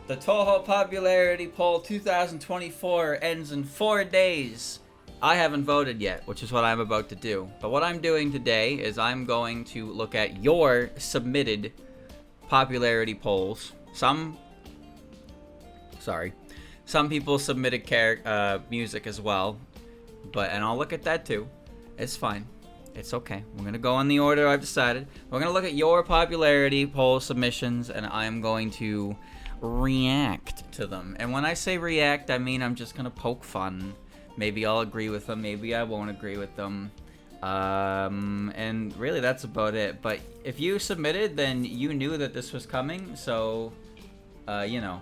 The Toho Popularity Poll 2024 ends in 4 days. I haven't voted yet, which is what I'm about to do. But what I'm doing today is I'm going to look at your submitted popularity polls. Some people submitted music as well, and I'll look at that too. It's fine. It's okay. We're gonna go in the order I've decided. We're gonna look at your popularity poll submissions, and I'm going to react to them. And when I say react, I mean I'm just gonna poke fun. Maybe I'll agree with them, maybe I won't agree with them. And really that's about it. But if you submitted, then you knew that this was coming, so you know,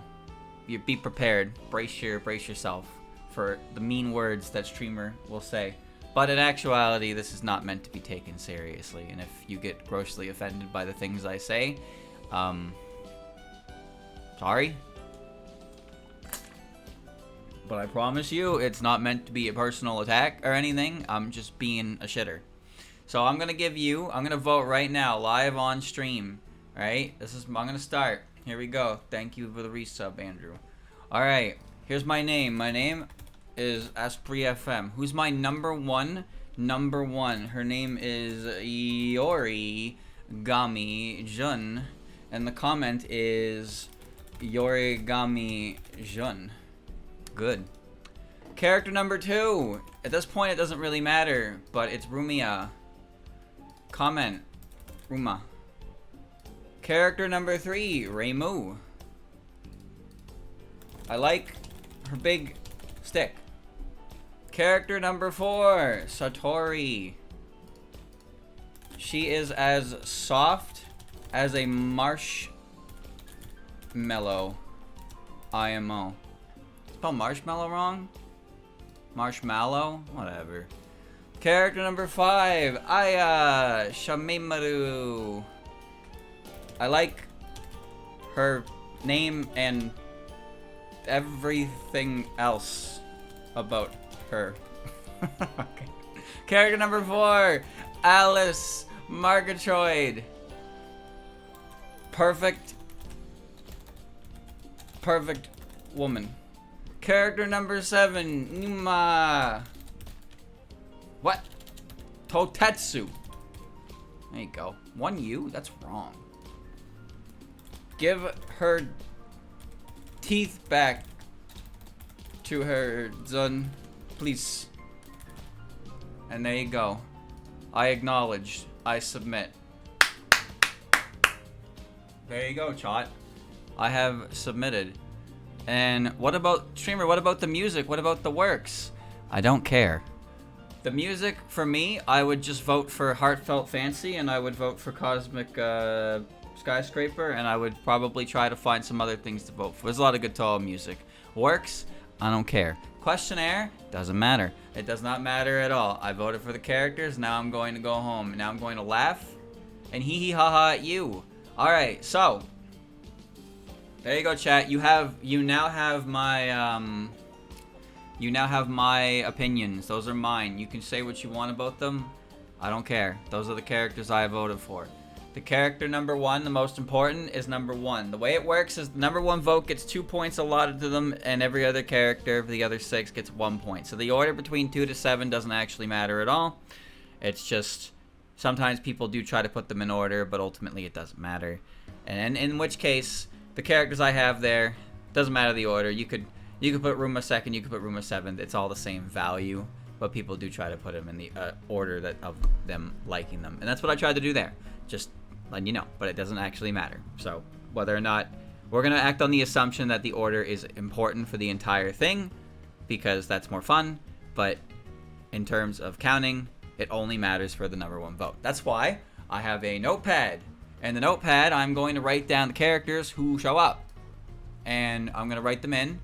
you be prepared. Brace yourself for the mean words that streamer will say. But in actuality, this is not meant to be taken seriously, and if you get grossly offended by the things I say, sorry. But I promise you, it's not meant to be a personal attack or anything. I'm just being a shitter. So I'm gonna vote right now, live on stream. Alright, I'm gonna start. Here we go. Thank you for the resub, Andrew. Alright, here's my name. My name is Asprey FM. Who's my number one? Her name is Iori Gami Jun. And the comment is Yorigami Jun. Good. Character number 2. At this point, it doesn't really matter, but it's Rumia. Comment. Ruma. Character number 3. Reimu. I like her big stick. Character number 4. Satori. She is as soft as a marshmallow. IMO. Spell marshmallow wrong? Marshmallow? Whatever. Character number 5. Aya Shamimaru. I like her name and everything else about her. Okay. Character number 4. Alice Margatroyd. Perfect woman. Character number 7, Numa. What? Totetsu. There you go. 1 U? That's wrong. Give her teeth back to her Zun, please. And there you go. I acknowledge. I submit. There you go, chat. I have submitted. And what about, streamer, what about the music? What about the works? I don't care. The music, for me, I would just vote for Heartfelt Fancy, and I would vote for Cosmic Skyscraper, and I would probably try to find some other things to vote for. There's a lot of guitar music. Works, I don't care. Questionnaire, doesn't matter. It does not matter at all. I voted for the characters, now I'm going to go home. Now I'm going to laugh and hee hee ha ha at you. Alright, so there you go, chat. You now have my opinions. Those are mine. You can say what you want about them. I don't care. Those are the characters I voted for. The character number 1, the most important, is number 1. The way it works is the number 1 vote gets 2 points allotted to them, and every other character for the other 6 gets 1 point. So the order between 2 to 7 doesn't actually matter at all. It's just sometimes people do try to put them in order, but ultimately it doesn't matter. And in which case, the characters I have there, doesn't matter the order. You could put Ruma 2nd, you could put Ruma 7th. It's all the same value, but people do try to put them in the order that of them liking them, and that's what I tried to do there. Just letting you know, but it doesn't actually matter. So whether or not we're gonna act on the assumption that the order is important for the entire thing, because that's more fun. But in terms of counting, it only matters for the number 1 vote. That's why I have a notepad. And the notepad, I'm going to write down the characters who show up. And I'm going to write them in.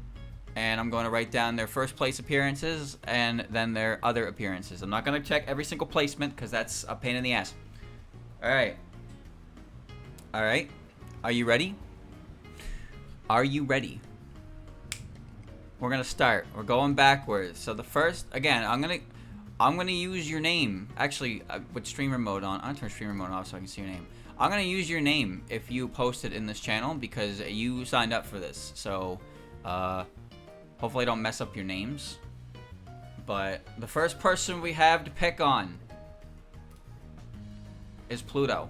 And I'm going to write down their first place appearances and then their other appearances. I'm not going to check every single placement because that's a pain in the ass. Alright. Alright. Are you ready? Are you ready? We're going to start. We're going backwards. So the first, again, I'm going to use your name. Actually, with streamer mode on. I'm going to turn streamer mode off so I can see your name. I'm gonna use your name if you post it in this channel because you signed up for this. So, hopefully I don't mess up your names. But the first person we have to pick on is Pluto.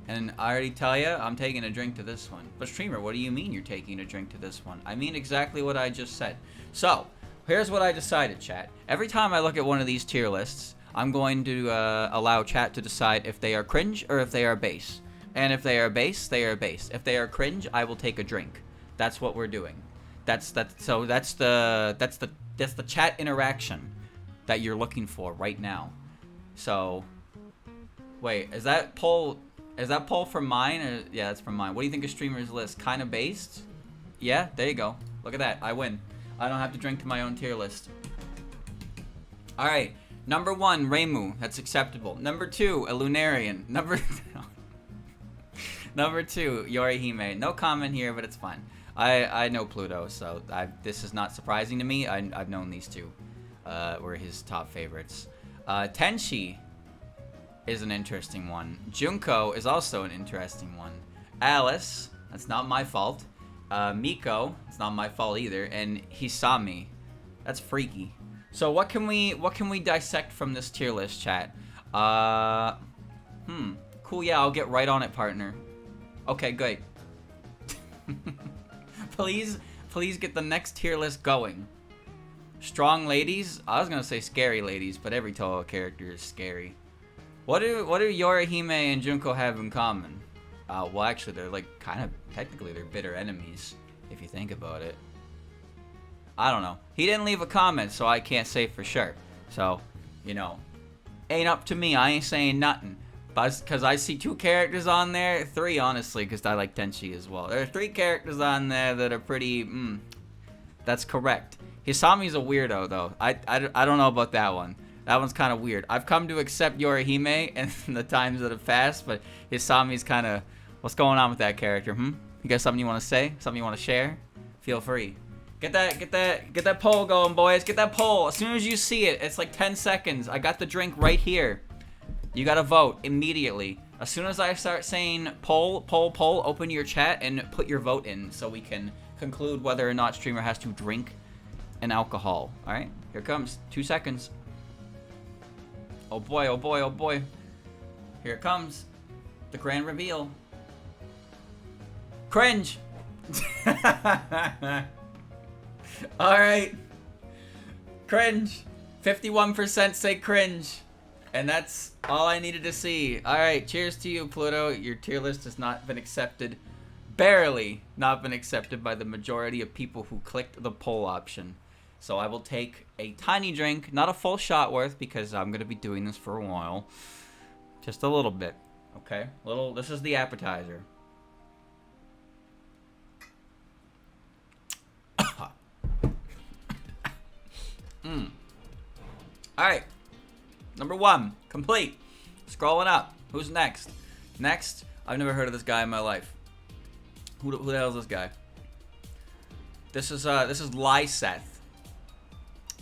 And I already tell you, I'm taking a drink to this one. But streamer, what do you mean you're taking a drink to this one? I mean exactly what I just said. So, here's what I decided, chat. Every time I look at one of these tier lists, I'm going to allow chat to decide if they are cringe or if they are base. And if they are base, they are base. If they are cringe, I will take a drink. That's what we're doing. That's the chat interaction that you're looking for right now. So, wait, is that poll from mine? Or, yeah, that's from mine. What do you think of streamers list? Kind of based? Yeah, there you go. Look at that. I win. I don't have to drink to my own tier list. Alright. Number 1, Reimu. That's acceptable. Number 2, a Lunarian. Number 2, Yorihime. No comment here, but it's fine. I know Pluto, so this is not surprising to me. I've known these two were his top favorites. Tenchi is an interesting one. Junko is also an interesting one. Alice, that's not my fault. Miko, it's not my fault either. And Hisami, that's freaky. So what can we dissect from this tier list, chat? Cool. Yeah, I'll get right on it, partner. Okay, good. Please get the next tier list going. Strong ladies. I was gonna say scary ladies, but every Toho character is scary. What do Yorihime and Junko have in common? Well, actually, they're like technically they're bitter enemies if you think about it. I don't know. He didn't leave a comment, so I can't say for sure. So, you know, ain't up to me. I ain't saying nothing. But because I see 2 characters on there, 3 honestly, because I like Tenchi as well. There are 3 characters on there that are pretty. That's correct. Hisami's a weirdo though. I don't know about that one. That one's kind of weird. I've come to accept Yorihime in the times that have passed, but Hisami's kind of. What's going on with that character? You got something you want to say? Something you want to share? Feel free. Get that poll going, boys. Get that poll. As soon as you see it, it's like 10 seconds. I got the drink right here. You gotta vote immediately. As soon as I start saying poll, open your chat and put your vote in so we can conclude whether or not streamer has to drink an alcohol. Alright, here it comes. 2 seconds. Oh boy, oh boy, oh boy. Here it comes. The grand reveal. Cringe! Alright. Cringe. 51% say cringe. And that's all I needed to see. Alright, cheers to you, Pluto. Your tier list has not been accepted. Barely not been accepted by the majority of people who clicked the poll option. So I will take a tiny drink, not a full shot worth, because I'm going to be doing this for a while. Just a little bit. Okay? This is the appetizer. Alright. Number 1, complete. Scrolling up. Who's next? Next, I've never heard of this guy in my life. Who the hell is this guy? This is Lyseth.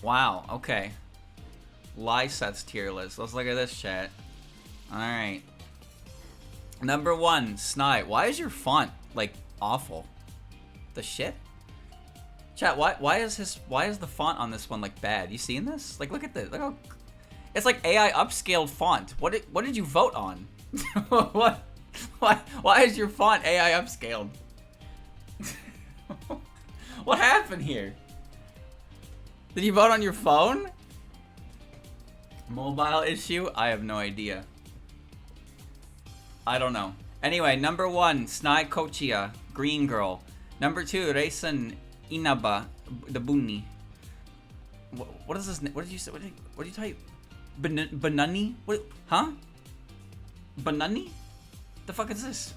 Wow, okay. Lyseth's tier list. Let's look at this, chat. Alright. Number 1, Snail. Why is your font like awful? The shit? Chat, why is the font on this one like bad? You seeing this? Like, look at this. Look how it's like AI upscaled font. What did you vote on? Why is your font AI upscaled? What happened here? Did you vote on your phone? Mobile issue? I have no idea. I don't know. Anyway, number 1, Snail Kochia, Green Girl. Number 2, Reisen Inaba, the Bunny. What is this? What did you say? What did you type? Banani? What? Huh? Banani? The fuck is this?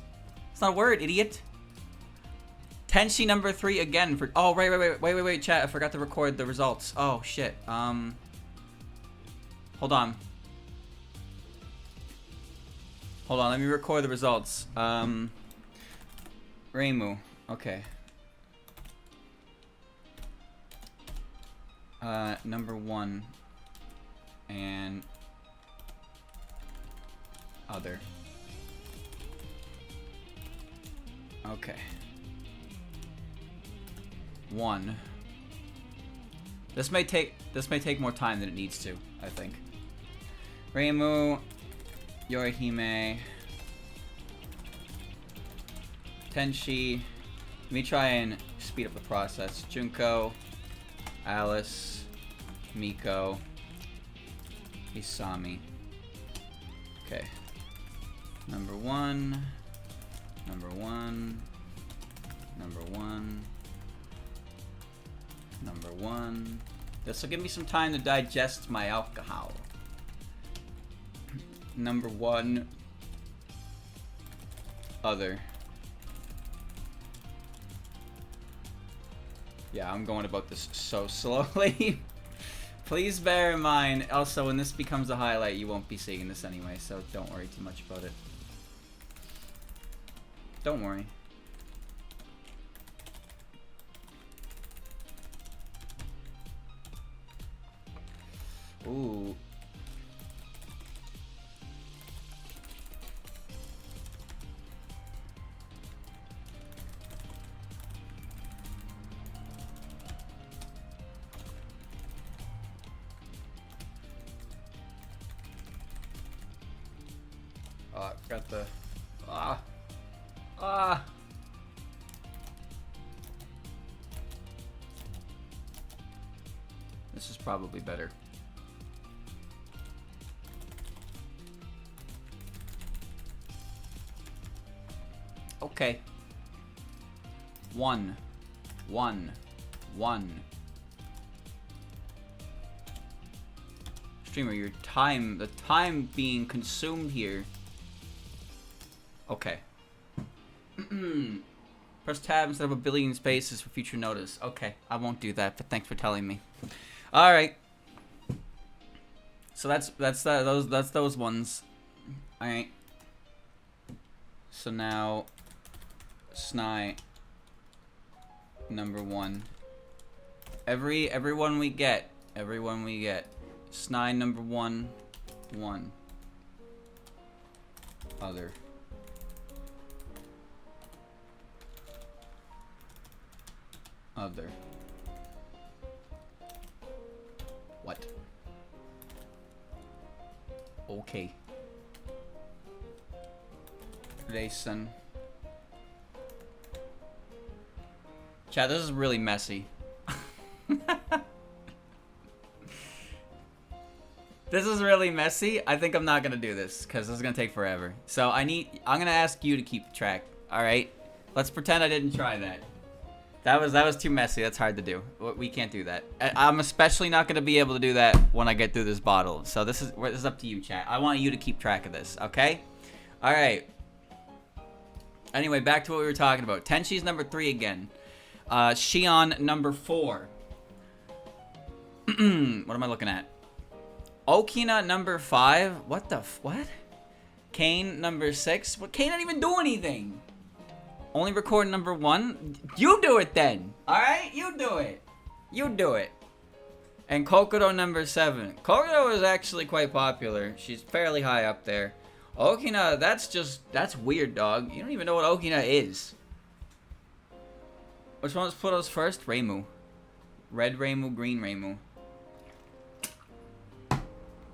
It's not a word, idiot. Tenchi number 3 again for. Oh wait, chat. I forgot to record the results. Oh shit. Hold on. Let me record the results. Reimu. Okay. Number 1 and other. Okay. 1. This may take more time than it needs to, I think. Reimu, Yorihime, Tenshi. Let me try and speed up the process. Junko, Alice, Miko, Isami. Okay. Number 1. Number 1. Number 1. Number 1. This will give me some time to digest my alcohol. Number 1. Other. Yeah, I'm going about this so slowly. Please bear in mind, also when this becomes a highlight, you won't be seeing this anyway, so don't worry too much about it. Don't worry. Ooh. Got the... This is probably better. Okay. 1. 1. 1. Streamer, the time being consumed here. Okay. Press tab instead of a billion spaces for future notice. Okay, I won't do that, but thanks for telling me. All right. So that's those ones. All right. So now, Snai. Number 1. Everyone we get. Snai number 1. 1. Other. Other. What? Okay. Rayson. Chat, this is really messy. This is really messy. I think I'm not gonna do this because this is gonna take forever. So I'm gonna ask you to keep track. All right. Let's pretend I didn't try that. That was too messy. That's hard to do. We can't do that. I'm especially not going to be able to do that when I get through this bottle. So this is up to you, chat. I want you to keep track of this, okay? All right. Anyway, back to what we were talking about. Tenshi's number 3 again. Shion number 4. What am I looking at? Okina number 5. What the what? Kane number 6. What? Kane didn't even do anything. Only record number 1? You do it then. Alright? You do it. You do it. And Kokoro number 7. Kokoro is actually quite popular. She's fairly high up there. Okina, that's weird, dog. You don't even know what Okina is. Which one's Pluto's first? Reimu. Red Reimu, green Reimu.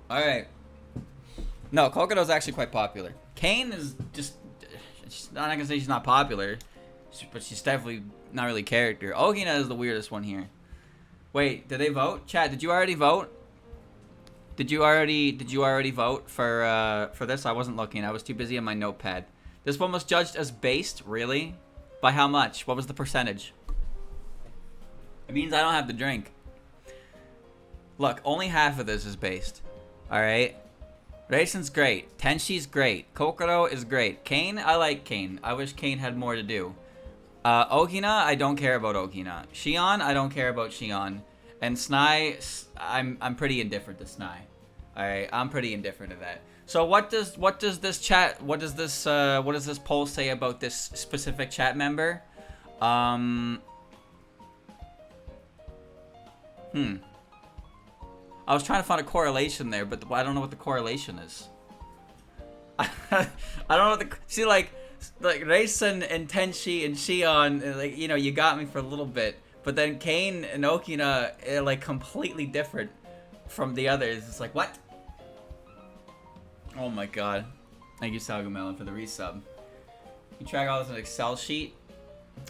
Alright. No, Kokoro's actually quite popular. Kane is just... I'm not gonna say she's not popular, but she's definitely not really character. Okina is the weirdest one here. Wait, did they vote? Chat, did you already vote? Did you already vote for this? I wasn't looking. I was too busy on my notepad. This one was judged as based, really? By how much? What was the percentage? It means I don't have to drink. Look, only half of this is based. Alright? Raisin's great. Tenshi's great. Kokoro is great. Kane, I like Kane. I wish Kane had more to do. Okina, I don't care about Okina. Shion, I don't care about Shion. And Snai, I'm pretty indifferent to Snai. Alright, I'm pretty indifferent to that. So what does this poll say about this specific chat member? I was trying to find a correlation there, but I don't know what the correlation is. I don't know what see, like, like Raisin and Tenshi and Shion, like, you know, you got me for a little bit, but then Kane and Okina are like completely different from the others. It's like, what? Oh my god. Thank you, Salgamelon, for the resub. You track all this in an Excel sheet?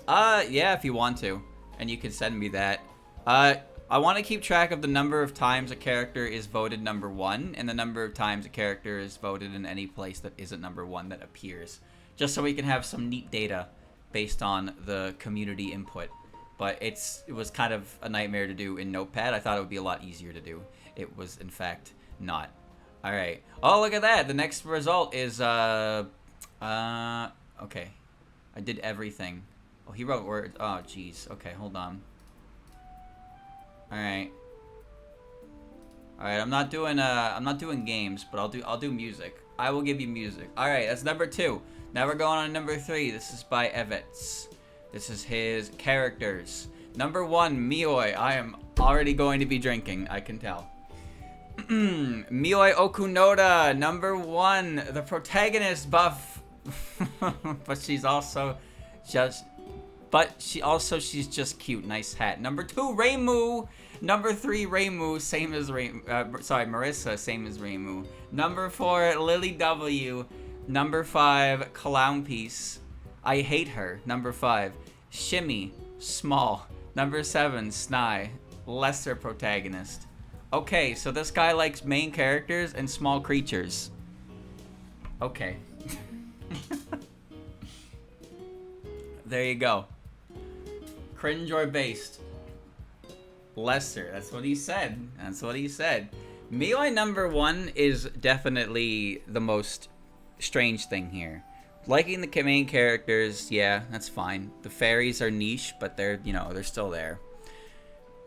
Yeah, if you want to. And you can send me that. I want to keep track of the number of times a character is voted number 1 and the number of times a character is voted in any place that isn't number 1 that appears. Just so we can have some neat data based on the community input. But it was kind of a nightmare to do in Notepad. I thought it would be a lot easier to do. It was, in fact, not. Alright. Oh, look at that. The next result is, okay. I did everything. Oh, he wrote words. Oh, jeez. Okay, hold on. Alright. Alright, I'm not doing games, but I'll do music. I will give you music. Alright, that's number 2. Now we're going on number 3. This is by Evets. This is his characters. Number 1, Mioi. I am already going to be drinking, I can tell. Mioi Okunoda, number 1, the protagonist buff. But she's also just she's just cute. Nice hat. Number 2, Reimu. Number 3, Reimu, same as Marissa, same as Reimu. Number 4, Lily W. Number 5, Clown Piece. I hate her. Number 5, Shimmy, small. Number 7, Snai, lesser protagonist. Okay, so this guy likes main characters and small creatures. Okay. There you go. Cringe or based? Lesser. That's what he said. That's what he said. Mioi number 1 is definitely the most strange thing here. Liking the main characters, yeah, that's fine. The fairies are niche, but they're, you know, they're still there.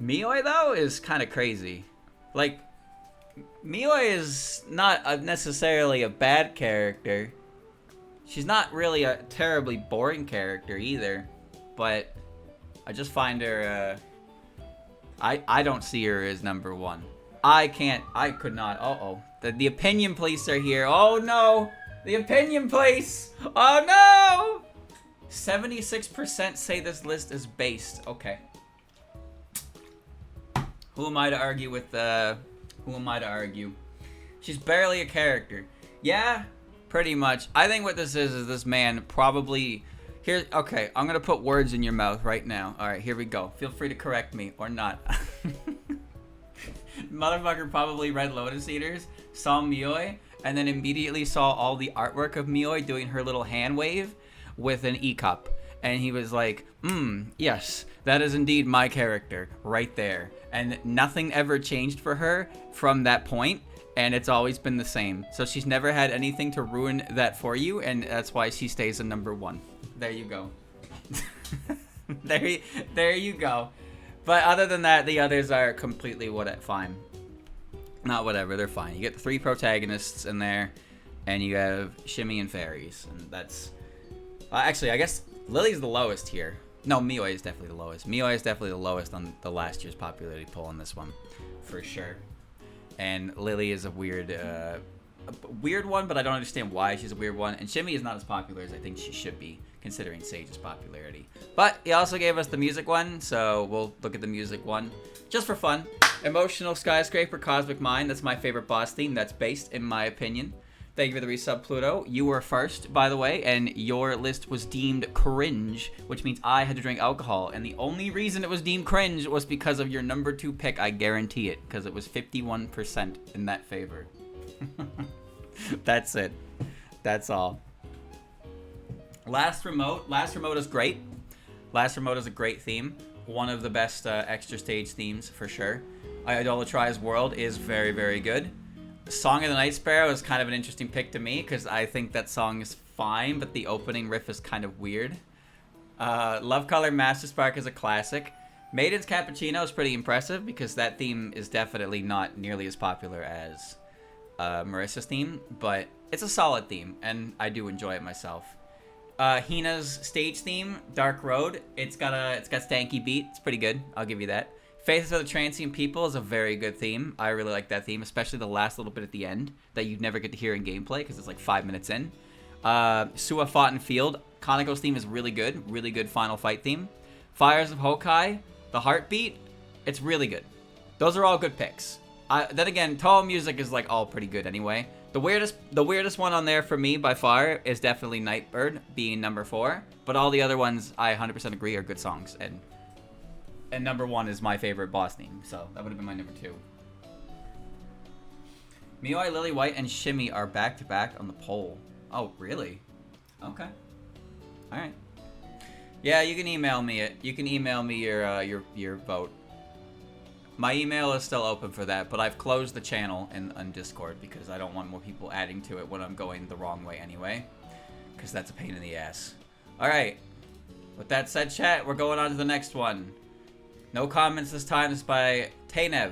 Mioi, though, is kind of crazy. Like, Mioi is not necessarily a bad character. She's not really a terribly boring character either, but I just find her, I don't see her as number 1. I could not, the opinion police are here. Oh no, the opinion police, oh no! 76% say this list is based, okay. Who am I to argue with, who am I to argue? She's barely a character. Yeah, pretty much. I think what this is this man probably... Here, okay, I'm gonna put words in your mouth right now. Alright, here we go. Feel free to correct me, or not. Motherfucker probably read Lotus Eaters, saw Mioi, and then immediately saw all the artwork of Mioi doing her little hand wave with an E-cup. And he was like, yes, that is indeed my character, right there. And nothing ever changed for her from that point, and it's always been the same. So she's never had anything to ruin that for you, and that's why she stays in number 1. There you go. there you go. But other than that, the others are completely fine. Not whatever, they're fine. You get the 3 protagonists in there, and you have Shimmy and Fairies, and that's... actually, I guess Lily's the lowest here. No, Mioi is definitely the lowest. Mioi is definitely the lowest on the last year's popularity poll on this one, for sure. And Lily is a weird one, but I don't understand why she's a weird one. And Shimmy is not as popular as I think she should be, considering Sage's popularity. But he also gave us the music one, so we'll look at the music one just for fun. Emotional Skyscraper, Cosmic Mind. That's my favorite boss theme. That's based, in my opinion. Thank you for the resub, Pluto. You were first, by the way, and your list was deemed cringe, which means I had to drink alcohol. And the only reason it was deemed cringe was because of your number 2 pick. I guarantee it, because it was 51% in that favor. That's it. That's all. Last Remote. Last Remote is great. Last Remote is a great theme. One of the best extra stage themes, for sure. Idolatrize World is very, very good. Song of the Night Sparrow is kind of an interesting pick to me because I think that song is fine, but the opening riff is kind of weird. Love Color Master Spark is a classic. Maiden's Cappuccino is pretty impressive because that theme is definitely not nearly as popular as Marissa's theme, but it's a solid theme, and I do enjoy it myself. Hina's stage theme, Dark Road, it's got stanky beat. It's pretty good. I'll give you that. Faces of the Transient People is a very good theme. I really like that theme, especially the last little bit at the end that you never get to hear in gameplay because it's like 5 minutes in. Sua Fought in Field. Kaneko's theme is really good final fight theme. Fires of Hokai, the Heartbeat, it's really good. Those are all good picks. Then again, Toho music is like all pretty good anyway. The weirdest one on there for me by far is definitely Nightbird being number 4. But all the other ones I 100% agree are good songs. And number 1 is my favorite boss theme, so that would have been my number 2. Mioi, Lily White, and Shimmy are back to back on the poll. Oh, really? Okay. All right. Yeah, you can email me it. You can email me your vote. My email is still open for that, but I've closed the channel on Discord because I don't want more people adding to it when I'm going the wrong way anyway, because that's a pain in the ass. All right. With that said, chat, we're going on to the next one. No comments this time. This is by Taynev.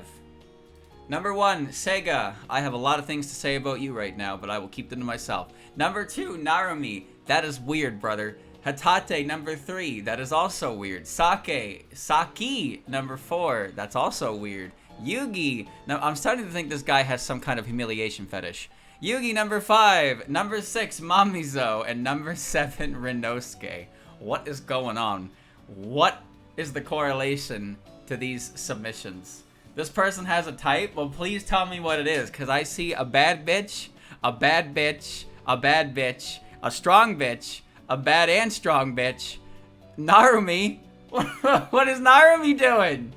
Number 1, Sega. I have a lot of things to say about you right now, but I will keep them to myself. Number 2, Narumi. That is weird, brother. Hatate, number 3. That is also weird. Saki, number 4. That's also weird. Yugi. Now, I'm starting to think this guy has some kind of humiliation fetish. Yugi, number 5. Number 6, Mamizo. And number 7, Rinosuke. What is going on? What is the correlation to these submissions? This person has a type? Well, please tell me what it is, because I see a bad bitch, a bad bitch, a bad bitch, a strong bitch, a bad and strong bitch. Narumi? What is Narumi doing?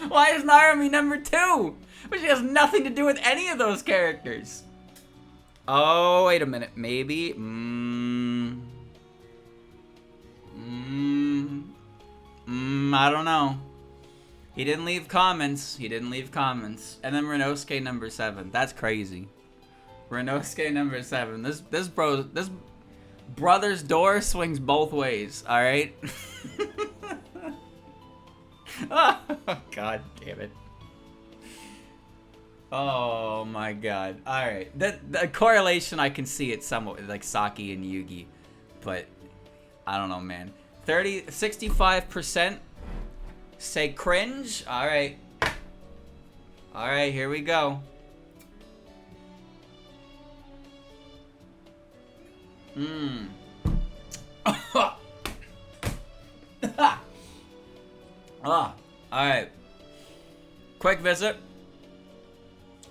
Why is Narumi number 2? But she has nothing to do with any of those characters. Oh, wait a minute. Maybe? I don't know. He didn't leave comments. And then Rinosuke number 7. That's crazy. Rinosuke number 7. This brother's door swings both ways. All right. Oh, God damn it. Oh my God. All right. The correlation, I can see it somewhat, like Saki and Yugi, but I don't know, man. 65% say cringe. All right. All right, here we go. All right. Quick visit.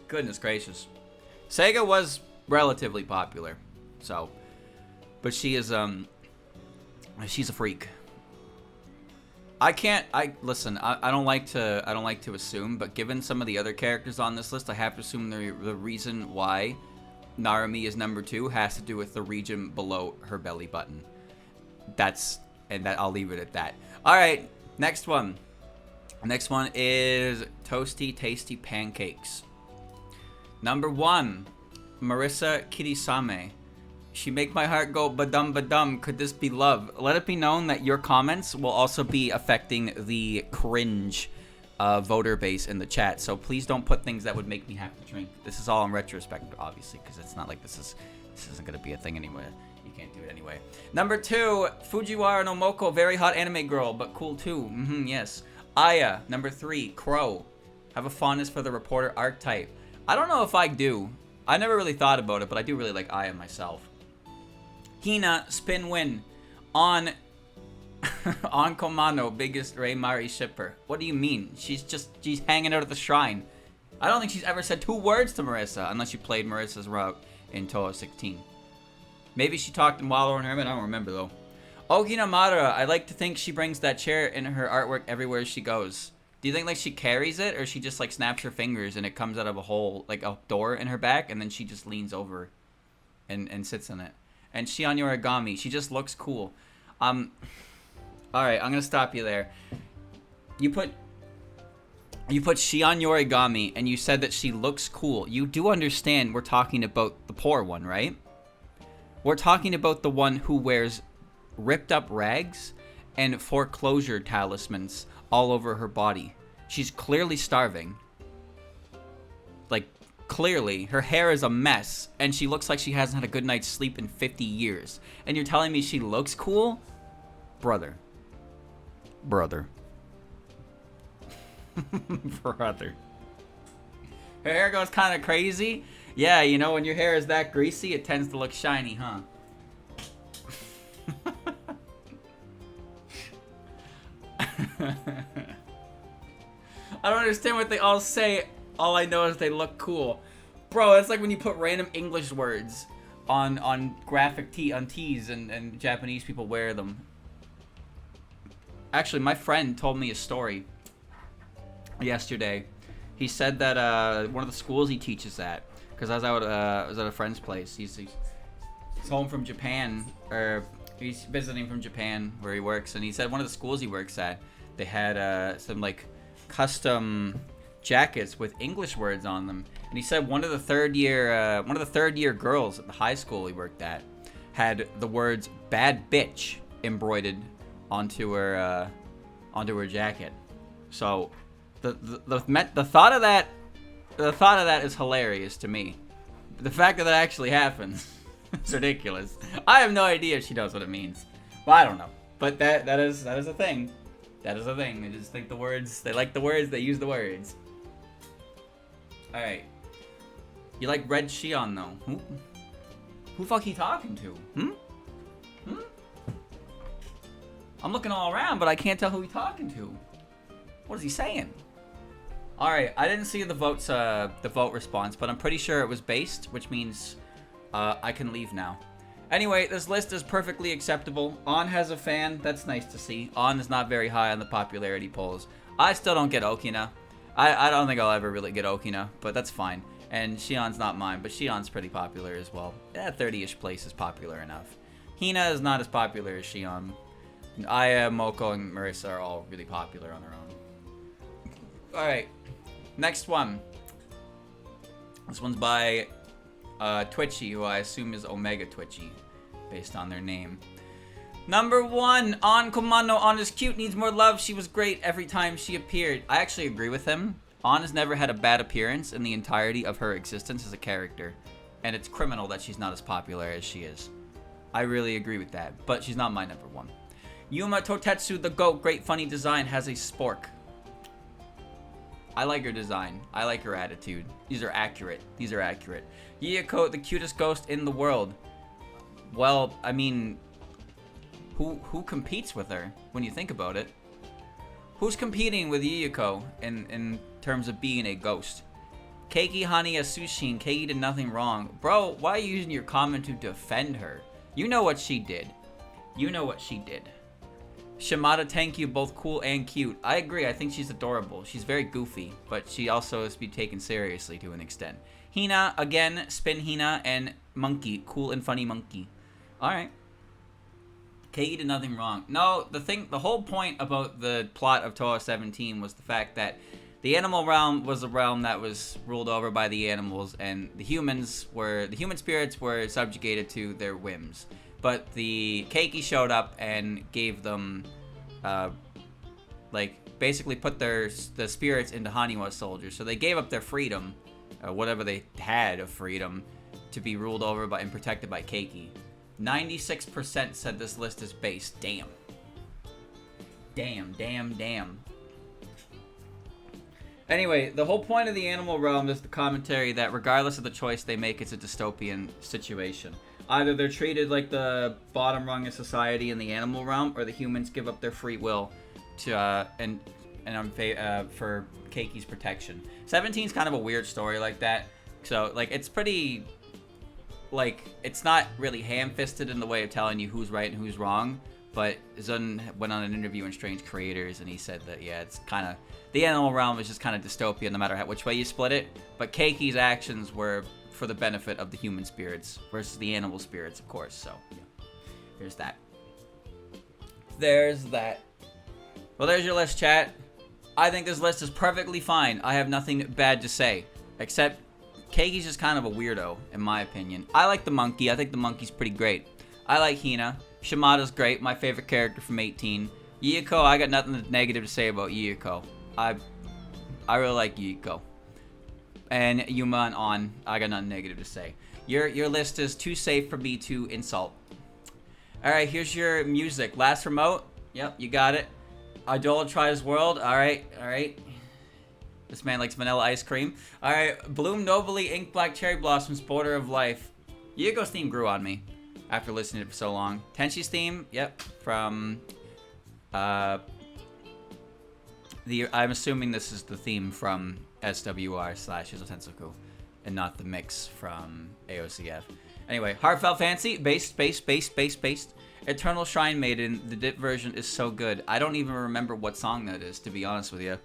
Goodness gracious. Sega was relatively popular, so, but she is she's a freak. I don't like to assume, but given some of the other characters on this list, I have to assume the reason why Narumi is number 2 has to do with the region below her belly button. I'll leave it at that. All right, next one. Next one is Toasty Tasty Pancakes. Number 1, Marissa Kirisame. She make my heart go badum badum. Could this be love? Let it be known that your comments will also be affecting the cringe voter base in the chat. So please don't put things that would make me have to drink. This is all in retrospect, obviously, because it's not like this isn't gonna be a thing anyway. You can't do it anyway. Number 2, Fujiwara no Moko, very hot anime girl, but cool too. Yes. Aya, number 3, Crow. Have a fondness for the reporter archetype. I don't know if I do. I never really thought about it, but I do really like Aya myself. Hina, spin win. On Komano, biggest Rei Mari shipper. What do you mean? She's hanging out at the shrine. I don't think she's ever said 2 words to Marissa, unless you played Marissa's route in Toho 16. Maybe she talked in Wallow and Hermit, I don't remember though. Okinamara, I like to think she brings that chair in her artwork everywhere she goes. Do you think like she carries it, or she just like snaps her fingers and it comes out of a hole, like a door in her back, and then she just leans over and sits in it? And Shion Yorigami, she just looks cool. Alright, I'm gonna stop you there. You put Shion Yorigami and you said that she looks cool. You do understand we're talking about the poor one, right? We're talking about the one who wears ripped up rags and foreclosure talismans all over her body. She's clearly starving. Like, clearly. Her hair is a mess, and she looks like she hasn't had a good night's sleep in 50 years. And you're telling me she looks cool? Brother. Brother. Her hair goes kind of crazy. Yeah, you know, when your hair is that greasy, it tends to look shiny, huh? I don't understand what they all say. All I know is they look cool. Bro, it's like when you put random English words on graphic on tees and Japanese people wear them. Actually, my friend told me a story yesterday. He said that one of the schools he teaches at, because I was at a friend's place. He's home from Japan, or he's visiting from Japan where he works, and he said one of the schools he works at, they had some like custom jackets with English words on them. And he said one of the third year girls at the high school he worked at had the words "bad bitch" embroidered onto her jacket. So the thought of that is hilarious to me. The fact that actually happens is ridiculous. I have no idea if she knows what it means. Well, I don't know. But that is a thing. That is a thing. They just think the words. They like the words. They use the words. All right. You like Red Shion though? Who fuck he talking to? I'm looking all around, but I can't tell who he's talking to. What is he saying? All right, I didn't see the vote response, but I'm pretty sure it was based, which means I can leave now. Anyway, this list is perfectly acceptable. On has a fan. That's nice to see. On is not very high on the popularity polls. I still don't get Okina. I don't think I'll ever really get Okina, but that's fine. And Shion's not mine, but Shion's pretty popular as well. Yeah, 30-ish place is popular enough. Hina is not as popular as Shion. Aya, Moko, and Marissa are all really popular on their own. Alright, next one. This one's by Twitchy, who I assume is Omega Twitchy, based on their name. Number 1, On Komano. On is cute, needs more love. She was great every time she appeared. I actually agree with him. On has never had a bad appearance in the entirety of her existence as a character, and it's criminal that she's not as popular as she is. I really agree with that, but she's not my number 1. Yuma Totetsu, the GOAT, great funny design, has a spork. I like her design. I like her attitude. These are accurate. Yuyako, the cutest ghost in the world. Well, I mean, who competes with her when you think about it? Who's competing with Yuyako in terms of being a ghost? Keiki, Hania, Sushin. Keiki did nothing wrong. Bro, why are you using your comment to defend her? You know what she did. Chimato, thank you, both cool and cute. I agree, I think she's adorable. She's very goofy, but she also is to be taken seriously to an extent. Hina, again, Spin Hina, and Monkey, cool and funny monkey. Alright. Keiki did nothing wrong. No, the whole point about the plot of Toa 17 was the fact that the animal realm was a realm that was ruled over by the animals, and the human spirits were subjugated to their whims. But the Keiki showed up and gave them, basically put the spirits into Haniwa soldiers. So they gave up their freedom, whatever they had of freedom, to be ruled over by and protected by Keiki. 96% said this list is based. Damn. Anyway, the whole point of the animal realm is the commentary that regardless of the choice they make, it's a dystopian situation. Either they're treated like the bottom rung of society in the animal realm, or the humans give up their free will to for Keiki's protection. 17's kind of a weird story like that. So, it's pretty... it's not really ham-fisted in the way of telling you who's right and who's wrong, but Zun went on an interview in Strange Creators, and he said that, yeah, it's kind of... The animal realm is just kind of dystopian no matter which way you split it, but Keiki's actions were for the benefit of the human spirits versus the animal spirits, of course, so, yeah. There's that. Well, there's your list, chat. I think this list is perfectly fine. I have nothing bad to say, except Keiki's just kind of a weirdo, in my opinion. I like the monkey. I think the monkey's pretty great. I like Hina. Shimato's great. My favorite character from 18. Yuyako, I got nothing negative to say about Yuyako. I really like Yuyako. And Yuma and On, I got nothing negative to say. Your list is too safe for me to insult. Alright, here's your music. Last remote. Yep, you got it. Idolatrize World. Alright. This man likes vanilla ice cream. Alright, Bloom Nobly, Ink Black Cherry Blossoms, Border of Life. Yugo's theme grew on me after listening to it for so long. Tenshi's theme, yep, from I'm assuming this is the theme from SWR/Shizo Tensoku and not the mix from AOCF. Anyway, Heartfelt Fancy, based. Eternal Shrine Maiden, the dip version is so good. I don't even remember what song that is, to be honest with you.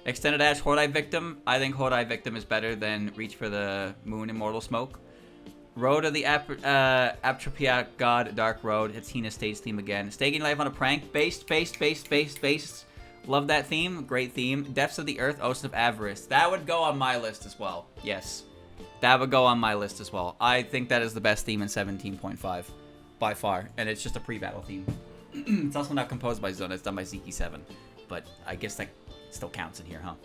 Extended Ash, Hodai Victim. I think Hodai Victim is better than Reach for the Moon, Immortal Smoke. Road of the Aptropiac God, Dark Road. It's Hina State's theme again. Staking Life on a Prank. Based. Love that theme. Great theme. Depths of the Earth, Ocean of Avarice. That would go on my list as well. Yes. That would go on my list as well. I think that is the best theme in 17.5. By far. And it's just a pre-battle theme. It's also not composed by Zona. It's done by Zeki7. But I guess that still counts in here, huh?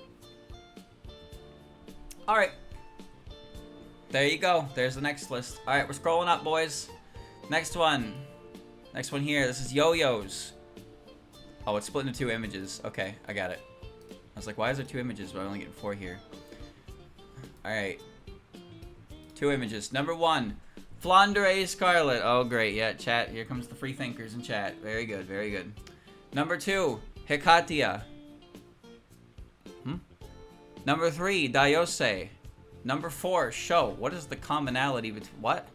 Alright. There you go. There's the next list. Alright, we're scrolling up, boys. Next one. Next one here. This is Yo-yos. Oh, it's split into 2 images. Okay, I got it. I was like, why is there 2 images? But I'm only getting 4 here. Alright. 2 images. Number 1. Flandre Scarlet. Oh, great. Yeah, chat. Here comes the free thinkers in chat. Very good. Very good. Number 2. Hekatia. Number 3. Daiose. Number 4. Sho. What is the commonality between... What?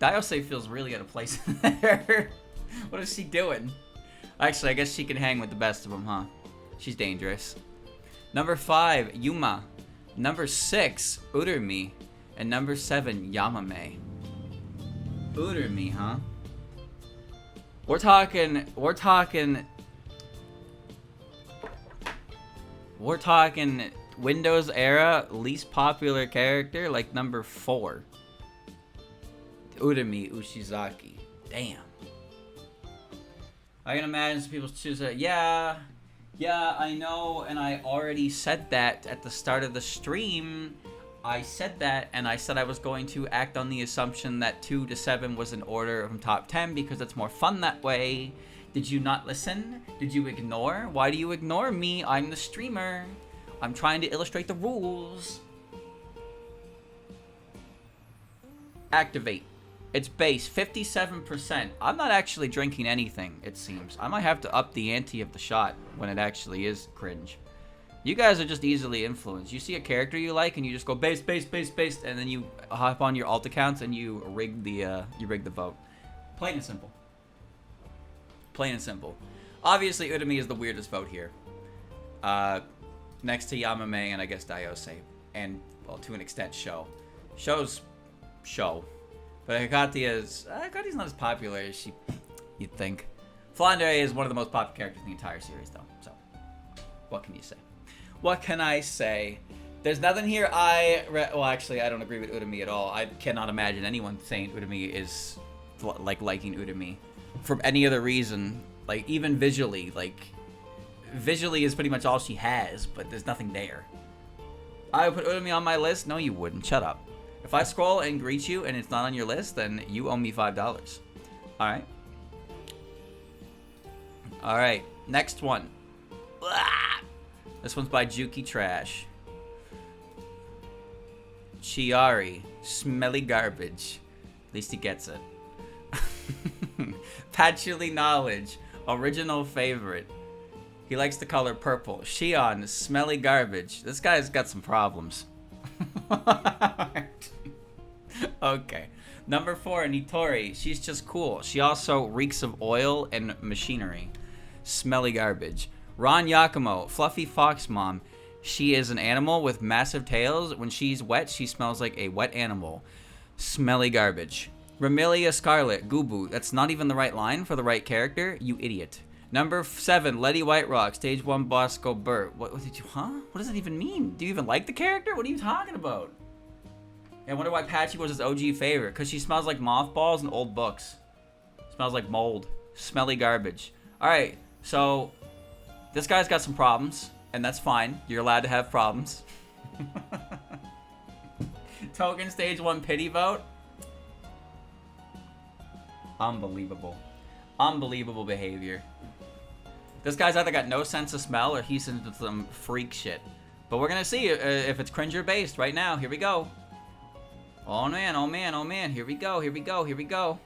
Daiose feels really out of place there. What is she doing? Actually, I guess she can hang with the best of them, huh? She's dangerous. Number 5. Yuma. Number 6. Urumi. And number 7. Yamame. Urumi, huh? We're talking Windows era least popular character, like number 4. Urumi Ushizaki. Damn. I can imagine some people choose that. Yeah, I know, and I already said that at the start of the stream. I said that, and I said I was going to act on the assumption that 2 to 7 was in order from top 10 because it's more fun that way. Did you not listen? Did you ignore? Why do you ignore me? I'm the streamer. I'm trying to illustrate the rules. Activate. It's base, 57%. I'm not actually drinking anything, it seems. I might have to up the ante of the shot when it actually is cringe. You guys are just easily influenced. You see a character you like, and you just go base, and then you hop on your alt accounts and you rig the vote. Plain and simple. Plain and simple. Obviously, Urumi is the weirdest vote here. Next to Yamame and I guess Daiose. And, well, to an extent, Sho. Sho's Sho. But Hekatia's not as popular as you'd think. Flandre is one of the most popular characters in the entire series, though. So, what can you say? What can I say? There's nothing here well, actually, I don't agree with Urumi at all. I cannot imagine anyone saying Urumi is, liking Urumi. For any other reason. Like, even visually. Like, visually is pretty much all she has, but there's nothing there. I would put Urumi on my list? No, you wouldn't. Shut up. If I scroll and greet you and it's not on your list, then you owe me $5. Alright? Alright, next one. This one's by Juky Trash. Chiari. Smelly garbage. At least he gets it. Patchouli Knowledge. Original favorite. He likes the color purple. Shion. Smelly garbage. This guy's got some problems. Okay. Number 4, Nitori. She's just cool. She also reeks of oil and machinery. Smelly garbage. Ron Yakumo. Fluffy Fox Mom. She is an animal with massive tails. When she's wet, she smells like a wet animal. Smelly garbage. Ramilia Scarlet. Gubu. That's not even the right line for the right character. You idiot. Number 7, Letty White Rock. Stage 1 Bosco Burt. What did you, huh? What does that even mean? Do you even like the character? What are you talking about? I wonder why Patchy was his OG favorite. Because she smells like mothballs and old books. Smells like mold. Smelly garbage. Alright, so this guy's got some problems. And that's fine. You're allowed to have problems. Token Stage 1 Pity Vote. Unbelievable. Unbelievable behavior. This guy's either got no sense of smell or he's into some freak shit. But we're gonna see if it's cringe or based right now. Here we go. Oh man, oh man, oh man. Here we go, here we go, here we go.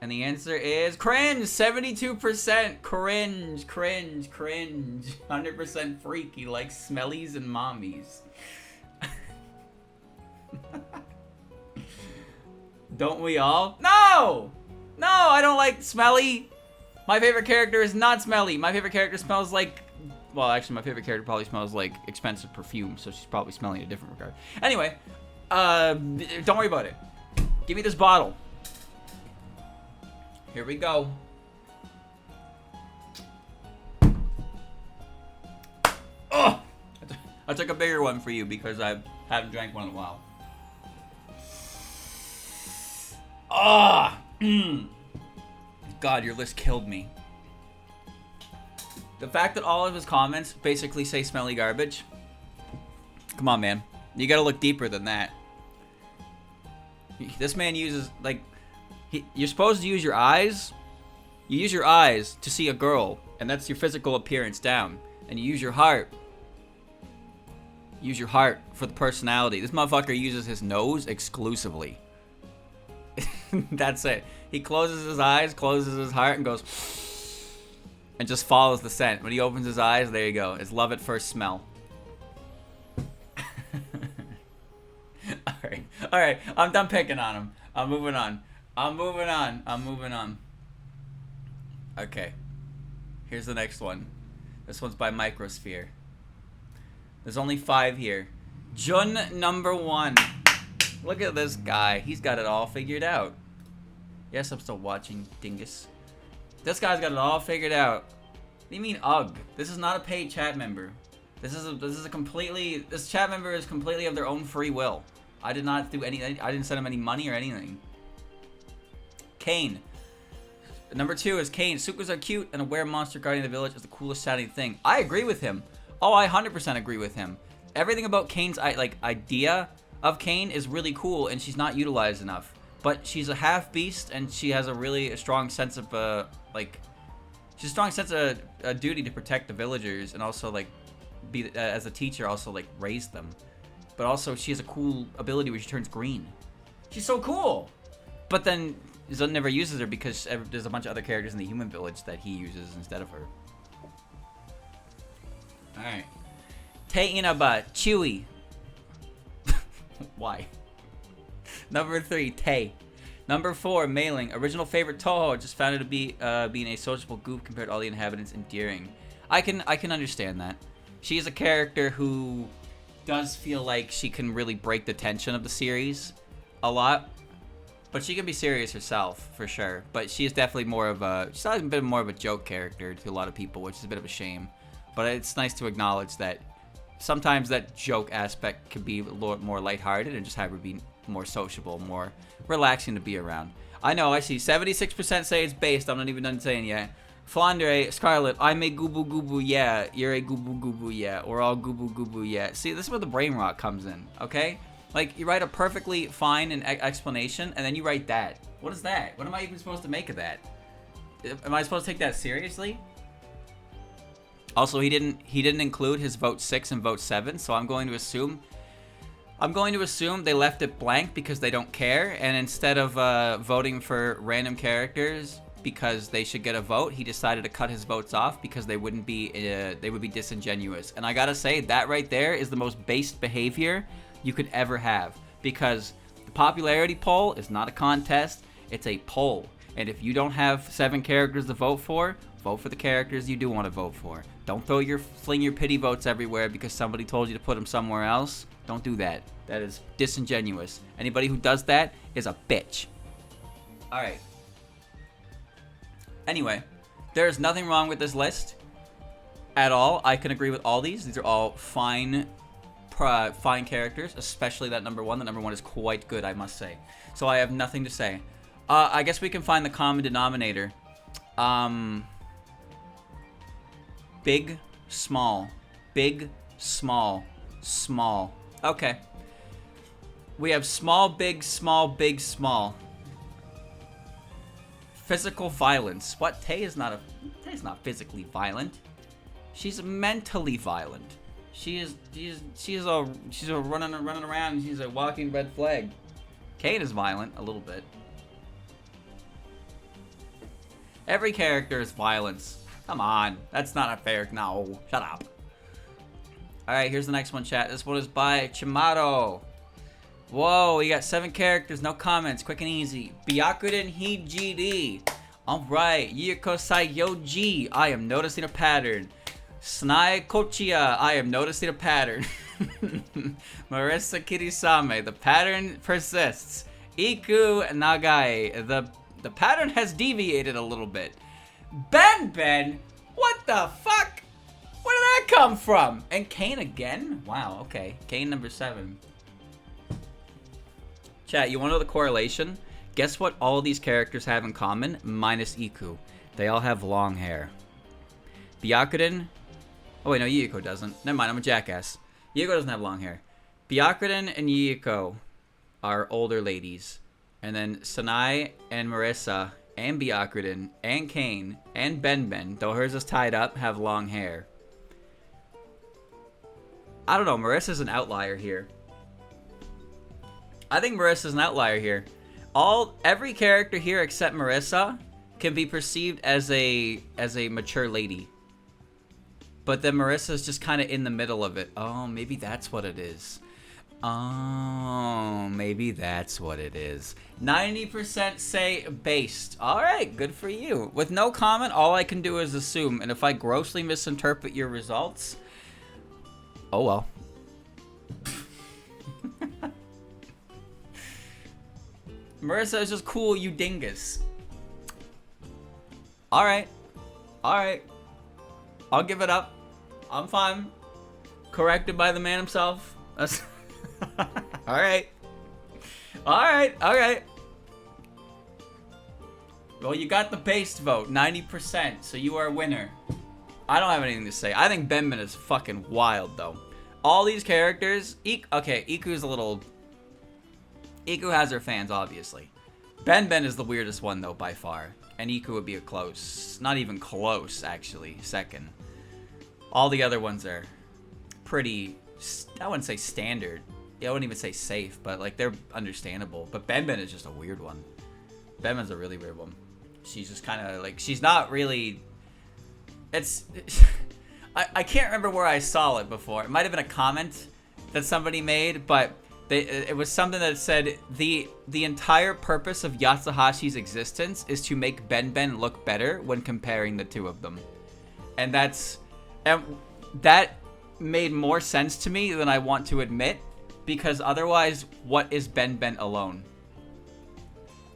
And the answer is cringe. 72% cringe, cringe, cringe. 100% freaky, like smellies and mommies. Don't we all? No! No, I don't like smelly. My favorite character is not smelly. My favorite character smells like... Well, actually, my favorite character probably smells like expensive perfume, so she's probably smelling in a different regard. Anyway, don't worry about it. Give me this bottle. Here we go. Oh! I took a bigger one for you because I haven't drank one in a while. Ah! God, your list killed me. The fact that all of his comments basically say smelly garbage. Come on, man. You gotta look deeper than that. This man uses, like... you're supposed to use your eyes. You use your eyes to see a girl, and that's your physical appearance down. And you use your heart. Use your heart for the personality. This motherfucker uses his nose exclusively. That's it. He closes his eyes, closes his heart, and goes... and just follows the scent. When he opens his eyes, there you go. It's love at first smell. Alright. I'm done picking on him. I'm moving on. I'm moving on. Okay. Here's the next one. This one's by Microsphere. There's only 5 here. Jun number 1. Look at this guy. He's got it all figured out. Yes, I'm still watching, dingus. This guy's got it all figured out. What do you mean, ugh? This is not a paid chat member. This chat member is completely of their own free will. I did not do anything. I didn't send him any money or anything. Kane. Number 2 is Kane. Sukas are cute, and a were monster guarding the village is the coolest sounding thing. I agree with him. Oh, I 100% agree with him. Everything about Kane's idea of Kane is really cool, and she's not utilized enough. But she's a half beast, and she has a really strong sense of she's a strong sense of a duty to protect the villagers, and also be as a teacher, also raise them. But also she has a cool ability where she turns green. She's so cool. But then Zun never uses her because there's a bunch of other characters in the human village that he uses instead of her. All right. Te Inaba Chewy. Why? Number 3, Tay. Number 4, Mailing. Original favorite Toho. Just found it to be being a sociable goof compared to all the inhabitants endearing. I can understand that. She is a character who does feel like she can really break the tension of the series a lot. But she can be serious herself, for sure. But she is definitely she's always been more of a joke character to a lot of people, which is a bit of a shame. But it's nice to acknowledge that sometimes that joke aspect can be a little more lighthearted and just have her be more sociable, more relaxing to be around. I know, I see 76% say it's based. I'm not even done saying yet. Flandre, Scarlet, I'm a goobu goobu, yeah. You're a goobu goobu, yeah. We're all goobu goobu, yeah. See, this is where the brain rot comes in, okay? You write a perfectly fine explanation, and then you write that. What is that? What am I even supposed to make of that? Am I supposed to take that seriously? Also, he didn't include his vote 6 and vote 7, so I'm going to assume they left it blank because they don't care, and instead of voting for random characters because they should get a vote, he decided to cut his votes off because they would be disingenuous. And I gotta say, that right there is the most based behavior you could ever have, because the popularity poll is not a contest, it's a poll. And if you don't have 7 characters to vote for the characters you do want to vote for. Don't fling your pity votes everywhere because somebody told you to put them somewhere else. Don't do that. That is disingenuous. Anybody who does that is a bitch. Alright. Anyway, there's nothing wrong with this list at all. I can agree with all these. These are all fine characters, especially that number 1. The number 1 is quite good, I must say. So I have nothing to say. I guess we can find the common denominator. Big, small. Big, small. Small. Okay. We have small, big, small. Physical violence. What? Tay is not physically violent. She's mentally violent. She's running around and she's a walking red flag. Kane is violent, a little bit. Every character is violence. Come on, that's not a fair. No, shut up. All right, here's the next one, chat. This one is by Chimato. Whoa, we got 7 characters, no comments, quick and easy. Byakuden Hijiri. All right, Yuko Sayoji. I am noticing a pattern. Snail Kochia. I am noticing a pattern. Marissa Kirisame. The pattern persists. Iku Nagai. The pattern has deviated a little bit. Ben. What the fuck? Where did that come from? And Kane again? Wow, okay. Kane number 7. Chat, you want to know the correlation? Guess what all these characters have in common? Minus Iku. They all have long hair. Byakuden. Oh wait, no, Yuko doesn't. Never mind, I'm a jackass. Yuko doesn't have long hair. Byakuden and Yuko are older ladies. And then Sanai and Marissa and Byakuden and Kane and Ben, though hers is tied up, have long hair. I don't know, Marissa's an outlier here. I think Marissa's an outlier here. Every character here except Marissa can be perceived as a mature lady. But then Marissa's just kind of in the middle of it. Oh, maybe that's what it is. Oh, maybe that's what it is. 90% say based. Alright, good for you. With no comment, all I can do is assume. And if I grossly misinterpret your results, oh well. Marissa is just cool, you dingus. Alright. I'll give it up. I'm fine. Corrected by the man himself. That's Alright. Well, you got the based vote, 90%, so you are a winner. I don't have anything to say. I think Ben is fucking wild, though. All these characters... Okay, Iku's a little... Iku has her fans, obviously. Ben is the weirdest one, though, by far. And Iku would be a close... Not even close, actually. Second. All the other ones are pretty... I wouldn't say standard. Yeah, I wouldn't even say safe, but, like, they're understandable. But Ben is just a weird one. Ben's a really weird one. She's just kind of, like... She's not really... It's... I can't remember where I saw it before. It might have been a comment that somebody made, but... It was something that said the entire purpose of Yatsuhashi's existence is to make Ben look better when comparing the two of them, and that made more sense to me than I want to admit, because otherwise, what is Ben alone?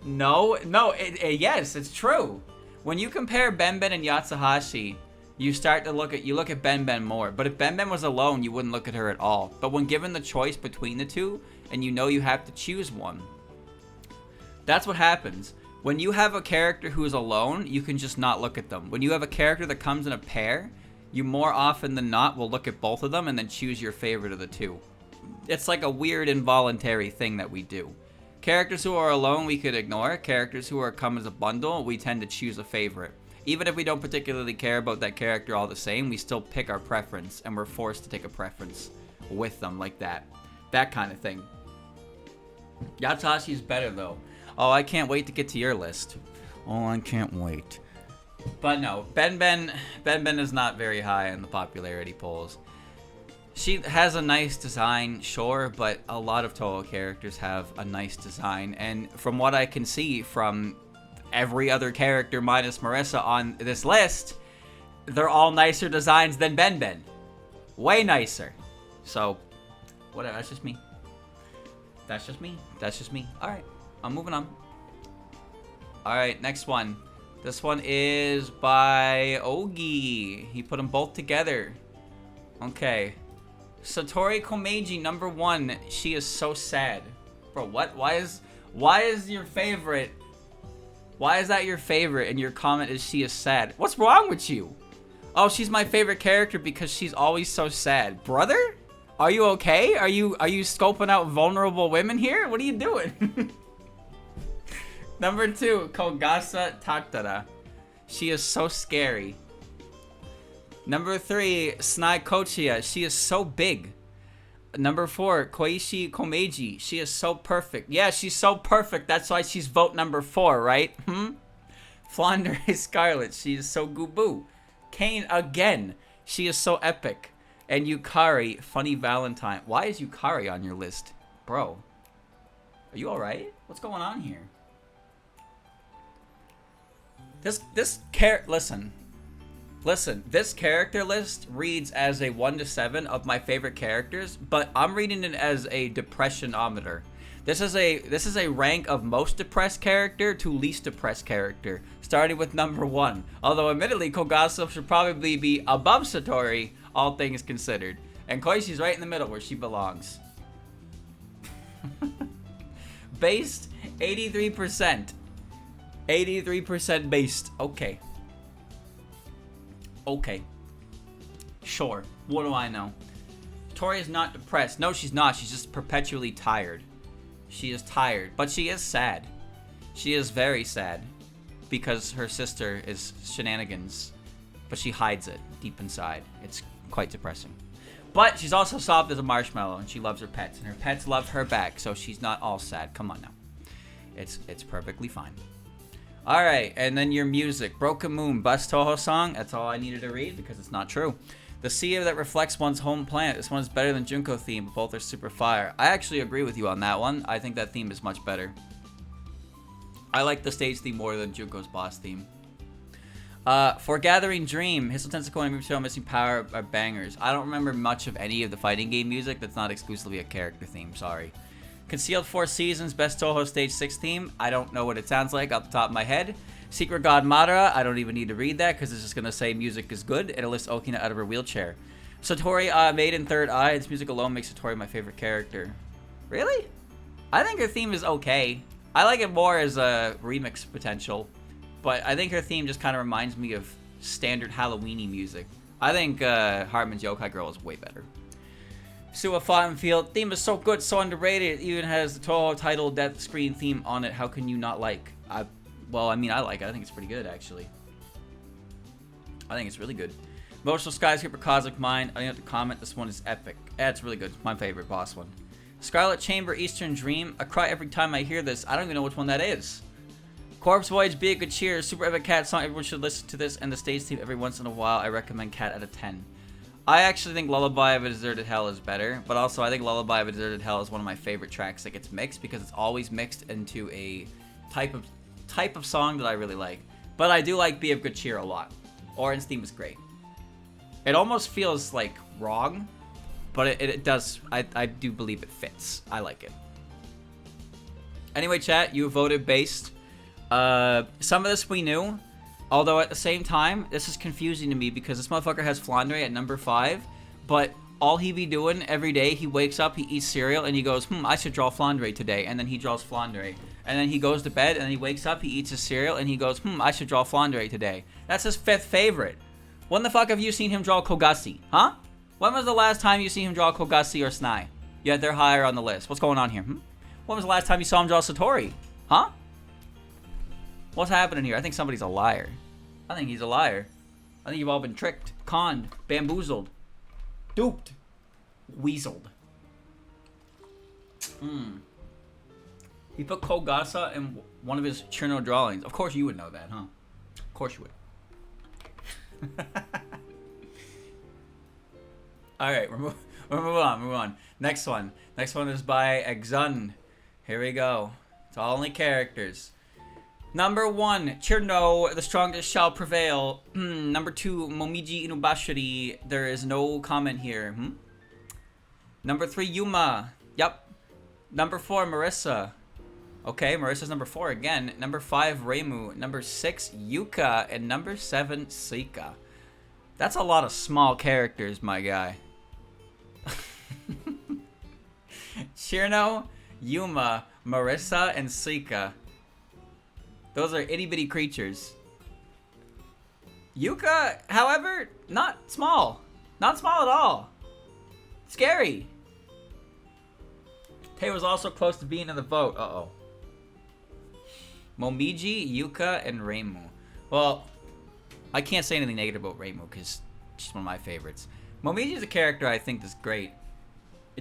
No, yes, it's true. When you compare Ben and Yatsuhashi, you start to look at Ben more. But if Ben was alone, you wouldn't look at her at all. But when given the choice between the two, and you know you have to choose one, that's what happens. When you have a character who is alone, you can just not look at them. When you have a character that comes in a pair, you more often than not will look at both of them and then choose your favorite of the two. It's like a weird involuntary thing that we do. Characters who are alone, we could ignore. Characters who come as a bundle, we tend to choose a favorite. Even if we don't particularly care about that character all the same, we still pick our preference, and we're forced to take a preference with them like that. That kind of thing. Yatsashi's better, though. Oh, I can't wait to get to your list. Oh, I can't wait. But no, Ben is not very high in the popularity polls. She has a nice design, sure, but a lot of Toho characters have a nice design, and from what I can see from every other character minus Marissa on this list, they're all nicer designs than Ben. Way nicer. So, whatever, that's just me. That's just me. Alright, I'm moving on. Alright, next one. This one is by Ogi. He put them both together. Okay. Satori Komeiji, number 1. She is so sad. Bro, what? Why is your favorite... Why is that your favorite and your comment is she is sad? What's wrong with you? Oh, she's my favorite character because she's always so sad. Brother? Are you okay? Are you scoping out vulnerable women here? What are you doing? Number 2, Kogasa Tatara. She is so scary. Number 3, Snail Kochia. She is so big. Number 4, Koishi Komeiji. She is so perfect. Yeah, she's so perfect. That's why she's vote number 4, right? Flandre Scarlet. She is so goo-boo. Kane again. She is so epic. And Yukari, Funny Valentine. Why is Yukari on your list? Bro. Are you alright? What's going on here? Listen, this character list reads as a 1 to 7 of my favorite characters, but I'm reading it as a depressionometer. This is a rank of most depressed character to least depressed character, starting with number 1. Although admittedly, Kogasa should probably be above Satori, all things considered. And Koishi's right in the middle where she belongs. Based 83%. 83% based. Okay. Okay. Sure. What do I know? Tori is not depressed. No, she's not. She's just perpetually tired. She is tired. But she is sad. She is very sad. Because her sister is shenanigans. But she hides it deep inside. It's quite depressing. But she's also soft as a marshmallow. And she loves her pets. And her pets love her back. So she's not all sad. Come on now. It's perfectly fine. Alright, and then your music. Broken Moon, Bus Toho song. That's all I needed to read because it's not true. The sea that reflects one's home planet. This one's better than Junko theme, but both are super fire. I actually agree with you on that one. I think that theme is much better. I like the stage theme more than Junko's boss theme. For Gathering Dream, Hissel Tentacle and Mimsho Missing Power are bangers. I don't remember much of any of the fighting game music that's not exclusively a character theme, sorry. Concealed 4 Seasons, Best Toho Stage 6 theme. I don't know what it sounds like off the top of my head. Secret God Madara. I don't even need to read that because it's just going to say music is good. And it lifts Okina out of her wheelchair. Satori Made in Third Eye. Its music alone makes Satori my favorite character. Really? I think her theme is okay. I like it more as a remix potential. But I think her theme just kind of reminds me of standard Halloween-y music. I think Hartman's Yokai Girl is way better. Suwa Fountain Field theme is so good, so underrated. It even has the Toho title death screen theme on it. How can you not like? Well, I mean, I like it. I think it's pretty good, actually. I think it's really good. Emotional Skyscraper Cosmic Mind. I don't have to comment. This one is epic. Yeah, it's really good. It's my favorite boss one. Scarlet Chamber Eastern Dream. I cry every time I hear this. I don't even know which one that is. Corpse Voyage, Be a Good Cheer. Super Epic Cat song. Everyone should listen to this. And the stage theme every once in a while. I recommend Cat out of 10. I actually think Lullaby of a Deserted Hell is better, but also I think Lullaby of a Deserted Hell is one of my favorite tracks that gets mixed because it's always mixed into a type of song that I really like. But I do like Be of Good Cheer a lot. Orange theme is great. It almost feels like wrong, but it does. I do believe it fits. I like it. Anyway, chat, you voted based. Some of this we knew. Although at the same time, this is confusing to me because this motherfucker has Flandre at number 5, but all he be doing every day, he wakes up, he eats cereal, and he goes, I should draw Flandre today, and then he draws Flandre. And then he goes to bed, and then he wakes up, he eats his cereal, and he goes, I should draw Flandre today. That's his 5th favorite. When the fuck have you seen him draw Kogasi? Huh? When was the last time you seen him draw Kogasi or Snail? Yet they're higher on the list. What's going on here? When was the last time you saw him draw Satori? Huh? What's happening here? I think somebody's a liar. I think he's a liar. I think you've all been tricked, conned, bamboozled, duped, weaseled. He put Kogasa in one of his Cherno drawings. Of course you would know that, huh? Of course you would. Alright, we're moving on. Next one. Next one is by Exun. Here we go. It's all only characters. Number 1, Cherno, the strongest shall prevail. Number 2, Momiji Inubashiri. There is no comment here. Number 3, Yuma. Yep. Number 4, Marissa. Okay, Marissa's number 4 again. Number 5, Reimu. Number 6, Yuka. And number 7, Seika. That's a lot of small characters, my guy. Cherno, Yuma, Marissa, and Seika. Those are itty-bitty creatures. Yuka, however, not small. Not small at all. Scary. Tay was also close to being in the vote. Uh-oh. Momiji, Yuka, and Reimu. Well, I can't say anything negative about Reimu because she's one of my favorites. Momiji is a character I think is great,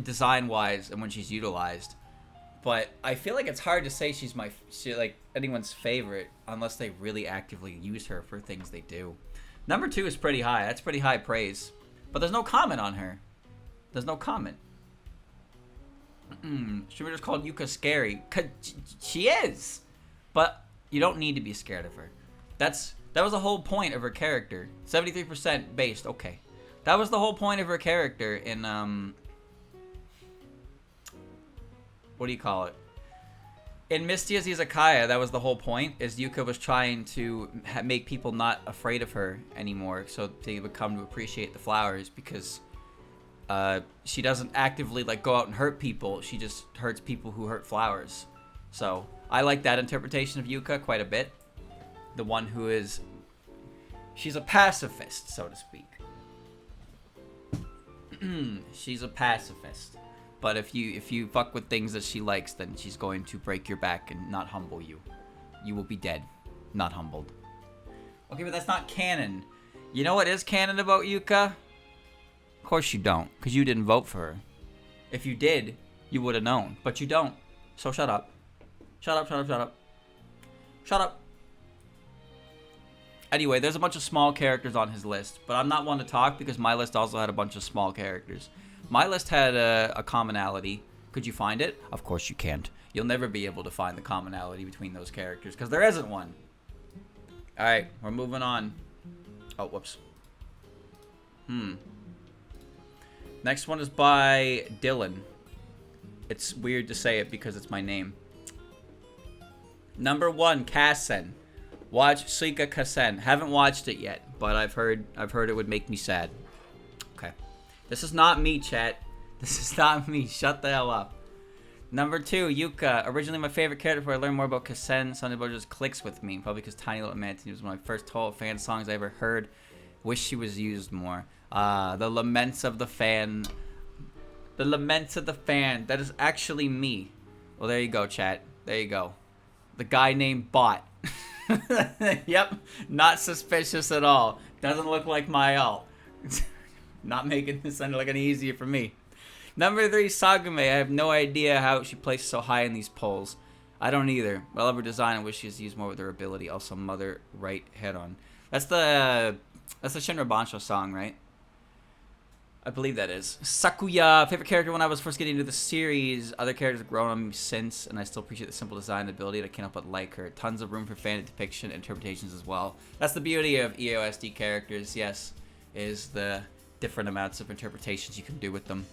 design-wise, and when she's utilized. But I feel like it's hard to say she's like anyone's favorite unless they really actively use her for things they do. Number 2 is pretty high. That's pretty high praise. But there's no comment on her. There's no comment. She was just called Yuka scary. 'Cause she is. But you don't need to be scared of her. That was the whole point of her character. 73% based. Okay. That was the whole point of her character in what do you call it? In Misty's Izakaya, that was the whole point, is Yuka was trying to make people not afraid of her anymore, so they would come to appreciate the flowers, because she doesn't actively like go out and hurt people, she just hurts people who hurt flowers. So, I like that interpretation of Yuka quite a bit. The one who is... she's a pacifist, so to speak. She's a pacifist. But if you fuck with things that she likes, then she's going to break your back and not humble you. You will be dead, not humbled. Okay, but that's not canon. You know what is canon about Yuka? Of course you don't, because you didn't vote for her. If you did, you would have known. But you don't. So shut up. Shut up, shut up, shut up. Shut up. Anyway, there's a bunch of small characters on his list, but I'm not one to talk because my list also had a bunch of small characters. My list had a commonality. Could you find it? Of course you can't. You'll never be able to find the commonality between those characters because there isn't one. Alright, we're moving on. Oh, whoops. Next one is by Dylan. It's weird to say it because it's my name. Number 1, Kassen. Watch Suika Kassen. Haven't watched it yet, but I've heard it would make me sad. Okay. This is not me, chat. This is not me. Shut the hell up. Number 2, Yuka. Originally my favorite character before I learned more about Kassen. Something about it just clicks with me. Probably because Tiny Little Manatee was one of my first total fan songs I ever heard. Wish she was used more. The Laments of the Fan. The Laments of the Fan. That is actually me. Well, there you go, chat. There you go. The guy named Bot. Yep. Not suspicious at all. Doesn't look like my alt. Not making this sound like any easier for me. Number 3, Sagame. I have no idea how she placed so high in these polls. I don't either. I love her design and wish she was used more with her ability. Also, Mother Right Head On. That's the Shinra Bansho song, right? I believe that is. Sakuya. Favorite character when I was first getting into the series. Other characters have grown on me since, and I still appreciate the simple design and ability, and I can't help but like her. Tons of room for fan depiction and interpretations as well. That's the beauty of EOSD characters, yes, is the different amounts of interpretations you can do with them.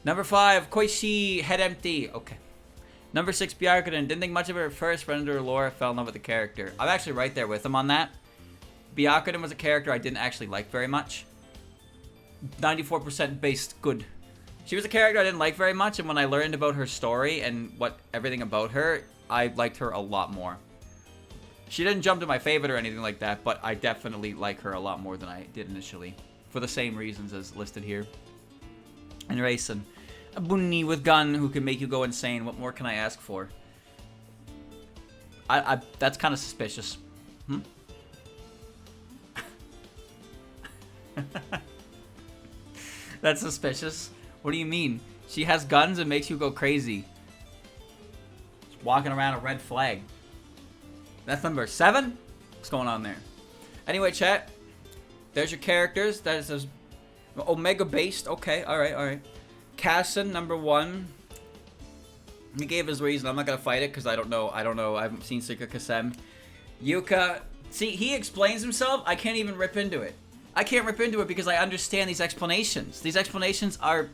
Number 5, Koishi, Head Empty. Okay. Number 6, Byakuren. Didn't think much of her at first, but under her lore, fell in love with the character. I'm actually right there with him on that. Byakuren was a character I didn't actually like very much. 94% based good. She was a character I didn't like very much, and when I learned about her story and everything about her, I liked her a lot more. She didn't jump to my favorite or anything like that, but I definitely like her a lot more than I did initially. For the same reasons as listed here. And racing. A bunny with gun who can make you go insane. What more can I ask for? That's kind of suspicious. That's suspicious. What do you mean? She has guns and makes you go crazy. She's walking around a red flag. That's number 7? What's going on there? Anyway, chat. There's your characters. That is Omega based. Okay, alright. Kassen, number 1. He gave his reason. I'm not gonna fight it because I don't know. I haven't seen Suika Kassen. Yuka. See, he explains himself. I can't even rip into it. I can't rip into it because I understand these explanations. These explanations are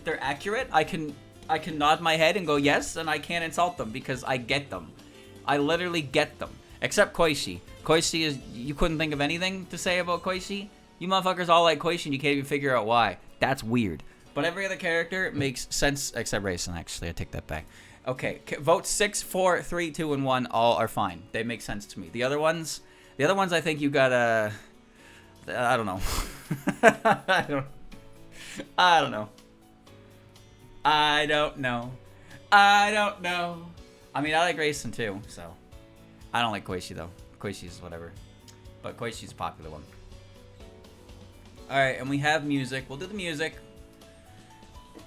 they're accurate. I can nod my head and go yes, and I can't insult them because I get them. I literally get them. Except Koishi. Koishi is... You couldn't think of anything to say about Koishi? You motherfuckers all like Koishi and you can't even figure out why. That's weird. But every other character makes sense except Raisin, actually. I take that back. Okay. Vote 6, 4, 3, 2, and 1 all are fine. They make sense to me. The other ones I think you gotta... I don't know. I don't know. I mean, I like Raisin too, so. I don't like Koishi though. Koishi's whatever. But Koishi's a popular one. Alright, and we have music. We'll do the music.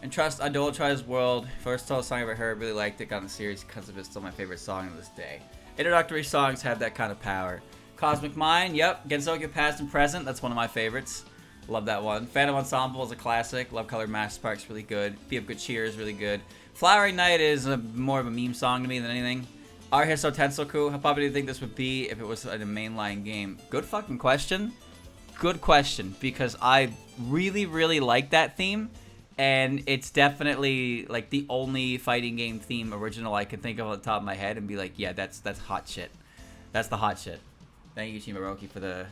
And trust Idolatrize World. First solo song I ever heard. Really liked it. Got in the series because of it. Still my favorite song to this day. Introductory songs have that kind of power. Cosmic Mind. Yep. Gensoku Past and Present. That's one of my favorites. Love that one. Phantom Ensemble is a classic. Love Colored Master Park's really good. Be Up Good Cheer is really good. Flowery Night is more of a meme song to me than anything. Arhiso Tensoku. How popular do you think this would be if it was in a mainline game? Good fucking question. Good question. Because I really, really like that theme. And it's definitely like the only fighting game theme original I can think of on the top of my head and be like, yeah, that's hot shit. That's the hot shit. Thank you, Chimaroki, for the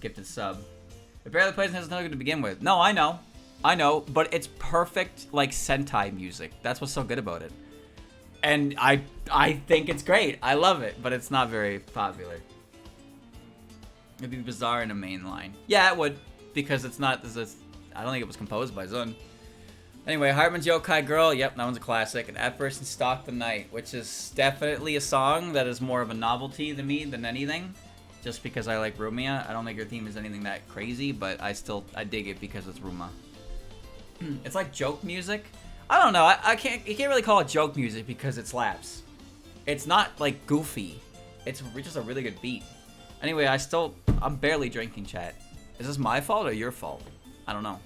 gifted sub. It barely plays and has nothing to begin with. No, I know, but it's perfect like Sentai music. That's what's so good about it. And I think it's great. I love it, but it's not very popular. It'd be bizarre in a main line. Yeah, it would, because it's not. I don't think it was composed by Zun. Anyway, Hartman's Yokai Girl, yep, that one's a classic. And At First and Stalk the Night, which is definitely a song that is more of a novelty to me than anything. Just because I like Rumia. I don't think her theme is anything that crazy, but I dig it because it's Ruma. It's like joke music. I don't know, you can't really call it joke music because it slaps. It's not like goofy. It's just a really good beat. Anyway, I'm barely drinking, chat. Is this my fault or your fault? I don't know.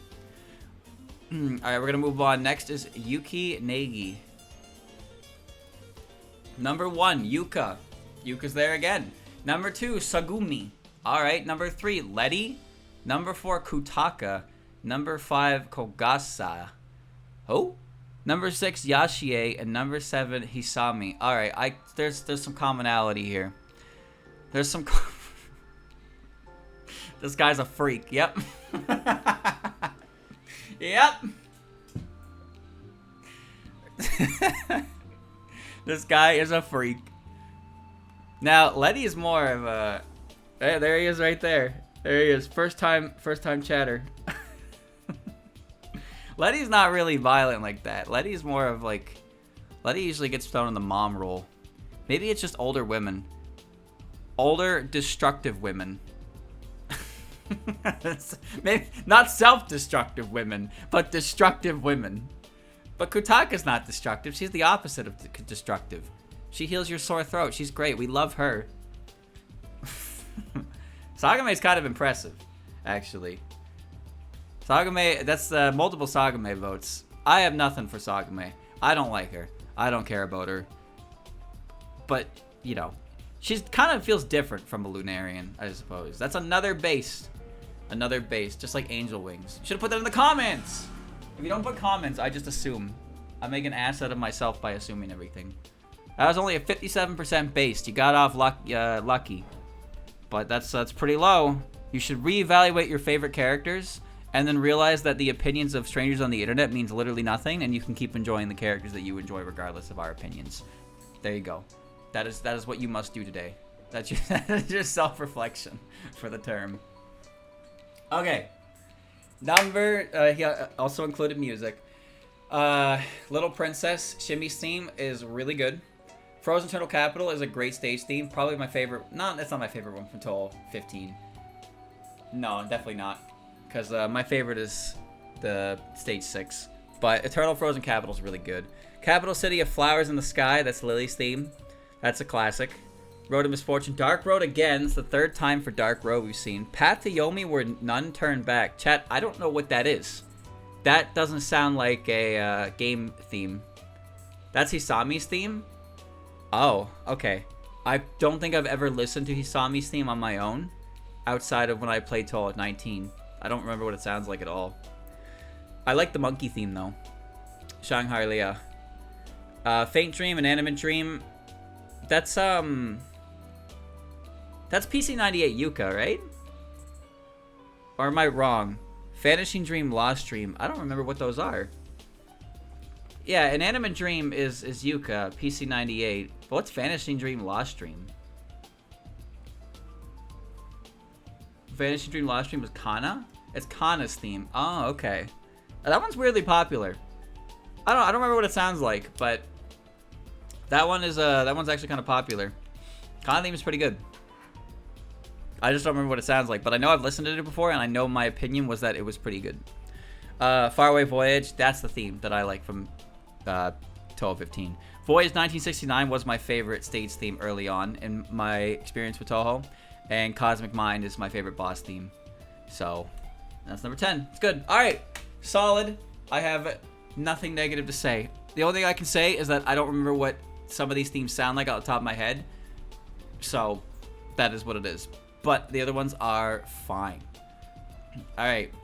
Alright, we're gonna move on. Next is Yuki Negi. Number 1, Yuka. Yuka's there again. Number 2, Sagumi. Alright, number 3, Letty. Number 4, Kutaka. Number 5, Kogasa. Oh? Number 6, Yashie. And number 7, Hisami. Alright, there's some commonality here. There's some... This guy's a freak. Yep. Yep. This guy is a freak. Now, Letty is more of a... There he is right there. There he is. First time chatter. Letty's not really violent like that. Letty's more of like... Letty usually gets thrown in the mom role. Maybe it's just older women. Older, destructive women. Maybe not self-destructive women, but destructive women. But Kutaka's not destructive. She's the opposite of destructive. She heals your sore throat. She's great. We love her. Sagame's kind of impressive, actually. Sagame, that's multiple Sagame votes. I have nothing for Sagame. I don't like her. I don't care about her. But, you know, she kind of feels different from a Lunarian, I suppose. That's another base. Another base, just like Angel Wings. You should have put that in the comments. If you don't put comments, I just assume. I make an ass out of myself by assuming everything. That was only a 57% base. You got off lucky. But that's pretty low. You should reevaluate your favorite characters and then realize that the opinions of strangers on the internet means literally nothing, and you can keep enjoying the characters that you enjoy regardless of our opinions. There you go. That is what you must do today. That's your self-reflection for the term. Okay. He also included music. Little Princess, Shimmy's theme is really good. Frozen Turtle Capital is a great stage theme. Probably my favorite. No, that's not my favorite one from Toll 15. No, definitely not. Because my favorite is the stage 6. But Eternal Frozen Capital is really good. Capital City of Flowers in the Sky, that's Lily's theme. That's a classic. Road of Misfortune. Dark Road again. It's the 3rd time for Dark Road we've seen. Path to Yomi where none turn back. Chat, I don't know what that is. That doesn't sound like a game theme. That's Hisami's theme? Oh, okay. I don't think I've ever listened to Hisami's theme on my own. Outside of when I played Toll at 19. I don't remember what it sounds like at all. I like the monkey theme though. Shanghai Leah. Faint Dream and Animate Dream. That's PC98 Yuka, right? Or am I wrong? Vanishing Dream, Lost Dream. I don't remember what those are. Yeah, an Animate Dream is Yuka, PC98. But what's Vanishing Dream, Lost Dream? Vanishing Dream, Lost Dream was Kana? It's Kana's theme. Oh, okay. That one's weirdly popular. I don't remember what it sounds like, but that one's actually kind of popular. Kana theme is pretty good. I just don't remember what it sounds like, but I know I've listened to it before, and I know my opinion was that it was pretty good. Faraway Voyage, that's the theme that I like from Toho 15. Voyage 1969 was my favorite stage theme early on in my experience with Toho, and Cosmic Mind is my favorite boss theme. So, that's number 10. It's good. Alright, solid. I have nothing negative to say. The only thing I can say is that I don't remember what some of these themes sound like off the top of my head. So, that is what it is. But the other ones are fine. Alright.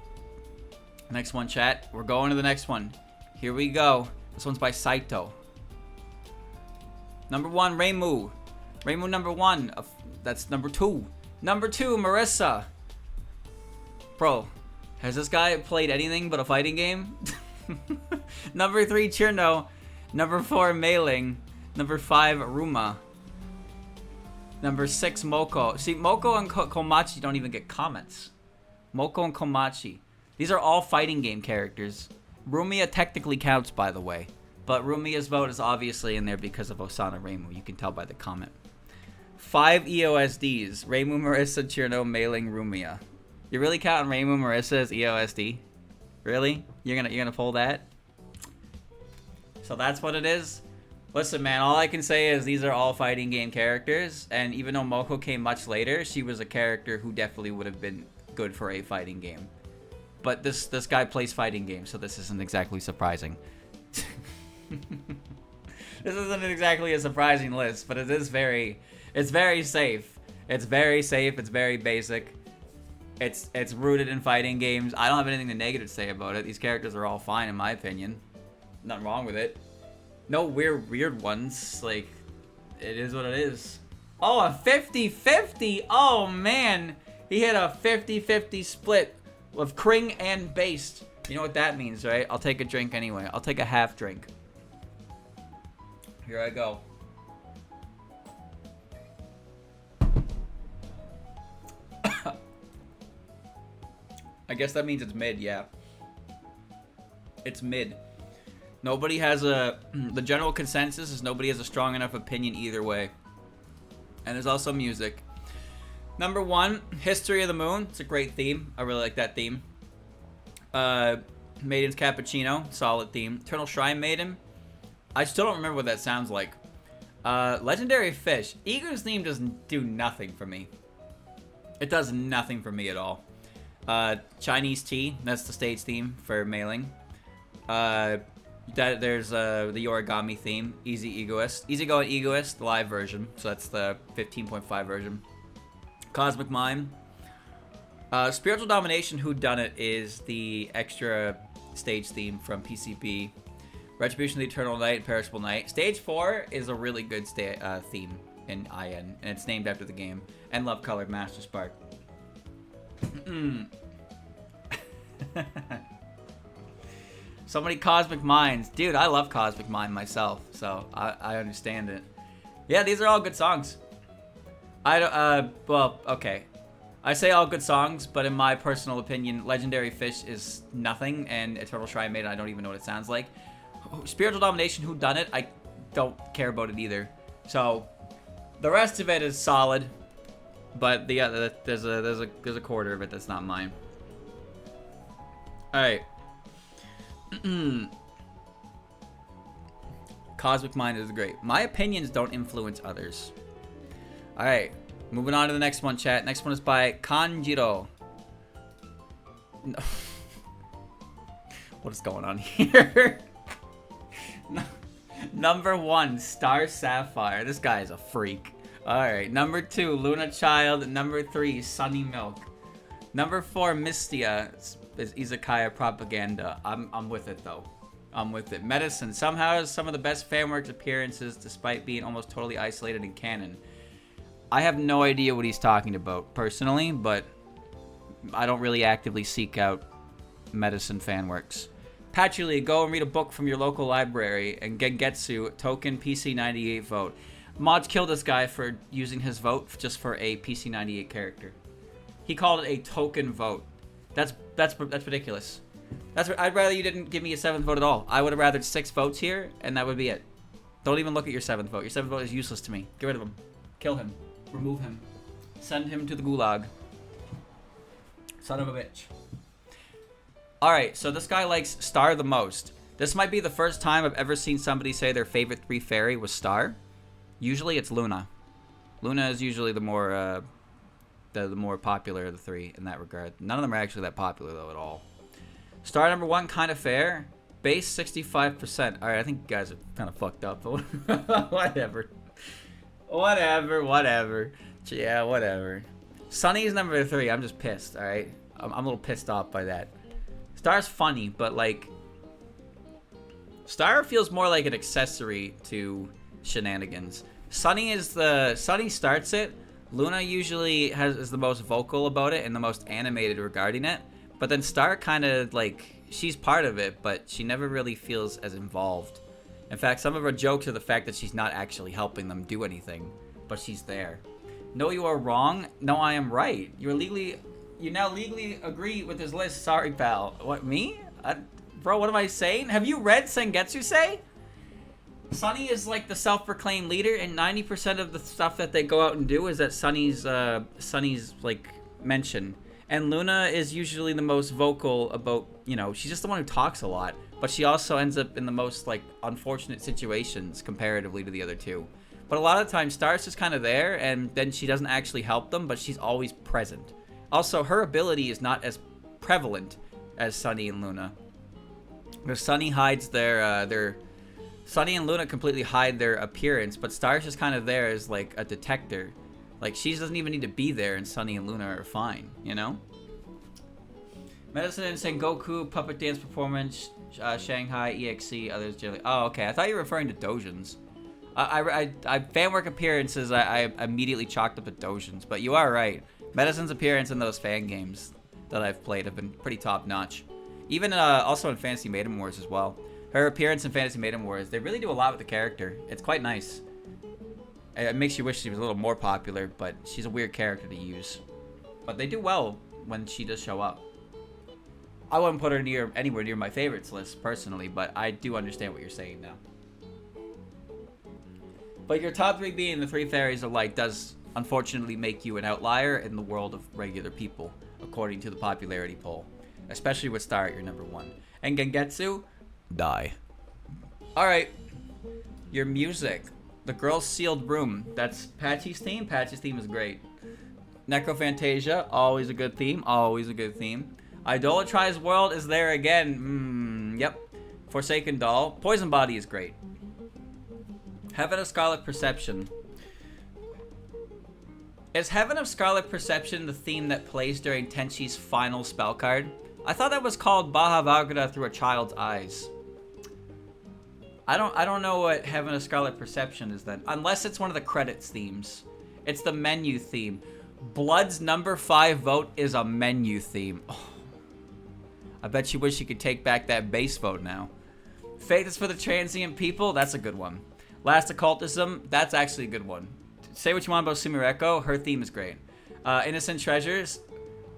Next one, chat. We're going to the next one. Here we go. This one's by Syto. Number 1, Reimu. Reimu number 1. That's number 2. Number 2, Marissa. Bro, has this guy played anything but a fighting game? Number 3, Chirno. Number 4, Mailing. Number 5, Ruma. Number 6, Moko. See, Moko and Komachi don't even get comments. Moko and Komachi. These are all fighting game characters. Rumia technically counts, by the way. But Rumia's vote is obviously in there because of Osana Reimu. You can tell by the comment. 5 EOSDs. Reimu, Marissa, Chirno, Mailing, Rumia. You really counting Reimu, Marissa as EOSD? Really? You're gonna pull that? So that's what it is? Listen, man, all I can say is these are all fighting game characters, and even though Moko came much later, she was a character who definitely would have been good for a fighting game. But this guy plays fighting games, so this isn't exactly surprising. This isn't exactly a surprising list, but it's very safe. It's very safe, it's very basic. It's rooted in fighting games. I don't have anything negative to say about it. These characters are all fine in my opinion. Nothing wrong with it. No weird ones. Like, it is what it is. Oh, a 50-50. Oh, man. He hit a 50-50 split of Cringe and Based. You know what that means, right? I'll take a drink anyway. I'll take a half drink. Here I go. I guess that means it's mid, yeah. It's mid. Nobody has a... The general consensus is nobody has a strong enough opinion either way. And there's also music. Number 1, History of the Moon. It's a great theme. I really like that theme. Maiden's Cappuccino. Solid theme. Eternal Shrine Maiden. I still don't remember what that sounds like. Legendary Fish. Ego's theme doesn't do nothing for me. It does nothing for me at all. Chinese Tea. That's the stage theme for Mailing. There's the Origami theme, Easy Egoist. Easy Going Egoist, the live version. So that's the 15.5 version. Cosmic Mind. Spiritual Domination Whodunit is the extra stage theme from PCB. Retribution of the Eternal Night and Perishable Night. Stage 4 is a really good theme in IN, and it's named after the game. And Love Colored Master Spark. So many Cosmic Minds. Dude, I love Cosmic Mind myself, so I understand it. Yeah, these are all good songs. Well, okay. I say all good songs, but in my personal opinion, Legendary Fish is nothing, and Eternal Shrine Maiden, I don't even know what it sounds like. Spiritual Domination Whodunit, I don't care about it either. So, the rest of it is solid, but there's a quarter of it that's not mine. All right. Cosmic Mind is great. My opinions don't influence others. Alright, moving on to the next one, chat. Next one is by Kanjiro. No. What is going on here? Number 1, Star Sapphire. This guy is a freak. Alright, number 2, Luna Child. Number 3, Sunny Milk. Number 4, Mystia. Is Izakaya Propaganda. I'm with it though. I'm with it. Medicine somehow has some of the best fanworks appearances despite being almost totally isolated in canon. I have no idea what he's talking about personally, but I don't really actively seek out Medicine fanworks. Patchouli, go and read a book from your local library, and Gengetsu, token PC98 vote. Mods killed this guy for using his vote just for a PC98 character. He called it a token vote. That's ridiculous. I'd rather you didn't give me a 7th vote at all. I would have rather 6 votes here, and that would be it. Don't even look at your 7th vote. Your 7th vote is useless to me. Get rid of him. Kill him. Remove him. Send him to the gulag. Son of a bitch. Alright, so this guy likes Star the most. This might be the first time I've ever seen somebody say their favorite 3 fairy was Star. Usually it's Luna. Luna is usually the more popular of the 3 in that regard. None of them are actually that popular though at all. Star number 1, kind of fair. Base 65%. Alright, I think you guys are kind of fucked up. Whatever. Whatever. Yeah, whatever. Sunny's number 3. I'm just pissed, alright? I'm a little pissed off by that. Star's funny, but like... Star feels more like an accessory to shenanigans. Sunny starts it. Luna usually is the most vocal about it and the most animated regarding it. But then Star kind of like... She's part of it, but she never really feels as involved. In fact, some of her jokes are the fact that she's not actually helping them do anything. But she's there. No, you are wrong. No, I am right. You now legally agree with this list. Sorry, pal. What, me? Bro, what am I saying? Have you read Sengetsu Say? Sunny is like the self-proclaimed leader, and 90% of the stuff that they go out and do is that Sunny's like mention. And Luna is usually the most vocal about, you know, she's just the one who talks a lot, but she also ends up in the most like unfortunate situations comparatively to the other 2. But a lot of the time, Star's just kind of there, and then she doesn't actually help them, but she's always present. Also, her ability is not as prevalent as Sunny and Luna. Because Sunny hides Sunny and Luna completely hide their appearance, but Star's just kind of there as like a detector. Like, she doesn't even need to be there, and Sunny and Luna are fine, you know? Medicine and Sengoku, Puppet Dance Performance, Shanghai, EXE, others generally. Oh, okay. I thought you were referring to Dojins. Fan work appearances, I immediately chalked up to Dojins, but you are right. Medicine's appearance in those fan games that I've played have been pretty top-notch. Even also in Fantasy Maiden Wars as well. Her appearance in Fantasy Maiden Wars, they really do a lot with the character. It's quite nice. It makes you wish she was a little more popular, but she's a weird character to use. But they do well when she does show up. I wouldn't put her anywhere near my favorites list, personally, but I do understand what you're saying now. But your top 3 being the 3 fairies of light does, unfortunately, make you an outlier in the world of regular people, according to the popularity poll. Especially with Star at your number 1. And Gengetsu, die. Alright. Your music. The Girl's Sealed Room. That's Patchy's theme. Patchy's theme is great. Necrophantasia. Always a good theme. Always a good theme. Idolatrize World is there again. Yep. Forsaken Doll. Poison Body is great. Heaven of Scarlet Perception. Is Heaven of Scarlet Perception the theme that plays during Tenchi's final spell card? I thought that was called Baja Vargada Through a Child's Eyes. I don't know what Heaven of Scarlet Perception is then. Unless it's one of the credits themes. It's the menu theme. Blood's number 5 vote is a menu theme. Oh. I bet you wish you could take back that base vote now. Faith is for the Transient People. That's a good one. Last Occultism. That's actually a good one. Say what you want about Sumireko. Her theme is great. Innocent Treasures.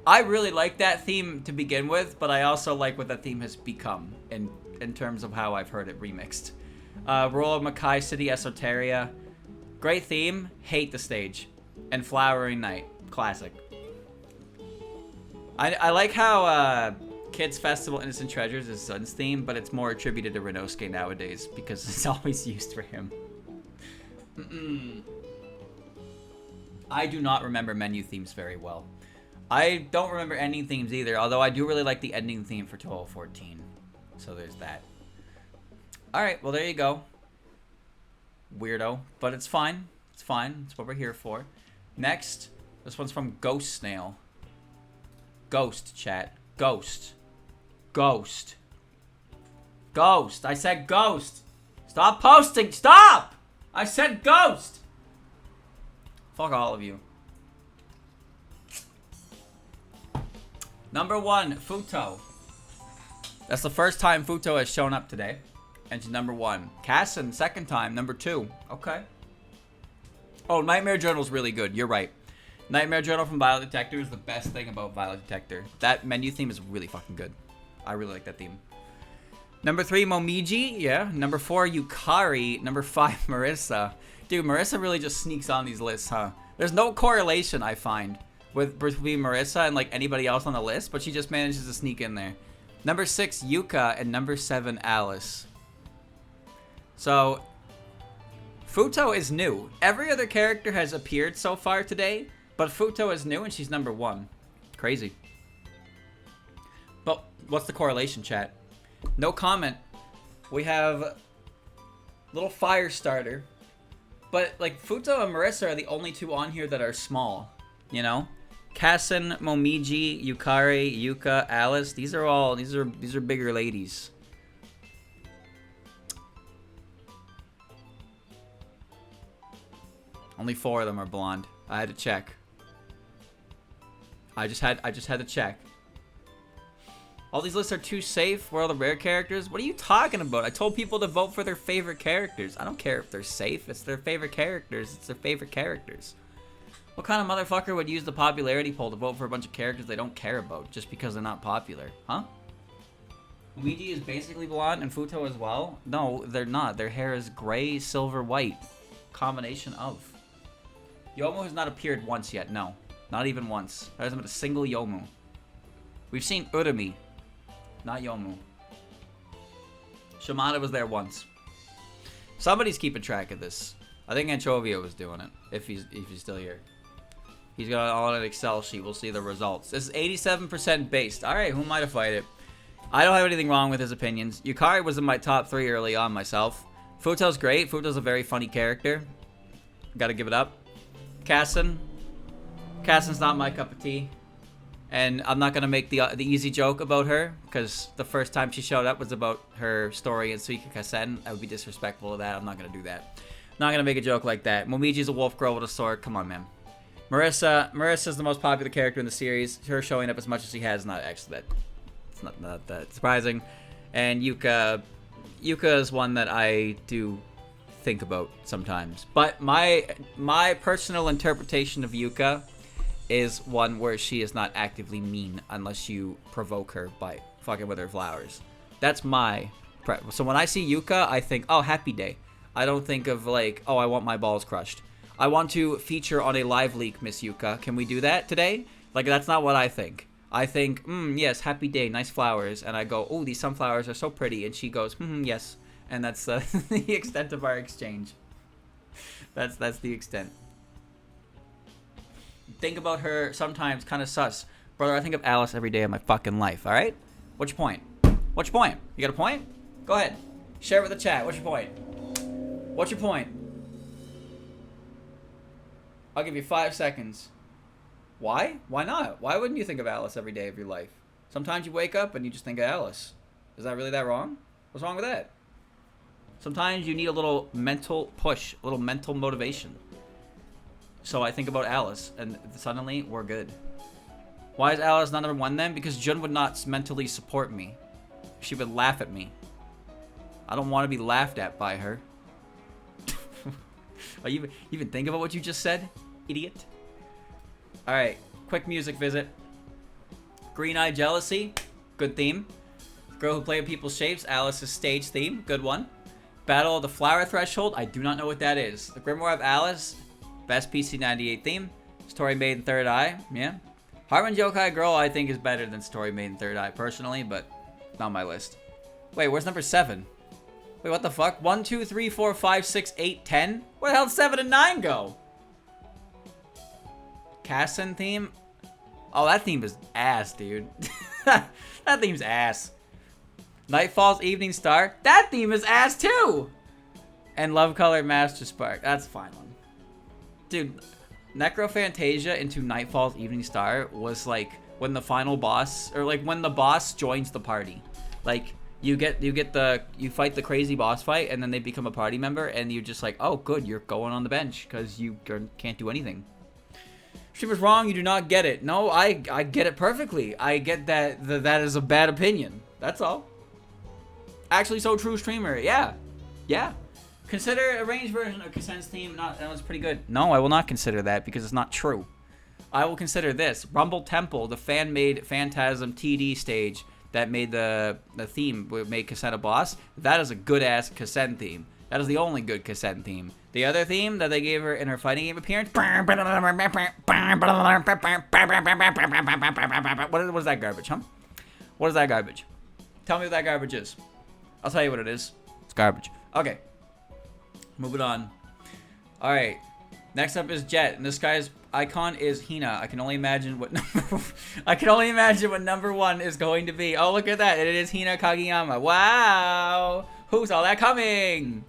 I really like that theme to begin with, but I also like what that theme has become in terms of how I've heard it remixed. Royal Makai City Esoteria. Great theme. Hate the stage. And Flowering Night. Classic. I like how Kids Festival Innocent Treasures is Sun's theme, but it's more attributed to Renosuke nowadays because it's always used for him. I do not remember menu themes very well. I don't remember ending themes either, although I do really like the ending theme for 1214. So there's that. Alright, well there you go. Weirdo, but it's fine. It's fine. It's what we're here for. Next, this one's from Ghost Snail. Ghost, chat. Ghost. Ghost. Ghost. I said ghost. Stop posting. Stop! I said ghost. Fuck all of you. Number 1, Futo. That's the first time Futo has shown up today. And she's number 1. Casson, second time, number 2. Okay. Oh, Nightmare Journal's really good. You're right. Nightmare Journal from Violet Detector is the best thing about Violet Detector. That menu theme is really fucking good. I really like that theme. Number 3, Momiji. Yeah. Number 4, Yukari. Number 5, Marissa. Dude, Marissa really just sneaks on these lists, huh? There's no correlation, I find, with between Marissa and like anybody else on the list, but she just manages to sneak in there. Number 6, Yuka, and number 7, Alice. So, Futo is new. Every other character has appeared so far today, but Futo is new and she's number 1. Crazy. But what's the correlation, chat? No comment. We have little fire starter. But like Futo and Marissa are the only 2 on here that are small, you know? Kassen, Momiji, Yukari, Yuka, Alice, these are bigger ladies. Only 4 of them are blonde. I had to check. I just had to check. All these lists are too safe. We're all the rare characters. What are you talking about? I told people to vote for their favorite characters. I don't care if they're safe. It's their favorite characters. It's their favorite characters. What kind of motherfucker would use the popularity poll to vote for a bunch of characters they don't care about just because they're not popular? Huh? Luigi is basically blonde and Futo as well? No, they're not. Their hair is gray, silver, white. Combination of. Yomu has not appeared once yet. No. Not even once. There hasn't been a single Yomu. We've seen Urumi. Not Yomu. Chimato was there once. Somebody's keeping track of this. I think Anchovia was doing it. If he's still here. He's got it all on an Excel sheet. We'll see the results. This is 87% based. Alright, who am I to fight it? I don't have anything wrong with his opinions. Yukari was in my top 3 early on myself. Futo's great. Futo's a very funny character. Gotta give it up. Kassen's not my cup of tea. And I'm not going to make the easy joke about her, because the first time she showed up was about her story in Suika Kassen. I would be disrespectful to that. I'm not going to do that. Not going to make a joke like that. Momiji's a wolf girl with a sword. Come on, man. Marissa's the most popular character in the series. Her showing up as much as she has, not actually that. It's not that surprising. And Yuka is one that I do think about sometimes. But my personal interpretation of Yuka is one where she is not actively mean unless you provoke her by fucking with her flowers. That's my so when I see Yuka, I think, oh, happy day. I don't think of like, oh, I want my balls crushed. I want to feature on a live leak, Miss Yuka. Can we do that today? Like, that's not what I think. I think, yes, happy day, nice flowers. And I go, oh, these sunflowers are so pretty. And she goes, yes. And that's the extent of our exchange. That's the extent. Think about her sometimes, kind of sus. Brother, I think of Alice every day of my fucking life, alright? What's your point? What's your point? You got a point? Go ahead. Share it with the chat. What's your point? What's your point? I'll give you 5 seconds. Why? Why not? Why wouldn't you think of Alice every day of your life? Sometimes you wake up and you just think of Alice. Is that really that wrong? What's wrong with that? Sometimes you need a little mental push, a little mental motivation. So I think about Alice, and suddenly we're good. Why is Alice not number 1 then? Because Jun would not mentally support me. She would laugh at me. I don't want to be laughed at by her. Oh, you even think about what you just said? Idiot. Alright, quick music visit. Green Eye Jealousy, good theme. Girl Who Played with People's Shapes, Alice's stage theme, good one. Battle of the Flower Threshold, I do not know what that is. The Grimoire of Alice, best PC98 theme. Story Made in Third Eye, yeah. Harmon Yokai Girl I think is better than Story Made in Third Eye personally, but not on my list. Wait, where's number 7? Wait, what the fuck? 1, 2, 3, 4, 5, 6, 8, 10? Where the hell did 7 and 9 go? Kassen theme? Oh, that theme is ass, dude. That theme's ass. Nightfall's Evening Star? That theme is ass too! And Love Colored Master Spark. That's a fine one. Dude, Necrophantasia into Nightfall's Evening Star was like when the final boss, or like when the boss joins the party. Like, you fight the crazy boss fight, and then they become a party member, and you're just like, oh, good, you're going on the bench, because you can't do anything. Streamer's wrong, you do not get it. No, I get it perfectly. I get that is a bad opinion. That's all. Actually, so true, streamer. Yeah. Yeah. Consider a range version of Kassen's theme. That was pretty good. No, I will not consider that, because it's not true. I will consider this. Rumble Temple, the fan-made Phantasm TD stage that made the theme, made Kassen a boss. That is a good-ass Kassen theme. That is the only good cassette theme. The other theme that they gave her in her fighting game appearance. What is that garbage, huh? What is that garbage? Tell me what that garbage is. I'll tell you what it is. It's garbage. Okay. Moving on. Alright. Next up is Jet, and this guy's icon is Hina. I can only imagine what number 1 is going to be. Oh, look at that. It is Hina Kageyama. Wow. Who saw that coming?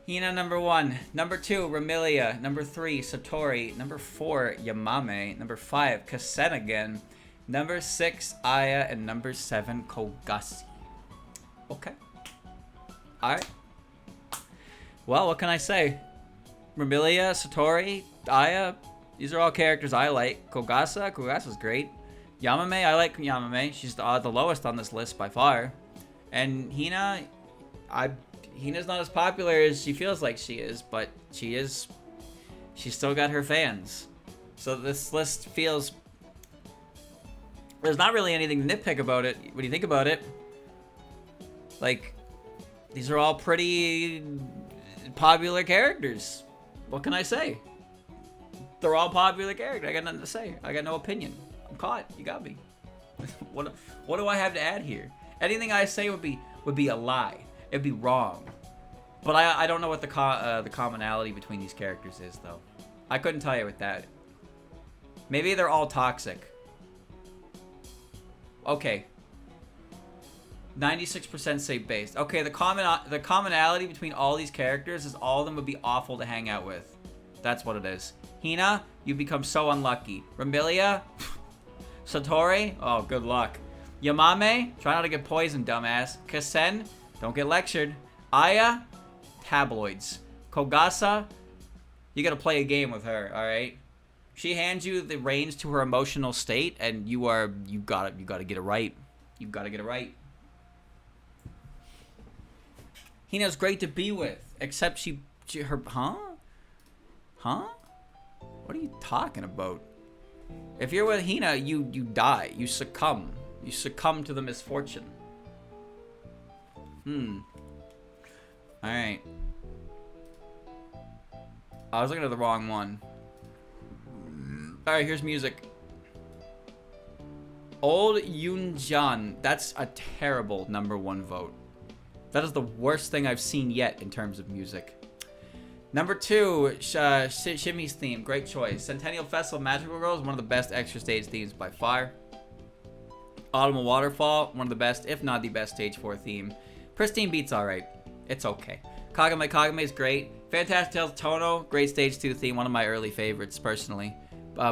Hina number 1. Number 2, Ramilia. Number 3, Satori. Number 4, Yamame. Number 5, Kasen again. Number 6, Aya. And number 7, Kogasi. Okay. Alright. Well, what can I say? Ramilia, Satori, Aya, these are all characters I like. Kogasa's great. Yamame, I like Yamame. She's the lowest on this list by far. And Hina, Hina's not as popular as she feels like she is, but she is. She's still got her fans. So this list feels. There's not really anything to nitpick about it when you think about it. Like, these are all pretty popular characters. What can I say? They're all popular characters. I got nothing to say. I got no opinion. I'm caught. You got me. What do I have to add here? Anything I say would be a lie. It'd be wrong. But I don't know what the commonality between these characters is, though. I couldn't tell you with that. Maybe they're all toxic. Okay. 96% say based. Okay, the commonality between all these characters is all of them would be awful to hang out with. That's what it is. Hina, you become so unlucky. Ramilia, Satori, oh, good luck. Yamame, try not to get poisoned, dumbass. Kasen, don't get lectured. Aya, tabloids. Kogasa, you gotta play a game with her, alright? She hands you the reins to her emotional state, and you gotta get it right. You gotta get it right. Hina's great to be with, except huh? What are you talking about? If you're with Hina, you die. You succumb. You succumb to the misfortune. Alright. I was looking at the wrong one. Alright, here's music. Old Yoonjan. That's a terrible number 1 vote. That is the worst thing I've seen yet in terms of music. Number 2, Shimmy's theme. Great choice. Centennial Festival Magical Girl is one of the best extra stage themes by far. Autumn Waterfall, one of the best, if not the best stage 4 theme. Pristine Beat's alright. It's okay. Kagame is great. Fantastic Tales Tono, great stage 2 theme. One of my early favorites, personally.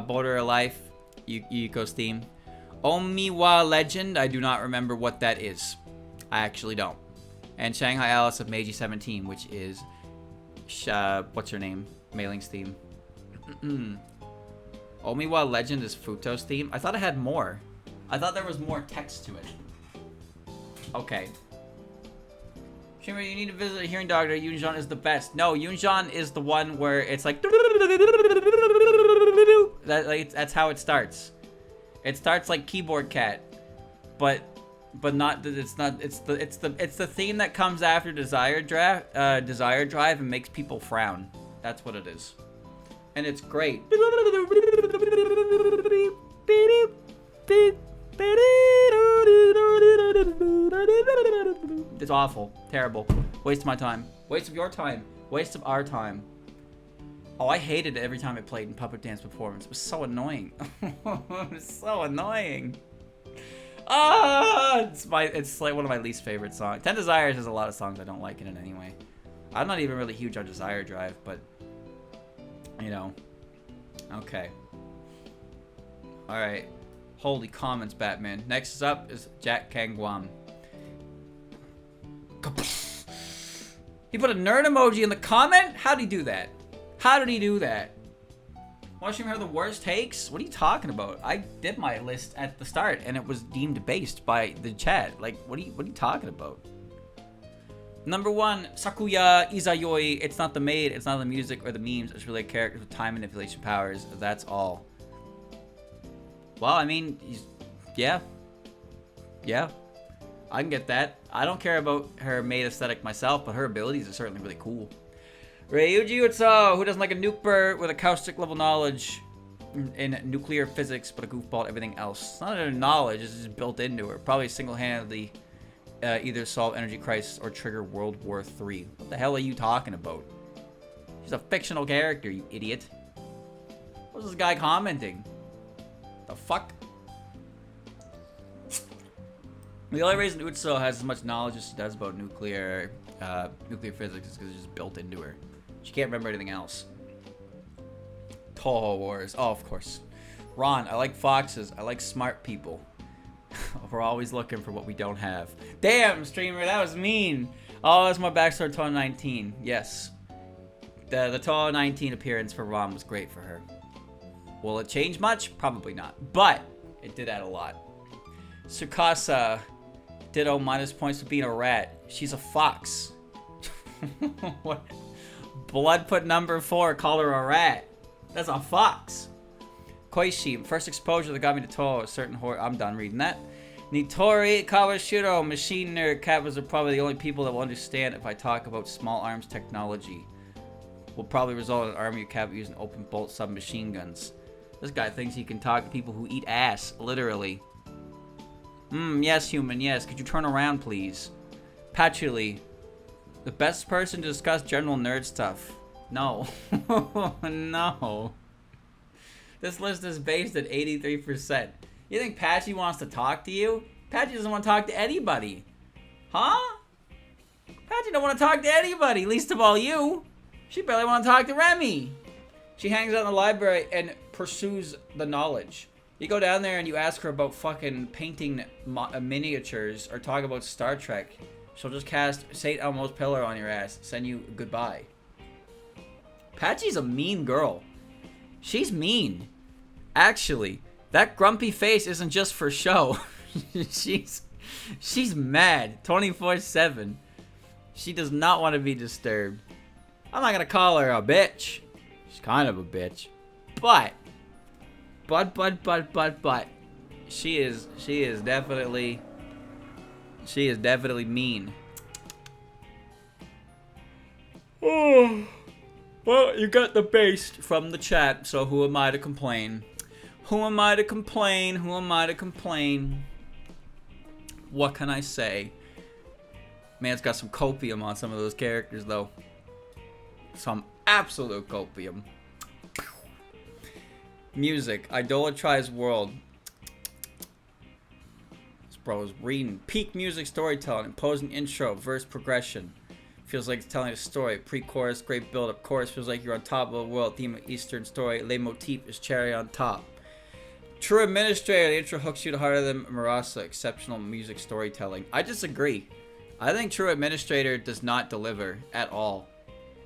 Border of Life, Yuko's theme. Omiwa Legend, I do not remember what that is. I actually don't. And Shanghai Alice of Meiji 17, which is, what's her name? Mailing's theme. Omiwa Legend is Futo's theme. I thought it had more. I thought there was more text to it. Okay. Shimmer, you need to visit a hearing doctor. Yoonjan is the best. No, Yoonjan is the one where it's like that's how it starts. It starts like Keyboard Cat, but not. It's not. It's the theme that comes after Desire Drive and makes people frown. That's what it is, and it's great. It's awful, terrible, waste of my time, waste of your time, waste of our time. Oh, I hated it every time it played in Puppet Dance Performance. It was so annoying. It was so annoying. Ah, it's like one of my least favorite songs. 10 Desires has a lot of songs I don't like in it anyway. I'm not even really huge on Desire Drive, but you know. Okay. All right. Holy comments, Batman. Next up is Jack Kangwam. He put a nerd emoji in the comment? How did he do that? How did he do that? Watching her the worst takes? What are you talking about? I did my list at the start and it was deemed based by the chat. Like, what are you talking about? Number 1, Sakuya Izayoi. It's not the maid, it's not the music or the memes. It's really characters with time manipulation powers. That's all. Well, I mean, yeah. I can get that. I don't care about her maid aesthetic myself, but her abilities are certainly really cool. Ryuji Utsuo, who doesn't like a nuke bird with a caustic level knowledge in nuclear physics, but a goofball at everything else. It's not her knowledge, it's just built into her. Probably single-handedly either solve energy crisis or trigger World War III. What the hell are you talking about? She's a fictional character, you idiot. What's this guy commenting? The fuck? The only reason Utsuo has as much knowledge as she does about nuclear physics is because it's just built into her. She can't remember anything else. Toho Wars. Oh, of course. Ron, I like foxes. I like smart people. We're always looking for what we don't have. Damn, streamer, that was mean. Oh, that's my backstory Toho 19. Yes. The Toho 19 appearance for Ron was great for her. Will it change much? Probably not. But it did add a lot. Tsukasa. Ditto minus points for being a rat. She's a fox. What? Blood put number 4. Call her a rat. That's a fox. Koishi. First exposure that got me to Toho. A certain horror. I'm done reading that. Nitori Kawashiro. Machine nerd. Kappas are probably the only people that will understand if I talk about small arms technology. Will probably result in an army of Kappa using open bolt submachine guns. This guy thinks he can talk to people who eat ass. Literally. Yes, human, yes. Could you turn around, please? Patchouli. The best person to discuss general nerd stuff. No. No. This list is based at 83%. You think Patchy wants to talk to you? Patchy doesn't want to talk to anybody. Huh? Patchy don't want to talk to anybody, least of all you. She barely want to talk to Remy. She hangs out in the library and pursues the knowledge. You go down there and you ask her about fucking painting miniatures or talk about Star Trek. She'll just cast St. Elmo's Pillar on your ass. Send you goodbye. Patchy's a mean girl. She's mean. Actually, that grumpy face isn't just for show. She's mad 24/7. She does not want to be disturbed. I'm not gonna call her a bitch. She's kind of a bitch. But she is definitely mean. Oh, well, you got the base from the chat, so who am I to complain? Who am I to complain? Who am I to complain? What can I say? Man's got some copium on some of those characters, though. Some absolute copium. Music. Idolatrize world. This bro is reading. Peak music storytelling. Imposing intro. Verse progression. Feels like it's telling a story. Pre-chorus. Great build-up. Chorus feels like you're on top of the world. Theme of Eastern story. Leitmotif is cherry on top. True administrator. The intro hooks you to harder than Marasa. Exceptional music storytelling. I disagree. I think True Administrator does not deliver at all.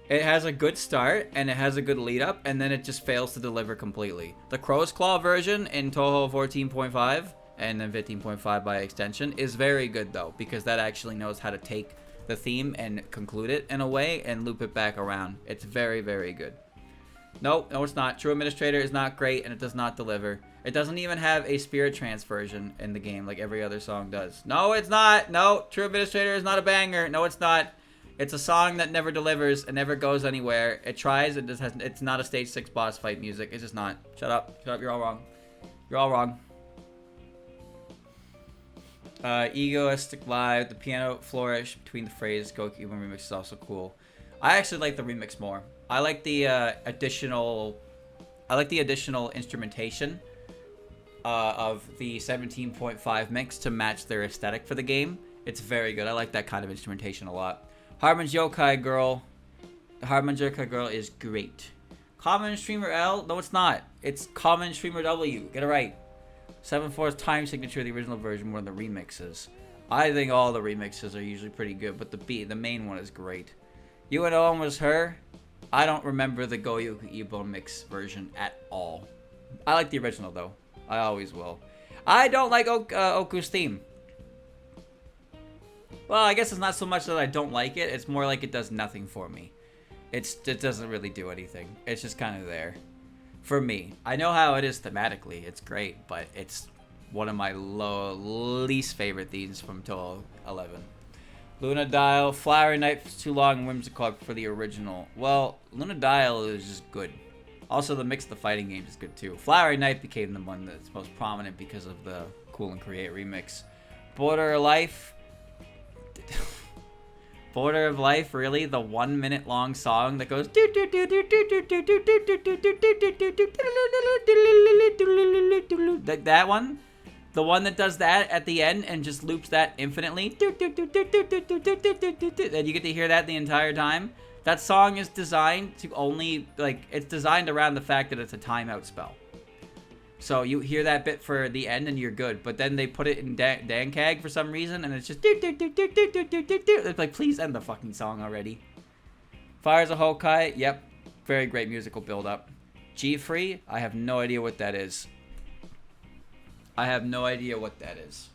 It has a good start, and it has a good lead up, and then it just fails to deliver completely. The Crow's Claw version in Toho 14.5, and then 15.5 by extension, is very good though, because that actually knows how to take the theme and conclude it in a way, and loop it back around. It's very, very good. No, it's not. True Administrator is not great, and it does not deliver. It doesn't even have a Spirit Trance version in the game like every other song does. No, it's not. No, True Administrator is not a banger. No, it's not. It's a song that never delivers and never goes anywhere. It tries, it just has. It's not a stage 6 boss fight music. It's just not. Shut up. Shut up. You're all wrong. You're all wrong. Egoistic Live. The piano flourish between the phrases. Goku remix is also cool. I actually like the remix more. I like the additional instrumentation of the 17.5 mix to match their aesthetic for the game. It's very good. I like that kind of instrumentation a lot. Harmon's Yokai Girl. The Harmon's Yokai Girl is great. Common Streamer L? No, it's not. It's Common Streamer W. Get it right. 7/4 time signature of the original version more than the remixes. I think all the remixes are usually pretty good, but the main one is great. UNO was her. I don't remember the Goyuku Ibo mix version at all. I like the original though. I always will. I don't like Oku's theme. Well, I guess it's not so much that I don't like it. It's more like it does nothing for me. It doesn't really do anything. It's just kind of there. For me. I know how it is thematically. It's great, but it's one of my least favorite themes from Total 11. Luna Dial, Flowery Night was too long and whimsical for the original. Well, Luna Dial is just good. Also, the mix of the fighting games is good too. Flowery Night became the one that's most prominent because of the Cool and Create remix. Border of Life. Border of Life, really? The 1 minute long song that goes that one? The one that does that at the end and just loops that infinitely. And you get to hear that the entire time. That song is designed to only, like, it's designed around the fact that it's a timeout spell. So you hear that bit for the end and you're good. But then they put it in Dankag for some reason and it's just it's like, please end the fucking song already. Fires of Hokai, yep. Very great musical build-up. G-Free, I have no idea what that is. I have no idea what that is.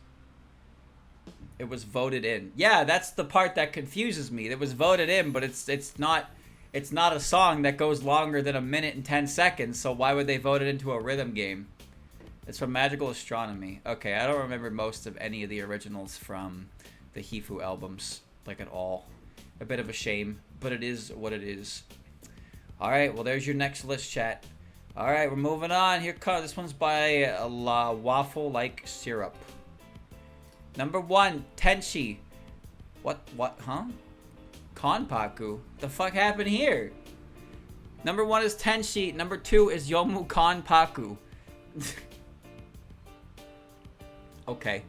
It was voted in. Yeah, that's the part that confuses me. It was voted in, but it's not a song that goes longer than 1 minute and 10 seconds, so why would they vote it into a rhythm game? It's from Magical Astronomy. Okay, I don't remember most of any of the originals from the Hifu albums, like at all. A bit of a shame, but it is what it is. Alright, well there's your next list, chat. Alright, we're moving on. Here comes, this one's by La Waffle Like Syrup. Number 1, Tenchi. What, huh? Konpaku? The fuck happened here? Number 1 is Tenchi. Number 2 is Yomu Konpaku. Okay.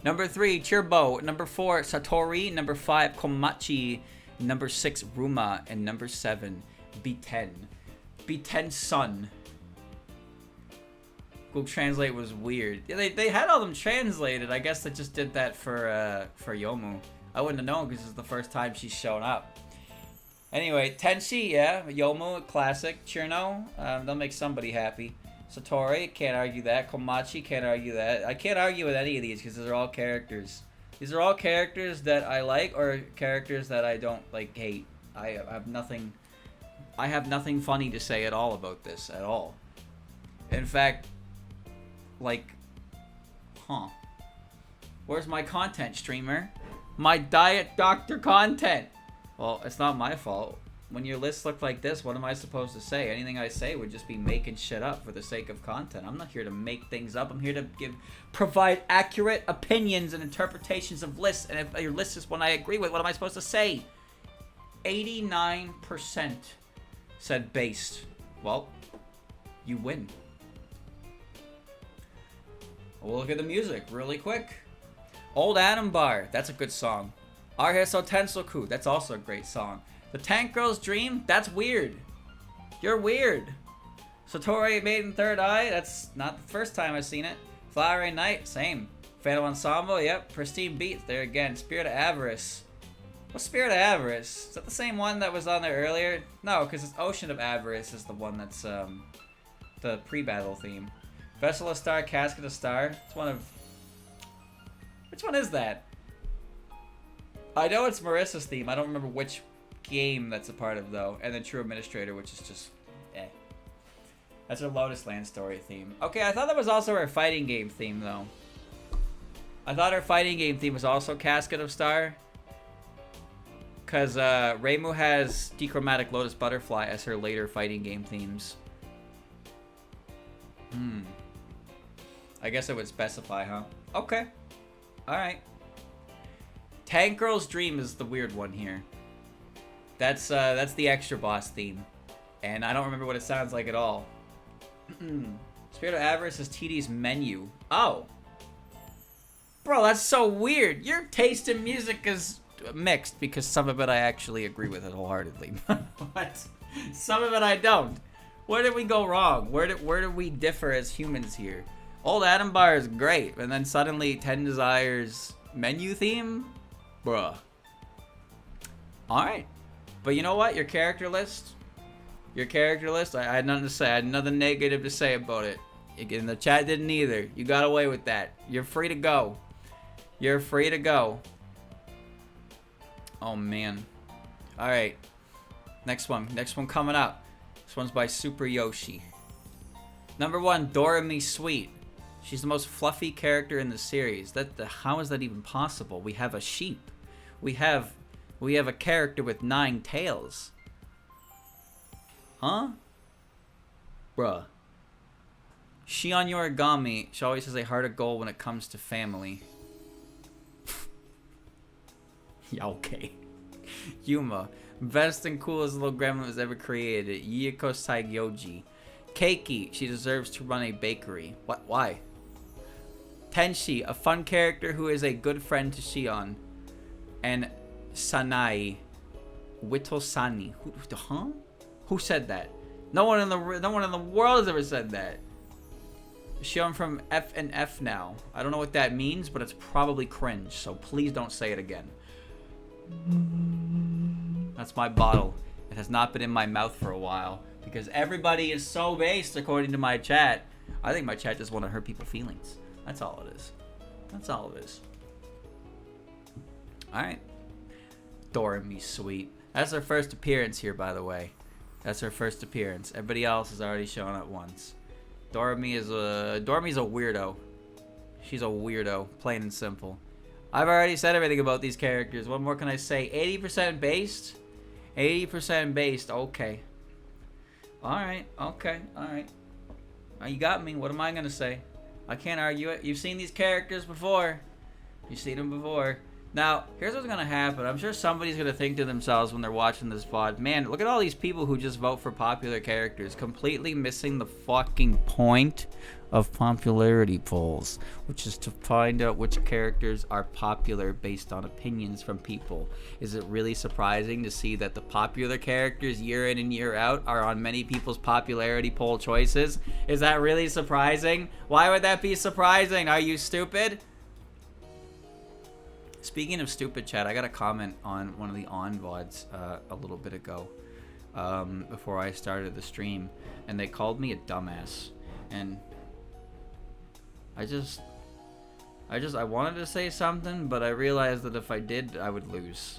Number 3, Chirbo. Number 4, Satori. Number 5, Komachi. Number 6, Ruma. And number 7, B10. B10 Sun. Google Translate was weird. Yeah, they had all them translated. I guess they just did that for Yomu. I wouldn't have known because this is the first time she's shown up. Anyway, Tenchi, yeah. Yomu, classic. Chirno, they'll make somebody happy. Satori, can't argue that. Komachi, can't argue that. I can't argue with any of these because these are all characters. These are all characters that I like or characters that I don't, like, hate. I have nothing funny to say at all about this, at all. In fact, like, where's my content, streamer? My Diet Doctor content! Well, it's not my fault. When your lists look like this, what am I supposed to say? Anything I say would just be making shit up for the sake of content. I'm not here to make things up. I'm here to provide accurate opinions and interpretations of lists. And if your list is one I agree with, what am I supposed to say? 89% said based. Well, you win. We'll look at the music really quick. Old Adam Bar, that's a good song. Arheso Tensoku, that's also a great song. The Tank Girl's Dream, that's weird. You're weird. Satori Maiden Third Eye, that's not the first time I've seen it. Flowery Night, same. Fatal Ensemble, yep. Pristine Beats, there again. Spirit of Avarice. What's Spirit of Avarice? Is that the same one that was on there earlier? No, because it's Ocean of Avarice is the one that's the pre-battle theme. Vessel of Star, Casket of Star. It's one of... Which one is that? I know it's Marissa's theme. I don't remember which game that's a part of, though. And then True Administrator, which is just... eh. That's her Lotus Land story theme. Okay, I thought that was also her fighting game theme, though. I thought her fighting game theme was also Casket of Star. Because Reimu has Dechromatic Lotus Butterfly as her later fighting game themes. I guess it would specify, huh? Okay. Alright. Tank Girl's Dream is the weird one here. That's the extra boss theme. And I don't remember what it sounds like at all. Spirit of Avarice is TD's Menu. Oh. Bro, that's so weird. Your taste in music is mixed because some of it I actually agree with it wholeheartedly. But some of it I don't. Where did we go wrong? Where did we differ as humans here? Old Adam Bar is great, and then suddenly 10 Desires menu theme? Bruh. Alright. But you know what? Your character list, I had nothing to say. I had nothing negative to say about it. And the chat didn't either. You got away with that. You're free to go. You're free to go. Oh, man. Alright. Next one coming up. This one's by Super Yoshi. Number 1, Doremi Sweet. She's the most fluffy character in the series. How is that even possible? We have a sheep. We have a character with 9 tails. Huh? Bruh. Shion Yorigami, she always has a heart of gold when it comes to family. Yeah, okay. Yuma, best and coolest little gremlin was ever created. Yiko Saigyoji. Keiki, she deserves to run a bakery. What? Why? Tenshi, a fun character who is a good friend to Shion. And Sanai, Witosani. Huh? Who said that? No one in the world has ever said that. Shion from F and F now. I don't know what that means, but it's probably cringe. So please don't say it again. That's my bottle. It has not been in my mouth for a while because everybody is so based according to my chat. I think my chat just want to hurt people's feelings. That's all it is. That's all it is. Alright. Doremi sweet. That's her first appearance here, by the way. That's her first appearance. Everybody else has already shown up once. Doremi's a weirdo. She's a weirdo, plain and simple. I've already said everything about these characters. What more can I say? 80% based? 80% based. Okay. Alright. Okay. Alright. You got me. What am I going to say? I can't argue it. You've seen these characters before. You've seen them before. Now, here's what's going to happen. I'm sure somebody's going to think to themselves when they're watching this VOD, man, look at all these people who just vote for popular characters, completely missing the fucking point of popularity polls, which is to find out which characters are popular based on opinions from people. Is it really surprising to see that the popular characters year in and year out are on many people's popularity poll choices? Is that really surprising? Why would that be surprising? Are you stupid? Speaking of stupid, chat, I got a comment on one of the on VODs a little bit ago before I started the stream, and they called me a dumbass, and I wanted to say something, but I realized that if I did, I would lose.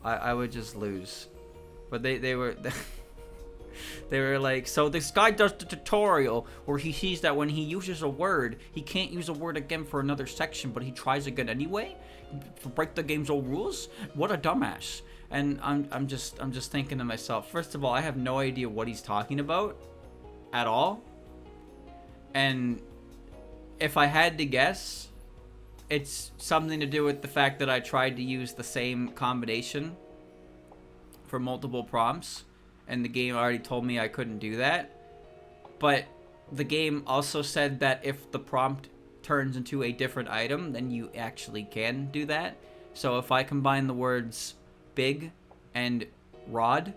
I would just lose. But they were they were like, so this guy does the tutorial where he sees that when he uses a word, he can't use a word again for another section, but he tries again anyway to break the game's old rules. What a dumbass. And I'm just thinking to myself, first of all, I have no idea what he's talking about at all. And if I had to guess, it's something to do with the fact that I tried to use the same combination for multiple prompts, and the game already told me I couldn't do that. But the game also said that if the prompt turns into a different item, then you actually can do that. So if I combine the words big and rod,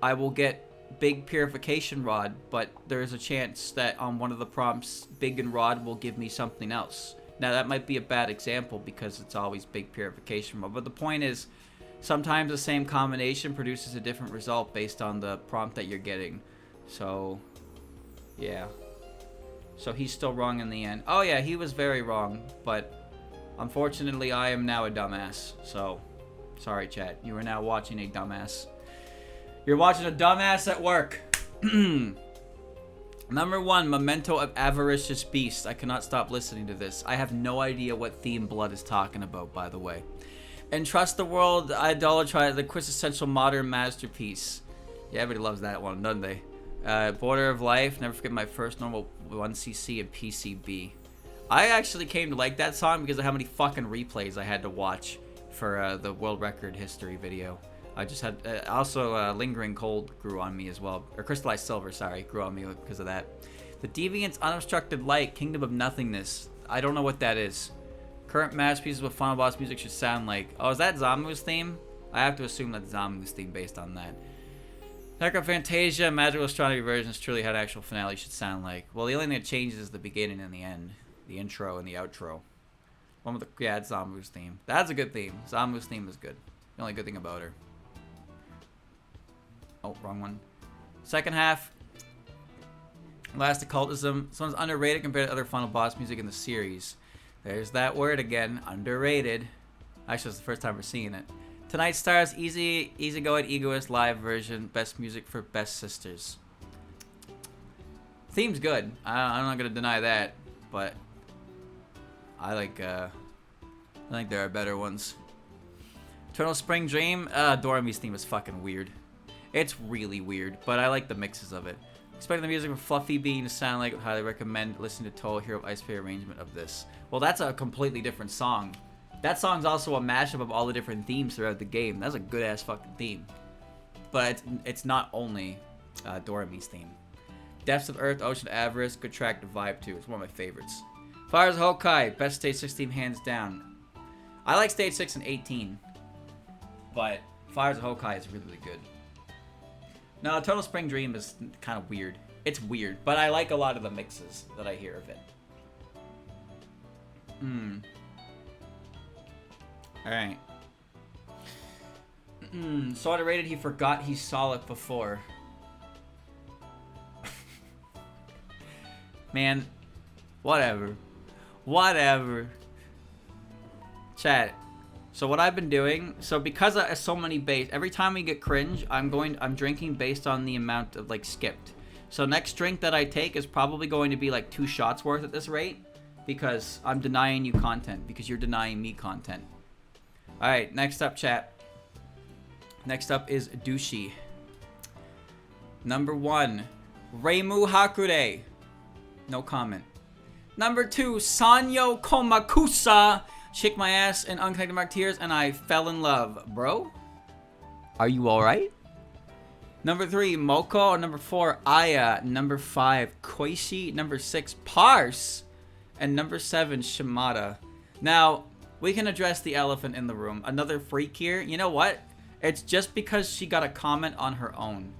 I will get big purification rod, but there's a chance that on one of the prompts, big and rod will give me something else. Now that might be a bad example because it's always big purification rod, but the point is, sometimes the same combination produces a different result based on the prompt that you're getting. So, yeah. So he's still wrong in the end. Oh yeah, he was very wrong, but unfortunately I am now a dumbass. So, sorry chat, you are now watching a dumbass. You're watching a dumbass at work. Number 1, Memento of Avaricious Beast. I cannot stop listening to this. I have no idea what theme Blood is talking about, by the way. And Trust the World, Idolatry, the quintessential modern masterpiece. Yeah, everybody loves that one, doesn't they? Border of Life, Never Forget My First Normal 1cc, and PCB. I actually came to like that song because of how many fucking replays I had to watch for the world record history video. I just had, also Lingering Cold grew on me as well. Or Crystallized Silver, sorry, grew on me because of that. The Deviant's Unobstructed Light, Kingdom of Nothingness. I don't know what that is. Current masterpieces with Final Boss music should sound like. Oh, is that Zamu's theme? I have to assume that's Zamu's theme based on that. Necrophantasia, Magical Astronomy versions truly had actual finale should sound like. Well, the only thing that changes is the beginning and the end. The intro and the outro. One with the, yeah, it's Zamu's theme. That's a good theme. Zamu's theme is good. The only good thing about her. Oh, wrong one. Second half. Last Occultism. This one's underrated compared to other Final Boss music in the series. There's that word again. Underrated. Actually, it's the first time we're seeing it. Tonight's Stars, easygoing egoist live version. Best music for Best Sisters. Theme's good. I'm not gonna deny that. but I think there are better ones. Eternal Spring Dream, Dorami's theme is fucking weird. It's really weird, but I like the mixes of it. Expecting the music from Fluffy Bean to sound like, highly recommend listening to Total Hero Ice Fairy arrangement of this. Well, that's a completely different song. That song's also a mashup of all the different themes throughout the game. That's a good ass fucking theme. But it's not only Dorami's theme. Depths of Earth, Ocean Avarice, good track to vibe to. It's one of my favorites. Fires Hokai, best stage 6 theme hands down. I like stage 6 and 18. But Fires of Hokai is really, really good. No, Total Spring Dream is kind of weird. It's weird, but I like a lot of the mixes that I hear of it. Alright. So underrated he forgot he saw it before. Man, whatever. Whatever. Chat. So what I've been doing, so because of so many base, every time we get cringe, I'm drinking based on the amount of like skipped. So next drink that I take is probably going to be like 2 shots worth at this rate, because I'm denying you content, because you're denying me content. All right, next up, chat. Next up is Douchi. Number 1, Reimu Hakure. No comment. Number 2, Sanyo Komakusa. Shake my ass and unconnected mark tears, and I fell in love. Bro? Are you alright? Number 3, Moko. Number 4, Aya. Number 5, Koishi. Number 6, Parse. And number 7, Shimada. Now, we can address the elephant in the room. Another freak here. You know what? It's just because she got a comment on her own.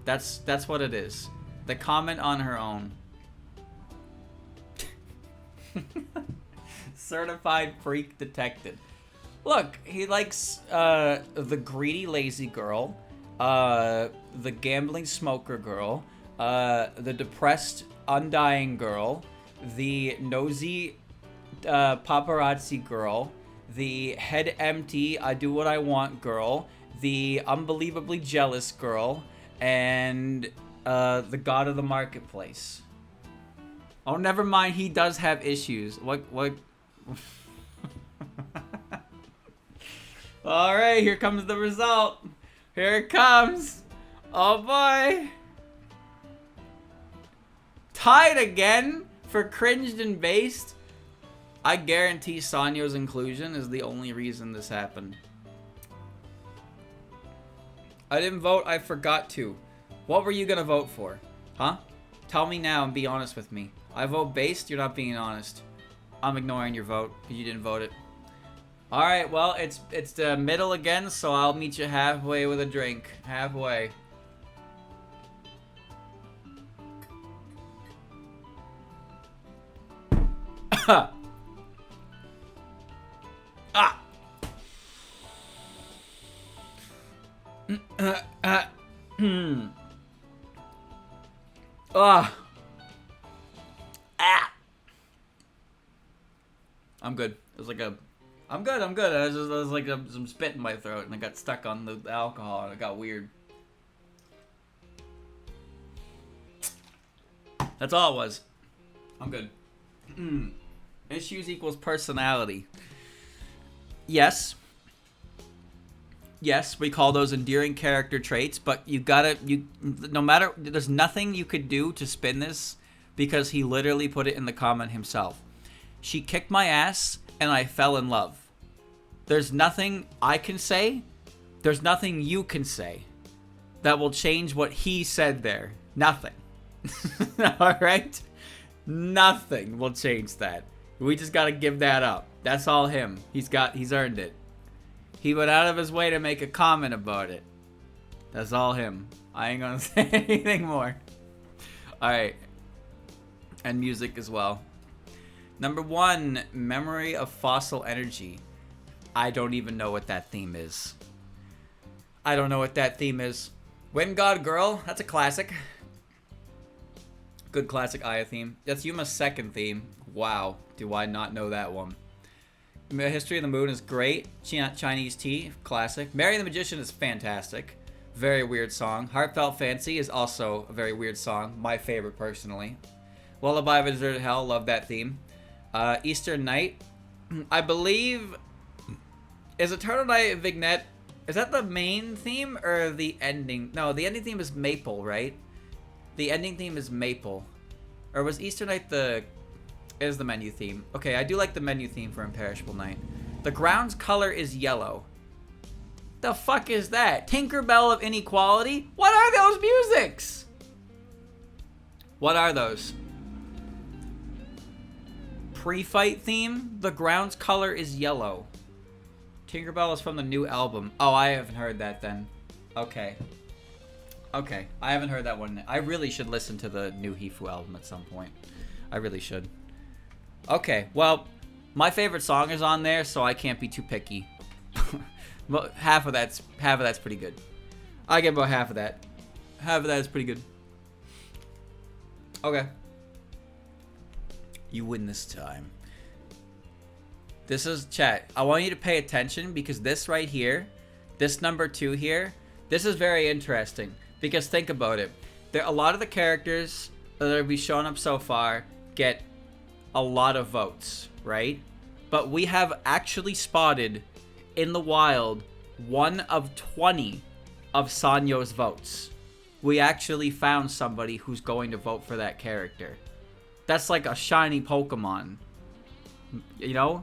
That's what it is. The comment on her own. Certified freak detected. Look, he likes the greedy lazy girl, the gambling smoker girl, the depressed undying girl, the nosy paparazzi girl, the head empty I do what I want girl, the unbelievably jealous girl, and the god of the marketplace. Oh, never mind, he does have issues. What? Alright, here comes the result. Here it comes. Oh boy. Tied again for cringed and based. I guarantee Sanyo's inclusion is the only reason this happened. I didn't vote, I forgot to. What were you gonna vote for? Huh? Tell me now and be honest with me. I vote based, you're not being honest. I'm ignoring your vote because you didn't vote it. Alright, well, it's the middle again, so I'll meet you halfway with a drink. Halfway. Ah! I'm good. It was like a... I'm good. I was like some spit in my throat and I got stuck on the alcohol and it got weird. That's all it was. I'm good. Issues equals personality. Yes. Yes, we call those endearing character traits, but no matter, there's nothing you could do to spin this because he literally put it in the comment himself. She kicked my ass and I fell in love. There's nothing I can say. There's nothing you can say that will change what he said there. Nothing. Alright? Nothing will change that. We just gotta give that up. That's all him. He's earned it. He went out of his way to make a comment about it. That's all him. I ain't gonna say anything more. Alright. And music as well. Number 1, Memory of Fossil Energy. I don't even know what that theme is. I don't know what that theme is. Wind God Girl, that's a classic. Good classic Aya theme. That's Yuma's second theme. Wow, do I not know that one. History of the Moon is great. Chinese Tea, classic. Mary the Magician is fantastic. Very weird song. Heartfelt Fancy is also a very weird song. My favorite, personally. Lullaby of a Deserted Hell, love that theme. Eastern Night. I believe... Is Eternal Night Vignette... Is that the main theme or the ending? No, the ending theme is Maple, right? The ending theme is Maple. Or was Eastern Night the... Is the menu theme. Okay, I do like the menu theme for Imperishable Night. The ground's color is yellow. The fuck is that? Tinkerbell of Inequality? What are those musics? What are those? Pre-fight theme? The ground's color is yellow. Tinkerbell is from the new album. Oh, I haven't heard that then. Okay. Okay, I haven't heard that one. I really should listen to the new Hifu album at some point. I really should. Okay, well, my favorite song is on there, so I can't be too picky. But half of that's pretty good. I get about half of that. Half of that is pretty good. Okay. You win this time. This is chat. I want you to pay attention because this right here, this number 2 here, this is very interesting. Because think about it. A lot of the characters that have been showing up so far get a lot of votes, right? But we have actually spotted in the wild 1 of 20 of Sanyo's votes. We actually found somebody who's going to vote for that character. That's like a shiny Pokemon. You know?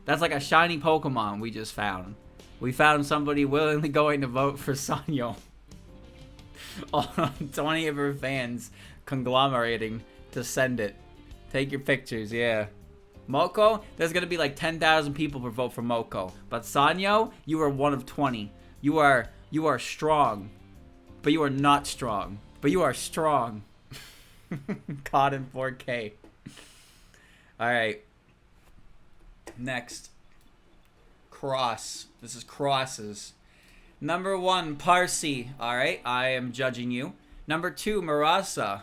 That's like a shiny Pokemon we just found. We found somebody willingly going to vote for Sanyo. All 20 of her fans conglomerating to send it. Take your pictures, yeah. Moko, there's gonna be like 10,000 people who vote for Moko. But Sanyo, you are 1 of 20. You are strong. But you are not strong. But you are strong. Caught in 4K. Alright. Next. Cross. This is crosses. Number 1, Parsi. Alright, I am judging you. Number 2, Marasa.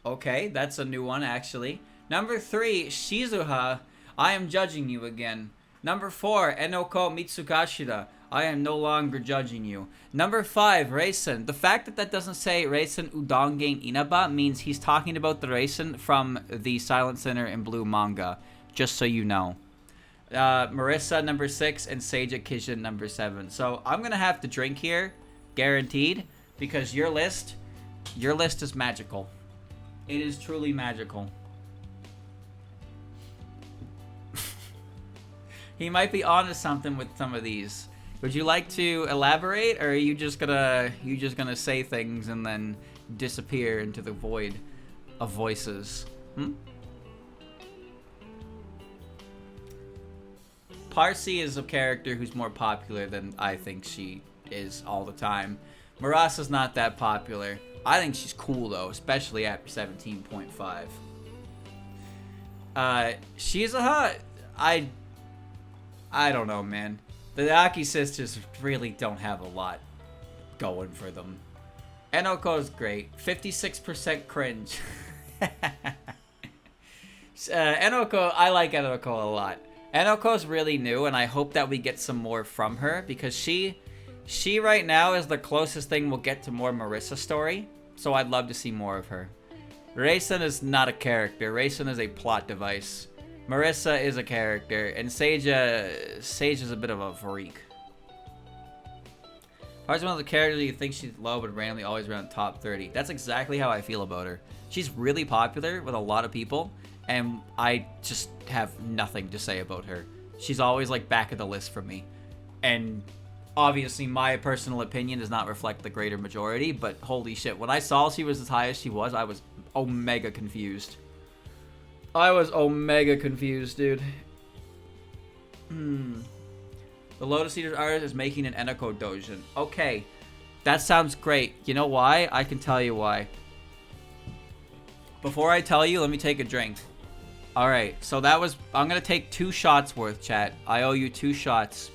Okay, that's a new one actually. Number 3, Shizuha. I am judging you again. Number 4, Enoko Mitsukashida. I am no longer judging you. Number 5, Reisen. The fact that that doesn't say Reisen Udongen Inaba means he's talking about the Reisen from the Silent Sinner in Blue manga. Just so you know. Marissa, number 6, and Seija Kishin, number 7. So I'm going to have to drink here, guaranteed, because your list is magical. It is truly magical. He might be onto something with some of these. Would you like to elaborate, or are you just gonna say things and then disappear into the void of voices? Parsi is a character who's more popular than I think she is all the time. Murasa's not that popular. I think she's cool though, especially after 17.5. Shizuha, I don't know, man. The Aki sisters really don't have a lot going for them. Enoko's great. 56% cringe. Enoko, I like Enoko a lot. Enoko's really new, and I hope that we get some more from her, because she right now is the closest thing we'll get to more Marissa story, so I'd love to see more of her. Reisen is not a character. Reisen is a plot device. Marissa is a character, and Seija's a bit of a freak. Hard's one of the characters you think she's low, but randomly always around top 30. That's exactly how I feel about her. She's really popular with a lot of people, and I just have nothing to say about her. She's always like back of the list for me. And obviously my personal opinion does not reflect the greater majority, but holy shit, when I saw she was as high as she was, I was omega confused. I was omega confused, dude. The Lotus Eaters artist is making an Enoko Dojin. Okay, that sounds great. You know why? I can tell you why. Before I tell you, let me take a drink. Alright, so that was... I'm going to take 2 shots worth, chat. I owe you 2 shots.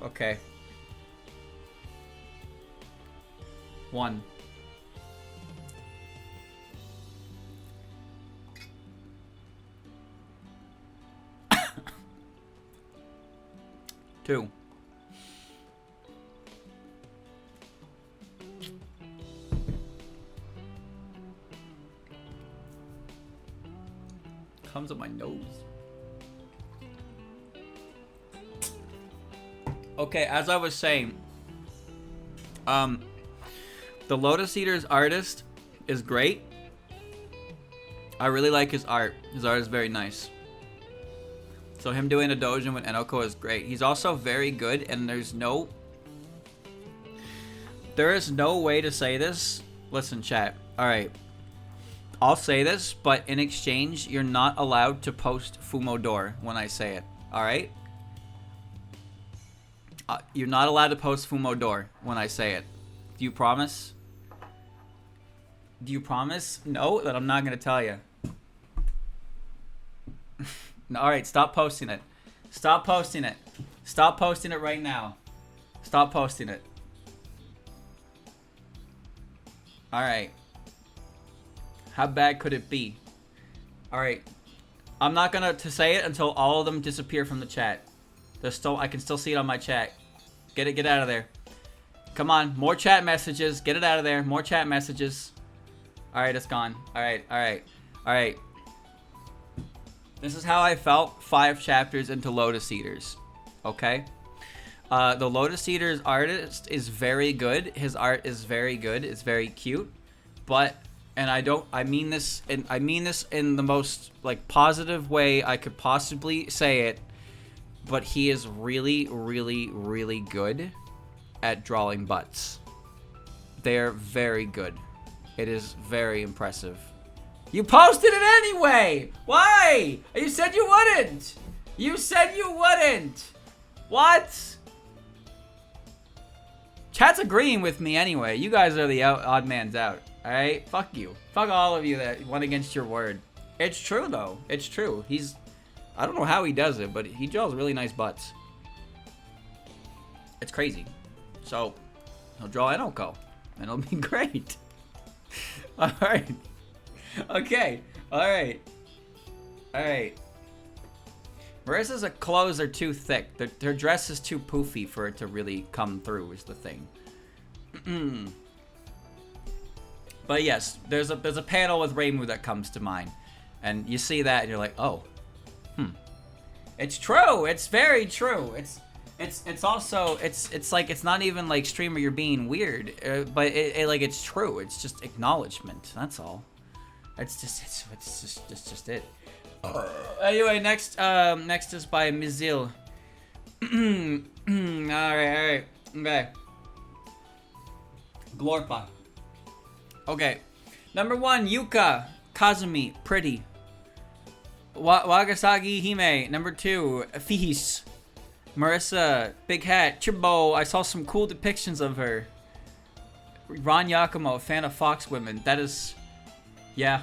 Okay. 1. Two. comes up my nose. Okay, as I was saying, the Lotus Eater's artist is great. I really like his art. His art is very nice. So him doing a doujin with Enoko is great. He's also very good, and there is no way to say this. Listen, chat. Alright. I'll say this, but in exchange, you're not allowed to post Fumodor when I say it. Alright? You're not allowed to post Fumodor when I say it. Do you promise? Do you promise? No, that I'm not going to tell you. Alright, stop posting it. Stop posting it. Stop posting it right now. Stop posting it. Alright. How bad could it be? Alright. I'm not gonna say it until all of them disappear from the chat. There's still, I can still see it on my chat. Get out of there. Come on, more chat messages. Get it out of there. More chat messages. Alright, it's gone. Alright. This is how I felt 5 chapters into Lotus Eaters. Okay? The Lotus Eater's artist is very good. His art is very good. It's very cute. But, and I mean this in the most, like, positive way I could possibly say it. But he is really, really, really good at drawing butts. They're very good. It is very impressive. You posted it anyway! Why? You said you wouldn't! You said you wouldn't! What? Chat's agreeing with me anyway. You guys are the odd man's out. Alright? Fuck you. Fuck all of you that went against your word. It's true though. It's true. I don't know how he does it, but he draws really nice butts. It's crazy. So, he'll draw Enoko. And it'll be great. Alright. Okay. Alright. Marissa's clothes are too thick. Her dress is too poofy for it to really come through, is the thing. But yes, there's a panel with Reimu that comes to mind. And you see that and you're like, oh. It's true. It's very true. It's also like it's not even like streamer you're being weird, but it's true. It's just acknowledgement. That's all. It's just it. Anyway, next is by Mizil. Alright. Okay. Glorpa. Okay. Number 1, Yuka. Kazumi. Pretty. Wagasagi Hime. Number 2, Fihis. Marissa. Big hat. Chibbo. I saw some cool depictions of her. Ron Yakumo. Fan of fox women. That is... Yeah.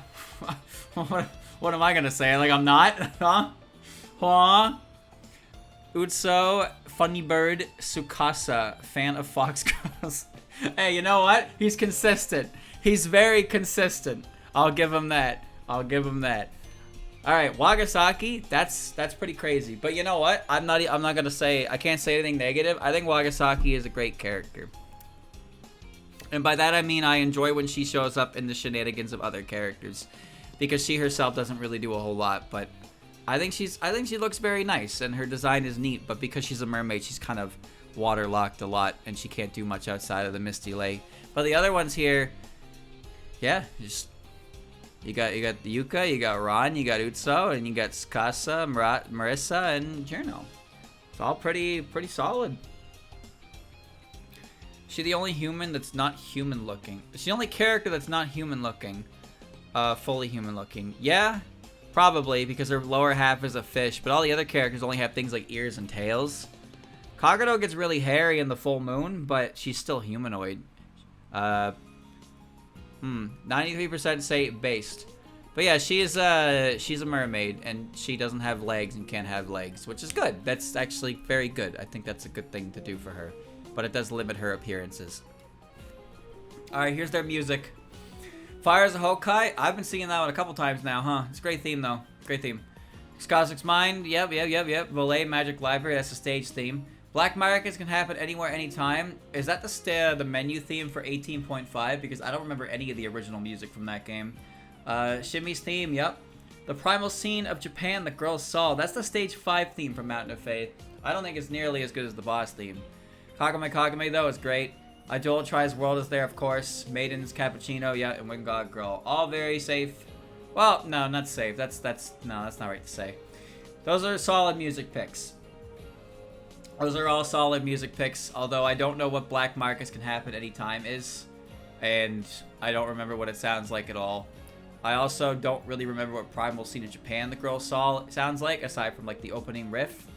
What am I gonna say? Like, I'm not? Huh? Huh? Utso, Funny Bird, Tsukasa, fan of fox girls. Hey, you know what? He's consistent. He's very consistent. I'll give him that. Alright, Wagasaki, that's pretty crazy. But you know what? I'm not gonna say, I can't say anything negative. I think Wagasaki is a great character. And by that I mean I enjoy when she shows up in the shenanigans of other characters. Because she herself doesn't really do a whole lot, but I think she looks very nice and her design is neat, but because she's a mermaid, she's kind of waterlocked a lot and she can't do much outside of the Misty Lake. But the other ones here, yeah, just you got the Yuka, you got Ron, you got Utso, and you got Tsukasa, Marissa, and Jerno. It's all pretty solid. She's the only human that's not human looking. She's the only character that's not human looking. Fully human looking. Yeah, probably, because her lower half is a fish, but all the other characters only have things like ears and tails. Kagero gets really hairy in the full moon, but she's still humanoid. 93% say based. But yeah, she's a mermaid, and she doesn't have legs and can't have legs, which is good. That's actually very good. I think that's a good thing to do for her. But it does limit her appearances. Alright, here's their music. Fire as a Hokai. I've been singing that one a couple times now, huh? It's a great theme, though. Great theme. Cosmic's Mind. Yep. Volet Magic Library. That's the stage theme. Black Markets can happen anywhere, anytime. Is that the menu theme for 18.5? Because I don't remember any of the original music from that game. Shimmy's theme. Yep. The primal scene of Japan, the girls saw. That's the stage 5 theme from Mountain of Faith. I don't think it's nearly as good as the boss theme. Kagame Kagame, though, is great. Idol Tries World is there, of course. Maiden's Cappuccino, yeah, and Wind God Girl. All very safe. Well, no, not safe. That's not right to say. Those are solid music picks. Those are all solid music picks, although I don't know what Black Marcus Can Happen Anytime is. And I don't remember what it sounds like at all. I also don't really remember what Primal Scene of Japan the girl saw sounds like, aside from like the opening riff.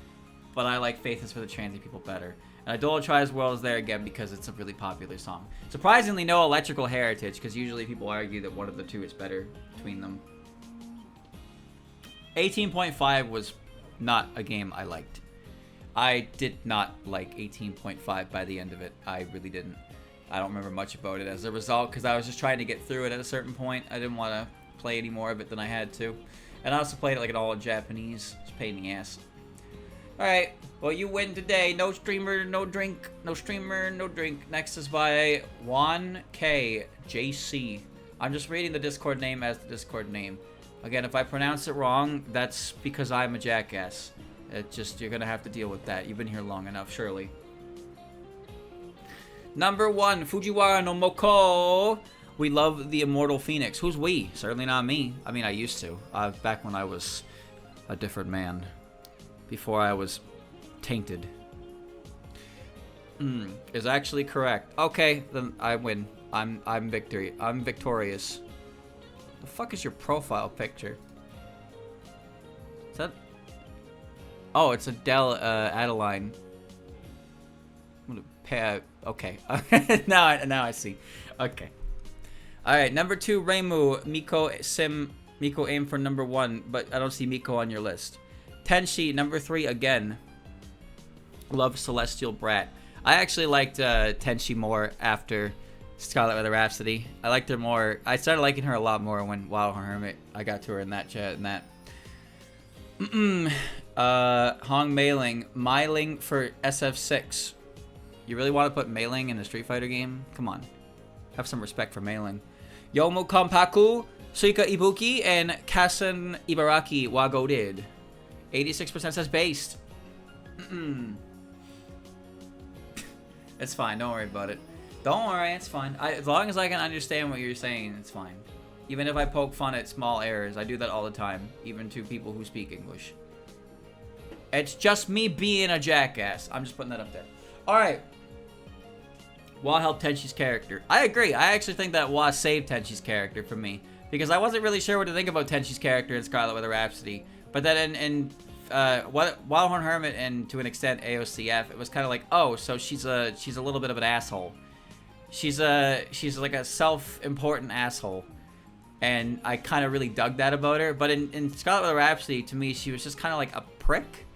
But I like Faith is for the Transient People better. And Idol Tries World is there again because it's a really popular song. Surprisingly, no Electrical Heritage, because usually people argue that one of the two is better between them. 18.5 was not a game I liked. I did not like 18.5 by the end of it. I really didn't. I don't remember much about it as a result, because I was just trying to get through it at a certain point. I didn't want to play any more of it than I had to. And I also played it like an all Japanese. It's a pain in the ass. Alright, well you win today. No streamer, no drink. No streamer, no drink. Next is by OneKJC. I'm just reading the Discord name as the Discord name. Again, if I pronounce it wrong, that's because I'm a jackass. You're gonna have to deal with that. You've been here long enough, surely. Number 1, Fujiwara no Moko. We love the Immortal Phoenix. Who's we? Certainly not me. I mean, I used to. Back when I was a different man. Before I was tainted. Is actually correct. Okay, then I win. I'm victorious. The fuck is your profile picture? Is that? Oh, it's Adele Adeline. I'm gonna pay. Okay. now I see. Okay. All right. Number 2, Reimu. Miko aim for number 1, but I don't see Miko on your list. Tenshi, number 3 again. Love Celestial Brat. I actually liked Tenshi more after Scarlet Weather Rhapsody. I liked her more. I started liking her a lot more when Wild Hermit. I got to her in that chat and that. Hong Mailing. Myling for SF6. You really want to put Mailing in a Street Fighter game? Come on. Have some respect for Mailing. Yomu Kompaku, Suika Ibuki, and Kasen Ibaraki Wago did. 86% says based. It's fine. Don't worry about it. Don't worry. It's fine. As long as I can understand what you're saying, it's fine. Even if I poke fun at small errors, I do that all the time, even to people who speak English. It's just me being a jackass. I'm just putting that up there. Alright. Wa helped Tenshi's character. I agree. I actually think that Wa saved Tenshi's character for me. Because I wasn't really sure what to think about Tenshi's character in Scarlet Weather Rhapsody. But then in Wildhorn Hermit and to an extent AOCF, it was kind of like, oh, so she's a little bit of an asshole. She's like a self-important asshole. And I kind of really dug that about her. But in Scarlet Weather Rhapsody, to me, she was just kind of like a prick.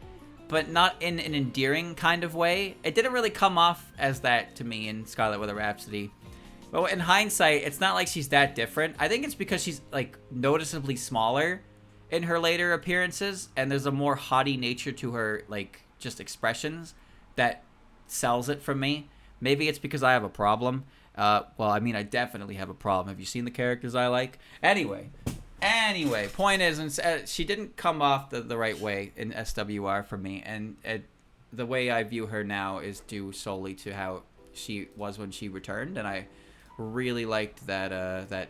But not in an endearing kind of way. It didn't really come off as that to me in Scarlet Weather Rhapsody. But in hindsight, it's not like she's that different. I think it's because she's like noticeably smaller in her later appearances. And there's a more haughty nature to her, like, just expressions that sells it for me. Maybe it's because I have a problem. Well, I mean, I definitely have a problem. Have you seen the characters I like? Anyway, point is, she didn't come off the right way in SWR for me, and the way I view her now is due solely to how she was when she returned, and I really liked that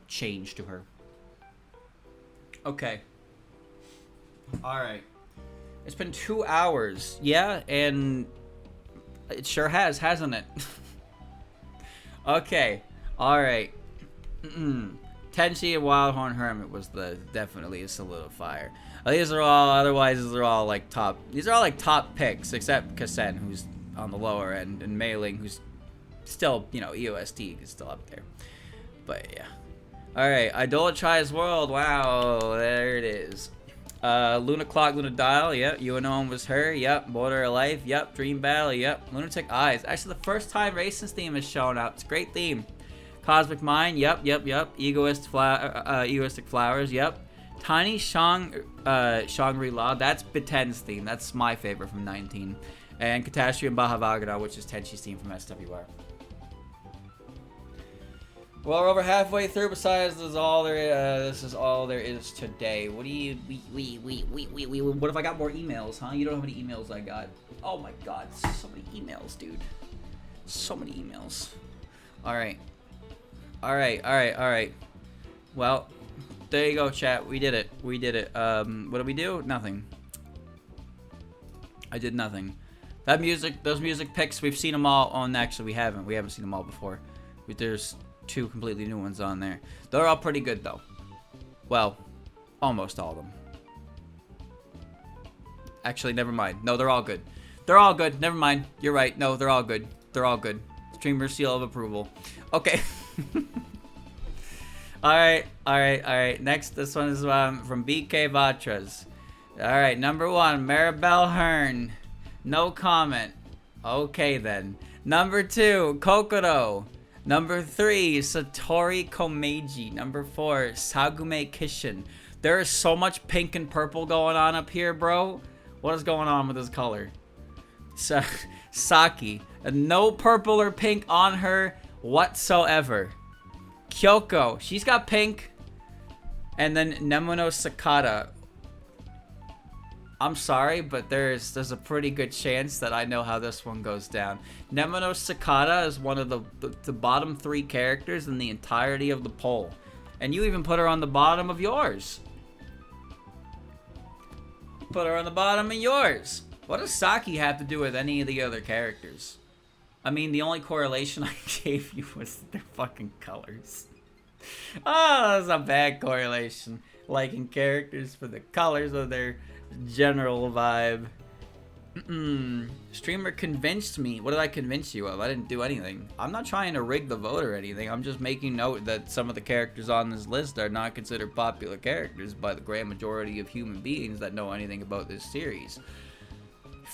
change to her. Okay. Alright. It's been 2 hours. Yeah, and it sure has, hasn't it? Okay. Alright. Tenshi and Wildhorn Hermit was definitely a solidifier. These are all like top. These are all like top picks, except Kasen, who's on the lower end, and Mailing, who's still, you know, EOST is still up there. But yeah. All right, Idolatrize World. Wow, there it is. Luna Clock, Luna Dial. Yep. UNO was her. Yep. Border of Life. Yep. Dream Battle. Yep. Lunatic Eyes. Actually, the first time Racen's theme is showing up. It's a great theme. Cosmic Mind, yep. Egoistic Flowers, yep. Tiny Shangri-La, that's Biten's theme. That's my favorite from 19. And Catastrophe and Bahavagana, which is Tenshi's theme from SWR. Well, we're over halfway through. Besides, this is all there is today. What do you? What if I got more emails, huh? You don't know how many emails I got. Oh my God, so many emails, dude. So many emails. All right. Well, there you go, chat. We did it. What did we do? Nothing. I did nothing. Those music picks, we've seen them all on. Actually, we haven't. We haven't seen them all before. There's 2 completely new ones on there. They're all pretty good though. Well, almost all of them. Actually, never mind. No, they're all good. They're all good. Never mind. You're right. No, they're all good. They're all good. Streamer seal of approval. Okay. Alright. Next, this one is from BK Vatras. Alright, number 1, Maribel Hearn. No comment. Okay then. Number 2, Kokoro. Number 3, Satori Komeiji. Number 4, Sagume Kishin. There is so much pink and purple going on up here, bro. What is going on with this color? Saki. No purple or pink on her whatsoever. Kyoko. She's got pink. And then Nemono Sakata. I'm sorry, but there's a pretty good chance that I know how this one goes down. Nemono Sakata is one of the bottom 3 characters in the entirety of the poll. And you even put her on the bottom of yours. Put her on the bottom of yours. What does Saki have to do with any of the other characters? I mean, the only correlation I gave you was their fucking colors. Oh, that's a bad correlation. Liking characters for the colors of their general vibe. Streamer convinced me. What did I convince you of? I didn't do anything. I'm not trying to rig the vote or anything. I'm just making note that some of the characters on this list are not considered popular characters by the grand majority of human beings that know anything about this series.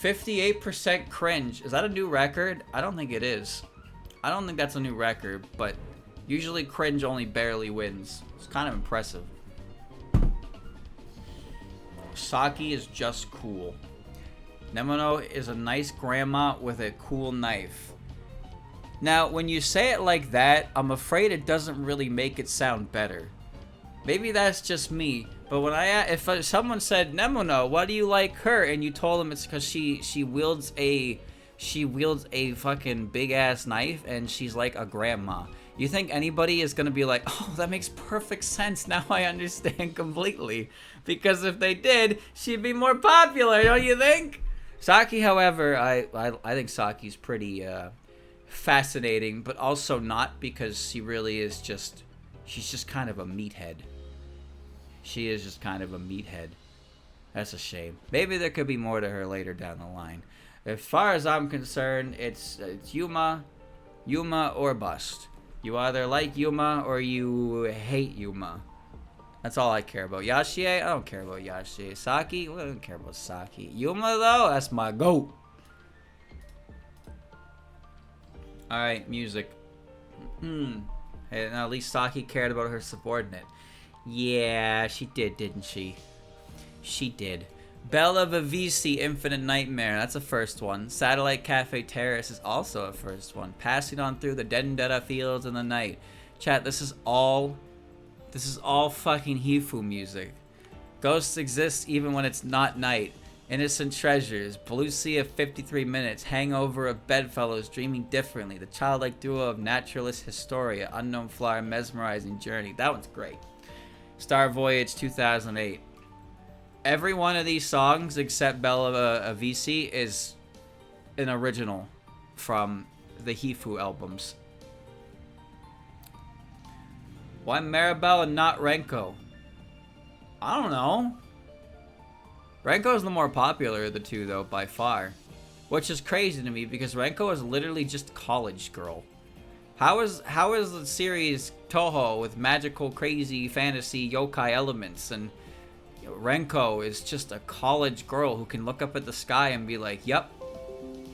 58% cringe. Is that a new record? I don't think it is. I don't think that's a new record, but usually cringe only barely wins. It's kind of impressive. Saki is just cool. Nemono is a nice grandma with a cool knife. Now, when you say it like that, I'm afraid it doesn't really make it sound better. Maybe that's just me, but when if someone said, Nemono, why do you like her? And you told them it's because she wields a fucking big ass knife and she's like a grandma. You think anybody is gonna be like, oh, that makes perfect sense. Now I understand completely. Because if they did, she'd be more popular, don't you think? Saki, however, I think Saki's pretty fascinating, but also not, because she really is just, she's just kind of a meathead. She is just kind of a meathead. That's a shame. Maybe there could be more to her later down the line. As far as I'm concerned, it's Yuma or bust. You either like Yuma or you hate Yuma. That's all I care about. Yashie? I don't care about Yashie. Saki? Well, I don't care about Saki. Yuma, though? That's my goat. Alright, music. Hey, now at least Saki cared about her subordinate. Yeah, she did, didn't she? She did. Bella Vivisi, Infinite Nightmare. That's a first one. Satellite Cafe Terrace is also a first one. Passing on through the Dendera fields in the night. Chat, this is all fucking Hifu music. Ghosts exist even when it's not night. Innocent Treasures. Blue Sea of 53 Minutes. Hangover of Bedfellows Dreaming Differently. The Childlike Duo of Naturalist Historia. Unknown Flower Mesmerizing Journey. That one's great. Star Voyage 2008. Every one of these songs except Bella Avisi is an original from the Hifu albums. Why Maribel and not Renko? I don't know. Renko's the more popular of the two, though, by far. Which is crazy to me, because Renko is literally just college girl. How is the series Toho with magical, crazy, fantasy, yokai elements, and Renko is just a college girl who can look up at the sky and be like, yep,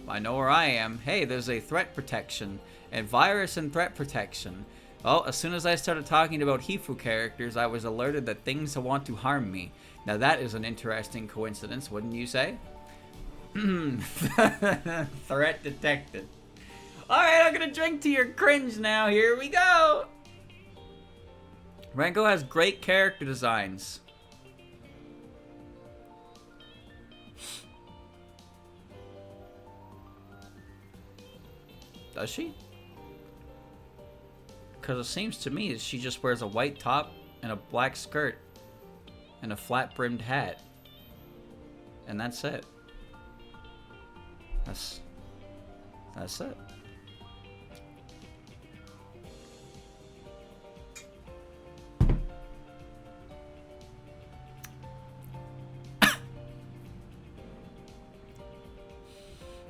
I know where I am. Hey, there's a threat protection, and virus and threat protection. Well, as soon as I started talking about Hifu characters, I was alerted that things want to harm me. Now that is an interesting coincidence, wouldn't you say? Threat detected. Alright, I'm gonna drink to your cringe now. Here we go. Renko has great character designs. Does she? Because it seems to me that she just wears a white top and a black skirt and a flat-brimmed hat. And that's it. That's it.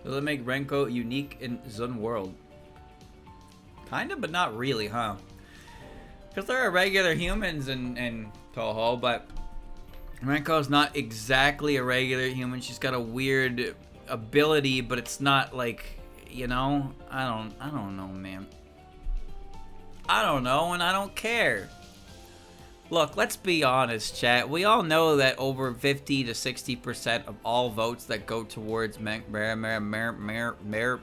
Does it make Renko unique in Zun world? Kind of, but not really, huh? Because there are regular humans in Toho, but Renko's not exactly a regular human. She's got a weird ability, but it's not like, you know, I don't know, man. I don't know, and I don't care. Look, let's be honest, chat. We all know that over 50 to 60% of all votes that go towards Maribel or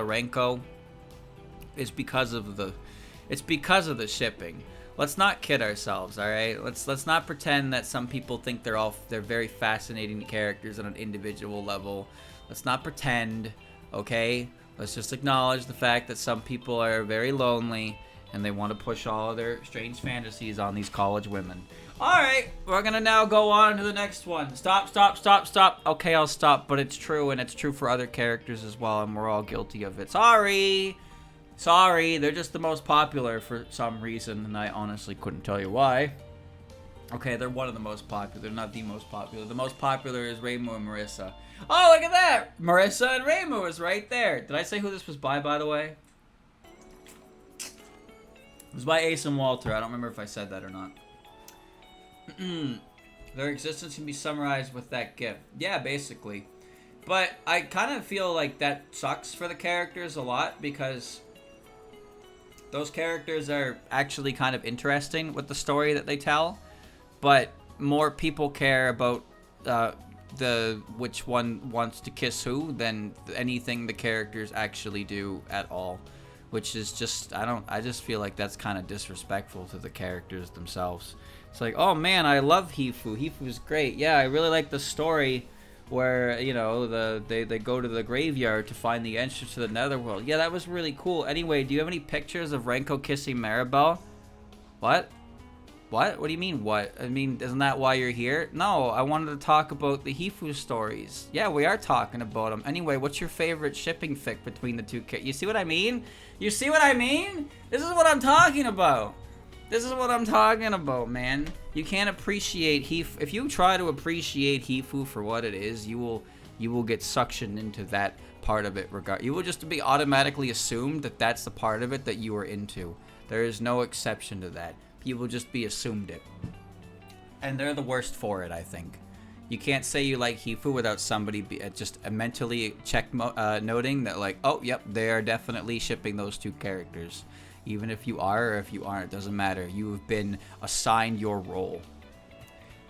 Renko is because of the shipping. Let's not kid ourselves, all right? Let's not pretend that some people think they're very fascinating characters on an individual level. Let's not pretend, okay? Let's just acknowledge the fact that some people are very lonely and they want to push all of their strange fantasies on these college women. Alright, we're gonna now go on to the next one. Stop. Okay, I'll stop, but it's true, and it's true for other characters as well, and we're all guilty of it. Sorry, they're just the most popular for some reason, and I honestly couldn't tell you why. Okay, they're one of the most popular, not the most popular. The most popular is Reimu and Marissa. Oh, look at that! Marissa and Reimu is right there. Did I say who this was by the way? It was by Ace and Walter. I don't remember if I said that or not. Their existence can be summarized with that gift. Yeah, basically. But I kind of feel like that sucks for the characters a lot because those characters are actually kind of interesting with the story that they tell. But more people care about which one wants to kiss who than anything the characters actually do at all. Which is just, I just feel like that's kind of disrespectful to the characters themselves. It's like, oh man, I love Hifu. Hifu's great. Yeah, I really like the story where, you know, they go to the graveyard to find the entrance to the netherworld. Yeah, that was really cool. Anyway, do you have any pictures of Renko kissing Maribel? What? What? What do you mean, what? I mean, isn't that why you're here? No, I wanted to talk about the Hifu stories. Yeah, we are talking about them. Anyway, what's your favorite shipping fic between the two characters? You see what I mean? You see what I mean? This is what I'm talking about. This is what I'm talking about, man. You can't appreciate Hifu. If you try to appreciate Hifu for what it is, you will get suctioned into that part of it. You will just be automatically assumed that that's the part of it that you are into. There is no exception to that. People just be assumed it. And they're the worst for it, I think. You can't say you like Hifu without somebody just mentally noting that, like, oh, yep, they are definitely shipping those two characters. Even if you are or if you aren't, it doesn't matter. You have been assigned your role.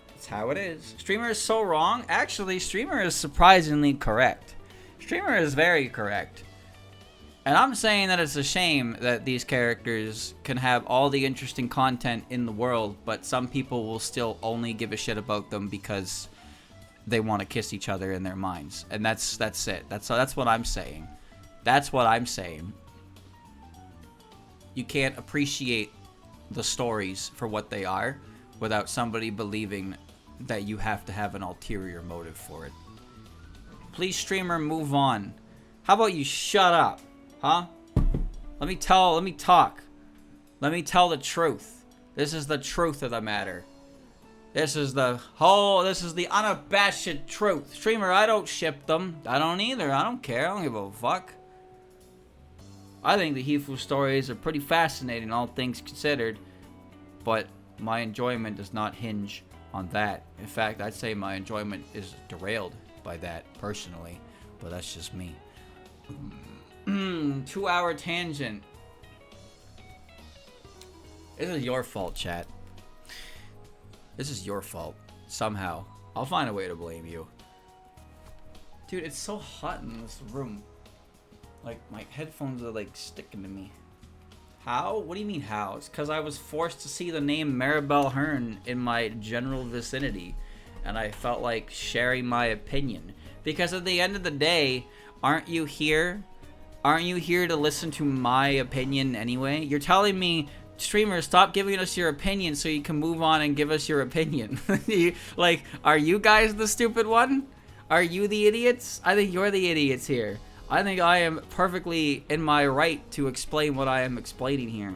That's how it is. Streamer is so wrong. Actually, Streamer is surprisingly correct. Streamer is very correct. And I'm saying that it's a shame that these characters can have all the interesting content in the world, but some people will still only give a shit about them because they want to kiss each other in their minds. And that's it. That's what I'm saying. That's what I'm saying. You can't appreciate the stories for what they are without somebody believing that you have to have an ulterior motive for it. Please, streamer, move on. How about you shut up? Huh? Let me talk. Let me tell the truth. This is the truth of the matter. This is the unabashed truth. Streamer, I don't ship them. I don't either. I don't care. I don't give a fuck. I think the Hifu stories are pretty fascinating, all things considered. But my enjoyment does not hinge on that. In fact, I'd say my enjoyment is derailed by that, personally. But that's just me. 2-hour tangent. This is your fault, chat. This is your fault. Somehow. I'll find a way to blame you. Dude, it's so hot in this room. Like, my headphones are, like, sticking to me. How? What do you mean how? It's because I was forced to see the name Maribel Hearn in my general vicinity, and I felt like sharing my opinion. Because at the end of the day, aren't you here? Aren't you here to listen to my opinion anyway? You're telling me, streamers, stop giving us your opinion so you can move on and give us your opinion. Like, are you guys the stupid one? Are you the idiots? I think you're the idiots here. I think I am perfectly in my right to explain what I am explaining here.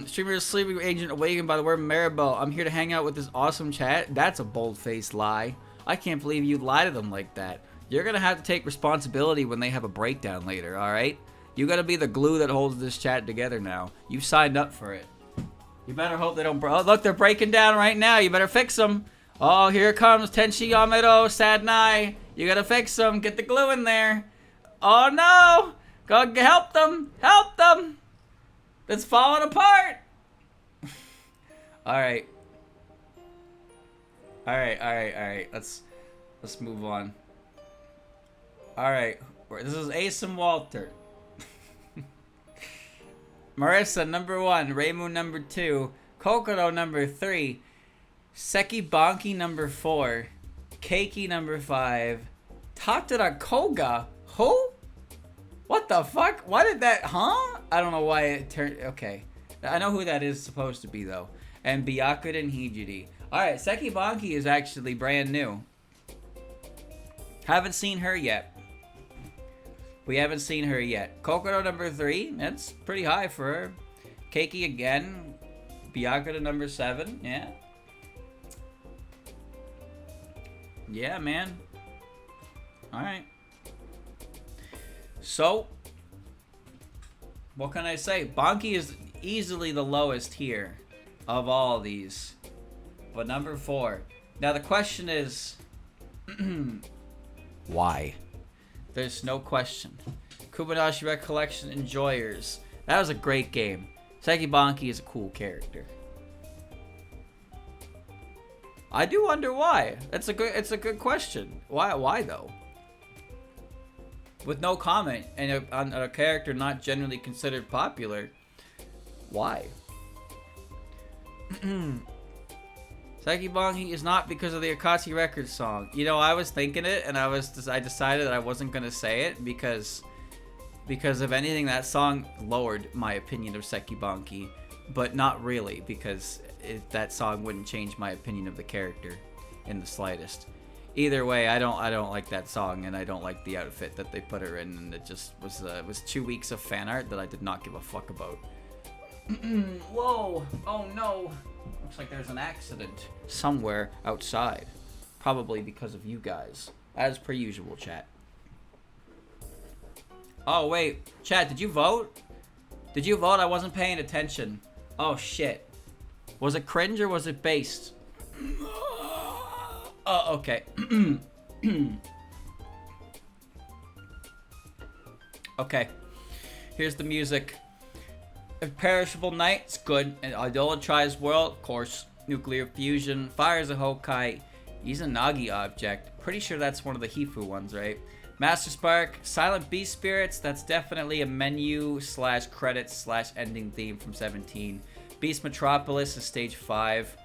Streamer sleeping agent awakened by the word Maribel. I'm here to hang out with this awesome chat. That's a bold-faced lie. I can't believe you lie to them like that. You're gonna have to take responsibility when they have a breakdown later, alright? You gotta be the glue that holds this chat together now. You signed up for it. You better hope they don't... Oh, look, they're breaking down right now. You better fix them. Oh, here comes Tenshi Yamato, Sadnai. You gotta fix them. Get the glue in there. Oh, no. Go help them. Help them. It's falling apart. Alright. Alright. Let's move on. Alright. This is Ace and Walter. Marissa, number 1. Reimu, number 2. Kokoro, number 3. Seki Banki, number 4. Keiki, number 5. Tatara Koga? Who? What the fuck? Why did that... Huh? I don't know why it turned... Okay. I know who that is supposed to be, though. And Byakuda and Hijiri. Alright, Seki Banki is actually brand new. Haven't seen her yet. We haven't seen her yet. Kokoro, number 3. That's pretty high for her. Keiki again. Byakuda, number 7. Yeah. Yeah, man. Alright. So, what can I say? Banki is easily the lowest here of all these. But number 4. Now the question is, why? There's no question. Kubanashi Recollection Enjoyers. That was a great game. Seki Banki is a cool character. I do wonder why. It's a good question. Why though? With no comment and on a character not generally considered popular, why? Seki Banki is not because of the Akatsuki Records song. You know, I was thinking it, and I decided that I wasn't gonna say it because if anything, that song lowered my opinion of Seki Banki, but not really, because that song wouldn't change my opinion of the character in the slightest. Either way, I don't like that song, and I don't like the outfit that they put her in, and it just was 2 weeks of fan art that I did not give a fuck about. Whoa! Oh no! Looks like there's an accident somewhere outside. Probably because of you guys. As per usual, chat. Oh, wait. Chat, did you vote? Did you vote? I wasn't paying attention. Oh, shit. Was it cringe or was it based? Oh, okay. Okay. Here's the music. Imperishable Night's good. And Idolatrize World, of course. Nuclear Fusion. Fires a Hokai. He's a Nagi object. Pretty sure that's one of the Hifu ones, right? Master Spark. Silent Beast Spirits. That's definitely a menu / credits / ending theme from 17. Beast Metropolis is stage 5.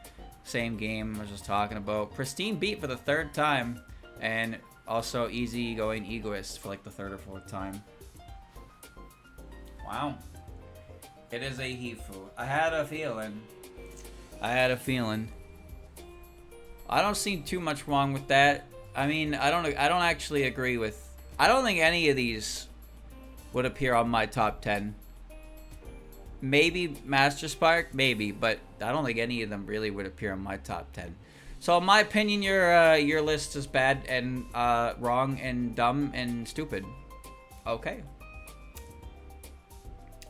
Same game I was just talking about. Pristine Beat for the 3rd time. And also Easy Going Egoist for like the 3rd or 4th time. Wow. It is a Hifu. I had a feeling. I don't see too much wrong with that. I mean, I don't actually agree with... I don't think any of these would appear on my top 10. Maybe Master Spark, maybe, but I don't think any of them really would appear on my top 10. So in my opinion, your list is bad and wrong and dumb and stupid. Okay.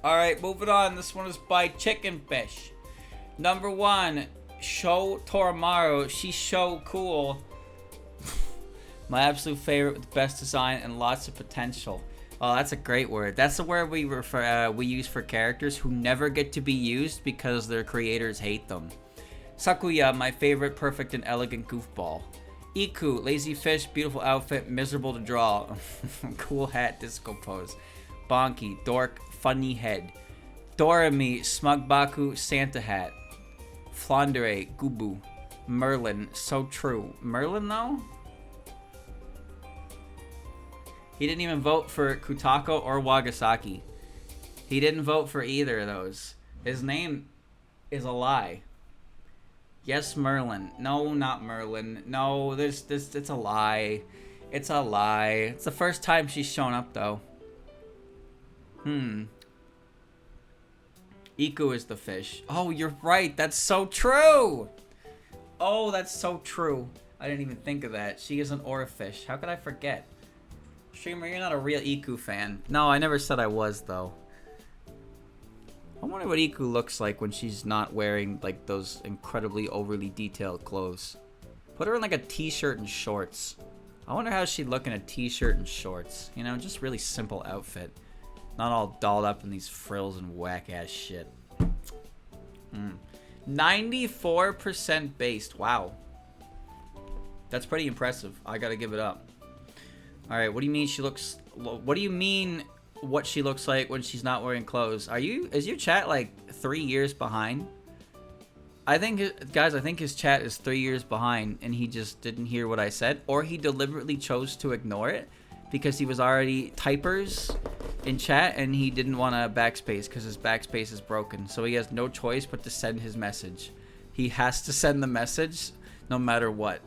Alright, moving on. This one is by Chicken Fish. Number 1, Sho Torimaru. She's so cool. My absolute favorite with the best design and lots of potential. Oh, that's a great word. That's the word we use for characters who never get to be used because their creators hate them. Sakuya, my favorite perfect and elegant goofball. Iku, lazy fish, beautiful outfit, miserable to draw. Cool hat, disco pose. Bonky, Dork, Funny Head. Dorami, Smug Baku, Santa Hat. Flandere, Gubu. Merlin, So True. Merlin, though? He didn't even vote for Kutako or Wagasaki. He didn't vote for either of those. His name is a lie. Yes, Merlin. No, not Merlin. No, it's a lie. It's a lie. It's the first time she's shown up, though. Iku is the fish. Oh, you're right. That's so true. Oh, that's so true. I didn't even think of that. She is an aura fish. How could I forget? Streamer, you're not a real Iku fan. No, I never said I was, though. I wonder what Iku looks like when she's not wearing, like, those incredibly overly detailed clothes. Put her in, like, a t-shirt and shorts. I wonder how she'd look in a t-shirt and shorts. You know, just really simple outfit. Not all dolled up in these frills and whack-ass shit. 94% based. Wow. That's pretty impressive. I gotta give it up. Alright, what do you mean she looks... What do you mean what she looks like when she's not wearing clothes? Is your chat, like, 3 years behind? I think, guys, I think his chat is 3 years behind and he just didn't hear what I said. Or he deliberately chose to ignore it because he was already typers in chat and he didn't want to backspace because his backspace is broken. So he has no choice but to send his message. He has to send the message no matter what.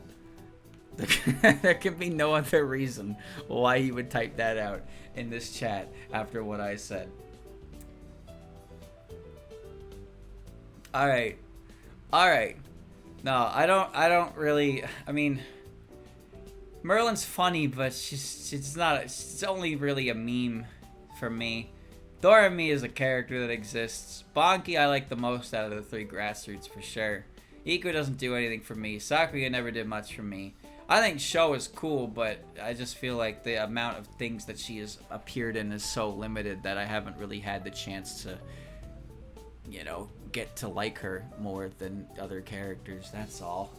There can be no other reason why he would type that out in this chat after what I said. Alright. Alright. No, I don't really... I mean... Merlin's funny, but she's not... She's only really a meme for me. Dorami is a character that exists. Bonky I like the most out of the three grassroots for sure. Iku doesn't do anything for me. Sakuya never did much for me. I think Sho is cool, but I just feel like the amount of things that she has appeared in is so limited that I haven't really had the chance to, you know, get to like her more than other characters. That's all.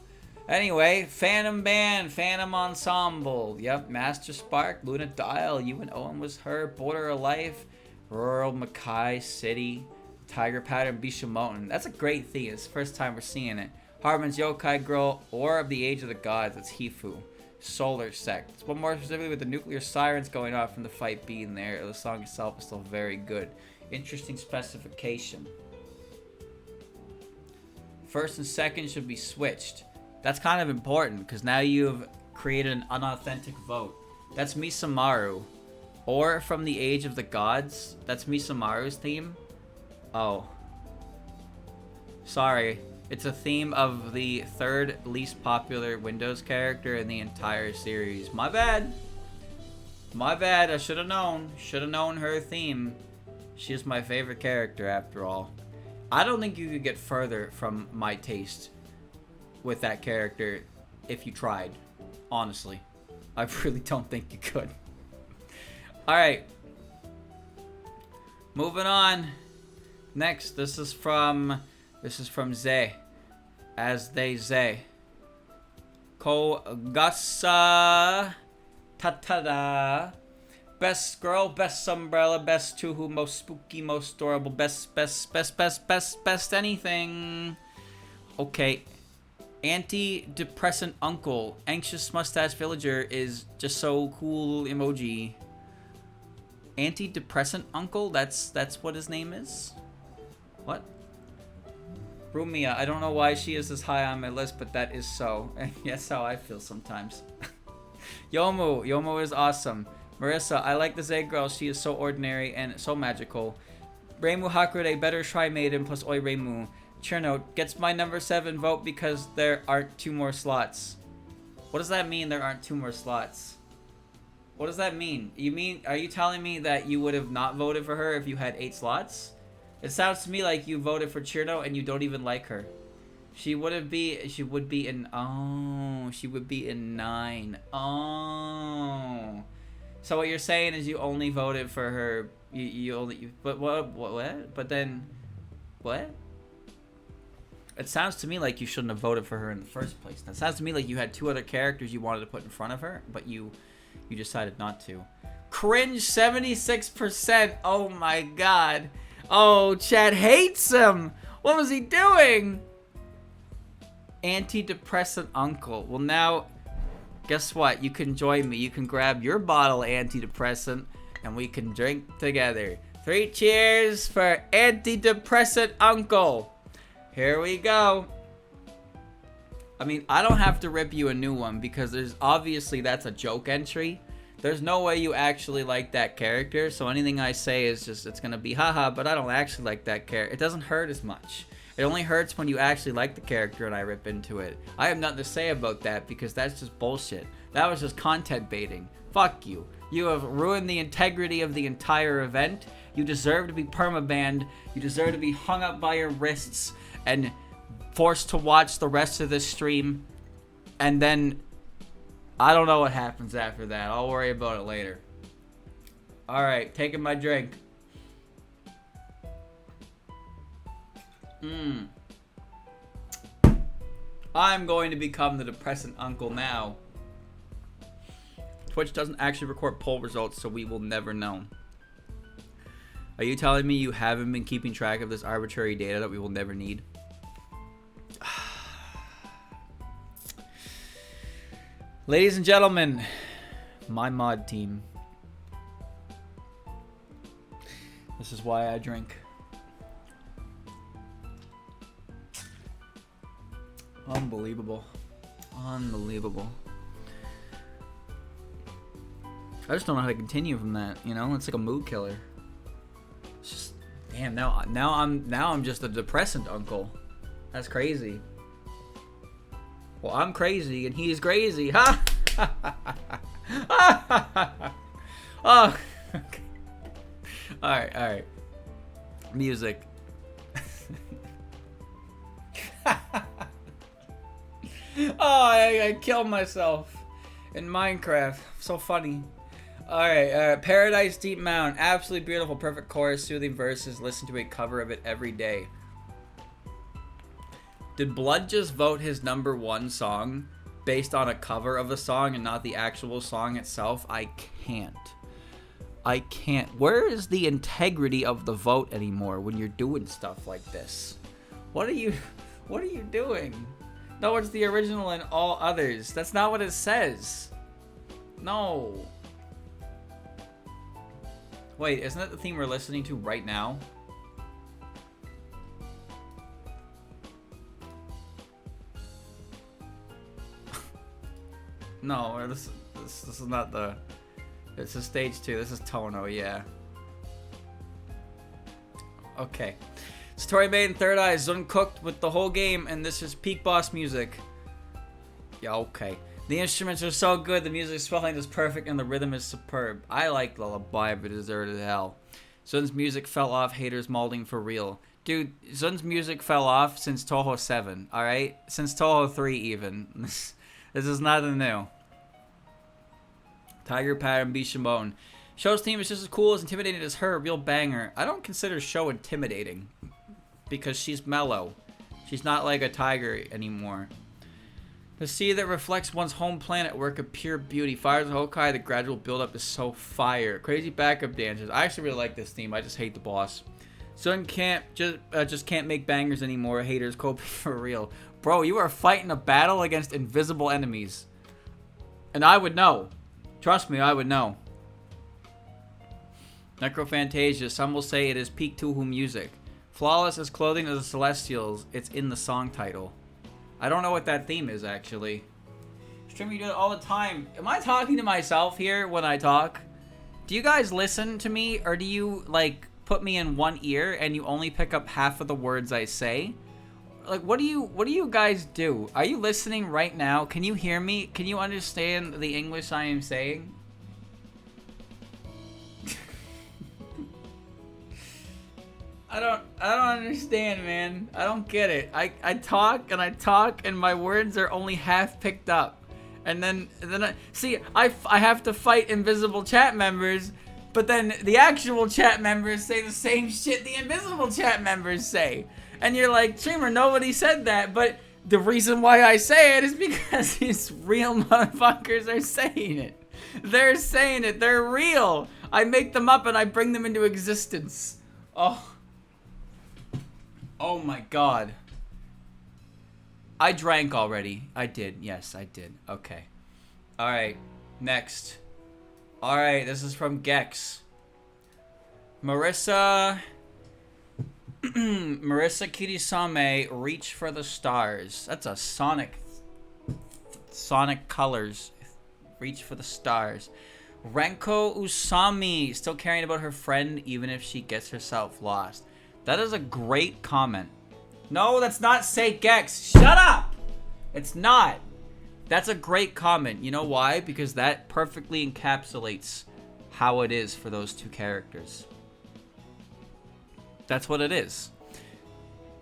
Anyway, Phantom Band, Phantom Ensemble. Yep, Master Spark, Luna Dial, You and Owen was her, Border of Life, Rural Makai City, Tiger Pattern, Bishamoten. That's a great theme. It's the first time we're seeing it. Harmon's Yokai Girl, or of the Age of the Gods, that's Hifu. Solar Sect. One more specifically with the nuclear sirens going off from the fight being there. The song itself is still very good. Interesting specification. First and second should be switched. That's kind of important, because now you've created an unauthentic vote. That's Misamaru. Or from the Age of the Gods. That's Misamaru's theme. Oh. Sorry. It's a theme of the third least popular Windows character in the entire series. My bad. My bad. I should have known. Should have known her theme. She is my favorite character after all. I don't think you could get further from my taste with that character if you tried. Honestly. I really don't think you could. Alright. Moving on. Next, this is from Zay. As they say. Kogasa Tatada. Best girl, best umbrella, best Tuhu, most spooky, most adorable, best anything. Okay. Antidepressant uncle. Anxious mustache villager is just so cool emoji. Antidepressant uncle? That's what his name is? What? Rumia, I don't know why she is this high on my list, but that is so. That's how I feel sometimes. Yomu is awesome. Marissa, I like the Zay girl. She is so ordinary and so magical. Reimu Hakurei, better try maiden plus Oi Reimu. Cherno gets my number 7 vote because there aren't 2 more slots. What does that mean, there aren't 2 more slots? What does that mean? Are you telling me that you would have not voted for her if you had 8 slots? It sounds to me like you voted for Cherno and you don't even like her. She would be in 9. Oh. So what you're saying is you only voted for her. But what? But then, what? It sounds to me like you shouldn't have voted for her in the first place. That sounds to me like you had 2 other characters you wanted to put in front of her, but you decided not to. Cringe 76%. Oh my god. Oh, Chad hates him. What was he doing? Antidepressant uncle. Well, now, guess what? You can join me. You can grab your bottle of antidepressant and we can drink together. 3 cheers for antidepressant uncle. Here we go. I mean, I don't have to rip you a new one because there's obviously that's a joke entry. There's no way you actually like that character, so anything I say is just, it's gonna be haha, but I don't actually like that character. It doesn't hurt as much. It only hurts when you actually like the character and I rip into it. I have nothing to say about that because that's just bullshit. That was just content baiting. Fuck you. You have ruined the integrity of the entire event. You deserve to be permabanned. You deserve to be hung up by your wrists and forced to watch the rest of this stream. And then I don't know what happens after that. I'll worry about it later. Alright, taking my drink. I'm going to become the depressant uncle now. Twitch doesn't actually record poll results, so we will never know. Are you telling me you haven't been keeping track of this arbitrary data that we will never need? Ladies and gentlemen, my mod team. This is why I drink. Unbelievable. Unbelievable. I just don't know how to continue from that, you know? It's like a mood killer. It's just, damn, now I'm just a depressant uncle. That's crazy. Well, I'm crazy and he's crazy. Ha! Oh, okay. Alright. Music. Oh, I killed myself in Minecraft. So funny. Alright, Paradise Deep Mountain. Absolutely beautiful, perfect chorus, soothing verses. Listen to a cover of it every day. Did Blood just vote his #1 song based on a cover of the song and not the actual song itself? I can't. Where is the integrity of the vote anymore when you're doing stuff like this? What are you doing? No, it's the original and all others. That's not what it says. No. Wait, isn't that the theme we're listening to right now? No, this is not the... This is stage 2. This is Tono, yeah. Okay. Story made in Third Eye is uncooked with the whole game, and this is peak boss music. Yeah, okay. The instruments are so good, the music swelling is perfect, and the rhythm is superb. I like Lullaby of a Deserted Hell. Zun's music fell off, haters molding for real. Dude, Zun's music fell off since Toho 7, alright? Since Toho 3 even. This is nothing new. Tiger Pattern Bishamon. Show's team is just as cool as intimidating as her, real banger. I don't consider Show intimidating. Because she's mellow. She's not like a tiger anymore. The sea that reflects one's home planet, work of pure beauty. Fires of Hokai, the gradual buildup is so fire. Crazy backup dancers. I actually really like this theme. I just hate the boss. Sun can't just can't make bangers anymore. Haters coping for real. Bro, you are fighting a battle against invisible enemies. And I would know. Trust me, I would know. Necrophantasia. Some will say it is peak Tuhu music. Flawless as clothing of the Celestials. It's in the song title. I don't know what that theme is, actually. Stream, you do it all the time. Am I talking to myself here when I talk? Do you guys listen to me, or do you, like, put me in one ear and you only pick up half of the words I say? Like, what do you guys do? Are you listening right now? Can you hear me? Can you understand the English I am saying? I don't understand, man. I don't get it. I talk and my words are only half picked up. And then I have to fight invisible chat members, but then the actual chat members say the same shit the invisible chat members say. And you're like, streamer, nobody said that, but the reason why I say it is because these real motherfuckers are saying it. They're saying it. They're real. I make them up and I bring them into existence. Oh. Oh my god. I drank already. I did. Yes, I did. Okay. Alright. Next. Alright, this is from Gex. Marissa Kirisame, Reach for the Stars. That's a Sonic Colors. Reach for the Stars. Renko Usami, still caring about her friend even if she gets herself lost. That is a great comment. No, that's not Say Gex. Shut up! It's not. That's a great comment. You know why? Because that perfectly encapsulates how it is for those two characters. That's what it is.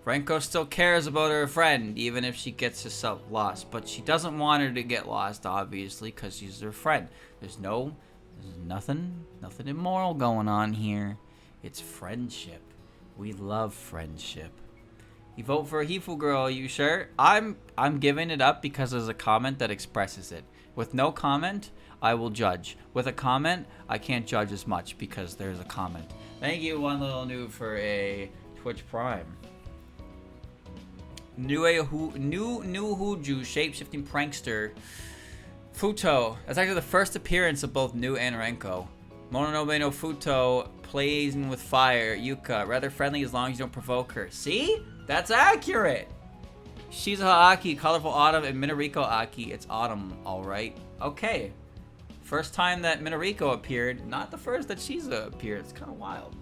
Renko still cares about her friend, even if she gets herself lost. But she doesn't want her to get lost, obviously, because she's her friend. There's nothing immoral going on here. It's friendship. We love friendship. You vote for a Hifu girl, you sure? I'm giving it up because there's a comment that expresses it. With no comment, I will judge. With a comment, I can't judge as much because there's a comment. Thank you, One Little Noob, for a Twitch Prime. New Huju, shape-shifting prankster. Futo. That's actually the first appearance of both New and Renko. Mononobe no Futo, blazing with fire. Yuka, rather friendly as long as you don't provoke her. See? That's accurate! Shizuha Aki, colorful autumn, and Minariko Aki, it's autumn, alright. Okay. First time that Minariko appeared, not the first that Shizuha appeared. It's kind of wild.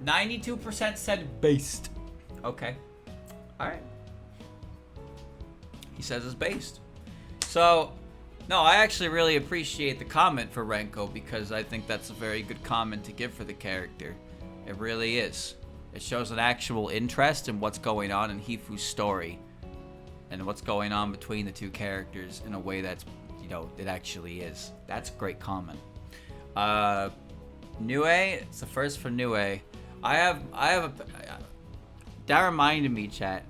92% said based. Okay. Alright. He says it's based. So, no, I actually really appreciate the comment for Renko because I think that's a very good comment to give for the character. It really is. It shows an actual interest in what's going on in Hifu's story and what's going on between the two characters in a way that's, you know, it actually is. That's a great comment. Nue, it's the first for Nue. I have a, that reminded me, chat.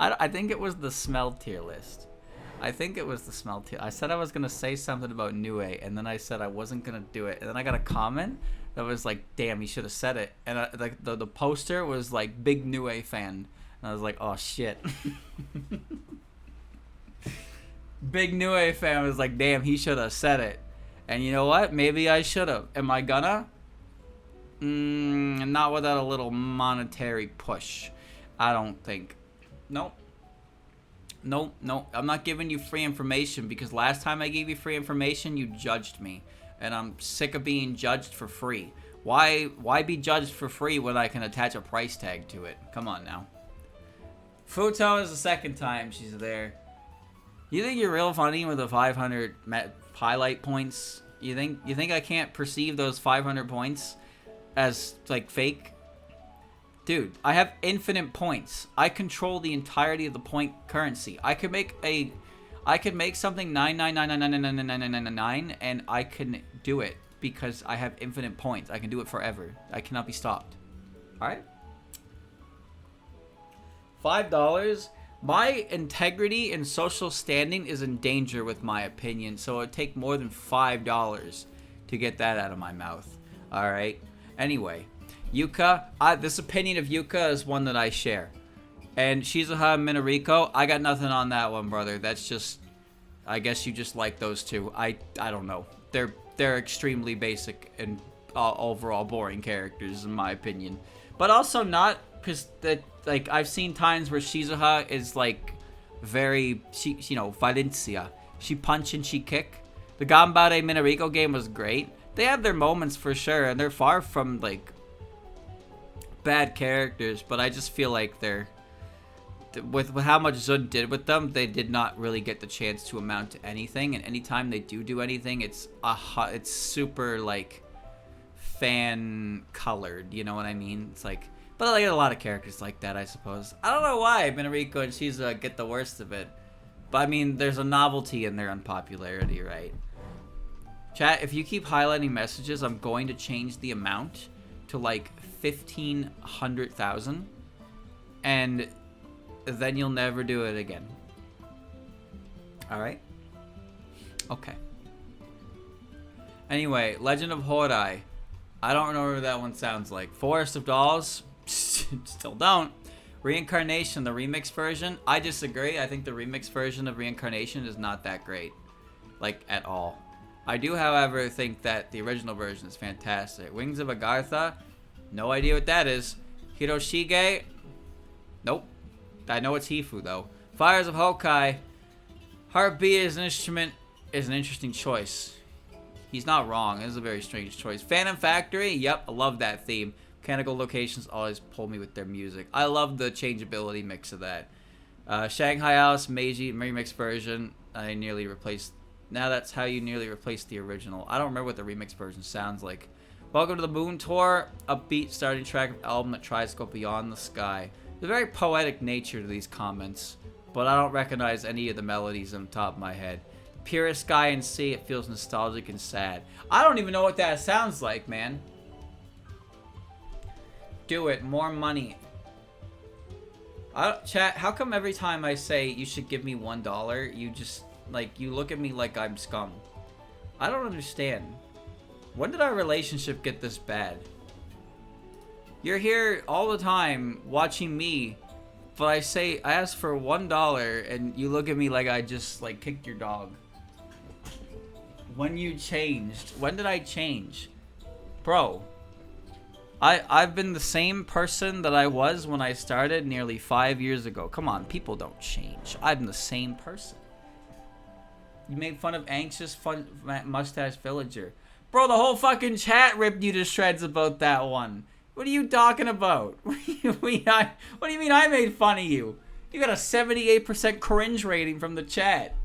I think it was the smell tier list. I think it was the smell tier. I said I was going to say something about Nue, and then I said I wasn't going to do it. And then I got a comment that was like, damn, he should have said it. And the poster was like, big Nue fan. And I was like, oh, shit. Big Nue fan was like, damn, he should have said it. And you know what? Maybe I should have. Am I gonna? Not without a little monetary push. I don't think. Nope. Nope. I'm not giving you free information because last time I gave you free information, you judged me. And I'm sick of being judged for free. Why be judged for free when I can attach a price tag to it? Come on now. Futo is the second time she's there. You think you're real funny with the 500 highlight points? You think I can't perceive those 500 points as like fake? Dude, I have infinite points. I control the entirety of the point currency. I could make something 999999999 and I can do it because I have infinite points. I can do it forever. I cannot be stopped. All right? $5. My integrity and social standing is in danger with my opinion, so it would take more than $5 to get that out of my mouth. All right? Anyway, Yuka, this opinion of Yuka is one that I share. And Shizuha and Minariko, I got nothing on that one, brother. That's just, I guess you just like those two. I don't know. They're extremely basic and overall boring characters in my opinion. But also not, because that, like, I've seen times where Shizuha is like very, you know, Valencia. She punch and she kick. The Ganbare Minariko game was great. They have their moments for sure, and they're far from like bad characters, but I just feel like they're with how much Zud did with them, they did not really get the chance to amount to anything. And anytime they do anything, it's super like fan colored. You know what I mean? It's like, but I like a lot of characters like that, I suppose. I don't know why Minariko and Shizuha get the worst of it, but I mean, there's a novelty in their unpopularity, right? Chat, if you keep highlighting messages, I'm going to change the amount to like 1,500,000, and then you'll never do it again. All right? Okay. Anyway, Legend of Hodai. I don't know what that one sounds like. Forest of Dolls. Still don't. Reincarnation, the remix version. I disagree. I think the remix version of Reincarnation is not that great. Like, at all. I do, however, think that the original version is fantastic. Wings of Agartha. No idea what that is. Hiroshige. Nope. I know it's Hifu, though. Fires of Hokai. Heartbeat as an instrument is an interesting choice. He's not wrong. This is a very strange choice. Phantom Factory. Yep, I love that theme. Mechanical locations always pull me with their music. I love the changeability mix of that. Shanghai Alice Meiji remix version. I nearly replaced. Now that's how you nearly replaced the original. I don't remember what the remix version sounds like. Welcome to the Moon Tour. Upbeat starting track of album that tries to go beyond the sky. There's a very poetic nature to these comments, but I don't recognize any of the melodies on the top of my head. Purest sky and sea. It feels nostalgic and sad. I don't even know what that sounds like, man. Do it. More money. Chat, how come every time I say you should give me $1, you just, like, you look at me like I'm scum? I don't understand. When did our relationship get this bad? You're here all the time watching me, but I ask for $1 and you look at me like I just, like, kicked your dog. When you changed. When did I change? Bro. I've been the same person that I was when I started nearly 5 years ago. Come on, people don't change. I'm the same person. You made fun of anxious, fun mustache villager. Bro, the whole fucking chat ripped you to shreds about that one. What are you talking about? What do you mean I made fun of you? You got a 78% cringe rating from the chat.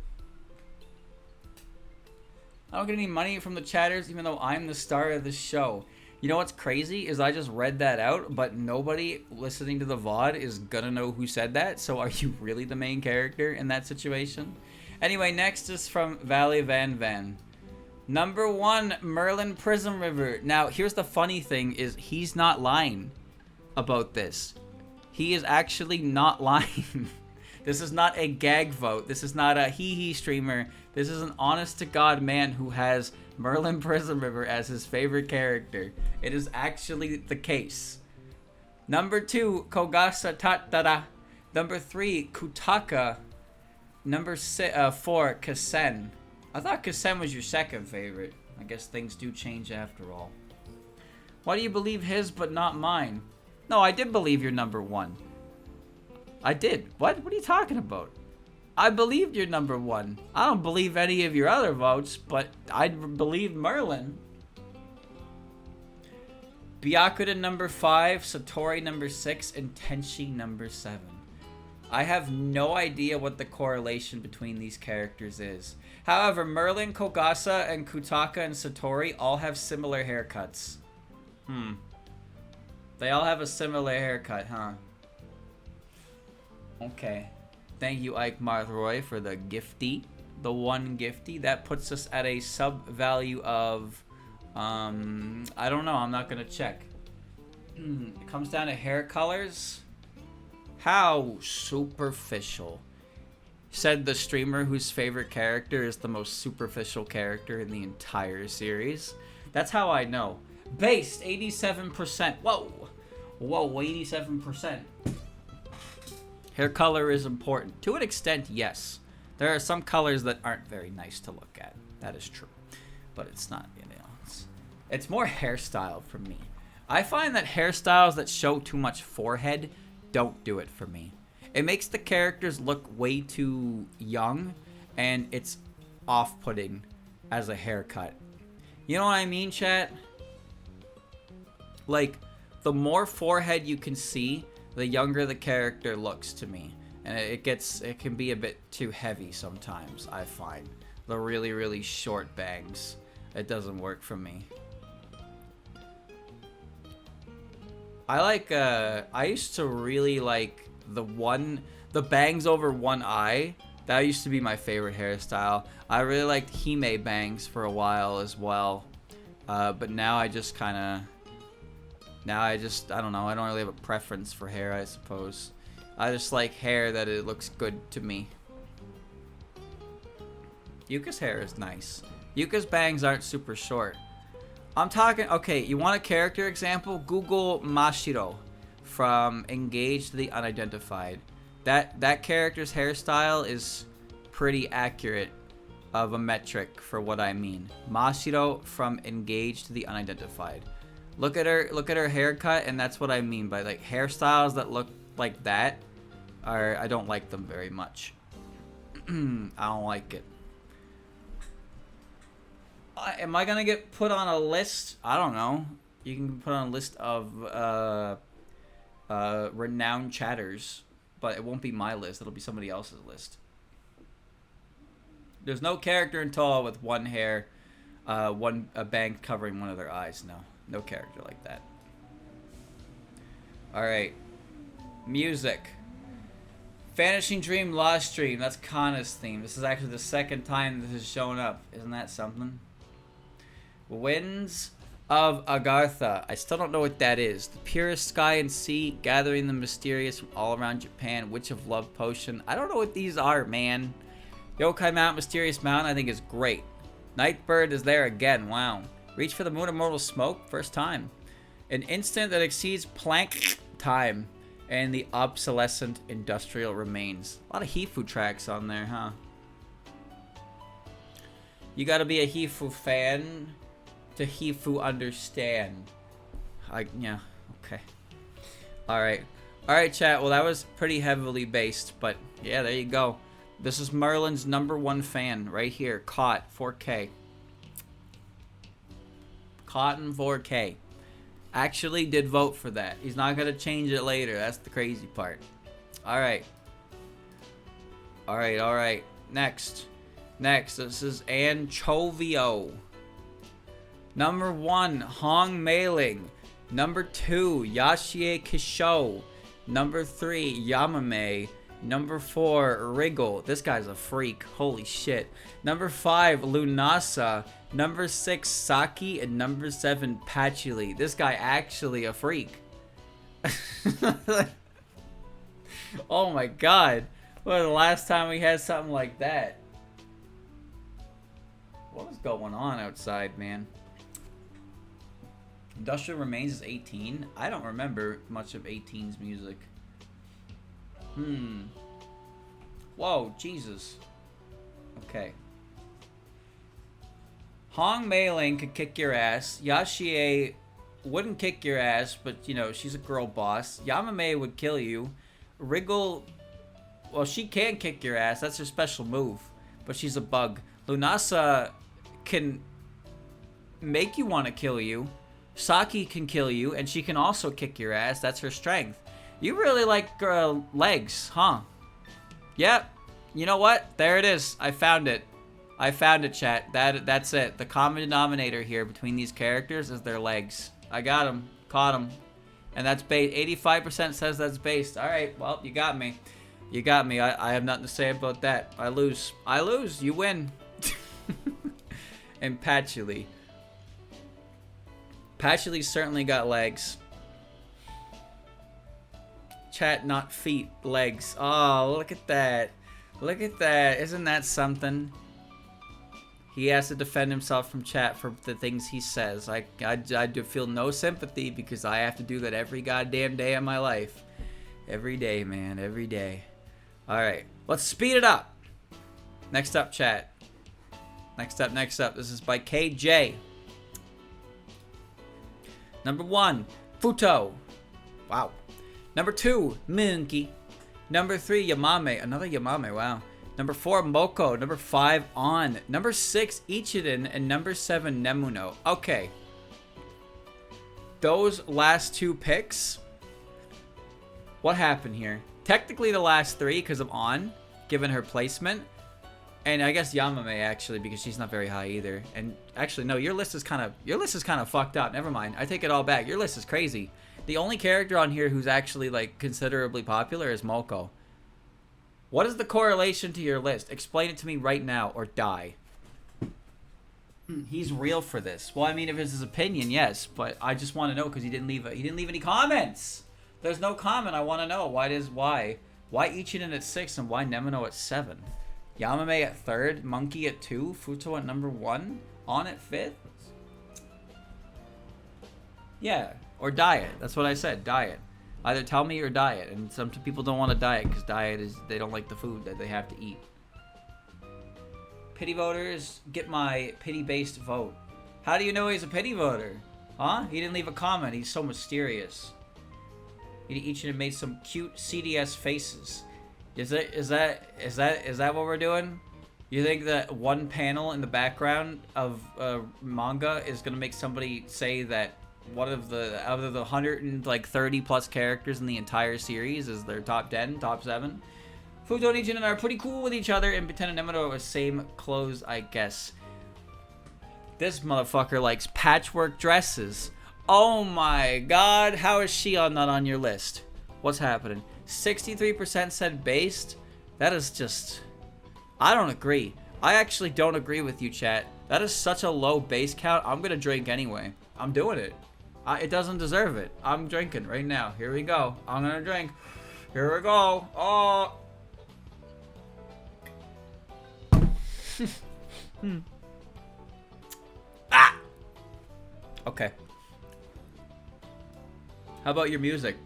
I don't get any money from the chatters, even though I'm the star of the show. You know what's crazy is I just read that out, but nobody listening to the VOD is gonna know who said that. So are you really the main character in that situation? Anyway, next is from Valley Van Van. Number 1, Merlin Prism River. Now, here's the funny thing is he's not lying about this. He is actually not lying. This is not a gag vote. This is not a hee-hee streamer. This is an honest-to-God man who has Merlin Prism River as his favorite character. It is actually the case. Number 2, Kogasa Tatara. Number 3, Kutaka. Number 4, Kasen. I thought Kasen was your second favorite. I guess things do change after all. Why do you believe his but not mine? No, I did believe you're number 1. I did. What? What are you talking about? I believed you're number 1. I don't believe any of your other votes, but I believe Merlin. Byakuda number 5, Satori number 6, and Tenshi number 7. I have no idea what the correlation between these characters is. However, Merlin, Kogasa, and Kutaka and Satori all have similar haircuts. They all have a similar haircut, huh? Okay. Thank you, Ike Marthroy, for the gifty. The one gifty. That puts us at a sub value of... I don't know. I'm not going to check. It comes down to hair colors. How superficial. Said the streamer whose favorite character is the most superficial character in the entire series. That's how I know. Based, 87%. Whoa. Whoa, 87%. Hair color is important. To an extent, yes. There are some colors that aren't very nice to look at. That is true. But it's not, you know, it's more hairstyle for me. I find that hairstyles that show too much forehead don't do it for me. It makes the characters look way too young, and it's off-putting as a haircut. You know what I mean, chat? Like, the more forehead you can see, the younger the character looks to me. And it can be a bit too heavy sometimes, I find. The really, really short bangs. It doesn't work for me. I used to really like the bangs over one eye. That used to be my favorite hairstyle. I really liked Hime bangs for a while as well. But now I just I don't know. I don't really have a preference for hair, I suppose. I just like hair that it looks good to me. Yuka's hair is nice. Yuka's bangs aren't super short. I'm talking, okay, you want a character example? Google Mashiro from Engaged to the Unidentified. That character's hairstyle is pretty accurate of a metric for what I mean. Mashiro from Engaged to the Unidentified. Look at her haircut, and that's what I mean by like hairstyles that look like that are, I don't like them very much. I don't like it. Am I gonna get put on a list? I don't know. You can put on a list of renowned chatters, but it won't be my list. It'll be somebody else's list. There's no character in Toa with one hair, a bang covering one of their eyes. No character like that. All right, music. Vanishing Dream, Lost Dream. That's Kana's theme. This is actually the second time this has shown up. Isn't that something? Winds of Agartha. I still don't know what that is. The purest sky and sea, gathering the mysterious from all around Japan. Witch of Love Potion. I don't know what these are, man. Yokai Mount, Mysterious Mountain, I think is great. Nightbird is there again. Wow. Reach for the Moon of Mortal Smoke. First time. An instant that exceeds Planck time. And the Obsolescent Industrial Remains. A lot of Hifu tracks on there, huh? You gotta be a Hifu fan to Hifu understand. Yeah, okay. Alright, chat. Well, that was pretty heavily based, but yeah, there you go. This is Merlin's #1 fan right here. Caught 4K. Cotton 4K. Actually did vote for that. He's not gonna change it later. That's the crazy part. Alright. Next, this is Anchovio. #1, Hong Meiling. #2, Yashie Kisho. #3, Yamame. #4, Wriggle. This guy's a freak. Holy shit. #5, Lunasa. #6, Saki. And #7, Patchouli. This guy actually a freak. Oh my god. When was the last time we had something like that? What was going on outside, man? Industrial Remains is 18. I don't remember much of 18's music. Whoa, Jesus. Okay. Hong Meiling could kick your ass. Yashie wouldn't kick your ass, but, you know, she's a girl boss. Yamame would kill you. Wriggle, well, she can kick your ass. That's her special move, but she's a bug. Lunasa can make you want to kill you. Saki can kill you, and she can also kick your ass. That's her strength. You really like legs, huh? Yep. You know what? There it is. I found it. Chat. That's it. The common denominator here between these characters is their legs. I got them. Caught them. And that's bait. 85% says that's based. All right. Well, you got me. You got me. I have nothing to say about that. I lose. You win. And Patchouli. Patchouli's certainly got legs. Chat, not feet, legs. Oh, look at that. Look at that. Isn't that something? He has to defend himself from chat for the things he says. I do feel no sympathy because I have to do that every goddamn day of my life. Every day, man. Every day. Alright. Let's speed it up. Next up, chat. Next up. This is by KJ. #1, Futo. Wow. #2, Monkey. #3, Yamame. Another Yamame, wow. #4, Moko. #5, On. #6, Ichiden. And #7, Nemuno. Okay. Those last two picks, what happened here? Technically the last three because of On, given her placement. And I guess Yamame, actually, because she's not very high either. And actually, no, your list is kind of fucked up. Never mind. I take it all back. Your list is crazy. The only character on here who's actually, like, considerably popular is Moko. What is the correlation to your list? Explain it to me right now or die. He's real for this. Well, I mean, if it's his opinion, yes. But I just want to know because he didn't leave any comments. There's no comment. I want to know. Why Ichiden at 6 and why Nemuno at 7? Yamame at 3rd, Monkey at 2, Futo at number 1, On at 5th? Yeah, or diet. That's what I said, diet. Either tell me or diet, and some people don't want to diet because diet is, they don't like the food that they have to eat. Pity voters, get my pity-based vote. How do you know he's a pity voter? Huh? He didn't leave a comment, he's so mysterious. Each of them made some cute CDS faces. Is that what we're doing? You think that one panel in the background of manga is gonna make somebody say that one of the out of the 130 plus characters in the entire series is their top 10, top 7? Futo and Ijin are pretty cool with each other, and Pretend and Nemoto are same clothes, I guess. This motherfucker likes patchwork dresses. Oh my god, how is Shion not on your list? What's happening? 63% said based? That is just... I don't agree. I actually don't agree with you, chat. That is such a low base count. I'm gonna drink anyway. I'm doing it. It doesn't deserve it. I'm drinking right now. Here we go. I'm gonna drink. Here we go. Oh. Ah! Okay. How about your music?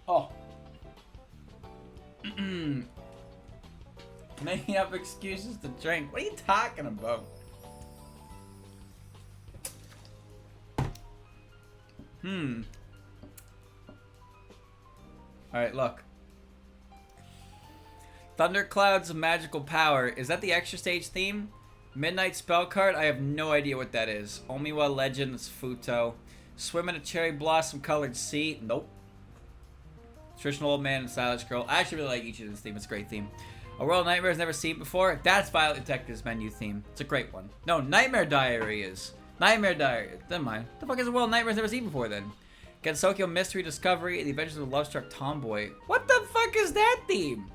Oh. Making up excuses to drink. What are you talking about? Alright, look. Thundercloud's magical power. Is that the extra stage theme? Midnight spell card? I have no idea what that is. Omiwa Legends Futo. Swim in a cherry blossom colored sea. Nope. Traditional old man and stylish girl. I actually really like each of this theme. It's a great theme. A World Nightmare's never seen before. That's Violet Detective's menu theme. It's a great one. No, Nightmare Diary is. Nightmare Diary. Never mind. What the fuck is a World Nightmare's never seen before then? Gensokyo Mystery Discovery and the Adventures of the Love-Struck Tomboy. What the fuck is that theme?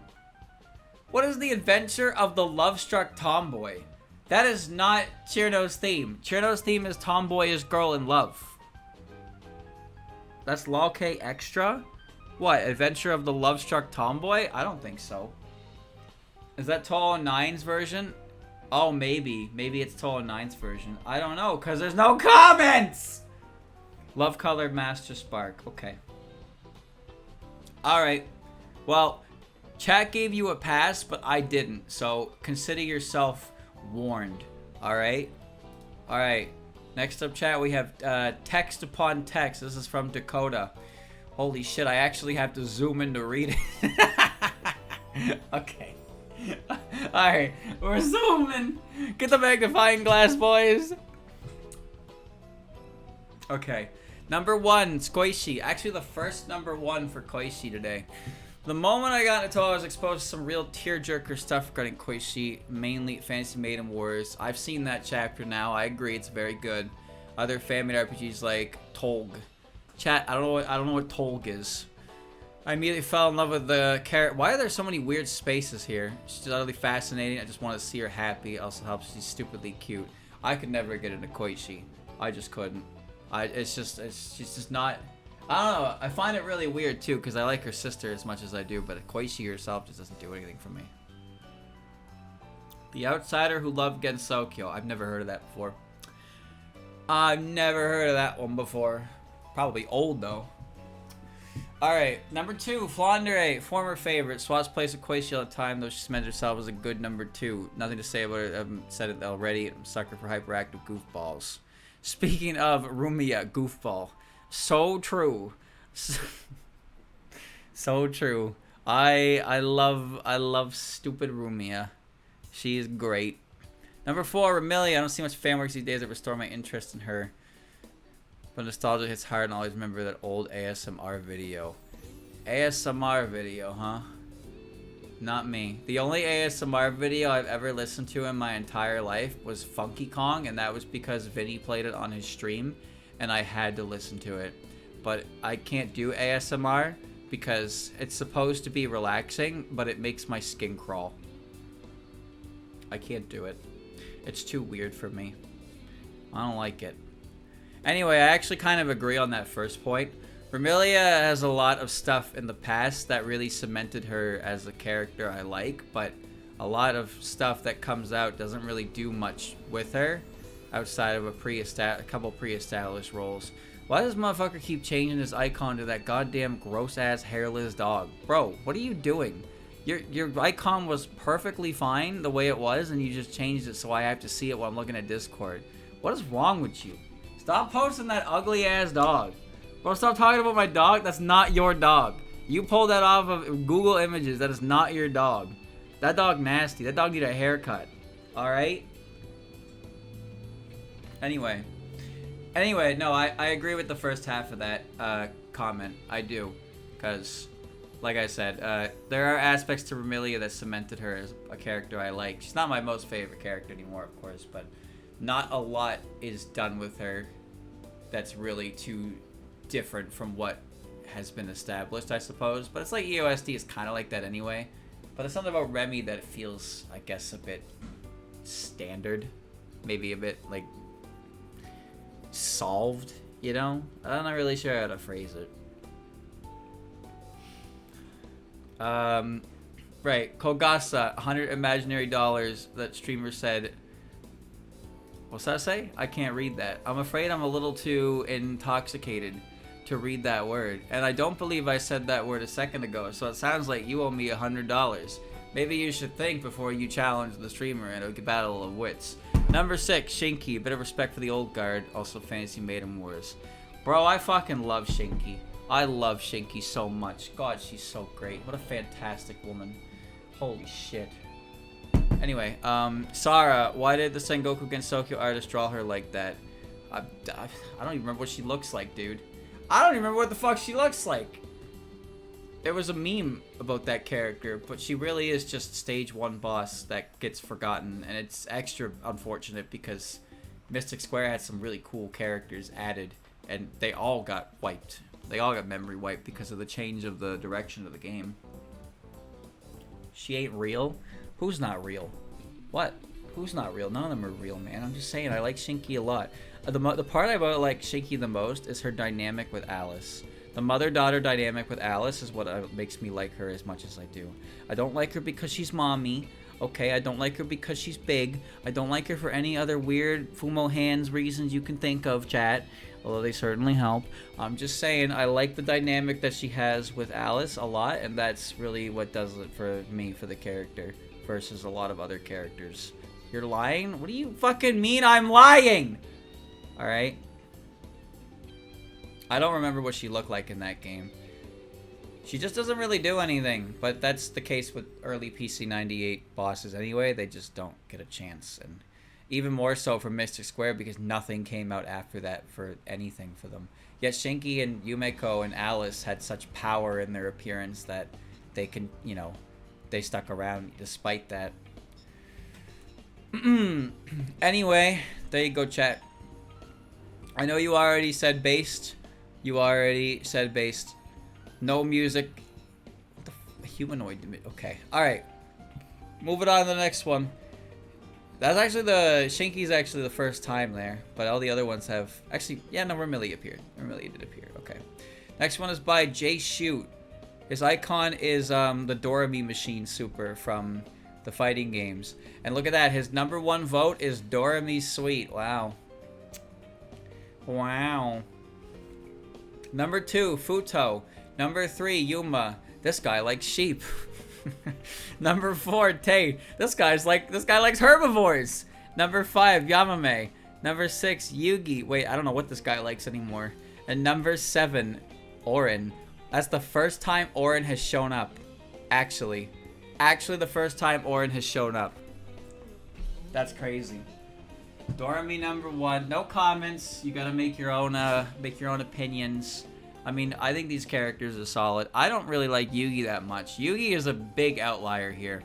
What is the Adventure of the Love-Struck Tomboy? That is not Chirno's theme. Chirno's theme is Tomboy is Girl in Love. That's LOL-K Extra? What, Adventure of the Love-Struck Tomboy? I don't think so. Is that Tall 9's version? Oh, maybe. Maybe it's Tall 9's version. I don't know, because there's no comments! Love Colored Master Spark. Okay. Alright. Well, chat gave you a pass, but I didn't. So, consider yourself warned. Alright? Alright. Next up, chat, we have text upon text. This is from Dakota. Holy shit, I actually have to zoom in to read it. Okay. Alright, we're zooming. Get the magnifying glass, boys. Okay. Number 1, Koishi. Actually, the first number 1 for Koishi today. The moment I got into it, I was exposed to some real tearjerker stuff regarding Koishi, mainly Fantasy Maiden Wars. I've seen that chapter now. I agree, it's very good. Other fan-made RPGs like Tolg. Chat, I don't know what Tolg is. I immediately fell in love with the character. Why are there so many weird spaces here? She's utterly fascinating. I just want to see her happy. Also helps she's stupidly cute. I could never get into Koichi. I just couldn't. She's just not. I don't know. I find it really weird too because I like her sister as much as I do, but Koichi herself just doesn't do anything for me. The Outsider Who Loved Gensokyo. I've never heard of that before. I've never heard of that one before. Probably old though. Alright, number 2, Flandre, former favorite. Swaps place with Koichi all the time, though she cemented herself as a good number 2. Nothing to say about it, I've said it already. I'm a sucker for hyperactive goofballs. Speaking of Rumia, goofball. So true. So true. I love stupid Rumia. She is great. Number 4, Remilia. I don't see much fan works these days that restore my interest in her. But nostalgia hits hard and I always remember that old ASMR video. ASMR video, huh? Not me. The only ASMR video I've ever listened to in my entire life was Funky Kong, and that was because Vinny played it on his stream, and I had to listen to it. But I can't do ASMR because it's supposed to be relaxing, but it makes my skin crawl. I can't do it. It's too weird for me. I don't like it. Anyway, I actually kind of agree on that first point. Remilia has a lot of stuff in the past that really cemented her as a character I like, but a lot of stuff that comes out doesn't really do much with her outside of a couple pre-established roles. Why does motherfucker keep changing his icon to that goddamn gross-ass hairless dog? Bro, what are you doing? Your icon was perfectly fine the way it was, and you just changed it so I have to see it while I'm looking at Discord. What is wrong with you? Stop posting that ugly-ass dog. Bro, stop talking about my dog. That's not your dog. You pulled that off of Google Images. That is not your dog. That dog nasty. That dog need a haircut. Alright? Anyway, no, I agree with the first half of that comment. I do. Because, like I said, there are aspects to Remilia that cemented her as a character I like. She's not my most favorite character anymore, of course, but not a lot is done with her that's really too different from what has been established, I suppose. But it's like EOSD is kind of like that anyway. But there's something about Remy that feels, I guess, a bit standard. Maybe a bit, like, solved, you know? I'm not really sure how to phrase it. Right. Kogasa, 100 imaginary dollars, that streamer said. What's that say? I can't read that. I'm afraid I'm a little too intoxicated to read that word. And I don't believe I said that word a second ago, so it sounds like you owe me $100. Maybe you should think before you challenge the streamer in a battle of wits. Number 6, Shinky. A bit of respect for the old guard. Also Fantasy Maiden Wars. Bro, I fucking love Shinky. I love Shinky so much. God, she's so great. What a fantastic woman. Holy shit. Anyway, Sarah, why did the Sengoku Gensokyo artist draw her like that? I don't even remember what she looks like, dude. I don't even remember what the fuck she looks like. There was a meme about that character, but she really is just stage 1 boss that gets forgotten, and it's extra unfortunate because Mystic Square had some really cool characters added, and they all got wiped. They all got memory wiped because of the change of the direction of the game. She ain't real? Who's not real? What? Who's not real? None of them are real, man. I'm just saying, I like Shinky a lot. The part I like Shinky the most is her dynamic with Alice. The mother-daughter dynamic with Alice is what makes me like her as much as I do. I don't like her because she's mommy. Okay, I don't like her because she's big. I don't like her for any other weird Fumo hands reasons you can think of, chat. Although they certainly help. I'm just saying, I like the dynamic that she has with Alice a lot, and that's really what does it for me, for the character, versus a lot of other characters. You're lying? What do you fucking mean I'm lying? Alright. I don't remember what she looked like in that game. She just doesn't really do anything, but that's the case with early PC 98 bosses anyway. They just don't get a chance, and even more so for Mystic Square because nothing came out after that for anything for them. Yet Shinky and Yumeko and Alice had such power in their appearance that they can, you know, they stuck around despite that. Anyway, there you go, chat. I know you already said based. You already said based. No music. What the humanoid. Okay. Alright. Moving on to the next one. That's actually Shinky's actually the first time there. But all the other ones have... Actually, yeah, no, Remilia appeared. Remilia did appear. Okay. Next one is by J Shoot. His icon is the Dorami Machine Super from the fighting games. And look at that. His #1 vote is Dorami Sweet. Wow. Wow. Number 2, Futo. Number 3, Yuma. This guy likes sheep. Number 4, Tay. This guy likes herbivores. Number 5, Yamame. Number 6, Yugi. Wait, I don't know what this guy likes anymore. And number 7, Orin. That's the first time Orin has shown up. Actually the first time Orin has shown up. That's crazy. Dorami #1. No comments. You gotta make your own opinions. I mean, I think these characters are solid. I don't really like Yugi that much. Yugi is a big outlier here.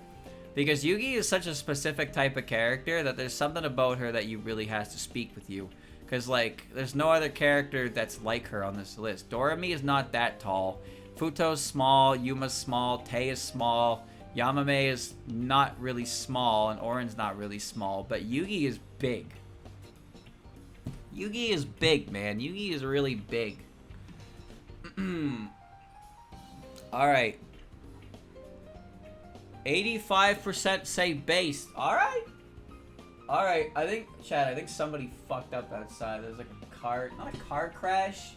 Because Yugi is such a specific type of character that there's something about her that you really has to speak with you. Because, like, there's no other character that's like her on this list. Dorami is not that tall. Futo's small. Yuma's small. Tay is small. Yamame is not really small. And Orin's not really small. But Yugi is big. Yugi is big, man. Yugi is really big. Alright. 85% say based. Alright. Alright, I think, Chad, I think somebody fucked up outside. There's like a car, not a car crash.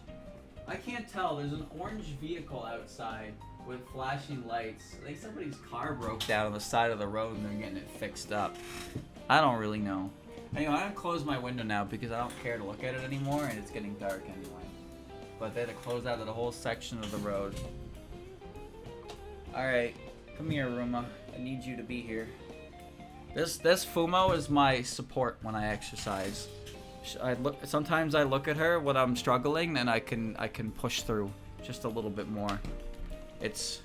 I can't tell. There's an orange vehicle outside with flashing lights. I think somebody's car broke down on the side of the road and they're getting it fixed up. I don't really know. Anyway, I'm gonna close my window now because I don't care to look at it anymore and it's getting dark anyway. But they had to close out the whole section of the road. Alright, come here, Ruma. I need you to be here. This Fumo is my support when I exercise. Sometimes I look at her when I'm struggling and I can push through just a little bit more. It's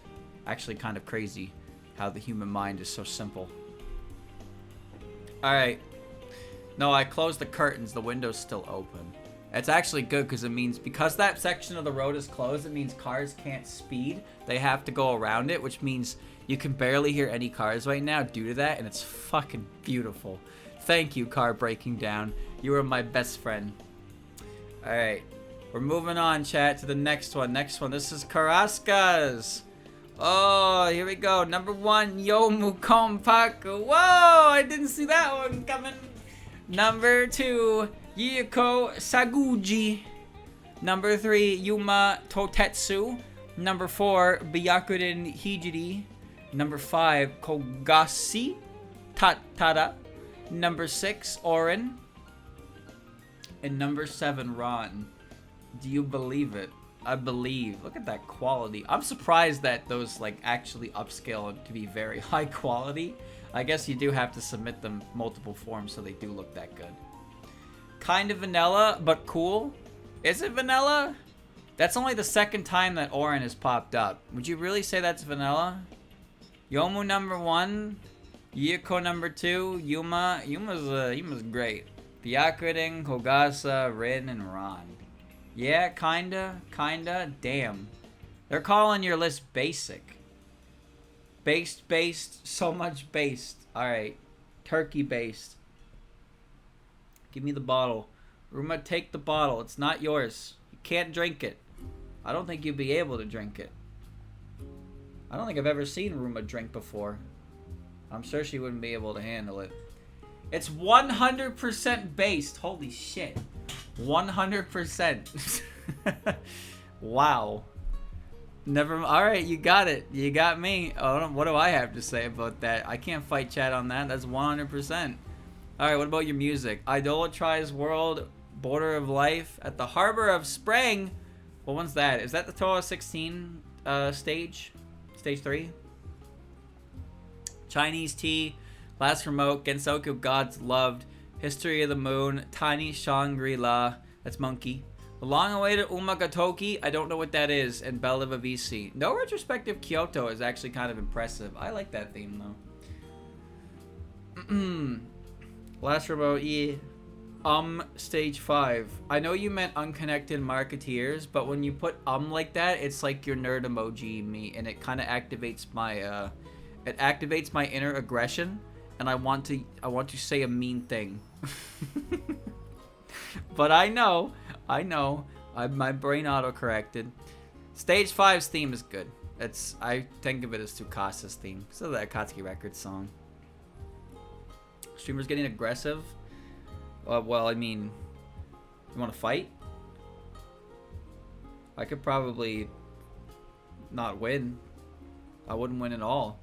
actually kind of crazy how the human mind is so simple. Alright. No, I closed the curtains. The window's still open. It's actually good because it means, because that section of the road is closed, it means cars can't speed. They have to go around it, which means you can barely hear any cars right now due to that, and it's fucking beautiful. Thank you, car breaking down. You were my best friend. Alright. We're moving on, chat, to the next one. Next one. This is Carascas. Oh, here we go. Number 1, Yomu Kompaku. Whoa, I didn't see that one coming. Number 2, Yiko Saguji. Number 3, Yuma Totetsu. Number 4, Byakurin Hijiri. Number 5, Kogasi Tatada. Number 6, Orin. And number 7, Ron. Do you believe it? I believe. Look at that quality. I'm surprised that those like actually upscale to be very high quality. I guess you do have to submit them multiple forms so they do look that good. Kind of vanilla, but cool. Is it vanilla? That's only the second time that Orin has popped up. Would you really say that's vanilla? Yomu number 1. Yiko number 2. Yuma's great. Byakurin, Kogasa, Rin, and Ron. Yeah, kinda. Damn. They're calling your list basic. Based, so much based. Alright. Turkey based. Give me the bottle. Ruma, take the bottle. It's not yours. You can't drink it. I don't think you'd be able to drink it. I don't think I've ever seen Ruma drink before. I'm sure she wouldn't be able to handle it. It's 100% based. Holy shit. 100%. Wow. Alright, you got it. You got me. Oh, what do I have to say about that? I can't fight chat on that. That's 100%. Alright, what about your music? Idolatrize World, Border of Life, At the Harbor of Spring. What one's that? Is that the Toa 16 stage? Stage 3? Chinese Tea, Last Remote, Gensoku Gods Loved, History of the Moon, Tiny Shangri-La, that's Monkey. The Long-Awaited Umagatoki, I don't know what that is, and Belle of a VC. No Retrospective Kyoto is actually kind of impressive. I like that theme, though. Last Remote, yeah. Stage 5. I know you meant unconnected marketeers, but when you put like that, it's like your nerd emoji me, and it kind of activates my, inner aggression, and I want to say a mean thing. But I know, my brain auto-corrected. Stage 5's theme is good. I think of it as Tsukasa's theme. So that Akatsuki Records song. Streamers getting aggressive. Well, I mean, you want to fight? I could probably not win. I wouldn't win at all.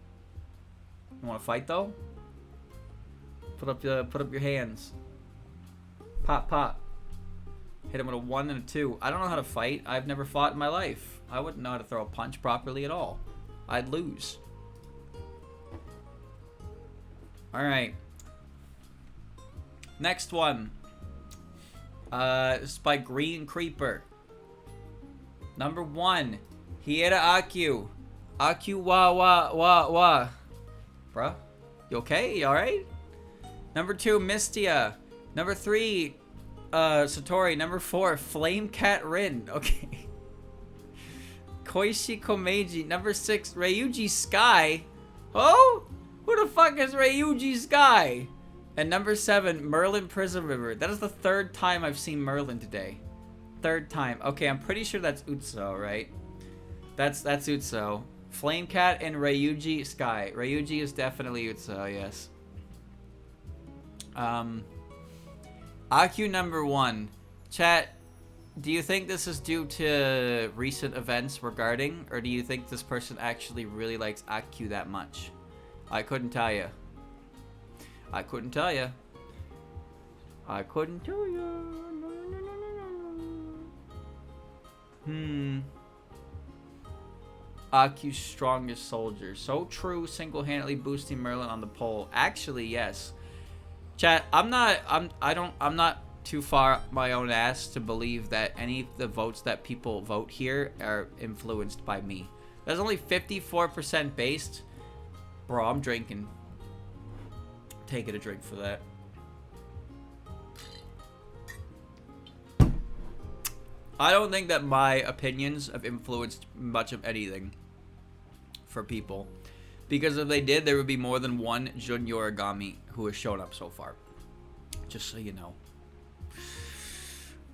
You want to fight though? Put up your hands. Pop, pop. Hit him with a 1 and a 2. I don't know how to fight. I've never fought in my life. I wouldn't know how to throw a punch properly at all. I'd lose. Alright. Next one. This is by Green Creeper. Number 1. Hiera Akyu. Akyu wa. Bruh? You okay? You alright? Number 2, Mistia. Number 3, Satori. Number 4, Flame Cat Rin. Okay. Koishi Komeiji. Number 6, Ryuji Sky. Oh? Who the fuck is Ryuji Sky? And number 7, Merlin Prison River. That is the 3rd time I've seen Merlin today. third time. Okay, I'm pretty sure that's Utso, right? That's Utso. Flamecat and Ryuji Sky. Ryuji is definitely Utso, yes. AQ number 1. Chat, do you think this is due to recent events regarding, or do you think this person actually really likes AQ that much? I couldn't tell you. I couldn't tell you. I couldn't tell you. AQ's strongest soldier. So true, single-handedly boosting Merlin on the pole. Actually, yes. Chat, I'm not too far up my own ass to believe that any of the votes that people vote here are influenced by me. That's only 54% based. Bro, I'm drinking. Taking a drink for that. I don't think that my opinions have influenced much of anything for people. Because if they did, there would be more than one Jun Yorigami who has shown up so far. Just so you know.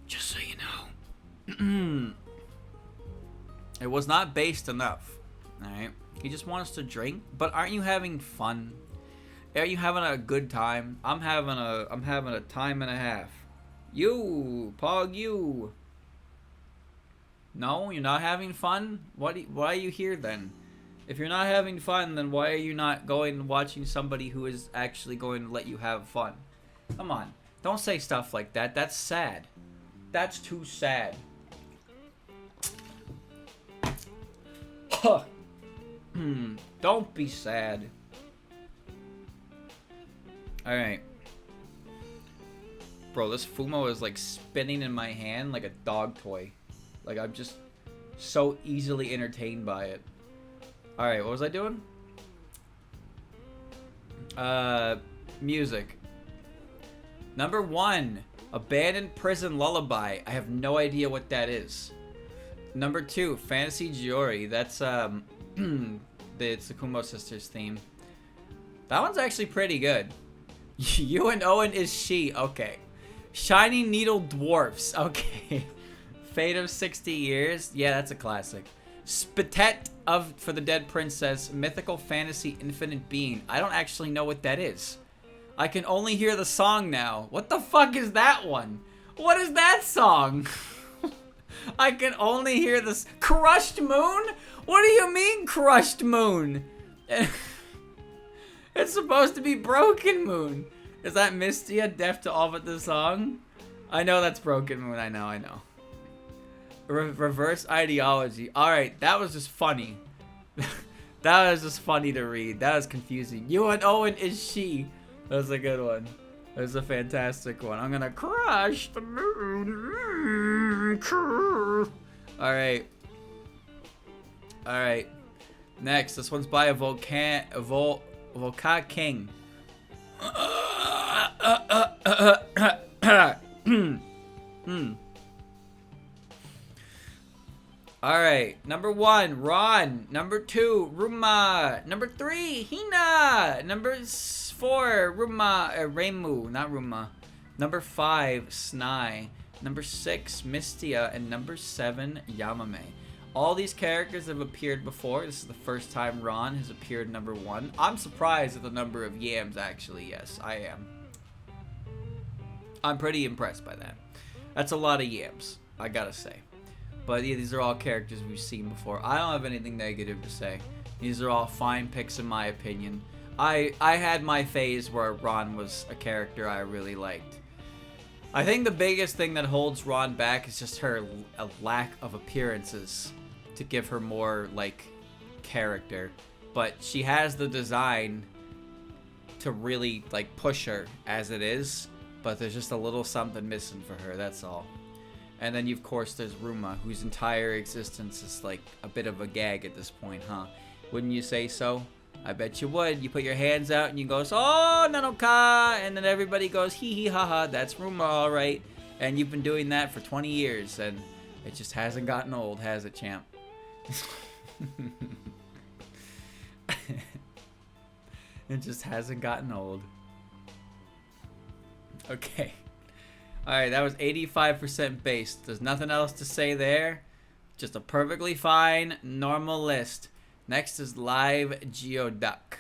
Just so you know. It was not based enough. Alright? He just wants to drink. But aren't you having fun? Are you having a good time? I'm having a time and a half. You, Pog, you. No, you're not having fun? Why are you here then? If you're not having fun, then why are you not going and watching somebody who is actually going to let you have fun? Come on. Don't say stuff like that. That's sad. That's too sad. Don't be sad. Alright. Bro, this Fumo is like spinning in my hand like a dog toy. Like, I'm just so easily entertained by it. Alright, what was I doing? Music. Number 1, Abandoned Prison Lullaby. I have no idea what that is. Number 2, Fantasy Jiori. That's, the Tsukumo Sisters theme. That one's actually pretty good. You and Owen is she. Okay. Shining Needle Dwarfs. Okay. Fate of 60 Years. Yeah, that's a classic. Spitet of For the Dead Princess. Mythical Fantasy Infinite Being. I don't actually know what that is. I can only hear the song now. What the fuck is that one? What is that song? I can only hear this. Crushed Moon? What do you mean Crushed Moon? It's supposed to be Broken Moon. Is that Mistia deaf to all but the song? I know that's Broken Moon. I know. Reverse Ideology. Alright, that was just funny. That was just funny to read. That was confusing. You and Owen is she. That was a good one. That was a fantastic one. I'm gonna crush the moon. Alright. Alright. Next, this one's by a Volcan King. Alright, number 1, Ron. Number 2, Ruma. Number 3, Hina. Number 4, Reimu, not Ruma. Number 5, Snai. Number 6, Mistia. And number 7, Yamame. All these characters have appeared before. This is the first time Ron has appeared number 1. I'm surprised at the number of yams, actually. Yes, I am. I'm pretty impressed by that. That's a lot of yams, I gotta say. But yeah, these are all characters we've seen before. I don't have anything negative to say. These are all fine picks in my opinion. I had my phase where Ron was a character I really liked. I think the biggest thing that holds Ron back is just her a lack of appearances to give her more, like, character. But she has the design to really, like, push her as it is. But there's just a little something missing for her, that's all. And then, of course, there's Ruma, whose entire existence is, like, a bit of a gag at this point, huh? Wouldn't you say so? I bet you would. You put your hands out and you go, oh, Nanoka! And then everybody goes, hee hee ha ha, that's Ruma, alright. And you've been doing that for 20 years, and it just hasn't gotten old, has it, champ? It just hasn't gotten old. Okay. Alright, that was 85% based. There's nothing else to say there. Just a perfectly fine, normal list. Next is live Geoduck.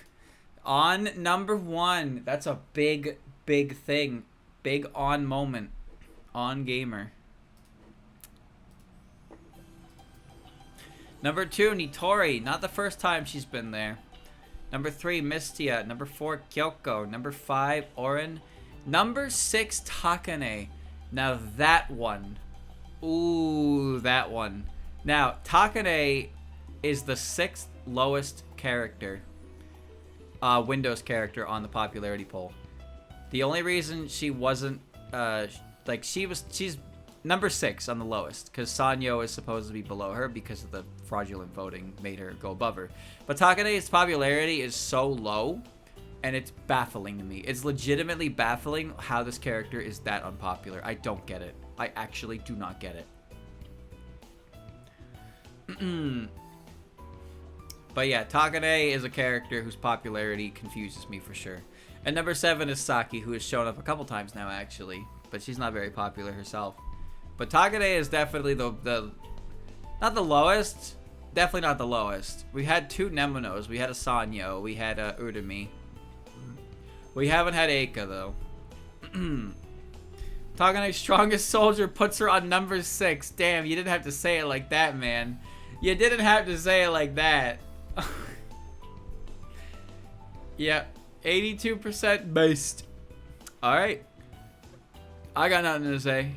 On number 1. That's a big, big thing. Big on moment. On gamer. Number 2, Nitori. Not the first time she's been there. Number 3, Mistia. Number 4, Kyoko. Number 5, Orin. Number 6, Takane. Now that one. Ooh, that one. Now, Takane is the 6th lowest character. Windows character on the popularity poll. The only reason she wasn't, she's number 6 on the lowest, because Sanyo is supposed to be below her because of the fraudulent voting made her go above her. But Takane's popularity is so low, and it's baffling to me. It's legitimately baffling how this character is that unpopular. I don't get it. I actually do not get it. But yeah, Takane is a character whose popularity confuses me for sure. And number 7 is Saki, who has shown up a couple times now, actually. But she's not very popular herself. But Takane is definitely the not the lowest. Definitely not the lowest. We had 2 Nemonos. We had a Sanyo. We had a Urumi. We haven't had Eika, though. Takane's strongest soldier puts her on number 6. Damn, you didn't have to say it like that, man. You didn't have to say it like that. Yeah, 82% based. Alright. I got nothing to say.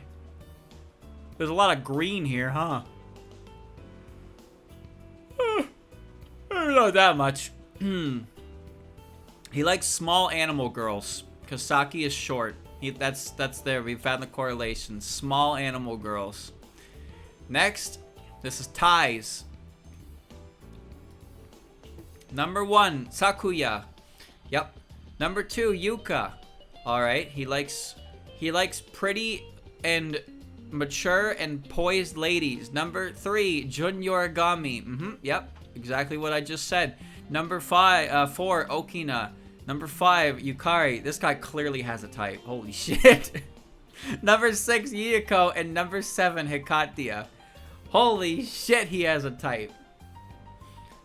There's a lot of green here, huh? I don't know that much. He likes small animal girls. Because Saki is short. That's there. We found the correlation. Small animal girls. Next, this is ties. Number 1, Sakuya. Yep. Number 2, Yuka. Alright, he likes pretty and mature and poised ladies. Number 3, Jun Yorigami. Yep, exactly what I just said. Number 4, Okina. Number 5, Yukari. This guy clearly has a type. Holy shit. Number 6, Yuyuko. And number 7, Hikatia. Holy shit, he has a type.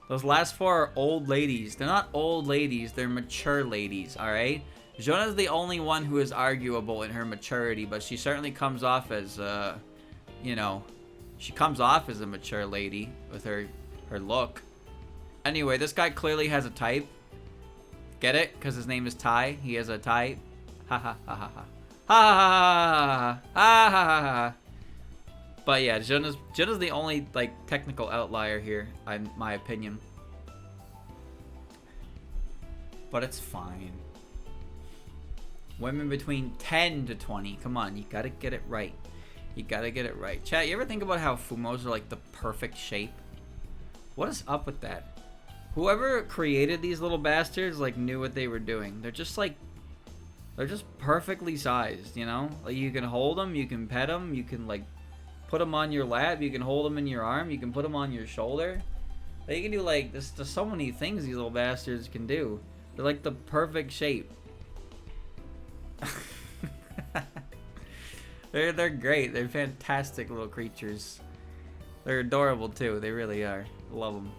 Those last 4 are old ladies. They're not old ladies, they're mature ladies, alright? Jona's the only one who is arguable in her maturity, but she certainly comes off as, she comes off as a mature lady with her look. Anyway, this guy clearly has a type. Get it? Because his name is Tai. He has a type. Ha ha ha ha ha. Ha ha ha ha ha ha. But yeah, Jona's the only, technical outlier here, in my opinion. But it's fine. Women between 10 to 20. Come on, you gotta get it right. You gotta get it right. Chat, you ever think about how Fumos are, the perfect shape? What is up with that? Whoever created these little bastards, knew what they were doing. They're just, they're just perfectly sized, you know? You can hold them, you can pet them, you can, put them on your lap, you can hold them in your arm, you can put them on your shoulder. You can do there's so many things these little bastards can do. They're the perfect shape. They're great. They're fantastic little creatures. They're adorable too. They really are. Love them.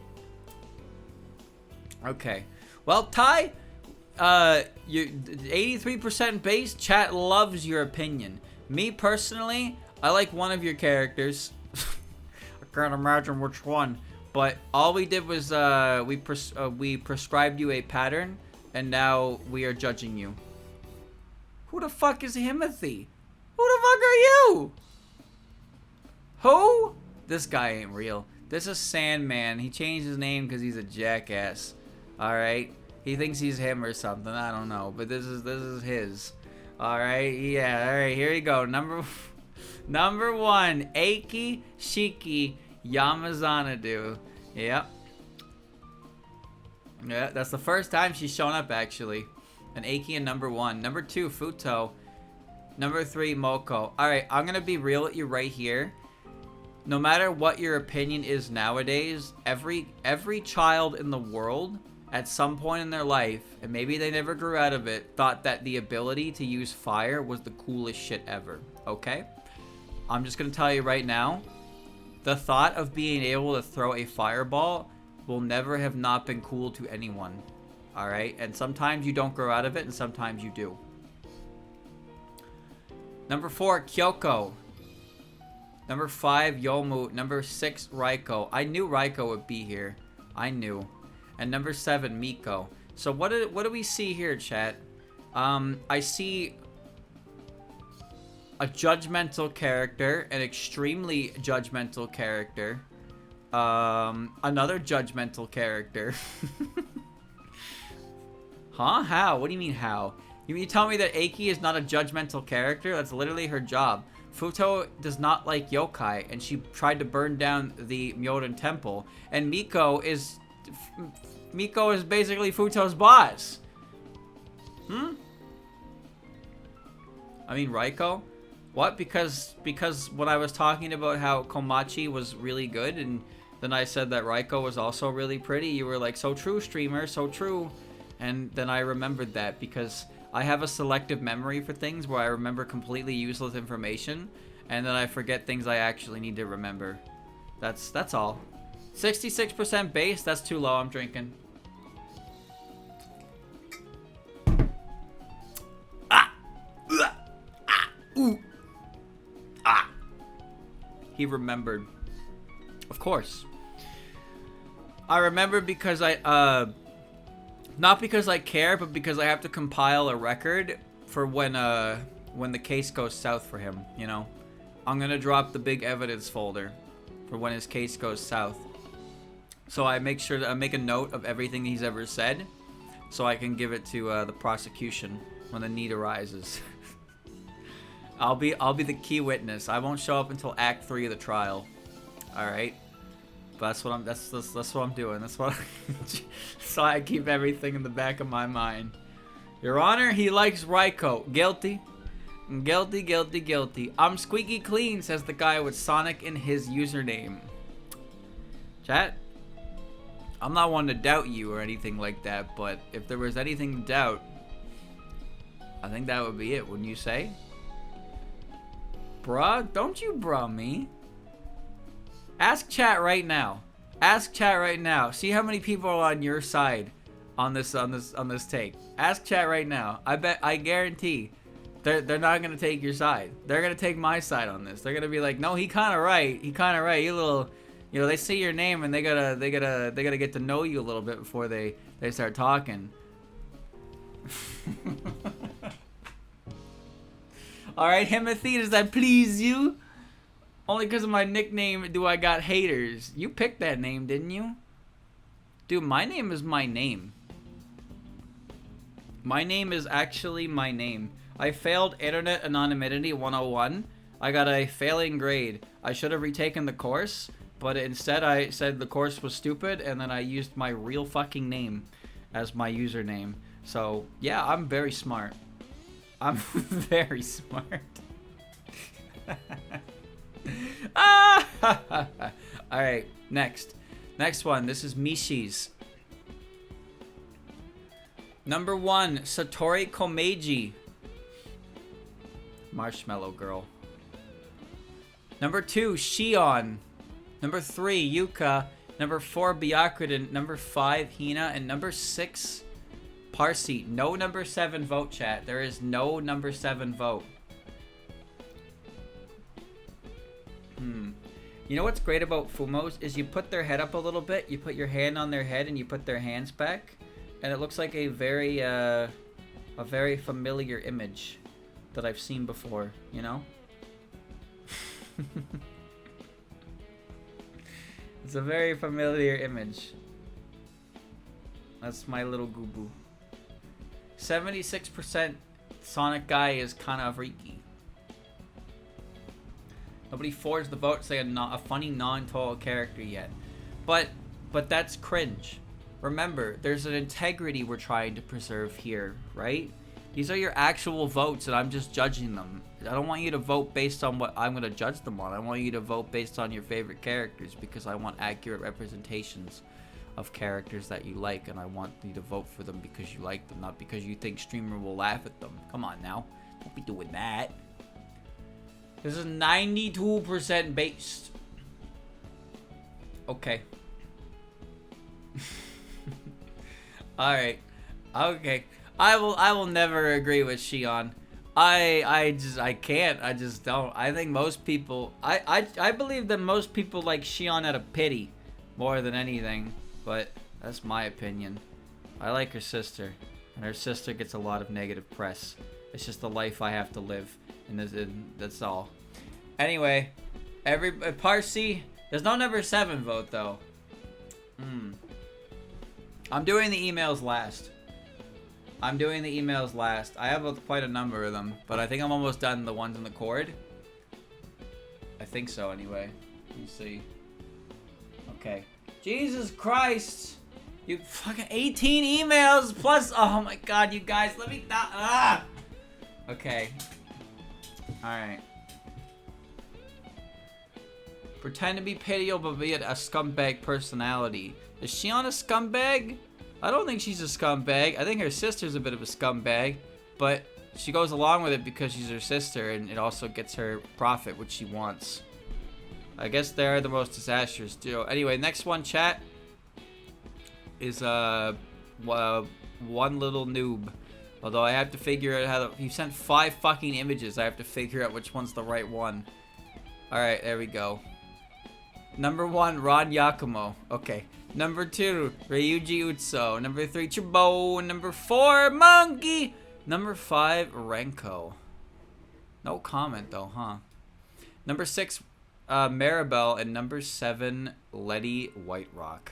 Okay. Well, Ty, you 83% base. Chat loves your opinion. Me personally, I like one of your characters. I can't imagine which one. But all we did was we prescribed you a pattern, and now we are judging you. Who the fuck is Himothy? Who the fuck are you? Who? This guy ain't real. This is Sandman. He changed his name because he's a jackass. Alright? He thinks he's him or something. I don't know. But this is his. Alright? Yeah, alright. Here we go. Number 1. Eiki Shiki Yamazanadu. Yep. Yeah, that's the first time she's shown up, actually. And Eiki in number 1. Number 2, Futo. Number 3, Moko. Alright, I'm going to be real with you right here. No matter what your opinion is nowadays, every child in the world at some point in their life, and maybe they never grew out of it, thought that the ability to use fire was the coolest shit ever, okay? I'm just gonna tell you right now, the thought of being able to throw a fireball will never have not been cool to anyone, alright? And sometimes you don't grow out of it, and sometimes you do. Number 4, Kyoko. Number 5, Yomu. Number 6, Raiko. I knew Raiko would be here. I knew. And number 7, Miko. So what do we see here, chat? I see a judgmental character, an extremely judgmental character, another judgmental character. Huh? How? What do you mean how? You mean tell me that Aki is not a judgmental character? That's literally her job. Futo does not like yokai, and she tried to burn down the Myoden temple. And Miko is basically Futo's boss. I mean, Raiko? What? Because when I was talking about how Komachi was really good, and then I said that Raiko was also really pretty, you were like, so true, streamer, so true. And then I remembered that because I have a selective memory for things where I remember completely useless information, and then I forget things I actually need to remember. That's all. 66% base, that's too low, I'm drinking. Ooh. He remembered. Of course. I remember because not because I care, but because I have to compile a record for when the case goes south for him, you know? I'm gonna drop the big evidence folder for when his case goes south. So I make sure that I make a note of everything he's ever said, so I can give it to the prosecution when the need arises. I'll be the key witness. I won't show up until Act 3 of the trial. All right. But that's what I'm doing. That's what. So I keep everything in the back of my mind. Your Honor, he likes Raiko. Guilty. Guilty, guilty, guilty. I'm squeaky clean, says the guy with Sonic in his username. Chat. I'm not one to doubt you or anything like that, but if there was anything to doubt, I think that would be it, wouldn't you say? Bruh, don't you bruh me. Ask chat right now. Ask chat right now. See how many people are on your side on this take. Ask chat right now. I guarantee they're not gonna take your side. They're gonna take my side on this. They're gonna be like, no, he kinda right. He kinda right. You little, you know, they see your name and they gotta get to know you a little bit before they start talking. Alright, Himothy, does that please you? Only because of my nickname do I got haters. You picked that name, didn't you? Dude, my name is my name. My name is actually my name. I failed Internet Anonymity 101. I got a failing grade. I should have retaken the course, but instead I said the course was stupid, and then I used my real fucking name as my username. So, yeah, I'm very smart. I'm very smart. Alright, next one. This is Mishi's. Number 1, Satori Komeiji. Marshmallow Girl. Number 2, Shion. Number 3, Yuka. Number 4, Byakuren. Number 5, Hina. And number 6, Parsi. No number 7 vote, chat. There is no number 7 vote. You know what's great about Fumos is you put their head up a little bit, you put your hand on their head, and you put their hands back, and it looks like a very familiar image that I've seen before, you know? It's a very familiar image. That's my little goo-boo. 76% Sonic guy is kind of freaky. Nobody forged the vote to say a funny non-total character yet. But that's cringe. Remember, there's an integrity we're trying to preserve here, right? These are your actual votes and I'm just judging them. I don't want you to vote based on what I'm going to judge them on. I want you to vote based on your favorite characters because I want accurate representations of characters that you like, and I want you to vote for them because you like them, not because you think streamer will laugh at them. Come on now. Don't be doing that. This is 92% based. Okay. Alright. Okay. I will never agree with Shion. I can't. I just don't. I think most people I believe that most people like Shion out of pity more than anything, but that's my opinion. I like her sister, and her sister gets a lot of negative press. It's just the life I have to live, and that's all. Anyway, Parsi, there's no number 7 vote though. I'm doing the emails last. I have quite a number of them, but I think I'm almost done the ones in the cord. I think so anyway. Let me see. Okay. Jesus Christ! You fucking 18 emails plus, oh my god, you guys, let me not, Okay. Alright. Pretend to be pitiable, but be a scumbag personality. Is she on a scumbag? I don't think she's a scumbag. I think her sister's a bit of a scumbag, but she goes along with it because she's her sister, and it also gets her profit, which she wants. I guess they're the most disastrous duo. Anyway, next one, chat, is One Little Noob. Although I have to figure out how to... He sent 5 fucking images. I have to figure out which one's the right one. Alright, there we go. Number 1, Ron Yakumo. Okay. Number 2, Ryuji Utsu. Number 3, Chibo. Number 4, Monkey. Number 5, Renko. No comment though, huh? Number 6, Maribel. And number 7, Letty Whiterock.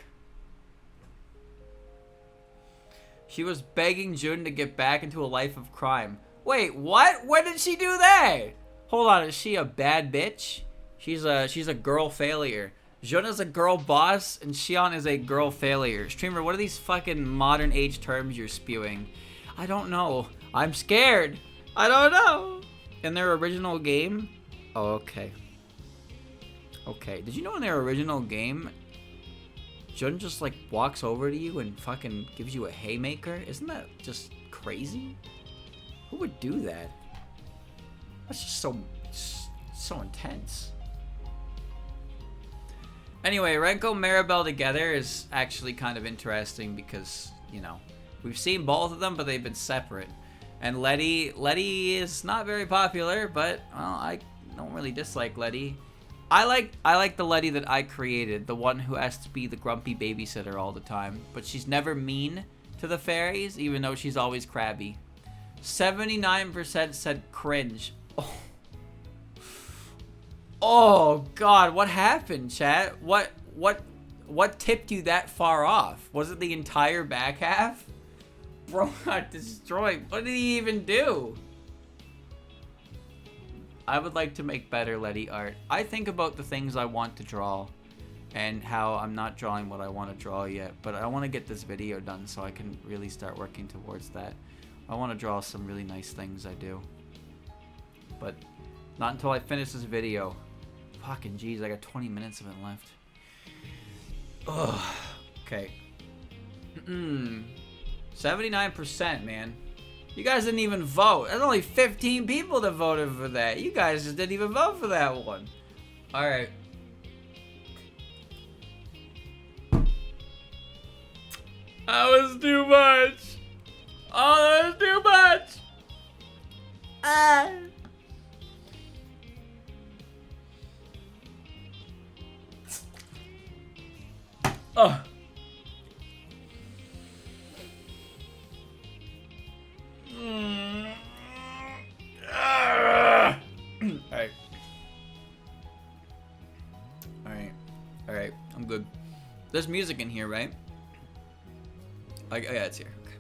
She was begging Jun to get back into a life of crime. Wait, what? When did she do that? Hold on, is she a bad bitch? She's a girl failure. Jun is a girl boss, and Shion is a girl failure. Streamer, what are these fucking modern age terms you're spewing? I don't know. I'm scared. I don't know. In their original game? Oh, okay. Okay. Did you know in their original game, Jun just like walks over to you and fucking gives you a haymaker? Isn't that just crazy? Who would do that? That's just so intense. Anyway, Renko Maribel together is actually kind of interesting because, you know, we've seen both of them, but they've been separate. And Letty is not very popular, but, well, I don't really dislike Letty. I like the Letty that I created, the one who has to be the grumpy babysitter all the time. But she's never mean to the fairies, even though she's always crabby. 79% said cringe. Oh. Oh god, what happened, chat? What tipped you that far off? Was it the entire back half? Bro got destroyed. What did he even do? I would like to make better Letty art. I think about the things I want to draw and how I'm not drawing what I want to draw yet, but I want to get this video done so I can really start working towards that. I want to draw some really nice things I do, but not until I finish this video. Fucking jeez, I got 20 minutes of it left. Ugh. Okay. 79%, man. You guys didn't even vote. There's only 15 people that voted for that. You guys just didn't even vote for that one. Alright. That was too much. Oh, that was too much. Ah. Oh. Alright. Alright. I'm good. There's music in here, right? Oh, yeah, it's here. Okay.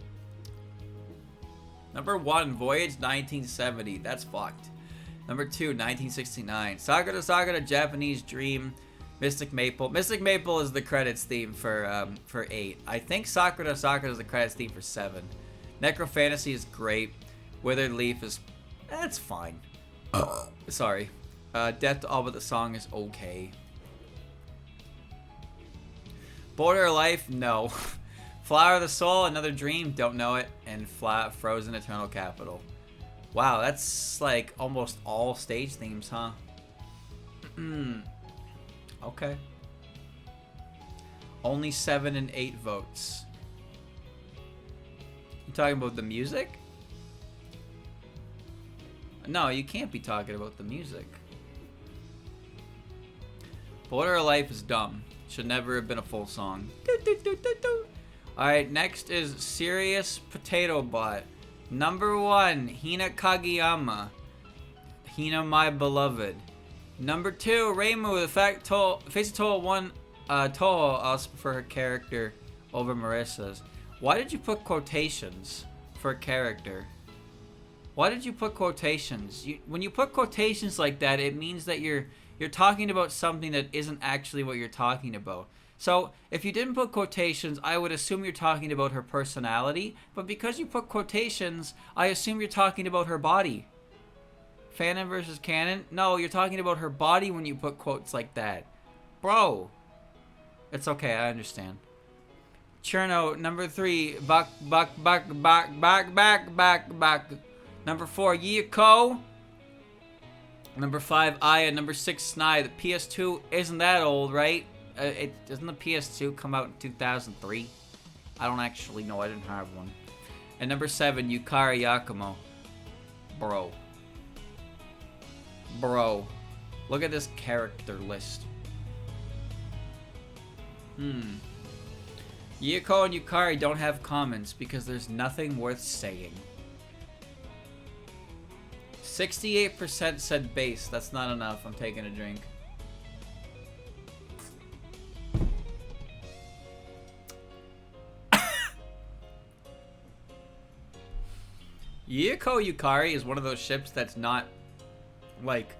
Number 1, Voyage 1970. That's fucked. Number 2, 1969. Sakura Japanese Dream. Mystic Maple. Mystic Maple is the credits theme for 8. I think Sakura is the credits theme for 7. Necro Fantasy is great. Withered Leaf is... that's fine. Sorry. Death to All But the Song is okay. Border of Life, no. Flower of the Soul, Another Dream, don't know it. And Frozen Eternal Capital. Wow, that's like almost all stage themes, huh? Okay. Only 7 and 8 votes. You talking about the music? No, you can't be talking about the music. Border of Life is dumb. Should never have been a full song. Alright, next is Serious Potato Bot. Number 1, Hina Kageyama. Hina My Beloved. Number 2, Reimu. The fact Face of Toho won Toho. I also prefer her character over Marissa's. Why did you put quotations for a character? Why did you put quotations? When you put quotations like that, it means that you're talking about something that isn't actually what you're talking about. So, if you didn't put quotations, I would assume you're talking about her personality, but because you put quotations, I assume you're talking about her body. Fanon versus canon? No, you're talking about her body when you put quotes like that. Bro. It's okay, I understand. Cherno, number 3, back. Number 4, Yiko. Number 5, Aya. Number 6, Snai. The PS2 isn't that old, right? Doesn't the PS2 come out in 2003? I don't actually know. I didn't have one. And number 7, Yukari Yakumo. Bro. Look at this character list. Yiko and Yukari don't have comments because there's nothing worth saying. 68% said base. That's not enough. I'm taking a drink. Yiko Yukari is one of those ships that's not, like,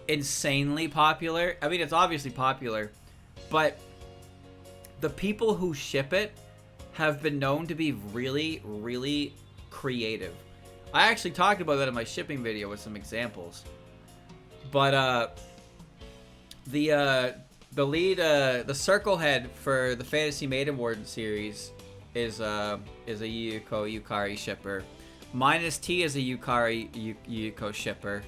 insanely popular. I mean, it's obviously popular, but the people who ship it have been known to be really, really creative. I actually talked about that in my shipping video with some examples. But, the lead, the circle head for the Fantasy Maiden Warden series is a Yiko Yukari shipper. Minus T is a Yukiko shipper.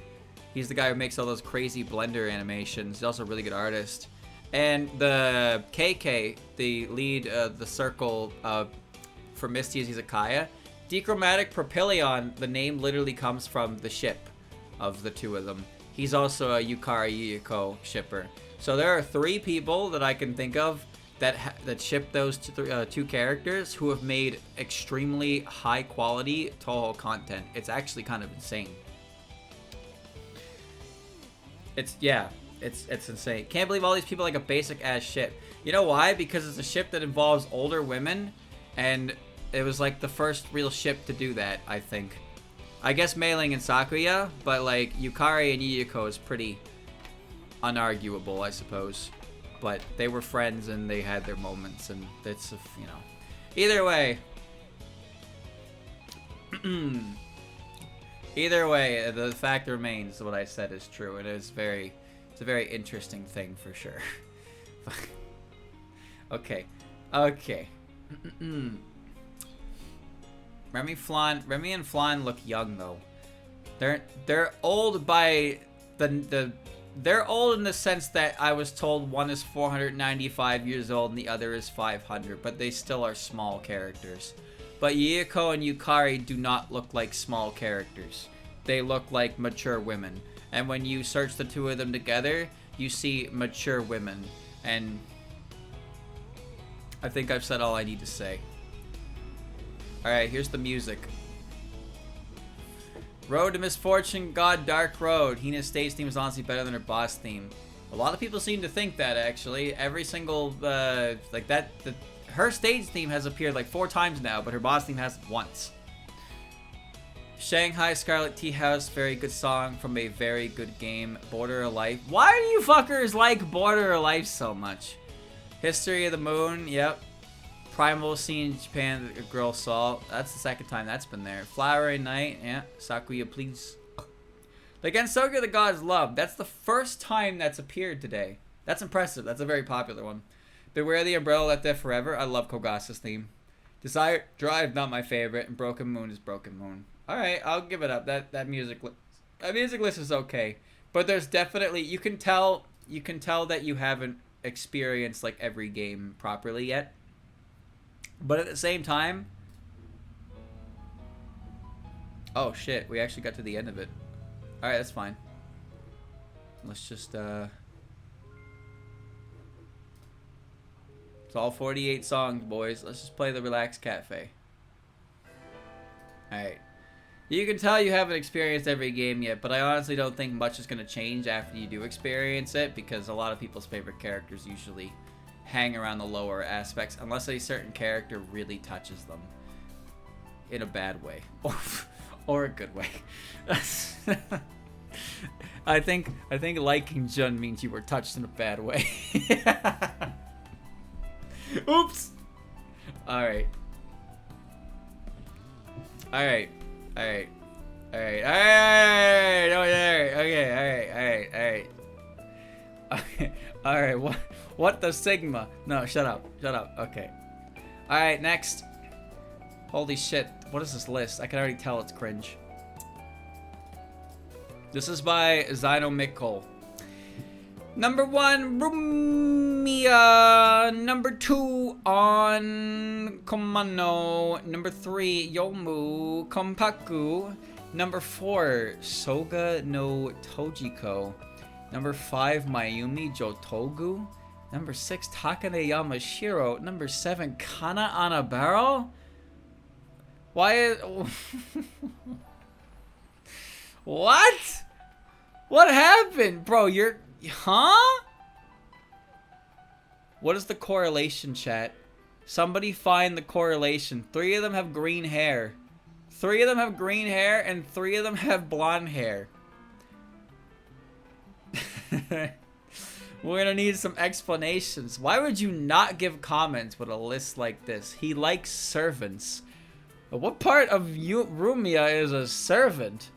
He's the guy who makes all those crazy blender animations. He's also a really good artist. And the KK, the lead, the circle for Misty's Izakaya, Dichromatic Propylion, the name literally comes from the ship of the two of them. He's also a Yukari Yukiko shipper. So there are 3 people that I can think of that ship those two characters who have made extremely high quality Toho content. It's actually kind of insane. It's insane. Can't believe all these people like a basic ass ship. You know why? Because it's a ship that involves older women, and it was like the first real ship to do that, I think. I guess Mei Ling and Sakuya, but like Yukari and Yuyuko is pretty unarguable, I suppose. But they were friends and they had their moments, and it's, you know. Either way. Either way, the fact remains what I said is true. It is it's a very interesting thing for sure. Okay. Remy and Flan look young though. They're old by they're old in the sense that I was told one is 495 years old and the other is 500, but they still are small characters. But Yuyuko and Yukari do not look like small characters. They look like mature women. And when you search the two of them together, you see mature women. And I think I've said all I need to say. Alright, here's the music. Road to Misfortune, God, Dark Road. Hina's stage theme is honestly better than her boss theme. A lot of people seem to think that, actually. Every single, her stage theme has appeared like 4 times now, but her boss theme hasn't once. Shanghai Scarlet Tea House, very good song from a very good game. Border of Life. Why do you fuckers like Border of Life so much? History of the Moon, yep. Primal Scene in Japan, Girl Salt. That's the 2nd time that's been there. Flowery Night, yeah. Sakuya, please. The Gensoku the Gods Love. That's the first time that's appeared today. That's impressive. That's a very popular one. Beware the Umbrella Left There Forever. I love Kogasa's theme. Desire Drive, not my favorite, and Broken Moon is Broken Moon. All right, I'll give it up. That music list is okay, but there's definitely you can tell that you haven't experienced like every game properly yet. But at the same time, oh shit, we actually got to the end of it. All right, that's fine. Let's just it's all 48 songs, boys. Let's just play the Relax Cafe. Alright. You can tell you haven't experienced every game yet, but I honestly don't think much is going to change after you do experience it, because a lot of people's favorite characters usually hang around the lower aspects, unless a certain character really touches them. In a bad way. Or a good way. I think liking Jun means you were touched in a bad way. Oops. Alright. Okay. Alright. What the Sigma? No, shut up. Okay. Alright, next. Holy shit. What is this list? I can already tell it's cringe. This is by Zyno Mikkel. Number 1, Rumia. Number 2, On Komano. Number 3, Yomu Kompaku. Number 4, Soga no Tojiko. Number 5, Mayumi Jotogu. Number 6, Takane Yamashiro. Number 7, Kana Anabaro. Why is... What? What happened? Bro, you're... Huh? What is the correlation, chat? Somebody find the correlation. 3 of them have green hair. 3 of them have green hair, and 3 of them have blonde hair. We're gonna need some explanations. Why would you not give comments with a list like this? He likes servants. What part of Rumia is a servant?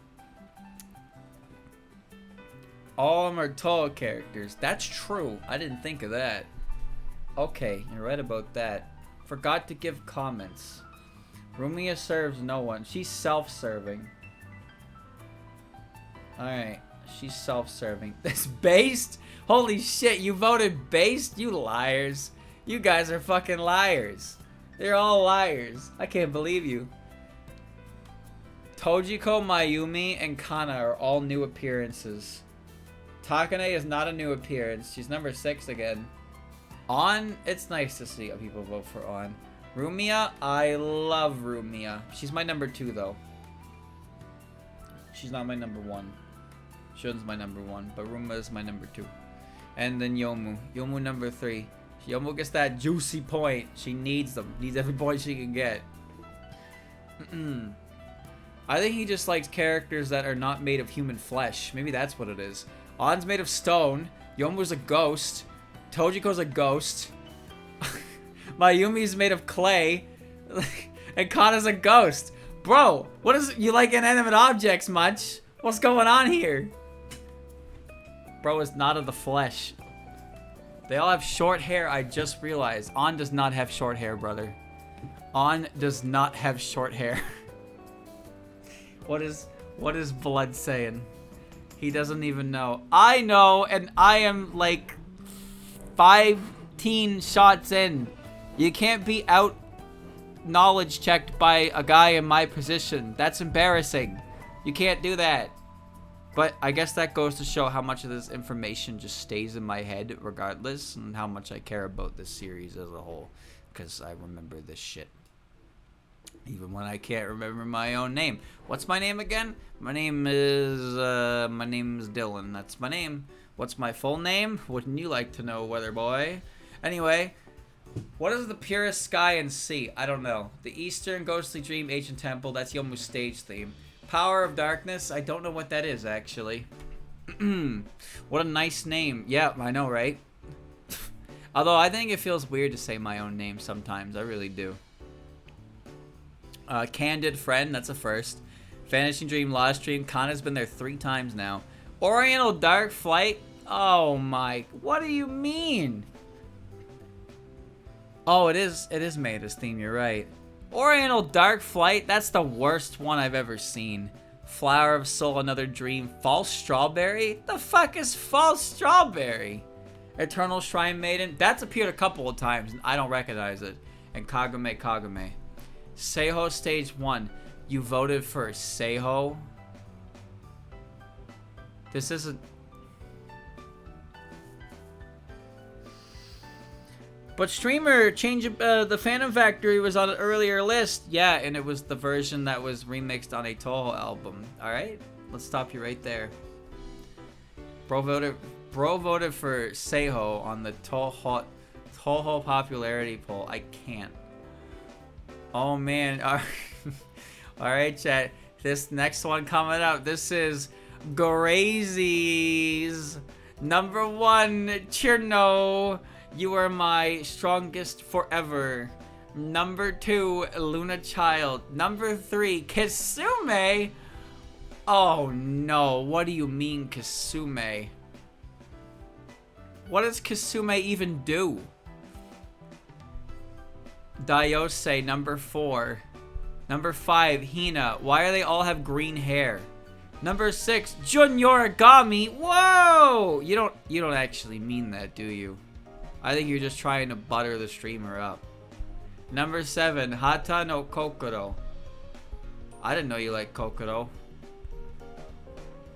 All of them are Toho characters. That's true. I didn't think of that. Okay, you're right about that. Forgot to give comments. Rumia serves no one. She's self-serving. Alright. She's self-serving. This based? Holy shit, you voted based? You liars. You guys are fucking liars. They're all liars. I can't believe you. Tojiko, Mayumi, and Kana are all new appearances. Takane is not a new appearance. She's number 6 again. On, it's nice to see people vote for On. Rumia, I love Rumia. She's my number 2 though. She's not my number 1. Shun's my number 1, but Rumia is my number 2. And then Yomu. Yomu number 3. Yomu gets that juicy point. She needs them. Needs every point she can get. I think he just likes characters that are not made of human flesh. Maybe that's what it is. On's made of stone. Yomu's a ghost. Tojiko's a ghost. Mayumi's made of clay. And Kana's a ghost. Bro, what is... You like inanimate objects much? What's going on here? Bro is not of the flesh. They all have short hair, I just realized. On does not have short hair, brother. On does not have short hair. What is Blood saying? He doesn't even know. I know, and I am like 15 shots in. You can't be out knowledge checked by a guy in my position. That's embarrassing. You can't do that. But I guess that goes to show how much of this information just stays in my head regardless, and how much I care about this series as a whole, because I remember this shit. Even when I can't remember my own name. What's my name again? My name is Dylan. That's my name. What's my full name? Wouldn't you like to know, weather boy? Anyway, what is the purest sky and sea? I don't know. The Eastern Ghostly Dream Ancient Temple. That's Yomu's stage theme. Power of Darkness. I don't know what that is, actually. What a nice name. Yeah, I know, right? Although I think it feels weird to say my own name sometimes. I really do. Candid Friend, that's a first. Vanishing Dream, Lost Dream. Kana's been there 3 times now. Oriental Dark Flight. Oh my, what do you mean? Oh, it is Maida's theme, you're right. Oriental Dark Flight, that's the worst one I've ever seen. Flower of Soul, Another Dream. False Strawberry? The fuck is False Strawberry? Eternal Shrine Maiden, that's appeared a couple of times and I don't recognize it. And Kagame Kagame. Seiho Stage 1. You voted for Seiho? This isn't... But streamer, change the Phantom Factory was on an earlier list. Yeah, and it was the version that was remixed on a Toho album. Alright, let's stop you right there. Bro voted for Seiho on the Toho popularity poll. I can't. Oh man. Alright, chat. This next one coming up. This is Grazy's number 1, Cherno. You are my strongest forever. Number 2, Luna Child. Number 3, Kisume. Oh no, what do you mean Kisume? What does Kisume even do? Daiose, number 4. Number 5, Hina. Why do they all have green hair? Number 6, Jun Yorigami. Whoa! You don't actually mean that, do you? I think you're just trying to butter the streamer up. Number 7, Hata no Kokoro. I didn't know you liked Kokoro.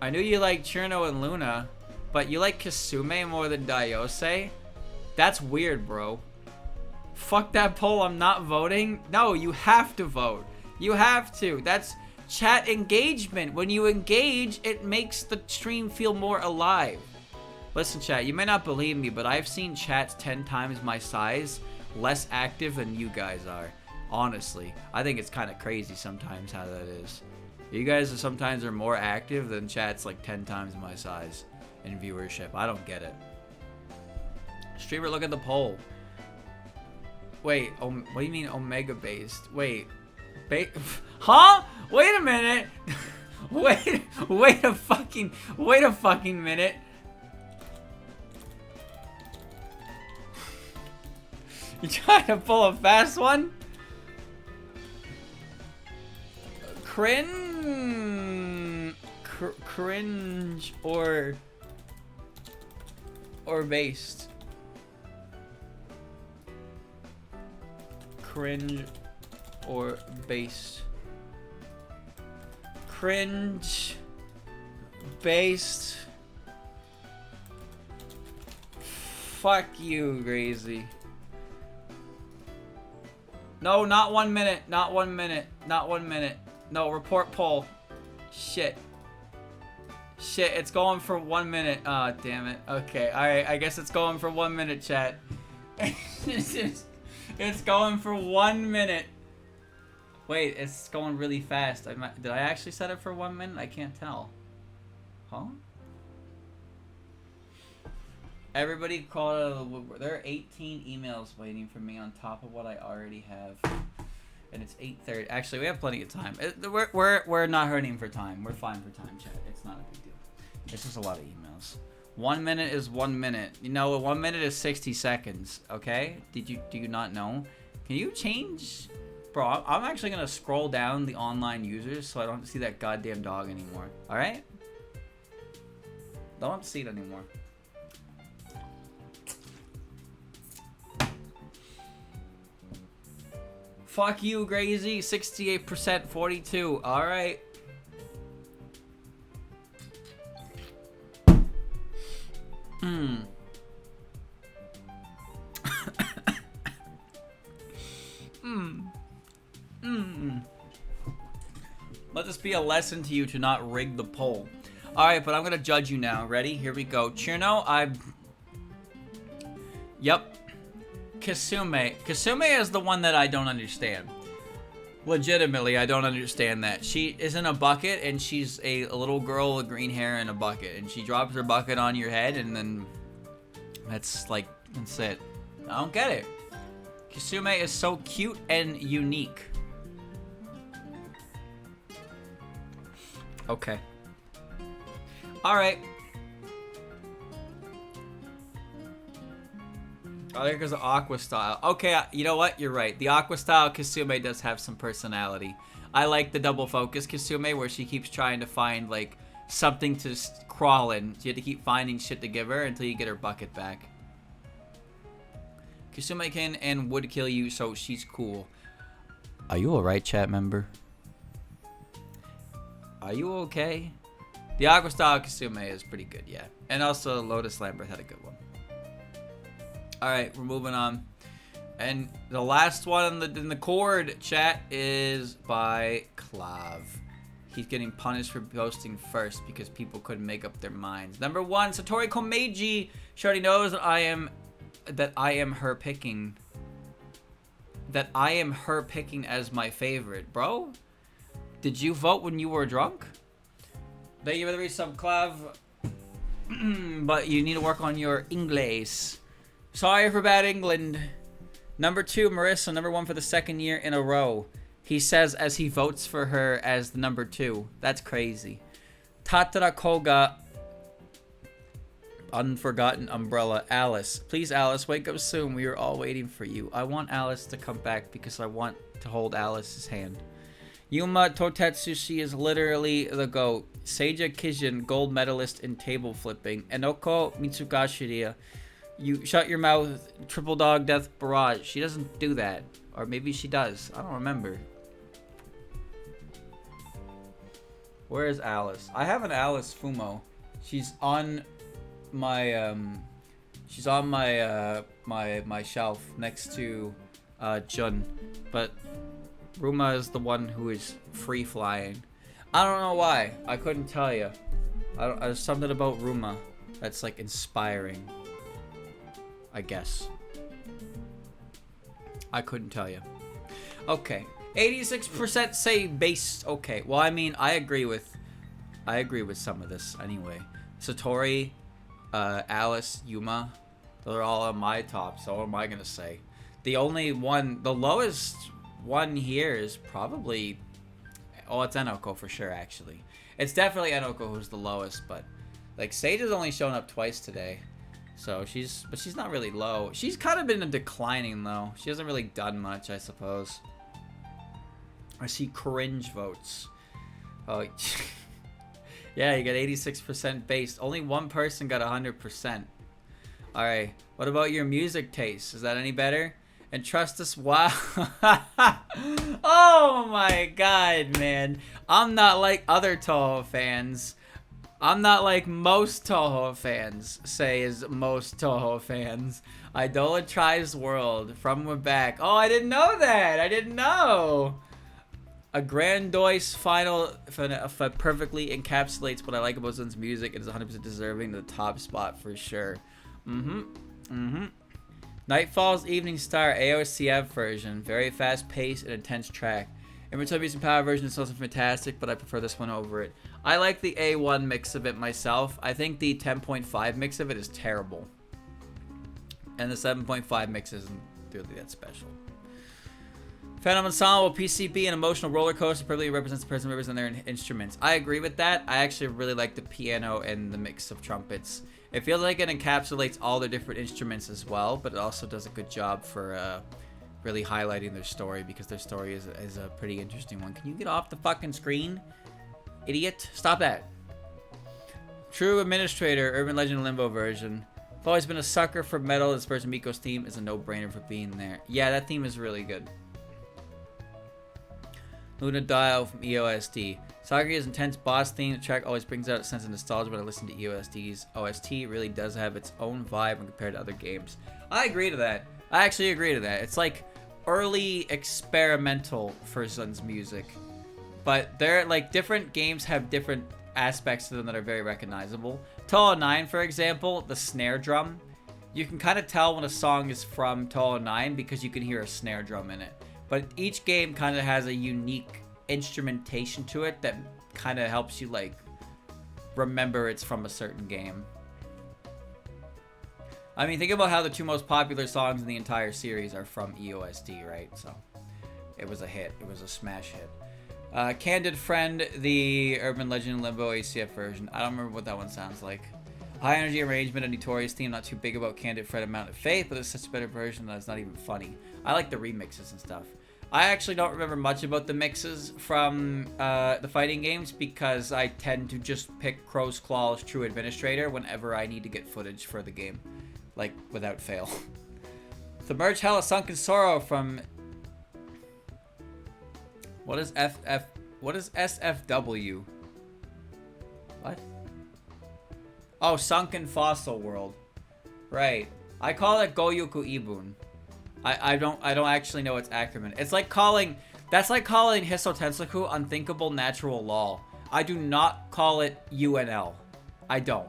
I knew you liked Cherno and Luna, but you like Kisume more than Daiose? That's weird, bro. Fuck that poll, I'm not voting. No, you have to vote. You have to. That's chat engagement. When you engage, it makes the stream feel more alive. Listen, chat, you may not believe me, but I've seen chats 10 times my size, less active than you guys are. Honestly, I think it's kind of crazy sometimes how that is. You guys sometimes are more active than chats like 10 times my size in viewership. I don't get it. Streamer, look at the poll. Wait, what do you mean omega based? Wait, huh? Wait a minute. wait a fucking minute. You trying to pull a fast one? Cringe or based? Cringe or based? Cringe based. Fuck you, Grazy. No, not 1 minute. Not 1 minute. Not 1 minute. No, report poll. Shit. Shit, it's going for 1 minute. Aw, oh, damn it. Okay, alright. I guess it's going for 1 minute, chat. It's going for 1 minute. Wait, it's going really fast. Did I actually set it for 1 minute? I can't tell. Huh? Everybody called out of the woodwork. There are 18 emails waiting for me on top of what I already have. And it's 8:30. Actually, we have plenty of time. We're not hurting for time. We're fine for time, chat. It's not a big deal. It's just a lot of emails. 1 minute is 1 minute. You know, 1 minute is 60 seconds. Okay? Do you not know? Can you change? Bro, I'm actually gonna scroll down the online users so I don't see that goddamn dog anymore. All right? Don't see it anymore. Fuck you, Grazy. 68%, 42. Alright. Let this be a lesson to you to not rig the poll. Alright, but I'm gonna judge you now. Ready? Here we go. Cherno, Yep. Kisume. Kisume is the one that I don't understand. Legitimately, I don't understand that. She is in a bucket, and she's a little girl with green hair in a bucket, and she drops her bucket on your head, and then that's it. I don't get it. Kisume is so cute and unique. Okay. Alright. I think it's Aqua style. Okay, you know what? You're right. The Aqua style Kasume does have some personality. I like the double focus Kasume where she keeps trying to find like something to crawl in. So you have to keep finding shit to give her until you get her bucket back. Kasume can and would kill you, so she's cool. Are you alright, chat member? Are you okay? The Aqua style Kasume is pretty good, yeah. And also Lotus Lambert had a good one. Alright, we're moving on. And the last one in the chord chat is by Clav. He's getting punished for posting first because people couldn't make up their minds. Number 1, Satori Komeiji. She already knows that I am her picking. That I am her picking as my favorite. Bro, did you vote when you were drunk? Thank you for the resub, Clav. But you need to work on your English. Sorry for bad England. Number 2, Marissa. Number 1 for the 2nd year in a row. He says as he votes for her as the number 2. That's crazy. Tatara Koga. Unforgotten Umbrella. Alice. Please, Alice, wake up soon. We are all waiting for you. I want Alice to come back because I want to hold Alice's hand. Yuma Totetsu, she is literally the GOAT. Seija Kijin, gold medalist in table flipping. Enoko Mitsugashiriya. You shut your mouth, Triple Dog Death Barrage. She doesn't do that. Or maybe she does. I don't remember. Where is Alice? I have an Alice Fumo. She's on my my shelf next to Jun. But Ruma is the one who is free flying. I don't know why. I couldn't tell you. There's something about Ruma that's like inspiring. I guess. I couldn't tell you. Okay. 86% say base. Okay. Well, I mean, I agree with some of this anyway. Satori, Alice, Yuma, those are all on my top. So what am I gonna say? The lowest one here is probably. Oh, it's Enoko for sure. Actually, it's definitely Enoko who's the lowest. But like Sage has only shown up twice today. So she's not really low. She's kind of been declining though. She hasn't really done much, I suppose. I see cringe votes. Oh, yeah, you got 86% based. Only one person got 100%. All right, what about your music taste? Is that any better? And trust us, wow. Oh my God, man. I'm not like other Toho fans. I'm not like most Toho fans say is most Toho fans. Idolatrize World from we're back. Oh, I didn't know that. I didn't know. A grandiose final perfectly encapsulates what I like about Zen's music. It is 100% deserving of the top spot for sure. Nightfall's Evening Star AOCF version. Very fast paced and intense track. Inventory Beast and Power version is also fantastic, but I prefer this one over it. I like the A1 mix of it myself. I think the 10.5 mix of it is terrible. And the 7.5 mix isn't really that special. Phantom Ensemble, PCB, an emotional roller coaster perfectly represents the person representing their instruments. I agree with that. I actually really like the piano and the mix of trumpets. It feels like it encapsulates all the different instruments as well, but it also does a good job for really highlighting their story, because their story is a pretty interesting one. Can you get off the fucking screen? Idiot. Stop that. True Administrator, Urban Legend Limbo version. I've always been a sucker for metal. This version Miko's theme is a no-brainer for being there. Yeah, that theme is really good. Luna Dial from EOSD. Sakura's intense boss theme. The track always brings out a sense of nostalgia when I listen to EOSD's OST. It really does have its own vibe when compared to other games. I agree to that. I actually agree to that. It's like early experimental for Zen's music. But they're like different games have different aspects to them that are very recognizable. Toho 9, for example, the snare drum. You can kind of tell when a song is from Toho 9 because you can hear a snare drum in it. But each game kind of has a unique instrumentation to it that kind of helps you like remember it's from a certain game. I mean, think about how the two most popular songs in the entire series are from EOSD, right? So it was a hit. It was a smash hit. Candid Friend, the Urban Legend Limbo ACF version. I don't remember what that one sounds like. High energy arrangement and notorious theme, not too big about Candid Fred Amount of Faith, but it's such a better version that it's not even funny. I like the remixes and stuff. I actually don't remember much about the mixes from the fighting games because I tend to just pick Crow's Claw's True Administrator whenever I need to get footage for the game. Like, without fail. Submerge Hell of Sunken Sorrow from... What is What is SFW? What? Oh, Sunken Fossil World. Right. I call it Goyoku Ibun. I don't actually know its acronym. It's like calling... That's like calling Hisso Tensoku Unthinkable Natural Law. I do not call it UNL. I do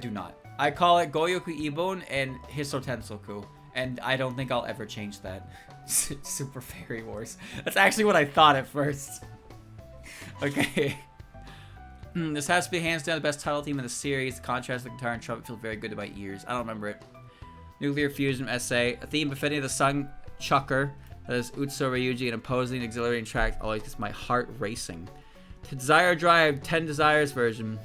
not. I call it Goyoku Ibun and Hisso Tensoku. And I don't think I'll ever change that. Super Fairy Wars. That's actually what I thought at first. Okay. This has to be hands down the best title theme in the series. The contrast of the guitar and trumpet feel very good to my ears. I don't remember it. Nuclear Fusion essay. A theme befitting the Sun Chucker. That is Utsu Ryuji, an imposing, exhilarating track. Always gets my heart racing. Desire Drive 10 Desires version.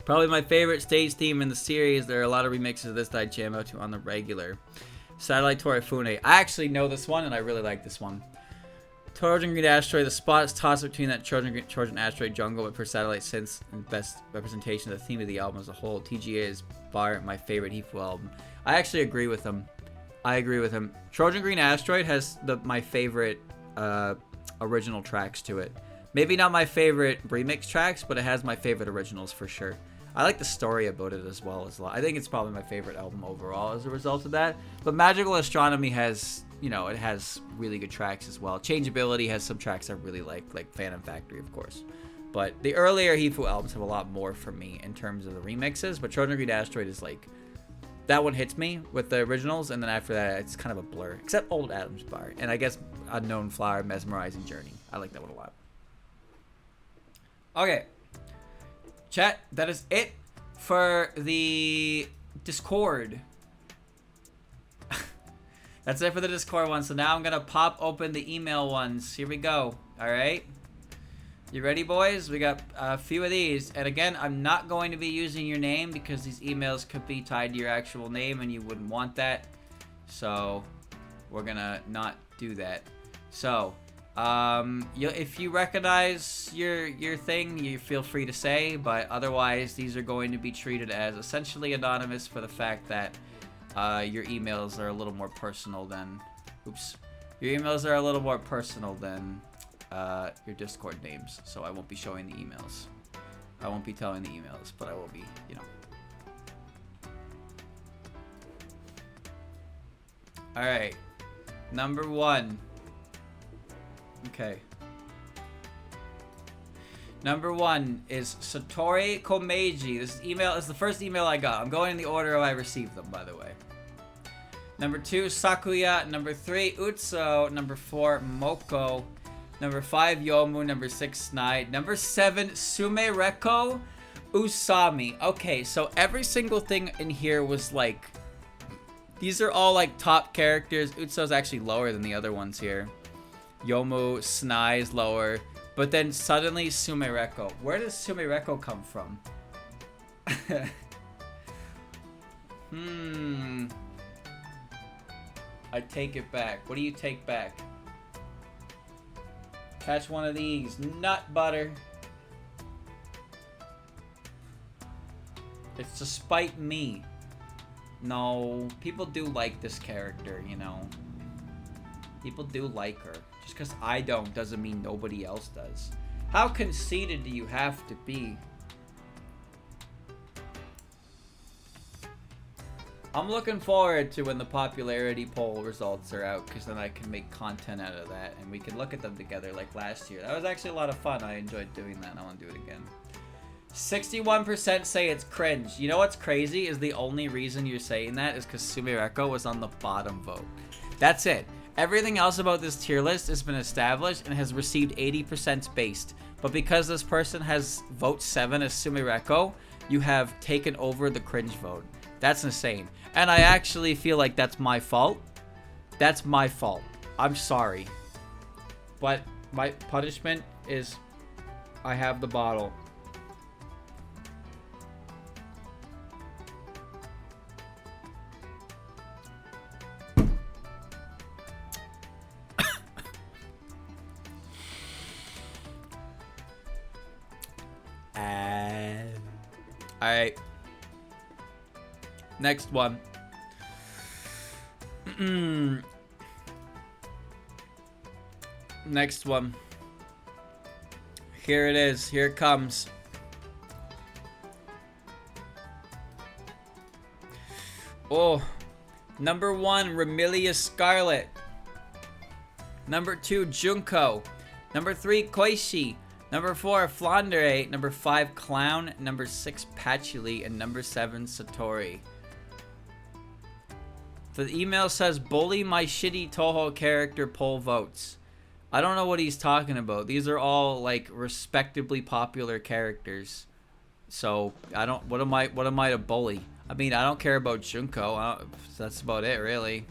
Probably my favorite stage theme in the series. There are a lot of remixes of this that I jam out to on the regular. Satellite Torifune. I actually know this one and I really like this one. Trojan Green Asteroid. The spot is tossed between that Trojan Asteroid jungle, but per satellite since the best representation of the theme of the album as a whole. TGA is bar my favorite Hifu album. I actually agree with him. Trojan Green Asteroid has my favorite original tracks to it. Maybe not my favorite remix tracks, but it has my favorite originals for sure. I like the story about it as well. I think it's probably my favorite album overall as a result of that. But Magical Astronomy has, it has really good tracks as well. Changeability has some tracks I really like Phantom Factory, of course. But the earlier Hifu albums have a lot more for me in terms of the remixes. But Trojan Green Asteroid is like, that one hits me with the originals, and then after that, it's kind of a blur. Except Old Adam's Bar. And I guess Unknown Flower, Mesmerizing Journey. I like that one a lot. Okay. Chat, that is it for the Discord. That's it for the Discord one. So now I'm going to pop open the email ones. Here we go. All right. You ready, boys? We got a few of these. And again, I'm not going to be using your name because these emails could be tied to your actual name and you wouldn't want that. So we're going to not do that. So... if you recognize your thing, you feel free to say, but otherwise these are going to be treated as essentially anonymous for the fact that your emails are a little more personal than your Discord names, so I won't be showing the emails. I won't be telling the emails, but I will be, Alright. Number 1. Okay. Number 1 is Satori Komeiji. This email is the first email I got. I'm going in the order I received them, by the way. Number 2, Sakuya. Number 3, Utsu. Number 4, Moko. Number 5, Yomu. Number 6, Snide. Number 7, Sumereko Usami. Okay, so every single thing in here was like... These are all like top characters. Utsu's actually lower than the other ones here. Yomu, Snai's lower, but then suddenly Sumereko. Where does Sumereko come from? I take it back. What do you take back? Catch one of these. Nut butter. It's to spite me. No, people do like this character, People do like her. Just because I don't doesn't mean nobody else does. How conceited do you have to be? I'm looking forward to when the popularity poll results are out, because then I can make content out of that and we can look at them together like last year. That was actually a lot of fun. I enjoyed doing that and I want to do it again. 61% say it's cringe. You know what's crazy is the only reason you're saying that is because Sumereko was on the bottom vote. That's it. Everything else about this tier list has been established and has received 80% based. But because this person has vote 7 as Sumereko, you have taken over the cringe vote. That's insane. And I actually feel like that's my fault. That's my fault. I'm sorry. But my punishment is I have the bottle. Alright. Next one. Next one. Here it is. Here it comes. Oh. Number 1, Remilia Scarlet. Number 2, Junko. Number 3, Koishi. Number 4, Flandre. Number 5, Clown. Number 6, Patchouli. And number 7, Satori. The email says, bully my shitty Toho character, poll votes. I don't know what he's talking about. These are all, like, respectably popular characters. So, I don't... What am I to bully? I mean, I don't care about Junko. That's about it, really.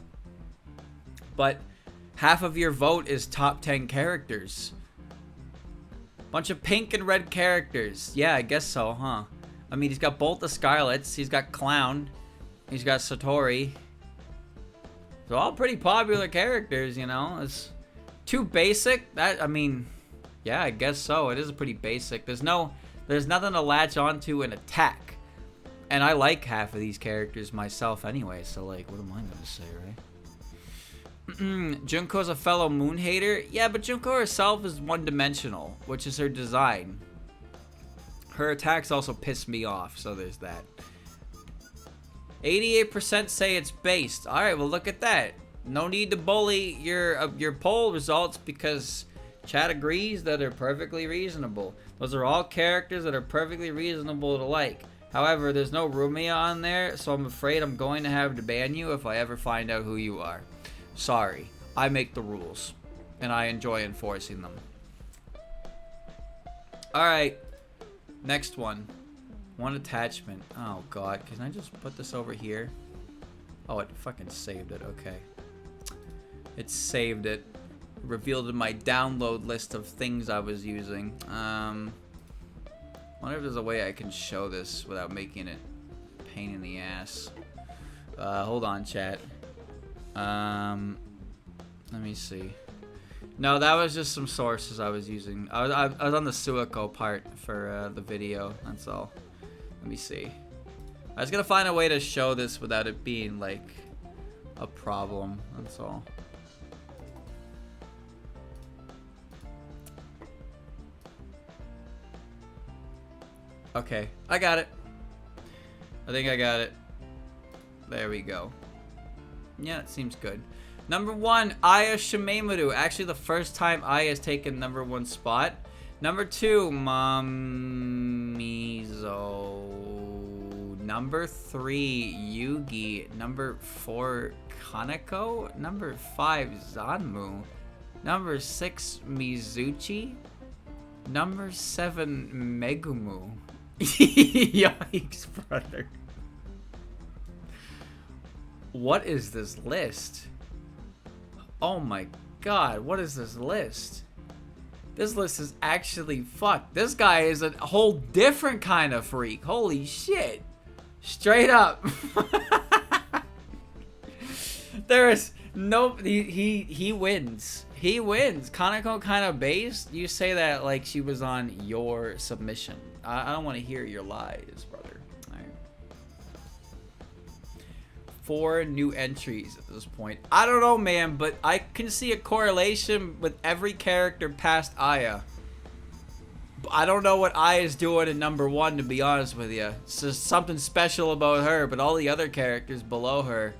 But half of your vote is top 10 characters. Bunch of pink and red characters. Yeah, I guess so, huh? I mean, he's got both the Scarlets. He's got Clown. He's got Satori. They're all pretty popular characters, you know? It's too basic. That, I mean, yeah, I guess so. It is pretty basic. There's nothing to latch onto and attack. And I like half of these characters myself anyway, so like, what am I gonna say, right? Junko's a fellow moon hater. Yeah, but Junko herself is one-dimensional, which is her design. Her attacks also piss me off, so there's that. 88% say it's based. Alright, well look at that. No need to bully your poll results because chat agrees that they're perfectly reasonable. Those are all characters that are perfectly reasonable to like. However, there's no Rumia on there, so I'm afraid I'm going to have to ban you if I ever find out who you are. Sorry. I make the rules, and I enjoy enforcing them. Alright. Next one. One attachment. Oh, God. Can I just put this over here? Oh, it fucking saved it. Okay. It saved it. Revealed in my download list of things I was using. I wonder if there's a way I can show this without making it a pain in the ass. Hold on, chat. Let me see. No, that was just some sources I was using. I was on the Suiko part for the video. That's all. Let me see. I was gonna find a way to show this without it being like a problem. That's all. Okay, I got it. I think I got it. There we go. Yeah, it seems good. Number 1, Aya Shimemaru. Actually, the first time Aya has taken number 1 spot. Number 2, Mamizo. Number 3, Yugi. Number 4, Kaneko. Number 5, Zanmu. Number 6, Mizuchi. Number 7, Megumu. Yikes, brother. What is this list? Oh my god, what is this list? This list is actually fucked. This guy is a whole different kind of freak. Holy shit. Straight up. There is no... He wins. He wins. Kaneko kind of based. You say that like she was on your submission. I don't want to hear your lies, brother. All right. 4 new entries at this point. I don't know, man, but I can see a correlation with every character past Aya. I don't know what Aya's doing in number 1, to be honest with you. It's just something special about her, but all the other characters below her.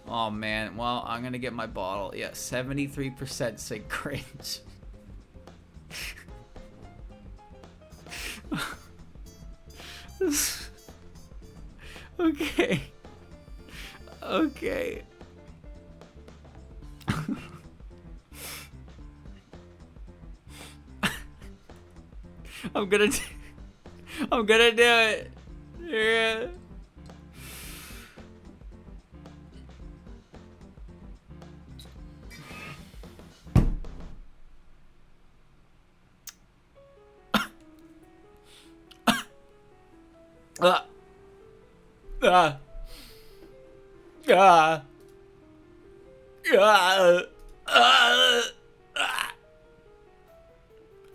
Oh, man. Well, I'm going to get my bottle. Yeah, 73% say cringe. Okay. Okay. I'm gonna do it. Yeah.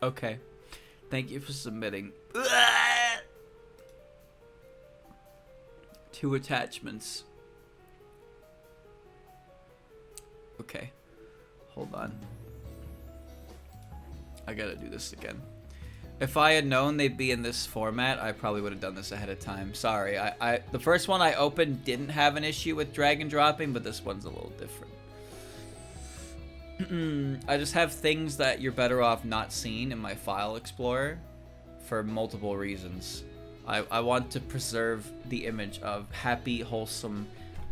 Okay. Thank you for submitting. 2 attachments. Okay. Hold on. I gotta do this again. If I had known they'd be in this format, I probably would have done this ahead of time. Sorry. The first one I opened didn't have an issue with drag and dropping, but this one's a little different. I just have things that you're better off not seeing in my file explorer for multiple reasons. I want to preserve the image of happy, wholesome,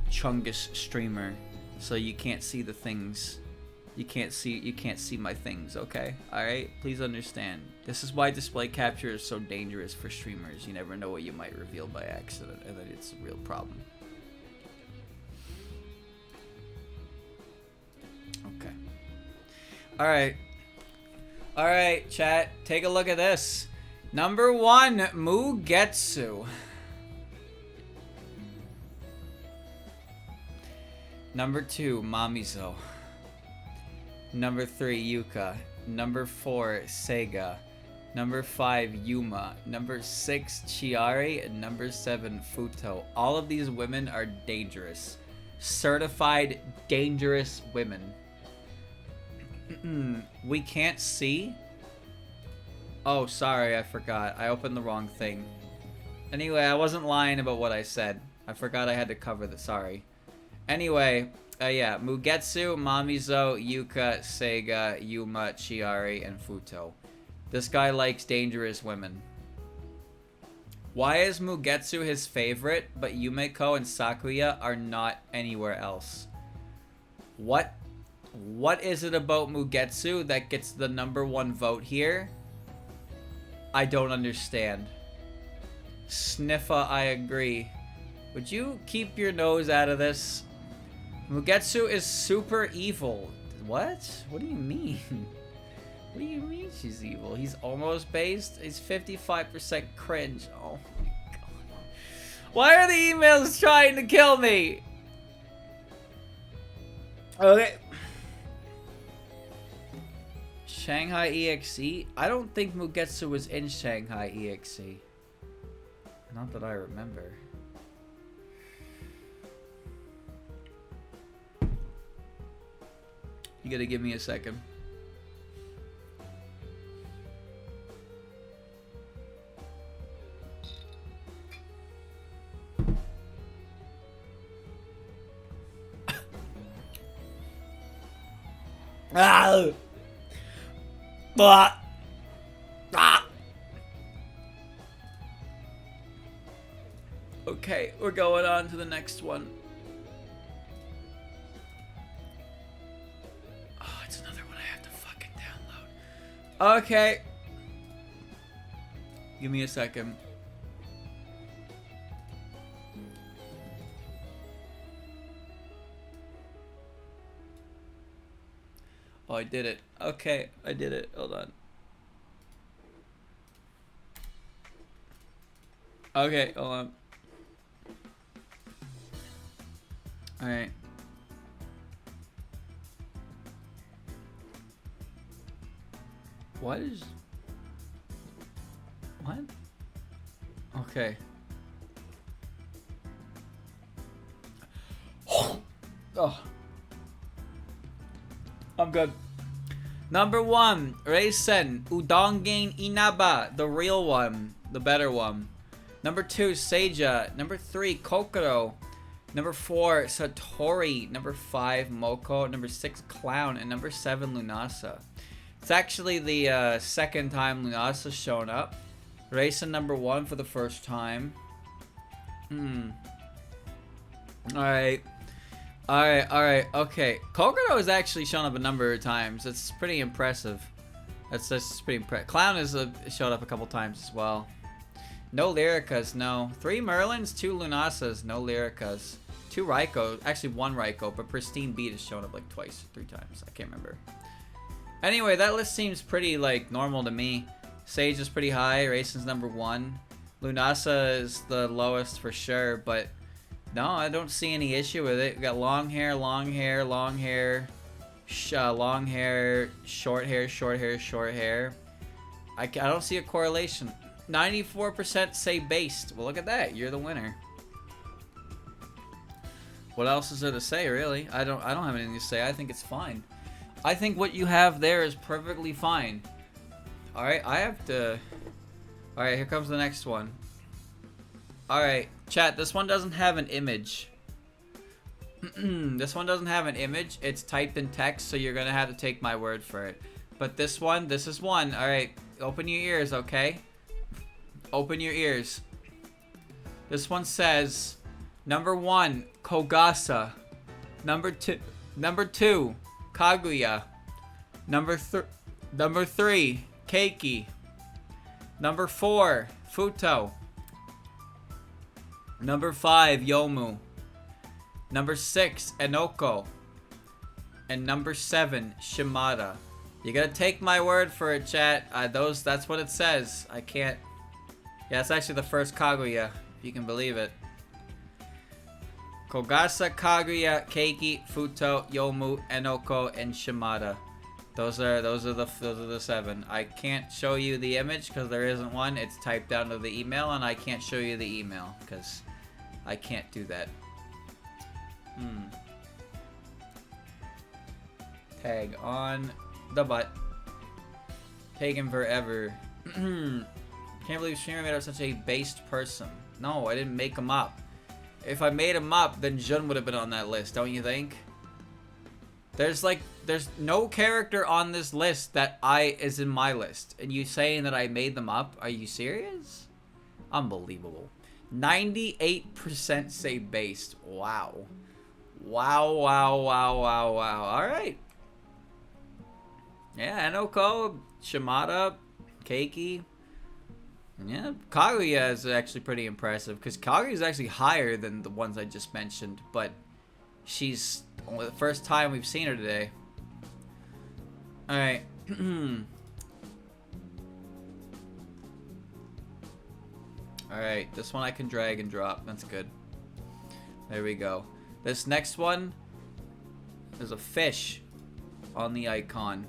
Chungus streamer, so you can't see the things. You can't see my things, okay? Alright? Please understand. This is why display capture is so dangerous for streamers. You never know what you might reveal by accident, and then it's a real problem. Okay. Alright. Alright, chat. Take a look at this. Number 1, Mugetsu. Number 2, Mamizo. Number 3, Yuka. Number 4, Sega. Number 5, Yuma. Number 6, Chiari. And number 7, Futo. All of these women are dangerous. Certified dangerous women. We can't see? Oh, sorry, I forgot. I opened the wrong thing. Anyway, I wasn't lying about what I said. I forgot I had to cover the sorry. Anyway, yeah, Mugetsu, Mamizo, Yuka, Sega, Yuma, Chiari, and Futo. This guy likes dangerous women. Why is Mugetsu his favorite, but Yumeko and Sakuya are not anywhere else? What is it about Mugetsu that gets the #1 vote here? I don't understand. Sniffa, I agree. Would you keep your nose out of this? Mugetsu is super evil. What? What do you mean? What do you mean she's evil? He's almost based. He's 55% cringe. Oh my god. Why are the emails trying to kill me? Okay. Shanghai EXE? I don't think Mugetsu was in Shanghai EXE. Not that I remember. You gotta give me a second. Ah! Ah! Ah! Okay, we're going on to the next one. Oh, it's another one I have to fucking download. Okay. Give me a second. Oh, I did it. Okay, I did it. Hold on. Okay, hold on. Alright. What is... What? Okay. Oh. I'm good. Number 1, Reisen, Udongen Inaba, the real one, the better one. Number 2, Seija. Number 3, Kokoro. Number 4, Satori. Number 5, Moko. Number 6, Clown. And number 7, Lunasa. It's actually the second time Lunasa's shown up. Reisen number 1 for the first time. Alright. Alright, okay. Kokoro has actually shown up a number of times. That's pretty impressive. That's pretty impressive. Clown has showed up a couple times as well. No Lyricas, no. 3 Merlins, 2 Lunasas, no Lyricas. 2 Raikou, actually 1 Raikou, but Pristine Beat has shown up like twice, 3 times. I can't remember. Anyway, that list seems pretty like normal to me. Sage is pretty high, Reisen's number 1. Lunasa is the lowest for sure, but no, I don't see any issue with it. We got long hair, long hair, long hair, long hair, short hair, short hair, short hair. I don't see a correlation. 94% say based. Well, look at that. You're the winner. What else is there to say, really? I don't have anything to say. I think it's fine. I think what you have there is perfectly fine. Alright, I have to... Alright, here comes the next one. Alright, chat, this one doesn't have an image. This one doesn't have an image. It's typed in text, so you're gonna have to take my word for it. But this is one. Alright, open your ears, okay? Open your ears. This one says, number 1, Kogasa. Number 2, Kaguya. Number 3, Keiki. Number 4, Futo. Number 5, Yomu. Number 6, Enoko. And number 7, Shimada. You gotta take my word for it, chat. That's what it says. I can't... Yeah, it's actually the first Kaguya, if you can believe it. Kogasa, Kaguya, Keiki, Futo, Yomu, Enoko, and Shimada. Those are the 7. I can't show you the image because there isn't one. It's typed down to the email, and I can't show you the email because I can't do that. Tag on the butt. Taken forever. Can't believe Streamer made up such a based person. No, I didn't make him up. If I made him up, then Jun would have been on that list, don't you think? There's no character on this list that is in my list. And you saying that I made them up? Are you serious? Unbelievable. 98% say based. Wow. Wow, wow, wow, wow, wow. Alright. Yeah, Enoko, Shimada, Keiki. Yeah, Kaguya is actually pretty impressive because Kaguya is actually higher than the ones I just mentioned, but she's only the first time we've seen her today. Alright. Alright, this one I can drag and drop. That's good. There we go. This next one, there's a fish on the icon.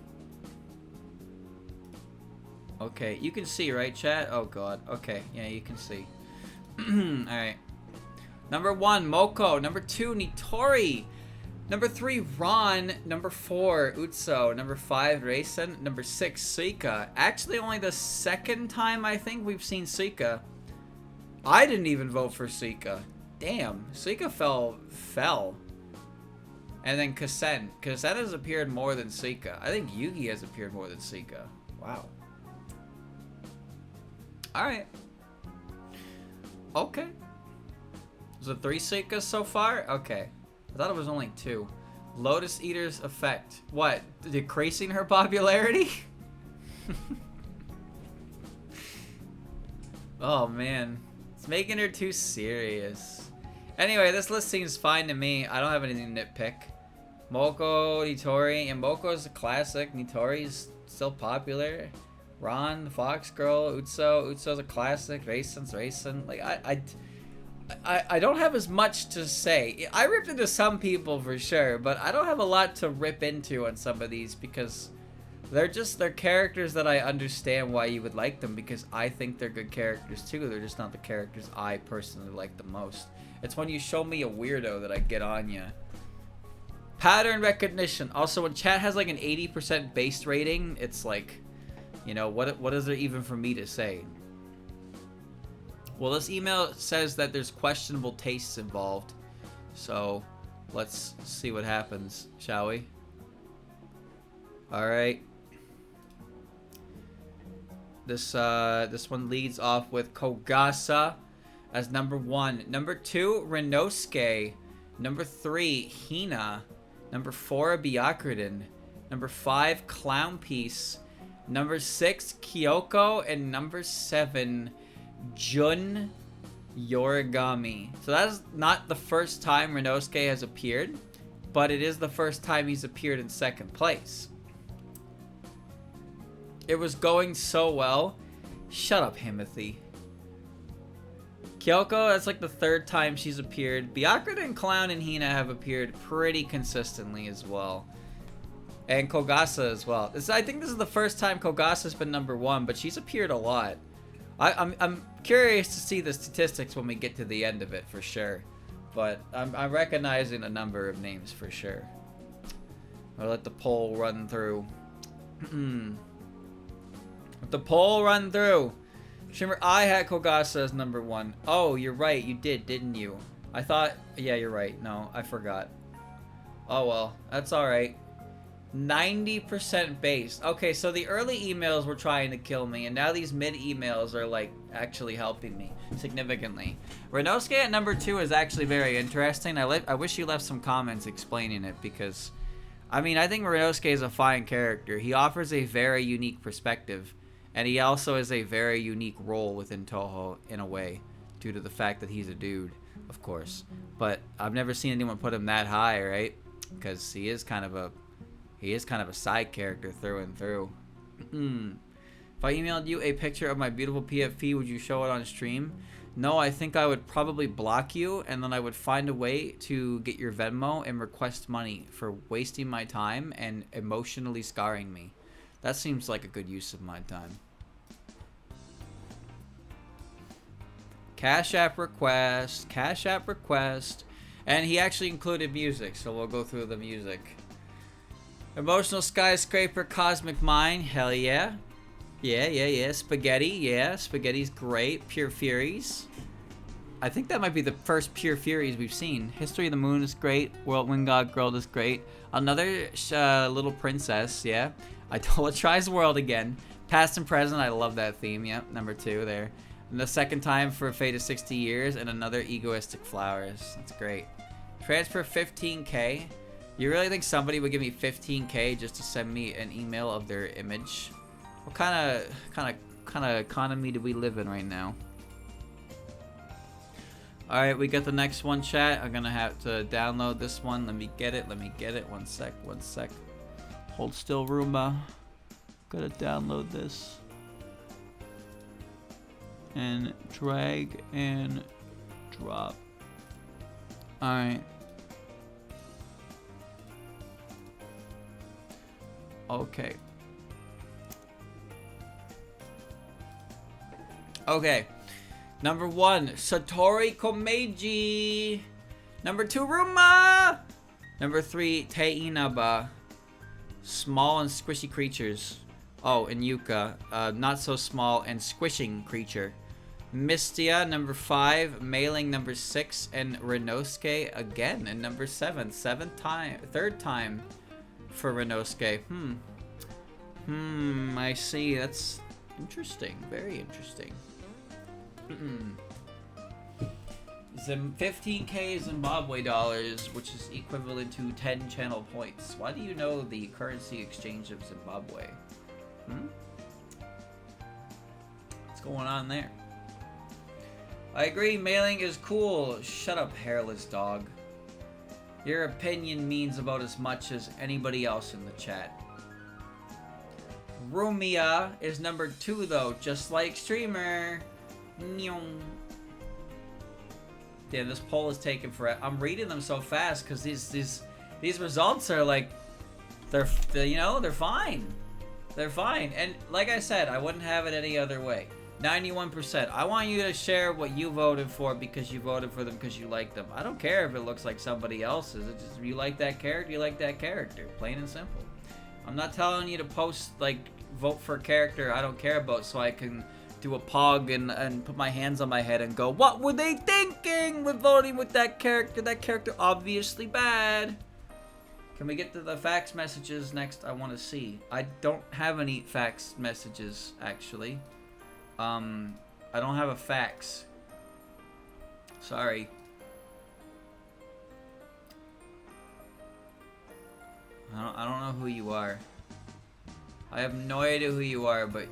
Okay, you can see, right, chat? Oh, God. Okay, yeah, you can see. Alright. Number 1, Moko. Number 2, Nitori. Number 3, Ron. Number 4, Utso. Number 5, Raisin. Number 6, Suika. Actually, only the second time I think we've seen Suika. I didn't even vote for Suika. Damn, Suika fell. And then Kasen. Kasen has appeared more than Suika. I think Yuki has appeared more than Suika. Wow. Alright. Okay. Was it 3 Suikas so far? Okay. I thought it was only 2. Lotus Eater's effect. What? Decreasing her popularity? Oh, man. It's making her too serious. Anyway, this list seems fine to me. I don't have anything to nitpick. Moko, Nitori, and Moko's a classic. Nitori's still popular. Ron, the Fox Girl, Utso's a classic. Raisin's Raisin. Like I don't have as much to say. I ripped into some people for sure, but I don't have a lot to rip into on some of these because they're characters that I understand why you would like them because I think they're good characters too. They're just not the characters I personally like the most. It's when you show me a weirdo that I get on ya. Pattern recognition. Also, when chat has like an 80% base rating, it's like, you know, what is there even for me to say? Well, this email says that there's questionable tastes involved. So, let's see what happens, shall we? Alright. This one leads off with Kogasa as number 1. Number 2, Renosuke. Number 3, Hina. Number 4, Byakuren. Number 5, Clown Piece. Number 6, Kyoko. And number 7, Jun Yorigami. So that is not the first time Renosuke has appeared, but it is the first time he's appeared in 2nd place. It was going so well. Shut up, Himothy. Kyoko, that's like the 3rd time she's appeared. Byakuren, Clown, and Hina have appeared pretty consistently as well. And Kogasa as well. I think this is the first time Kogasa's been number 1, but she's appeared a lot. I'm curious to see the statistics when we get to the end of it for sure. but I'm recognizing a number of names for sure. I'll let the poll run through. Let the poll run through. Shimmer, I had Kogasa as number 1. Oh, you're right. You did, didn't you? I thought... Yeah, you're right. No, I forgot. Oh, well. That's alright. 90% base. Okay, so the early emails were trying to kill me, and now these mid emails are, like, actually helping me significantly. Renosuke at number 2 is actually very interesting. I wish you left some comments explaining it, because... I mean, I think Renosuke is a fine character. He offers a very unique perspective. And he also is a very unique role within Toho, in a way, due to the fact that he's a dude, of course. But I've never seen anyone put him that high, right? Because he is kind of a side character through and through. If I emailed you a picture of my beautiful PFP, would you show it on stream? No, I think I would probably block you, and then I would find a way to get your Venmo and request money for wasting my time and emotionally scarring me. That seems like a good use of my time. Cash App request. Cash App request. And he actually included music, so we'll go through the music. Emotional Skyscraper, Cosmic Mind. Hell yeah. Yeah. Spaghetti. Yeah, Spaghetti's great. Pure Furies. I think that might be the first Pure Furies we've seen. History of the Moon is great. World Wind God Girl is great. Another Little Princess, yeah. Tries World again. Past and Present, I love that theme. Yep, number 2 there. And the second time for a Fate of 60 Years, and another Egoistic Flowers. That's great. Transfer 15K. You really think somebody would give me 15K just to send me an email of their image? What kind of economy do we live in right now? All right, we got the next one, chat. I'm gonna have to download this one. Let me get it. One sec. Hold still, Roomba. Gotta download this. And drag and drop. Alright. Okay. Okay. Number 1, Satori Komeiji. Number 2, Roomba. Number 3, Teinaba. Small and squishy creatures. Oh, and Yuka. Not so small and squishing creature. Mystia, number 5. Mailing, number 6. And Renosuke again in number 7. Third time for Renosuke. I see. That's interesting. Very interesting. 15K Zimbabwe dollars, which is equivalent to 10 channel points. Why do you know the currency exchange of Zimbabwe? What's going on there? I agree, mailing is cool. Shut up, hairless dog. Your opinion means about as much as anybody else in the chat. Rumia is number 2 though, just like Streamer. Damn, this poll is taking forever. I'm reading them so fast because these results are like, they're fine. They're fine. And like I said, I wouldn't have it any other way. 91%. I want you to share what you voted for because you voted for them because you like them. I don't care if it looks like somebody else's. It's just, you like that character, you like that character. Plain and simple. I'm not telling you to post, like, vote for a character I don't care about so I can do a pog and put my hands on my head and go, what were they thinking with voting with that character? That character obviously bad. Can we get to the fax messages next? I want to see. I don't have any fax messages, actually. I don't have a fax. Sorry. I don't know who you are. I have no idea who you are, but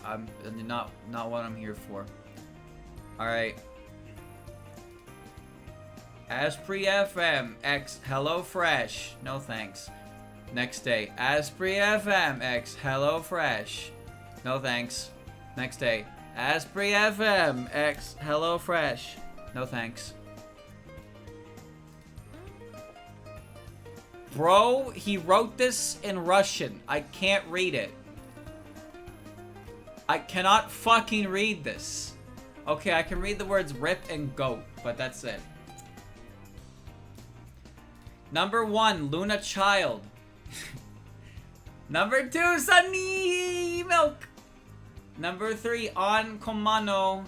I'm not what I'm here for. All right. Asprey FM X HelloFresh. No thanks. Next day. Asprey FM X HelloFresh. No thanks. Next day. Asprey FM X HelloFresh. No thanks. Bro, he wrote this in Russian. I can't read it. I cannot fucking read this. Okay, I can read the words rip and goat, but that's it. Number 1, Luna Child. Number 2, Sunny Milk. Number 3, On Komano.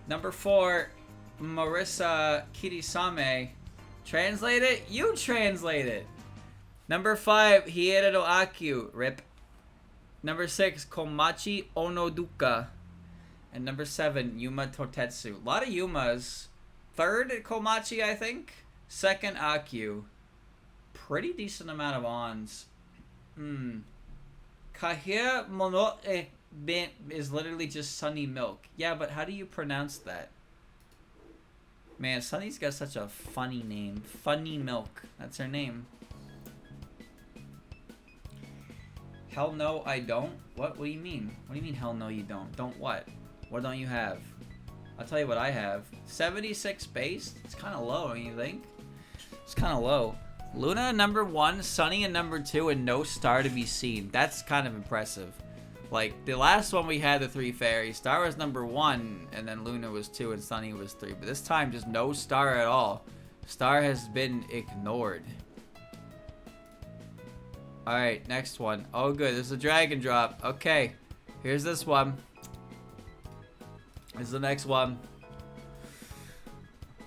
Number 4, Marissa Kirisame. Translate it? You translate it. Number 5, Hiera no Akyu. Rip. Number 6, Komachi Onoduka. And number 7, Yuma Totetsu. A lot of Yumas. 3rd, Komachi, I think. 2nd, Akyu. Pretty decent amount of ons. Kahia Mono is literally just Sunny Milk. Yeah, but how do you pronounce that? Man, Sunny's got such a funny name. Funny Milk. That's her name. Hell no, I don't? What do you mean? What do you mean, hell no, you don't? Don't what? What don't you have? I'll tell you what I have. 76 base? It's kind of low, don't you think? It's kind of low. Luna number 1, Sunny in number 2, and no star to be seen. That's kind of impressive. Like, the last one we had, the 3 fairies. Star was number 1, and then Luna was 2, and Sunny was 3. But this time, just no star at all. Star has been ignored. Alright, next one. Oh, good. This is a drag and drop. Okay. Here's this one. This is the next one.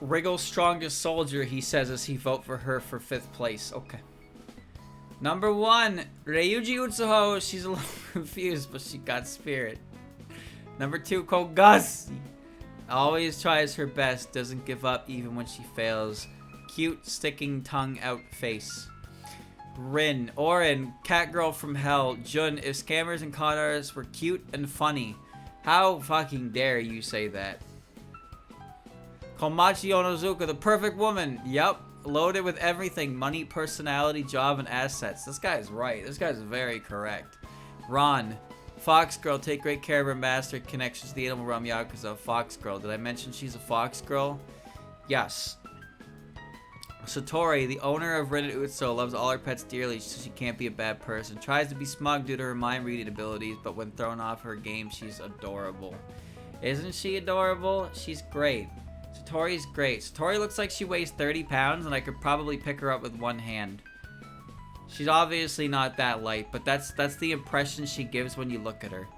Wriggle's strongest soldier, he says, as he vote for her for 5th place. Okay. Number 1, Ryuji Utsuho. She's a little confused, but she got spirit. Number 2, Kogasi. Always tries her best, doesn't give up even when she fails. Cute, sticking tongue out face. Rin, Orin, Catgirl from Hell. Jun, if scammers and con artists were cute and funny. How fucking dare you say that? Komachi Onozuka, the perfect woman. Yup. Loaded with everything. Money, personality, job, and assets. This guy's right. This guy's very correct. Ron. Fox Girl, take great care of her master. Connections to the Animal Realm Yakuza. Fox Girl. Did I mention she's a Fox Girl? Yes. Satori, the owner of Reddit Utso, loves all her pets dearly, so she can't be a bad person. Tries to be smug due to her mind-reading abilities, but when thrown off her game, she's adorable. Isn't she adorable? She's great. Satori's great. Satori looks like she weighs 30 pounds, and I could probably pick her up with one hand. She's obviously not that light, but that's the impression she gives when you look at her.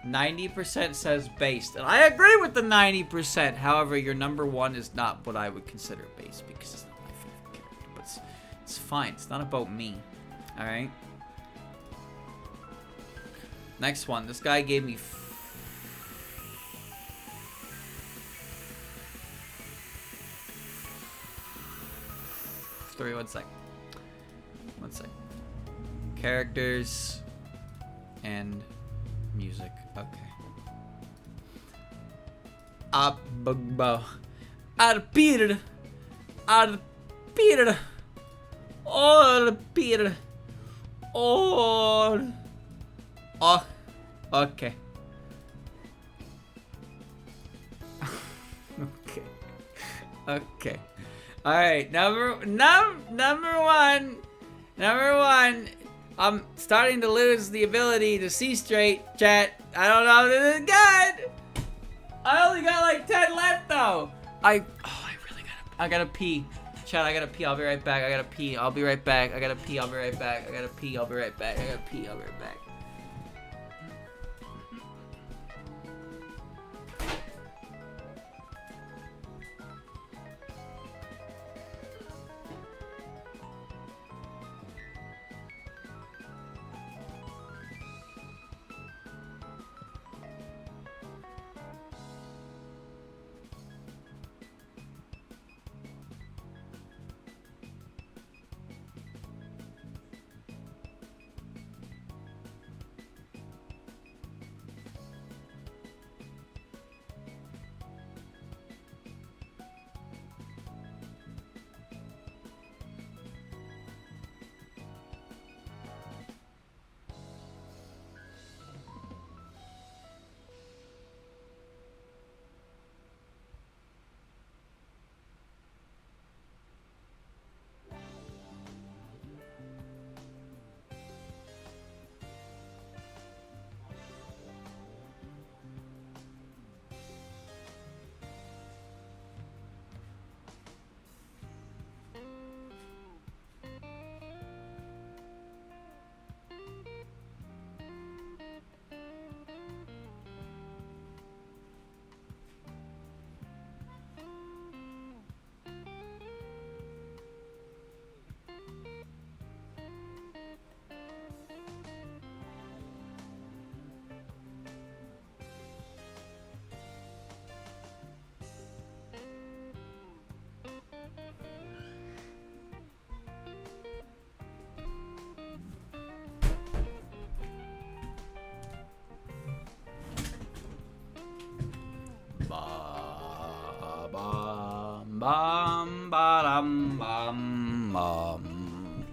90% says based, and I agree with the 90%. However, your number 1 is not what I would consider based because it's not my favorite character. But it's fine. It's not about me. All right. Next one. This guy gave me. Story. 1 sec. 1 sec. Characters and music. Okay. Abugbo. Arpir. Arpir. Orpir. Or. Oh. Okay. Okay. Okay. All right. Number 1. Number 1. I'm starting to lose the ability to see straight, chat. I don't know if this is good. I only got like 10 left though. I gotta pee. Chat, I gotta pee. I'll be right back. I gotta pee. I'll be right back. I gotta pee. I'll be right back. I gotta pee. I'll be right back. I gotta pee. I'll be right back. bum bum ba-dum bum bum.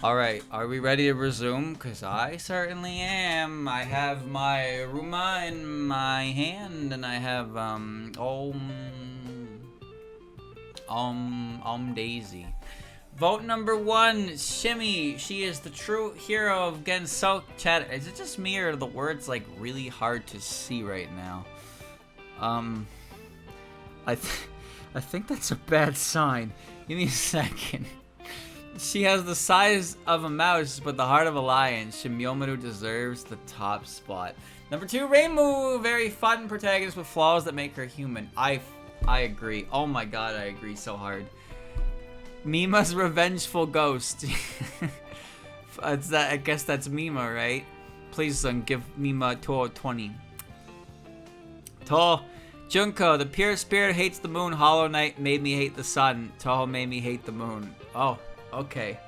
Alright, are we ready to resume? Because I certainly am. I have my Ruma in my hand, and I have, Daisy. Vote number 1, Shimmy. She is the true hero of Genso. Chat, is it just me or are the words, like, really hard to see right now? I think that's a bad sign. Give me a second. She has the size of a mouse, but the heart of a lion. Shimyomaru deserves the top spot. Number 2, Reimu. Very fun protagonist with flaws that make her human. I agree. Oh my god, I agree so hard. Mima's revengeful ghost. I guess that's Mima, right? Please, give Mima a 20. To Junko, the pure spirit hates the moon. Hollow Knight made me hate the sun. Toho made me hate the moon. Oh, okay.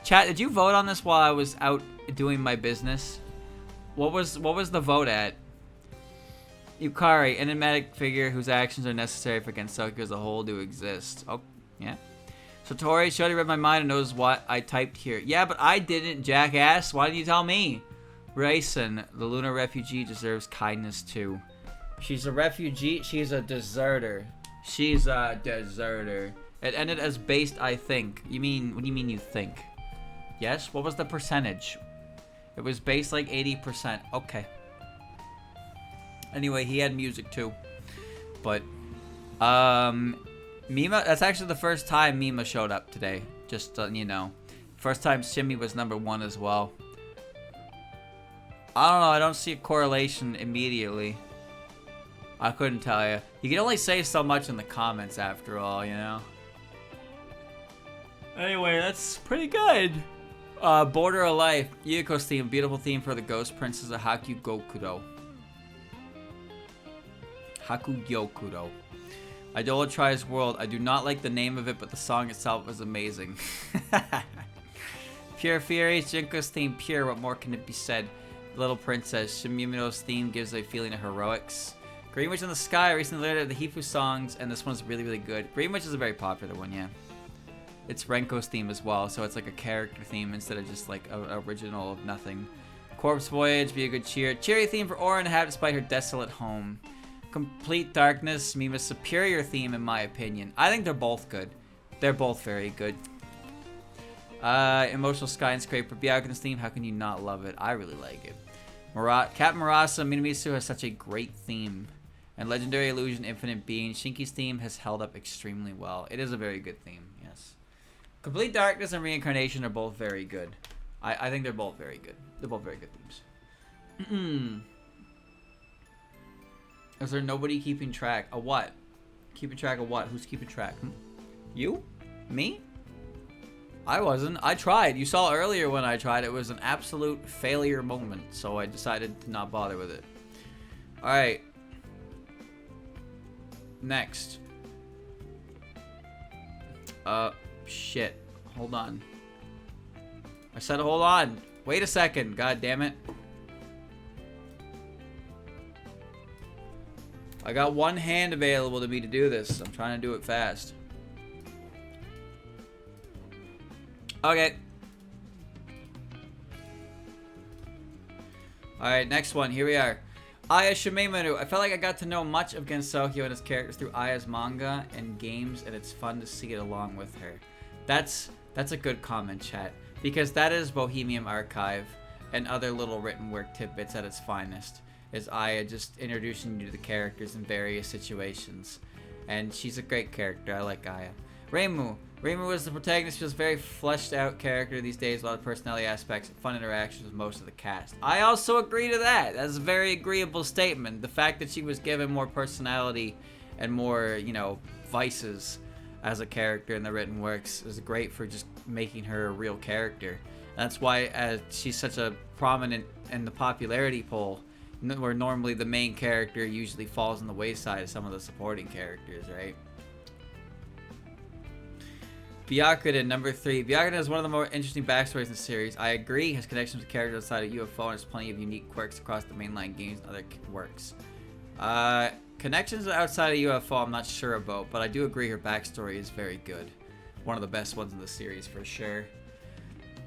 Chat, did you vote on this while I was out doing my business? What was the vote at? Yukari, enigmatic figure whose actions are necessary for Gensoku as a whole to exist. Oh, yeah. Satori, Shodi read my mind and knows what I typed here. Yeah, but I didn't, jackass. Why didn't you tell me? Raisin, the lunar refugee deserves kindness too. She's a refugee. She's a deserter. She's a deserter. It ended as based, I think. You mean, what do you mean you think? Yes? What was the percentage? It was based like 80%. Okay. Anyway, he had music too. But, Mima, that's actually the first time Mima showed up today. Just, you know. First time Shimmy was number 1 as well. I don't know, I don't see a correlation immediately. I couldn't tell you. You can only say so much in the comments after all, you know? Anyway, that's pretty good. Border of Life. Yuko's theme. Beautiful theme for the Ghost Princess of Hakugokudo. Hakugyokuro. Idolatrize World. I do not like the name of it, but the song itself is amazing. Pure Furies. Junko's theme. Pure. What more can it be said? Little Princess. Shimimoto's theme gives a feeling of heroics. Green Witch in the Sky. I recently learned the Hifu songs, and this one's really, really good. Green Witch is a very popular one, yeah. It's Renko's theme as well, so it's like a character theme instead of just like an original of nothing. Corpse Voyage, be a good cheer. Cheery theme for Aura and have despite her desolate home. Complete Darkness, Mima's superior theme in my opinion. I think they're both good. They're both very good. Emotional Sky and Scraper, Byakuna's theme, how can you not love it? I really like it. Captain Marasa, Minamisu has such a great theme. And Legendary Illusion, Infinite Being. Shinki's theme has held up extremely well. It is a very good theme, yes. Complete Darkness and Reincarnation are both very good. I think they're both very good. They're both very good themes. Is there nobody keeping track? Of what? Keeping track of what? Who's keeping track? You? Me? I wasn't. I tried. You saw earlier when I tried. It was an absolute failure moment. So I decided to not bother with it. Alright. Next. Shit. Hold on. I said hold on. Wait a second. God damn it. I got one hand available to me to do this. I'm trying to do it fast. Okay. Alright, next one. Here we are. Aya Shimeimaru. I felt like I got to know much of Gensokyo and his characters through Aya's manga and games, and it's fun to see it along with her. That's a good comment, chat. Because that is Bohemian Archive and other little written work tidbits at its finest. Is Aya just introducing you to the characters in various situations. And she's a great character. I like Aya. Reimu. Reimu is the protagonist. She was a very fleshed out character these days. A lot of personality aspects and fun interactions with most of the cast. I also agree to that. That's a very agreeable statement. The fact that she was given more personality and more, you know, vices as a character in the written works is great for just making her a real character. That's why she's such a prominent in the popularity poll, where normally the main character usually falls on the wayside of some of the supporting characters, right? Byakuda, number 3. Byakuda is one of the more interesting backstories in the series. I agree, has connections with characters outside of UFO and has plenty of unique quirks across the mainline games and other works. Connections outside of UFO, I'm not sure about, but I do agree her backstory is very good. One of the best ones in the series for sure.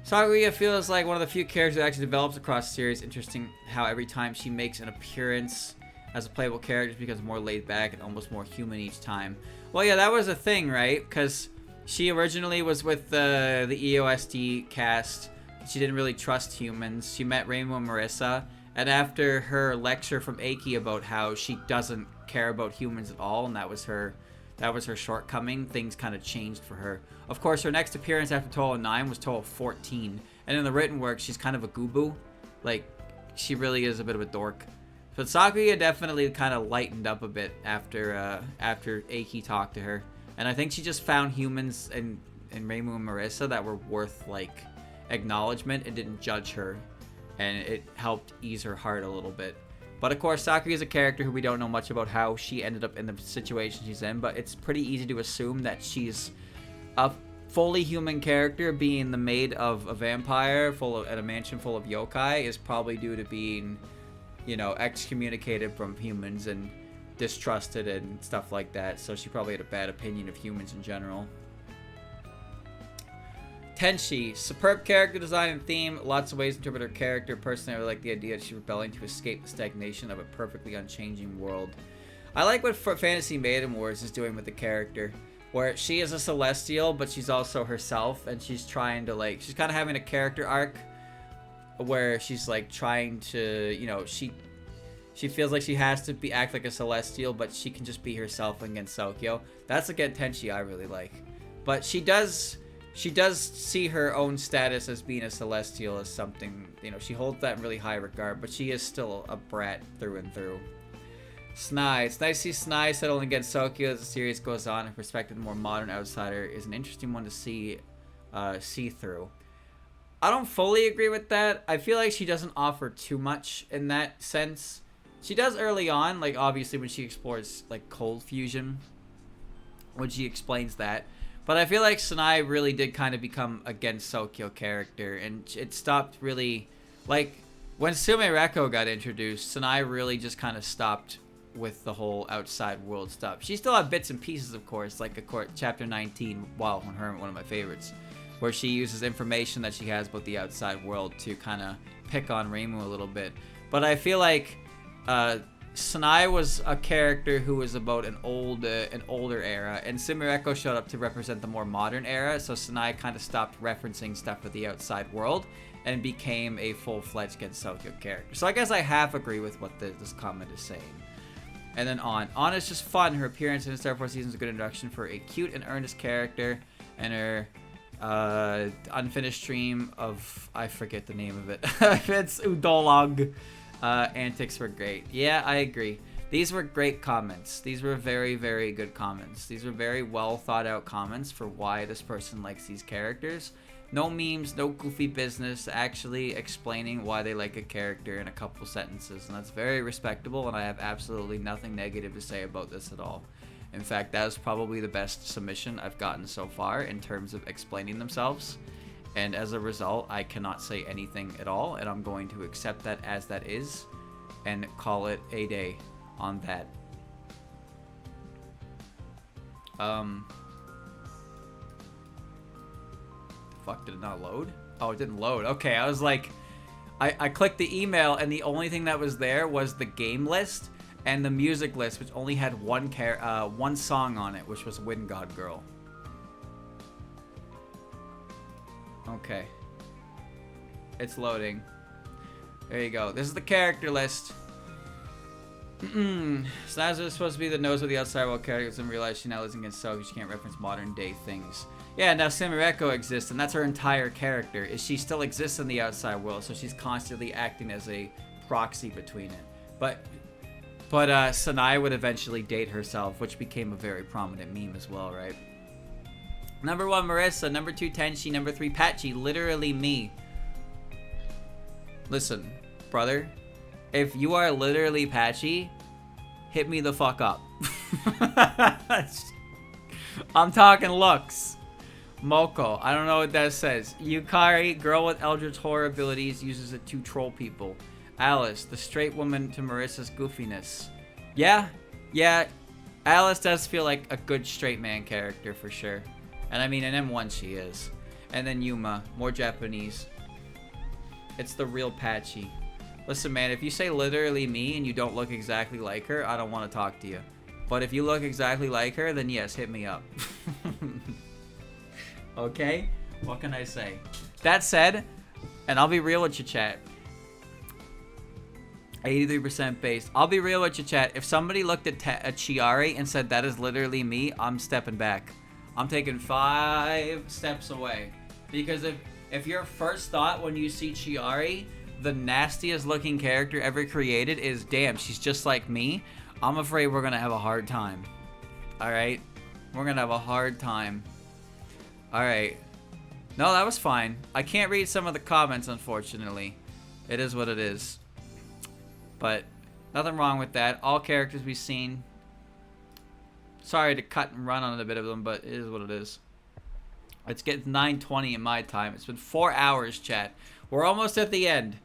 Sakuya feels like one of the few characters that actually develops across the series. Interesting how every time she makes an appearance as a playable character, she becomes more laid back and almost more human each time. Well, yeah, that was a thing, right? Because she originally was with the EOSD cast. She didn't really trust humans. She met Rainbow and Marissa, and after her lecture from Aki about how she doesn't care about humans at all, and that was her shortcoming, things kind of changed for her. Of course, her next appearance after Total 9 was Total 14, and in the written work, she's kind of a gooboo. Like, she really is a bit of a dork. But Sakuya definitely kind of lightened up a bit after Aki talked to her, and I think she just found humans in Reimu and Marissa that were worth like acknowledgement and didn't judge her, and it helped ease her heart a little bit. But of course, Sakuya is a character who we don't know much about how she ended up in the situation she's in, but it's pretty easy to assume that she's a fully human character. Being the maid of a vampire at a mansion full of yokai is probably due to being, you know, excommunicated from humans and distrusted and stuff like that. So she probably had a bad opinion of humans in general. Tenshi, superb character design and theme, lots of ways to interpret her character. Personally, I really like the idea that she's rebelling to escape the stagnation of a perfectly unchanging world. I like what Fantasy Maiden Wars is doing with the character, where she is a celestial, but she's also herself, and she's trying to, like, she's kind of having a character arc where she's, like, trying to, you know, she feels like she has to act like a celestial, but she can just be herself against Sokyo. That's, again, Tenshi I really like. But she does see her own status as being a celestial as something, you know, she holds that in really high regard, but she is still a brat through and through. Snai. It's nice to see Snai settling against Sokyo as the series goes on. Her perspective, the more modern outsider, is an interesting one to see through. I don't fully agree with that. I feel like she doesn't offer too much in that sense. She does early on, like obviously when she explores like cold fusion, when she explains that. But I feel like Sanai really did kind of become against Sokyo character, and it stopped really, like, when Sumereko got introduced, Sanai really just kind of stopped with the whole outside world stuff. She still had bits and pieces, of course, like chapter 19, Wild Hermit, one of my favorites, where she uses information that she has about the outside world to kind of pick on Reimu a little bit. But I feel like Sanai was a character who was about an older era, and Sumereko showed up to represent the more modern era, so Sanai kind of stopped referencing stuff with the outside world and became a full-fledged Gensokyo character. So I guess I half agree with what this comment is saying. And then On is just fun. Her appearance in the Star Force season is a good introduction for a cute and earnest character, and her unfinished stream of, I forget the name of it, it's Udolog. Antics were great. Yeah, I agree. These were great comments. These were very, very good comments. These were very well thought out comments for why this person likes these characters. No memes, no goofy business, actually explaining why they like a character in a couple sentences. And that's very respectable, and I have absolutely nothing negative to say about this at all. In fact, that is probably the best submission I've gotten so far in terms of explaining themselves. And as a result, I cannot say anything at all, and I'm going to accept that as that is and call it a day on that. Fuck, did it not load? Oh, it didn't load. Okay, I was like, I clicked the email, and the only thing that was there was the game list and the music list, which only had one song on it, which was Wind God Girl. Okay. It's loading. There you go. This is the character list. Snazza is supposed to be the nose of the outside world characters and realize she now lives against so she can't reference modern day things. Yeah, now Sumereko exists, and that's her entire character, is she still exists in the outside world, so she's constantly acting as a proxy between it. But Sanai would eventually date herself, which became a very prominent meme as well, right? Number 1, Marissa. Number 2, Tenshi. Number 3, Patchy. Literally me. Listen, brother. If you are literally Patchy, hit me the fuck up. I'm talking looks. Moko. I don't know what that says. Yukari. Girl with Eldritch Horror abilities. Uses it to troll people. Alice. The straight woman to Marissa's goofiness. Yeah. Yeah, Alice does feel like a good straight man character for sure. And I mean, in M1 she is. And then Yuma, more Japanese. It's the real Patchy. Listen, man, if you say literally me and you don't look exactly like her, I don't want to talk to you. But if you look exactly like her, then yes, hit me up. Okay? What can I say? That said, and I'll be real with you, chat. 83% based. I'll be real with you, chat. If somebody looked at Chiari and said that is literally me, I'm stepping back. I'm taking 5 steps away. Because if your first thought when you see Chiari, the nastiest looking character ever created, is damn, she's just like me, I'm afraid we're gonna have a hard time. Alright? We're gonna have a hard time. Alright. No, that was fine. I can't read some of the comments, unfortunately. It is what it is. But nothing wrong with that. All characters we've seen. Sorry to cut and run on a bit of them, but it is what it is. It's getting 9:20 in my time. It's been 4 hours, chat. We're almost at the end.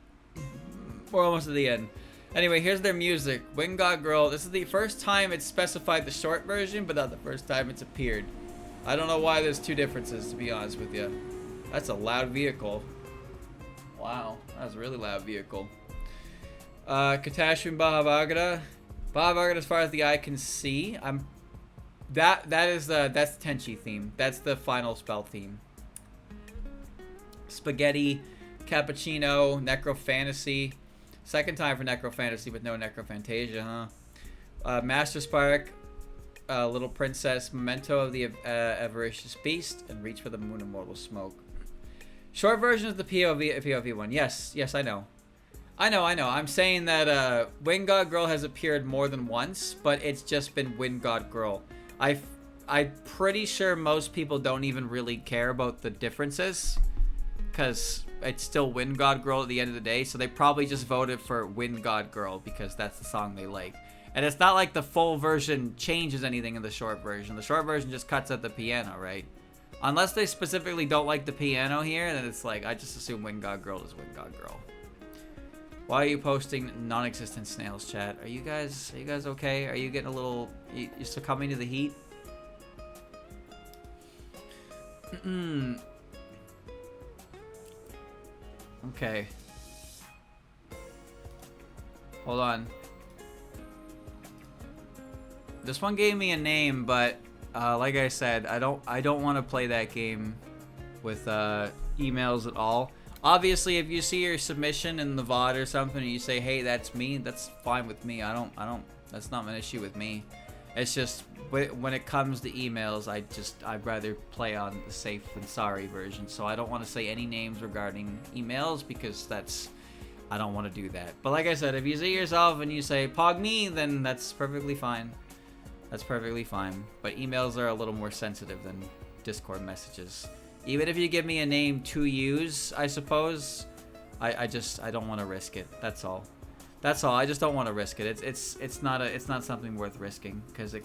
We're almost at the end. Anyway, here's their music. Wind God Girl. This is the first time it's specified the short version, but not the first time it's appeared. I don't know why there's 2 differences, to be honest with you. That's a loud vehicle. Wow, that's a really loud vehicle. Katashun Bahavagara. Bahavagara, as far as the eye can see. That's the Tenchi theme. That's the final spell theme. Spaghetti, Cappuccino, Necrofantasy. Second time for Necrofantasy with no Necrophantasia, huh? Master Spark, Little Princess, Memento of the Avaricious Beast, and Reach for the Moon Immortal Smoke. Short version is the POV one. Yes, I know. I know. I'm saying that Wind God Girl has appeared more than once, but it's just been Wind God Girl. I'm pretty sure most people don't even really care about the differences, because it's still Wind God Girl at the end of the day, so they probably just voted for Wind God Girl because that's the song they like. And it's not like the full version changes anything in the short version. The short version just cuts at the piano, right? Unless they specifically don't like the piano here, then it's like, I just assume Wind God Girl is Wind God Girl. Why are you posting non-existent snails, chat? Are you guys okay? Are you getting a little... You succumbing to the heat? Okay. Hold on. This one gave me a name, but like I said, I don't want to play that game with emails at all. Obviously, if you see your submission in the VOD or something and you say, "Hey, that's me," that's fine with me. That's not an issue with me. It's just when it comes to emails, I'd rather play on the safe than sorry version. So I don't want to say any names regarding emails because I don't want to do that. But like I said, if you see yourself and you say "Pog me," then that's perfectly fine. That's perfectly fine. But emails are a little more sensitive than Discord messages. Even if you give me a name to use, I suppose, I don't want to risk it. That's all. That's all. I just don't want to risk it. It's not something worth risking because it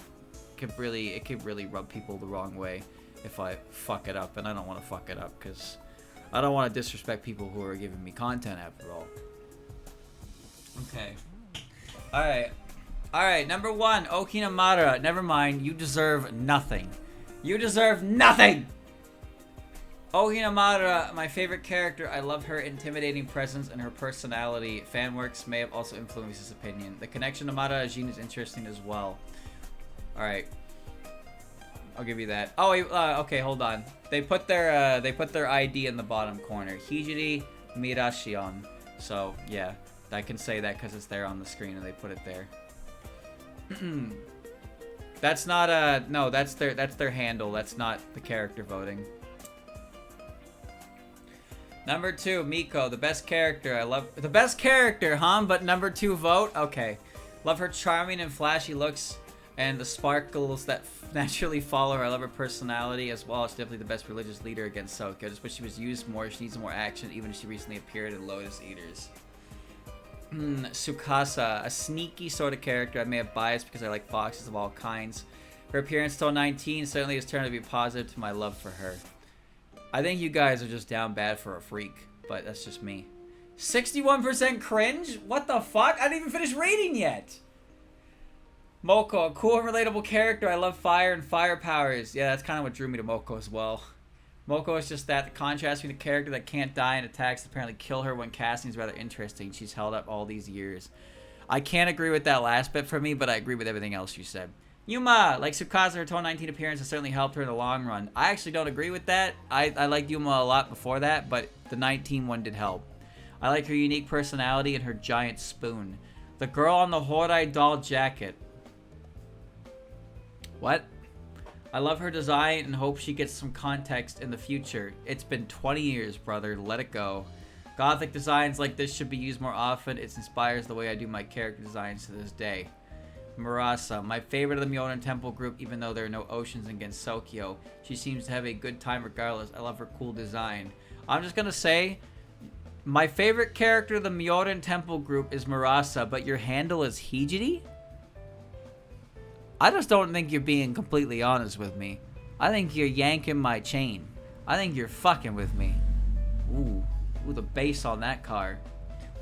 could really rub people the wrong way if I fuck it up, and I don't want to fuck it up because I don't want to disrespect people who are giving me content after all. Okay. All right. Number 1, Okinamara. Never mind. You deserve nothing. You deserve nothing. Okinamara, my favorite character. I love her intimidating presence and her personality. Fanworks may have also influenced his opinion. The connection to Mara Ajin is interesting as well. Alright. I'll give you that. Oh, wait, okay, hold on. They put their ID in the bottom corner. Hijiri Mirashion. So, yeah. I can say that because it's there on the screen and they put it there. That's not no, that's their handle. That's not the character voting. Number 2, Miko, the best character. I love the best character, huh? But number 2 vote? Okay. Love her charming and flashy looks and the sparkles that naturally follow her. I love her personality as well. She's definitely the best religious leader against Soka. I just wish she was used more. She needs more action, even if she recently appeared in Lotus Eaters. Tsukasa, a sneaky sort of character. I may have bias because I like foxes of all kinds. Her appearance till 19 certainly has turned to be positive to my love for her. I think you guys are just down bad for a freak, but that's just me. 61% cringe? What the fuck? I didn't even finish reading yet. Moko, a cool and relatable character. I love fire and fire powers. Yeah, that's kind of what drew me to Moko as well. Moko is just that. The contrast between the character that can't die and attacks apparently kill her when casting is rather interesting. She's held up all these years. I can't agree with that last bit for me, but I agree with everything else you said. Yuma, like Tsukasa, her 2019 appearance has certainly helped her in the long run. I actually don't agree with that. I liked Yuma a lot before that, but the 19 one did help. I like her unique personality and her giant spoon. The girl on the Horai doll jacket. What? I love her design and hope she gets some context in the future. It's been 20 years, brother. Let it go. Gothic designs like this should be used more often. It inspires the way I do my character designs to this day. Murasa, my favorite of the Myoden Temple group, even though there are no oceans in Gensokyo. She seems to have a good time regardless. I love her cool design. I'm just gonna say, my favorite character of the Myoden Temple group is Murasa, but your handle is Hijiri? I just don't think you're being completely honest with me. I think you're yanking my chain. I think you're fucking with me. Ooh, the bass on that car.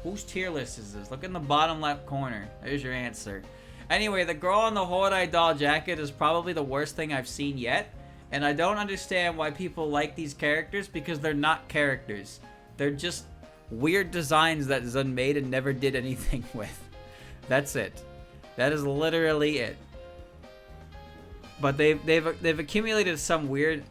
Whose tier list is this? Look in the bottom left corner. There's your answer. Anyway, the girl on the Horai doll jacket is probably the worst thing I've seen yet. And I don't understand why people like these characters because they're not characters. They're just weird designs that Zun made and never did anything with. That's it. That is literally it. But they've accumulated some weird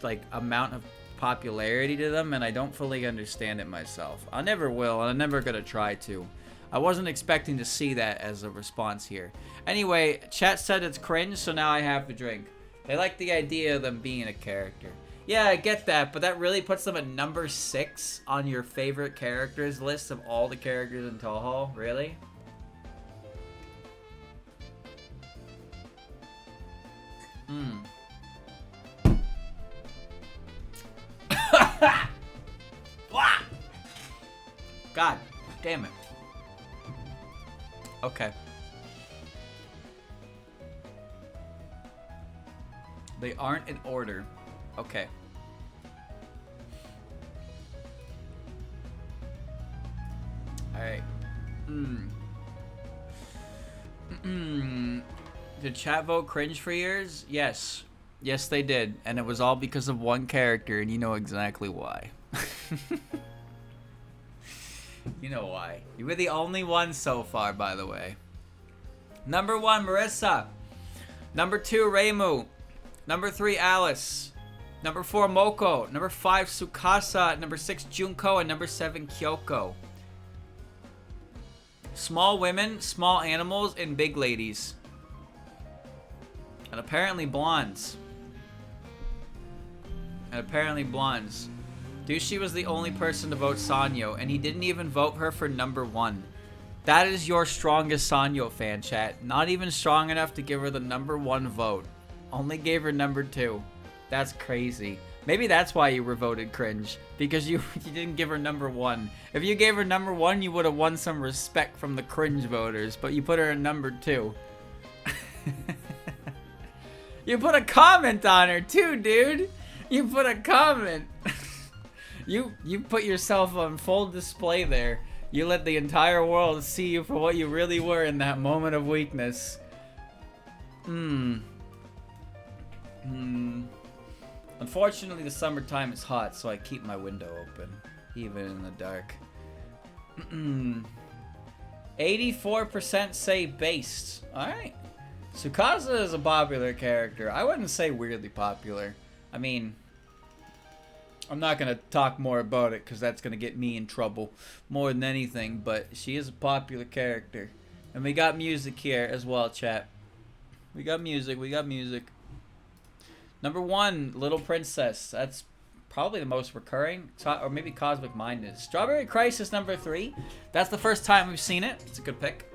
like amount of popularity to them, and I don't fully understand it myself. I never will, and I'm never gonna try to. I wasn't expecting to see that as a response here. Anyway, chat said it's cringe, so now I have to drink. They like the idea of them being a character. Yeah, I get that, but that really puts them at number 6 on your favorite characters list of all the characters in Toho? Really? God damn it. Okay. They aren't in order. Okay. Alright. Did chat vote cringe for years? Yes. Yes, they did. And it was all because of one character, and you know exactly why. You know why. You were the only one so far, by the way. Number 1, Marissa. Number 2, Reimu. Number 3, Alice. Number 4, Moko. Number 5, Tsukasa. Number 6, Junko. And number 7, Kyoko. Small women, small animals, and big ladies. And apparently blondes. Douchi was the only person to vote Sanyo, and he didn't even vote her for number 1. That is your strongest Sanyo fan, chat. Not even strong enough to give her the number 1 vote. Only gave her number 2. That's crazy. Maybe that's why you were voted cringe, because you didn't give her number 1. If you gave her number 1, you would have won some respect from the cringe voters, but you put her in number 2. You put a comment on her too, dude. You put a comment. You put yourself on full display there. You let the entire world see you for what you really were in that moment of weakness. Unfortunately, the summertime is hot, so I keep my window open, even in the dark. 84% say based. Alright. Tsukasa is a popular character. I wouldn't say weirdly popular. I mean, I'm not going to talk more about it because that's going to get me in trouble more than anything, but she is a popular character. And we got music here as well, chat. We got music. Number 1, Little Princess. That's probably the most recurring, or maybe Cosmic Mind is. Strawberry Crisis number 3. That's the first time we've seen it. It's a good pick.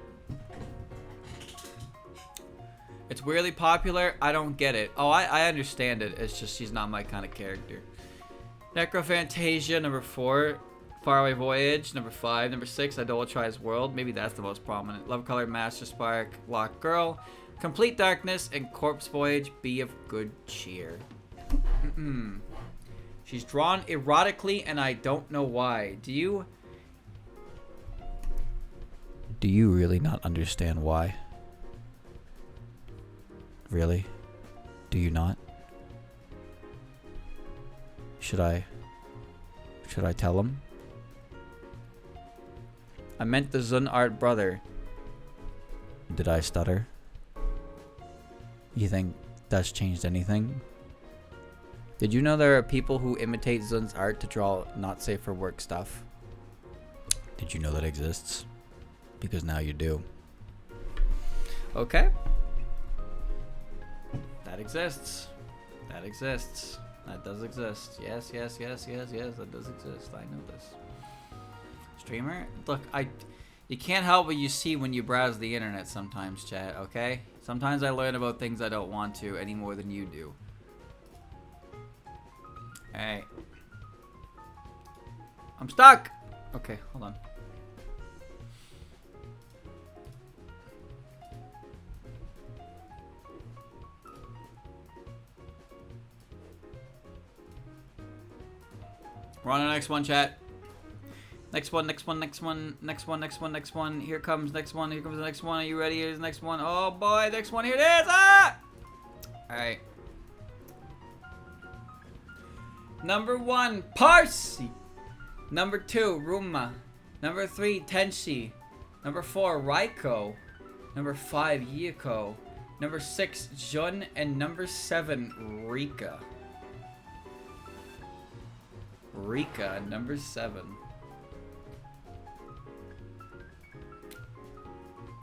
It's weirdly popular. I don't get it. Oh, I understand it. It's just she's not my kind of character. Necrophantasia, number 4. Faraway Voyage, number 5. Number 6, Idolatrize World. Maybe that's the most prominent. Love Color, Master Spark, Lock Girl, Complete Darkness, and Corpse Voyage. Be of good cheer. She's drawn erotically, and I don't know why. Do you really not understand why? Really? Do you not? Should I tell him? I meant the Zun Art brother. Did I stutter? You think that's changed anything? Did you know there are people who imitate Zun's art to draw not safe for work stuff? Did you know that exists? Because now you do. Okay. That exists. That exists. That does exist. Yes, yes, yes, yes, yes, that does exist. I know this. Streamer? Look, you can't help what you see when you browse the internet sometimes, chat, okay? Sometimes I learn about things I don't want to any more than you do. Hey. I'm stuck! Okay, hold on. We're on the next one, chat. Next one, next one, next one, next one, next one, next one. Here comes next one. Here comes the next one. Are you ready? Here's the next one. Oh boy, next one. Here it is. Ah! Alright. Number 1, Parsi. Number 2, Ruma. Number 3, Tenshi. Number 4, Raiko. Number 5, Yiko. Number 6, Jun. And number 7, Rika. Rika, number 7.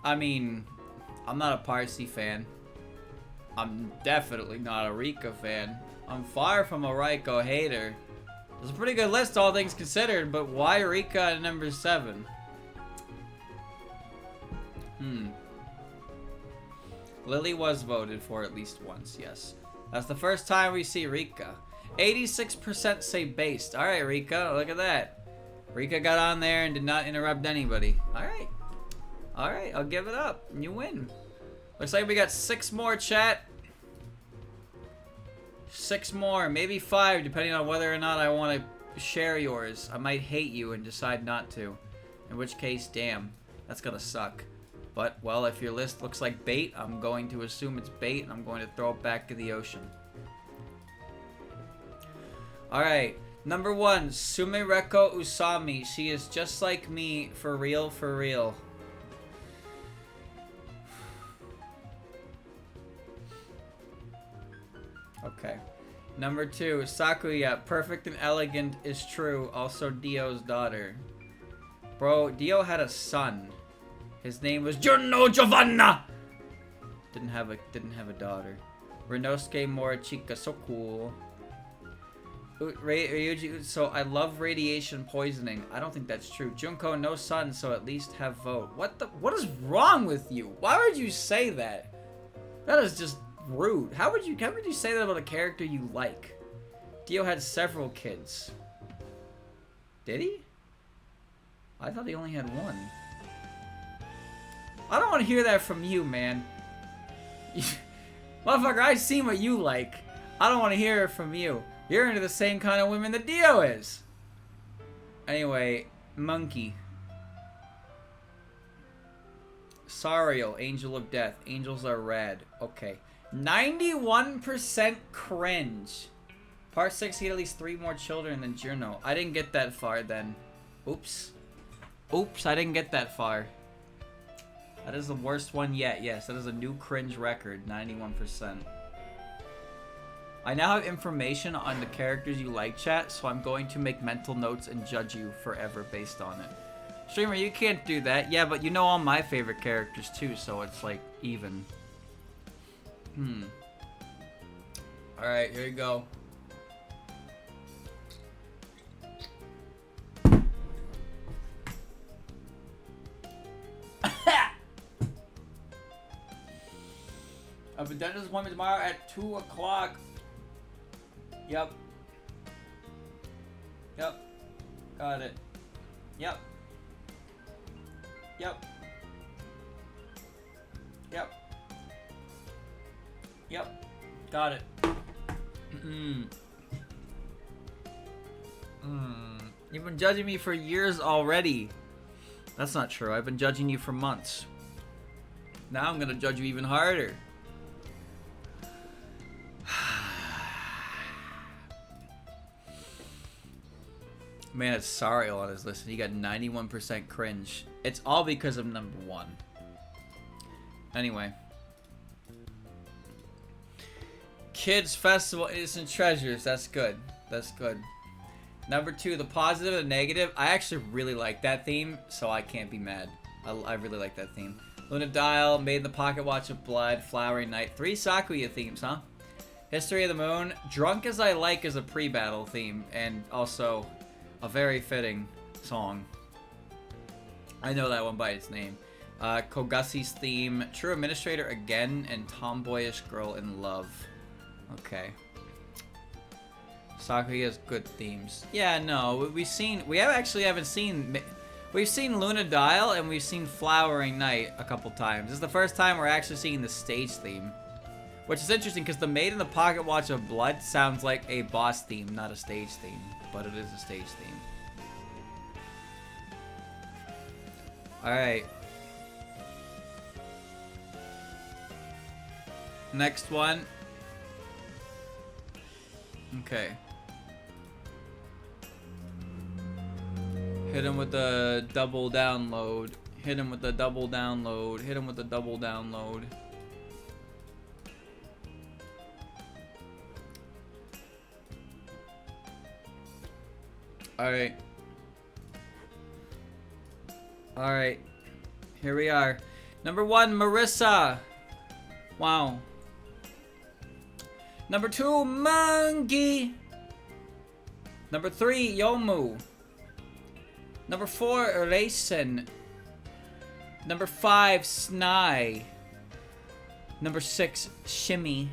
I mean, I'm not a Parsi fan. I'm definitely not a Rika fan. I'm far from a Raiko hater. It's a pretty good list, all things considered, but why Rika at number 7? Lily was voted for at least once, yes. That's the first time we see Rika. 86% say based. Alright, Rika, look at that. Rika got on there and did not interrupt anybody. Alright. Alright, I'll give it up. You win. Looks like we got 6 more, chat. 6 more, maybe 5, depending on whether or not I want to share yours. I might hate you and decide not to. In which case, damn, that's gonna suck. But, well, if your list looks like bait, I'm going to assume it's bait, and I'm going to throw it back to the ocean. Alright, number 1, Sumereko Usami. She is just like me, for real, for real. Okay. Number 2, Sakuya. Perfect and elegant is true. Also Dio's daughter. Bro, Dio had a son. His name was Juno Giovanna. Didn't have a daughter. Renosuke Morichika. So cool. Ryuji, so I love radiation poisoning. I don't think that's true. Junko, no son, so at least have vote. What is wrong with you? Why would you say that? That is just rude. How would you say that about a character you like? Dio had several kids. Did he? I thought he only had 1. I don't want to hear that from you, man. Motherfucker, I've seen what you like. I don't want to hear it from you. You're into the same kind of women that Dio is. Anyway, Monkey. Sariel, Angel of Death. Angels are rad. Okay. 91% cringe. Part 6, he had at least 3 more children than Juno. I didn't get that far then. Oops. Oops, I didn't get that far. That is the worst one yet. Yes, that is a new cringe record. 91%. I now have information on the characters you like, chat, so I'm going to make mental notes and judge you forever based on it. Streamer, you can't do that. Yeah, but you know all my favorite characters too, so it's like even. Alright, here you go. I have a dentist appointment tomorrow at 2 o'clock. Yep. Yep. Got it. Yep. Yep. Yep. Yep. Got it. You've been judging me for years already. That's not true. I've been judging you for months. Now I'm gonna judge you even harder. Man, it's Sariel on his list, and he got 91% cringe. It's all because of number 1. Anyway. Kids Festival Innocent Treasures. That's good. That's good. Number 2, the positive and negative. I actually really like that theme, so I can't be mad. I really like that theme. Luna Dial, Made in the Pocket Watch of Blood, Flowery Night. 3 Sakuya themes, huh? History of the Moon. Drunk as I Like is a pre-battle theme, and also a very fitting song. I know that one by its name. Kogasi's theme. True Administrator again, and Tomboyish Girl in Love. Okay. Sakuya's good themes. Yeah, no, we've seen Luna Dial and we've seen Flowering Night a couple times. This is the first time we're actually seeing the stage theme, which is interesting because the Made in the Pocket Watch of Blood sounds like a boss theme, not a stage theme, but it is a stage theme. All right. Next one. Okay. Hit him with the double download. Hit him with the double download. Hit him with the double download. Alright. Alright. Here we are. Number 1, Marissa. Wow. Number 2, Monkey. Number 3, Yomu. Number 4, Raisin. Number 5, Snai. Number 6, Shimmy.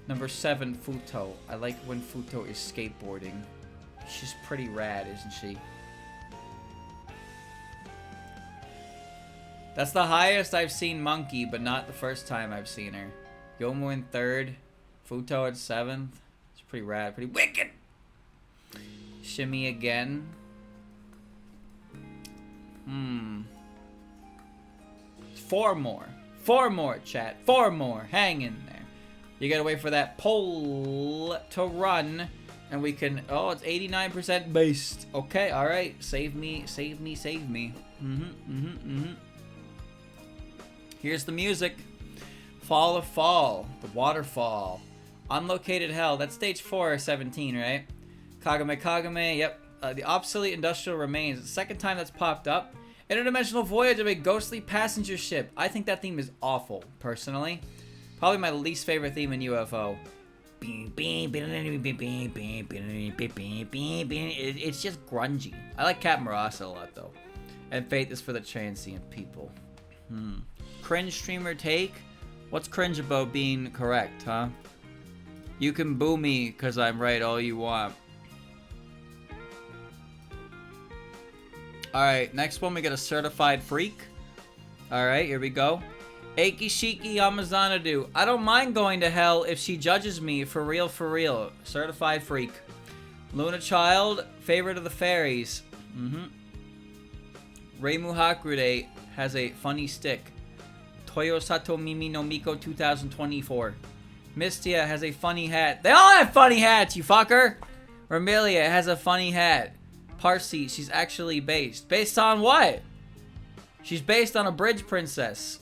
Number 7, Futo. I like when Futo is skateboarding. She's pretty rad, isn't she? That's the highest I've seen Monkey, but not the first time I've seen her. Yomu in 3rd. Futo at 7th. It's pretty rad. Pretty wicked. Shimmy again. 4 more. 4 more, chat. 4 more. Hang in there. You gotta wait for that poll to run. And we can... Oh, it's 89% based. Okay, alright. Save me, save me, save me. Here's the music. Fall of Fall. The Waterfall. Unlocated Hell. That's stage 4 or 17, right? Kagame Kagame. Yep. The Obsolete Industrial Remains. The second time that's popped up. Interdimensional Voyage of a Ghostly Passenger Ship. I think that theme is awful, personally. Probably my least favorite theme in UFO. It's just grungy. I like Cat Marasa a lot, though. And Faith is for the transient people. Cringe streamer take? What's cringe about being correct, huh? You can boo me because I'm right all you want. Alright, next one we got a certified freak. Alright, here we go. Akishiki Yamazanadu. I don't mind going to hell if she judges me for real, for real. Certified freak. Luna Child, favorite of the fairies. Reimu Hakude has a funny stick. Toyosato Mimi no Miko 2024. Mistia has a funny hat. They all have funny hats, you fucker! Ramelia has a funny hat. Parsi, she's actually based. Based on what? She's based on a bridge princess.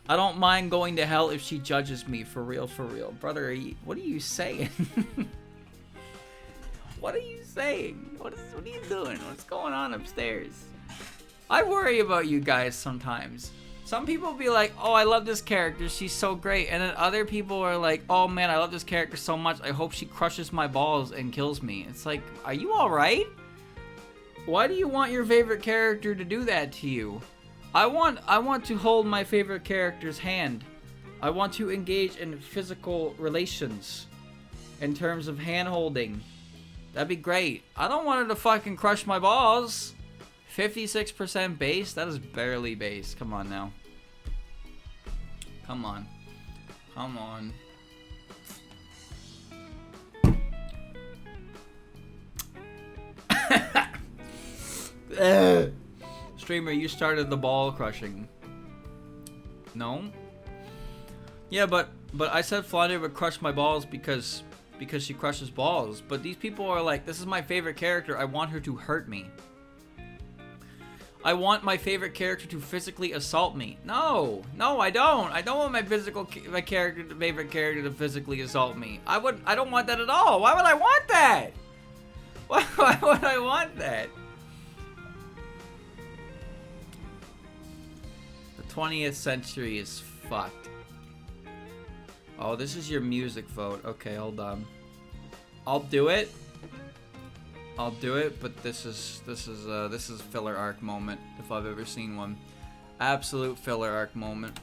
I don't mind going to hell if she judges me for real, for real. Brother, what are you saying? What are you saying? What are you doing? What's going on upstairs? I worry about you guys sometimes. Some people be like, oh, I love this character, she's so great. And then other people are like, oh man, I love this character so much, I hope she crushes my balls and kills me. It's like, are you alright? Why do you want your favorite character to do that to you? I want to hold my favorite character's hand. I want to engage in physical relations. In terms of hand holding. That'd be great. I don't want her to fucking crush my balls. 56% base? That is barely base. Come on now. Come on. Come on. Streamer, you started the ball crushing. No? Yeah, but I said Flounder would crush my balls because because she crushes balls. But these people are like, this is my favorite character. I want her to hurt me. I want my favorite character to physically assault me. No, I don't. I don't want my favorite character to physically assault me. I don't want that at all. Why would I want that? Why would I want that? The 20th century is fucked. Oh, this is your music vote. Okay, hold on. I'll do it. But this is filler arc moment if I've ever seen one. Absolute filler arc moment.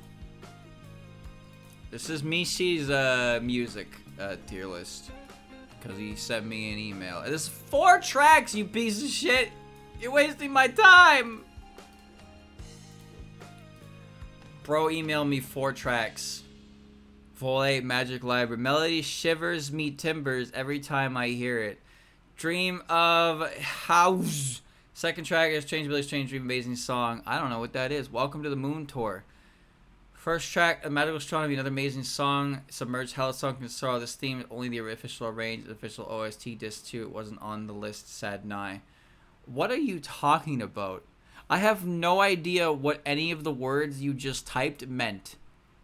This is Mishi's music tier list because he sent me an email. This is 4 tracks, you piece of shit. You're wasting my time. Bro, email me 4 tracks. Full 8 Magic Library. Melody shivers me timbers every time I hear it. Dream of House. Second track is Changeability Strange Dream. Amazing song. I don't know what that is. Welcome to the Moon Tour. First track, A Magical Astronomy. Another amazing song. Submerged Hell song. Console. This theme is only the official arranged, official OST disc 2. It wasn't on the list. Sad Nye. What are you talking about? I have no idea what any of the words you just typed meant.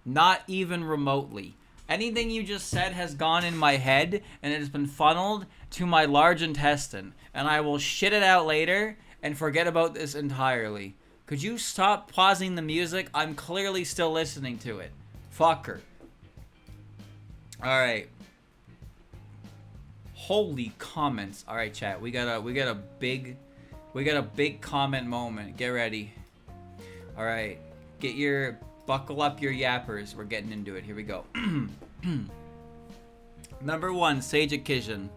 Not even remotely. Anything you just said has gone in my head and it has been funneled to my large intestine. And I will shit it out later and forget about this entirely. Could you stop pausing the music? I'm clearly still listening to it. Fucker. Alright. Holy comments. Alright, chat. We got a big comment moment. Get ready. Alright. Buckle up your yappers. We're getting into it. Here we go. Number 1, Sage Kishin.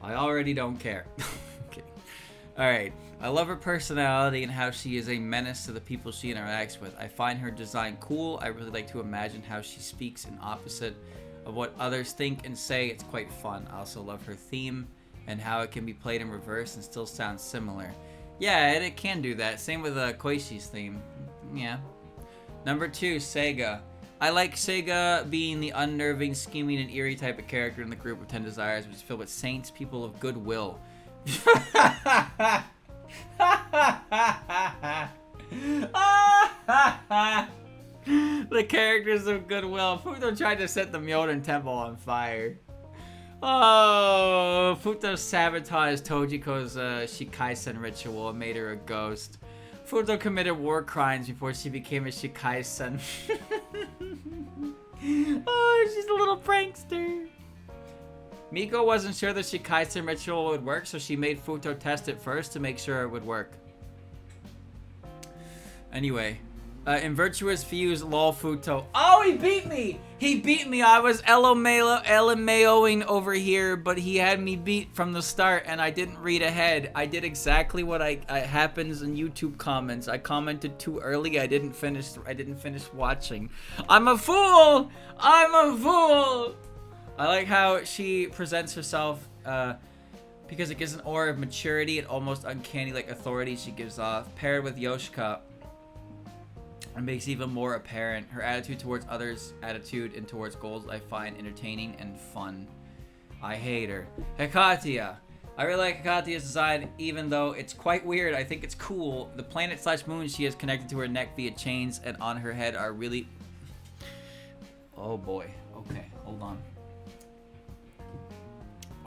I already don't care. Okay. Alright. I love her personality and how she is a menace to the people she interacts with. I find her design cool. I really like to imagine how she speaks in opposite of what others think and say. It's quite fun. I also love her theme and how it can be played in reverse and still sound similar. Yeah, it can do that. Same with Koishi's theme. Yeah. Number 2, Sega. I like Sega being the unnerving, scheming, and eerie type of character in the group of 10 Desires, which is filled with saints, people of goodwill. The characters of goodwill. Futo tried to set the Myoden Temple on fire. Oh, Futo sabotaged Tojiko's Shikaisen ritual and made her a ghost. Futo committed war crimes before she became a Shikaisen. Oh, she's a little prankster. Miko wasn't sure the Shikaisen ritual would work, so she made Futo test it first to make sure it would work. Anyway, in Virtuous Views, lol Futo. Oh, he beat me! He beat me! I was LMAOing over here, but he had me beat from the start, and I didn't read ahead. I did exactly what happens in YouTube comments. I commented too early. I didn't finish watching. I'm a fool! I'm a fool! I like how she presents herself, because it gives an aura of maturity and almost uncanny like authority she gives off, paired with Yoshika. It makes even more apparent her attitude towards others' attitude and towards goals I find entertaining and fun. I hate her. Hekatia. I really like Hekatia's design, even though it's quite weird. I think it's cool. The planet/moon she has connected to her neck via chains and on her head are really... Oh boy. Okay, hold on.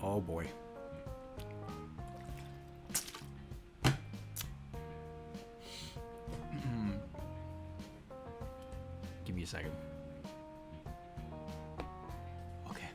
Oh boy. Give me a second. Okay.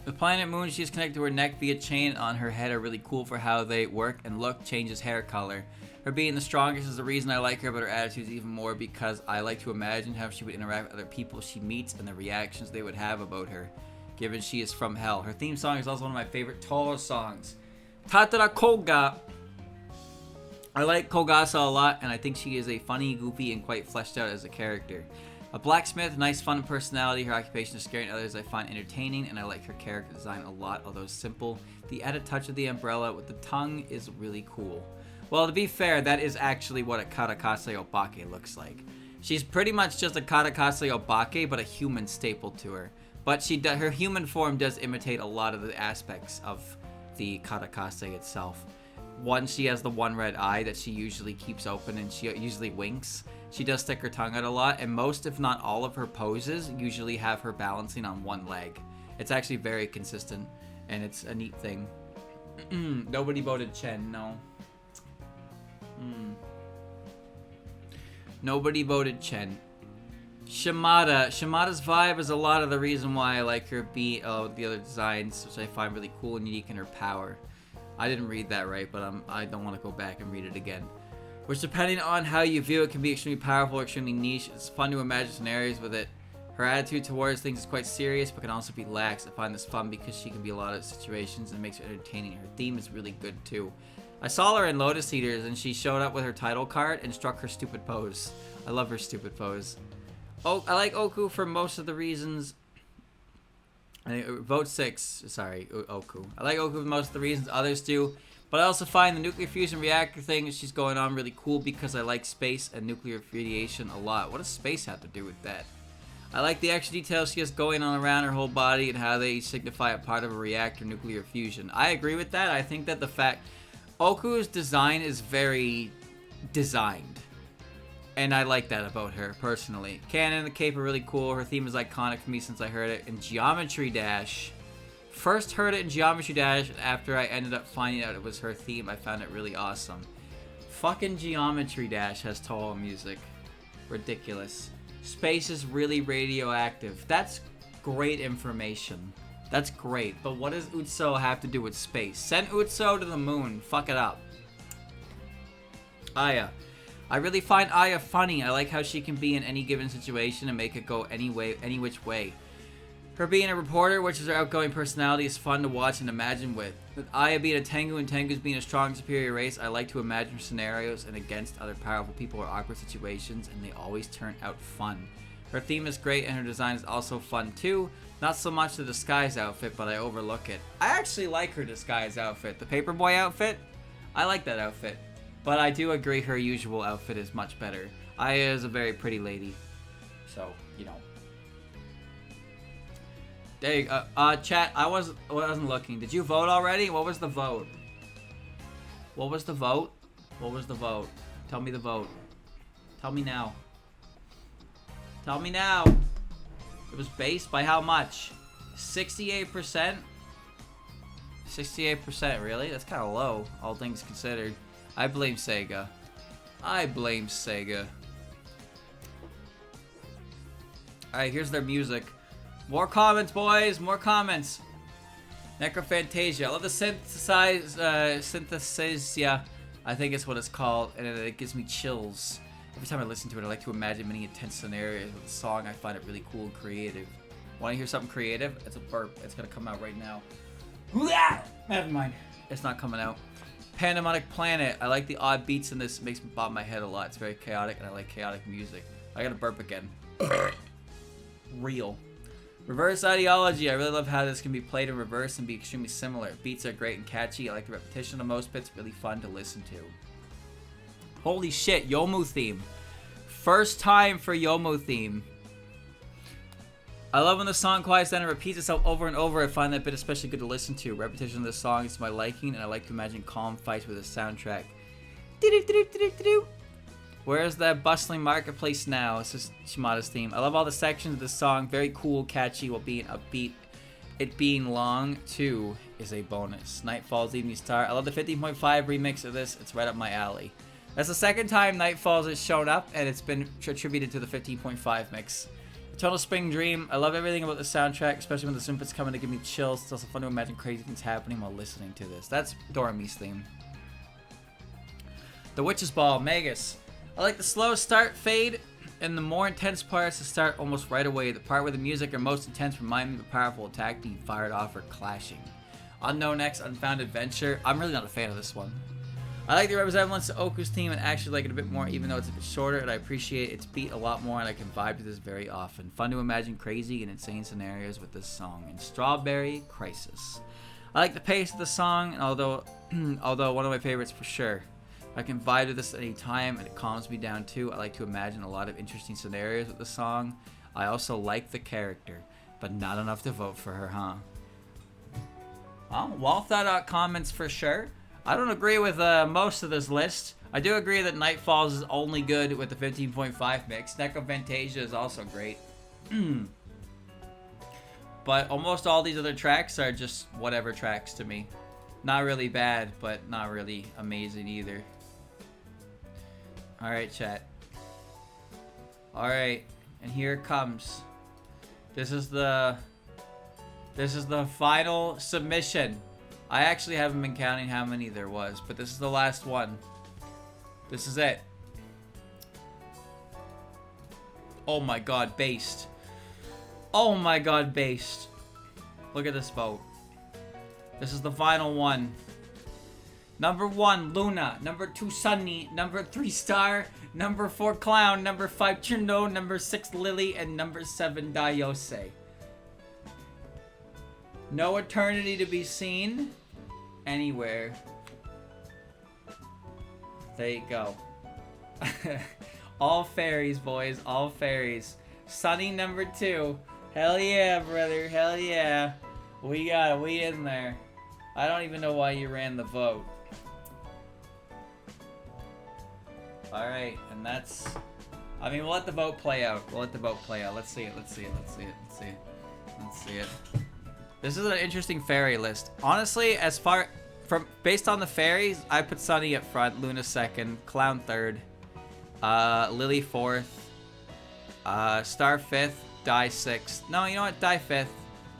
The planet moon she is connected to her neck via chain on her head are really cool for how they work and look, changes hair color. Her being the strongest is the reason I like her, but her attitude is even more because I like to imagine how she would interact with other people she meets and the reactions they would have about her, given she is from hell. Her theme song is also one of my favorite Toho songs. Tatara Koga. I like Kogasa a lot, and I think she is a funny, goofy, and quite fleshed out as a character. A blacksmith, nice, fun personality. Her occupation is scaring others I find entertaining, and I like her character design a lot, although simple. The added touch of the umbrella with the tongue is really cool. Well, to be fair, that is actually what a Karakase Opake looks like. She's pretty much just a Carascas Obake, but a human staple to her. But her human form does imitate a lot of the aspects of the Carascas itself. One, she has the one red eye that she usually keeps open and she usually winks. She does stick her tongue out a lot, and most, if not all, of her poses usually have her balancing on one leg. It's actually very consistent, and it's a neat thing. Nobody voted Chen, no. Nobody voted Chen. Shimada's vibe is a lot of the reason why I like her beat the other designs, which I find really cool and unique in her power. I didn't read that right, but I don't want to go back and read it again. Which, depending on how you view it, can be extremely powerful or extremely niche. It's fun to imagine scenarios with it. Her attitude towards things is quite serious, but can also be lax. I find this fun because she can be a lot of situations and makes it entertaining. Her theme is really good too. I saw her in Lotus Eaters, and she showed up with her title card and struck her stupid pose. I love her stupid pose. Oh, I like Oku for most of the reasons. Vote 6. Sorry, Oku. I like Oku for most of the reasons others do. But I also find the nuclear fusion reactor thing she's going on really cool because I like space and nuclear radiation a lot. What does space have to do with that? I like the extra details she has going on around her whole body and how they signify a part of a reactor nuclear fusion. I agree with that. I think that the fact Oku's design is very designed. And I like that about her, personally. Cannon and the cape are really cool. Her theme is iconic for me since I heard it in Geometry Dash. First heard it in Geometry Dash, and after I ended up finding out it was her theme, I found it really awesome. Fucking Geometry Dash has Toho music. Ridiculous. Space is really radioactive. That's great information. That's great. But what does Utso have to do with space? Send Utso to the moon. Fuck it up. Aya. I really find Aya funny. I like how she can be in any given situation and make it go any which way. Her being a reporter, which is her outgoing personality, is fun to watch and imagine with. With Aya being a Tengu and Tengus being a strong, superior race, I like to imagine scenarios and against other powerful people or awkward situations, and they always turn out fun. Her theme is great, and her design is also fun too. Not so much the disguise outfit, but I overlook it. I actually like her disguise outfit. The Paperboy outfit, I like that outfit. But I do agree her usual outfit is much better. Aya is a very pretty lady. So, you know. There you go. Chat, I wasn't looking. Did you vote already? What was the vote? What was the vote? What was the vote? Tell me the vote. Tell me now. Tell me now. It was based by how much? 68%? 68%, really? That's kind of low, all things considered. I blame Sega. I blame Sega. Alright, here's their music. More comments, boys! More comments! Necrophantasia. I love the synthesia. I think it's what it's called, and it gives me chills. Every time I listen to it, I like to imagine many intense scenarios with the song. I find it really cool and creative. Want to hear something creative? It's a burp. It's gonna come out right now. Never mind. It's not coming out. Pandemonic Planet. I like the odd beats in this. It makes me bob my head a lot. It's very chaotic, and I like chaotic music. I gotta burp again. Real. Reverse Ideology. I really love how this can be played in reverse and be extremely similar. Beats are great and catchy. I like the repetition of most bits. Really fun to listen to. Holy shit, Yomu theme. First time for Yomu theme. I love when the song quiets down and repeats itself over and over. I find that bit especially good to listen to. Repetition of the song is to my liking, and I like to imagine calm fights with a soundtrack. Where's that bustling marketplace now? This is Shimada's theme. I love all the sections of the song. Very cool, catchy, while being upbeat. It being long, too, is a bonus. Nightfall's Evening Star. I love the 15.5 remix of this. It's right up my alley. That's the second time Nightfalls has shown up, and it's been attributed to the 15.5 mix. Eternal Spring Dream. I love everything about the soundtrack, especially when the synths come in to give me chills. It's also fun to imagine crazy things happening while listening to this. That's Dorami's theme. The Witch's Ball. Magus. I like the slow start fade, and the more intense parts to start almost right away. The part where the music are most intense remind me of a powerful attack being fired off or clashing. Unknown X, Unfound Adventure. I'm really not a fan of this one. I like the resemblance to Oku's theme and actually like it a bit more, even though it's a bit shorter, and I appreciate its beat a lot more, and I can vibe to this very often. Fun to imagine crazy and insane scenarios with this song. And Strawberry Crisis. I like the pace of the song, and although one of my favorites for sure. I can vibe to this at any time, and it calms me down too. I like to imagine a lot of interesting scenarios with the song. I also like the character, but not enough to vote for her, huh? Well, thought out comments for sure. I don't agree with most of this list. I do agree that Nightfalls is only good with the 15.5 mix. Necrophantasia is also great. But almost all these other tracks are just whatever tracks to me. Not really bad, but not really amazing either. Alright, chat. Alright, and here it comes. This is the final submission. I actually haven't been counting how many there was, but this is the last one. This is it. Oh my god, based. Oh my god, based. Look at this vote. This is the final one. Number 1, Luna. Number 2, Sunny. Number 3, Star. Number 4, Clown. Number 5, Chindo. Number 6, Lily. And number 7, Dayose. No eternity to be seen anywhere. There you go. All fairies, boys. All fairies. Sunny number 2. Hell yeah, brother. Hell yeah. We got it. We in there. I don't even know why you ran the vote. Alright, and that's... I mean, we'll let the vote play out. We'll let the vote play out. Let's see it. Let's see it. Let's see it. Let's see it. Let's see it. This is an interesting fairy list. Honestly, as far... based on the fairies, I put Sunny at front, Luna 2nd, Clown 3rd, Lily 4th, Star 5th, Die 6th. No, you know what? Die 5th,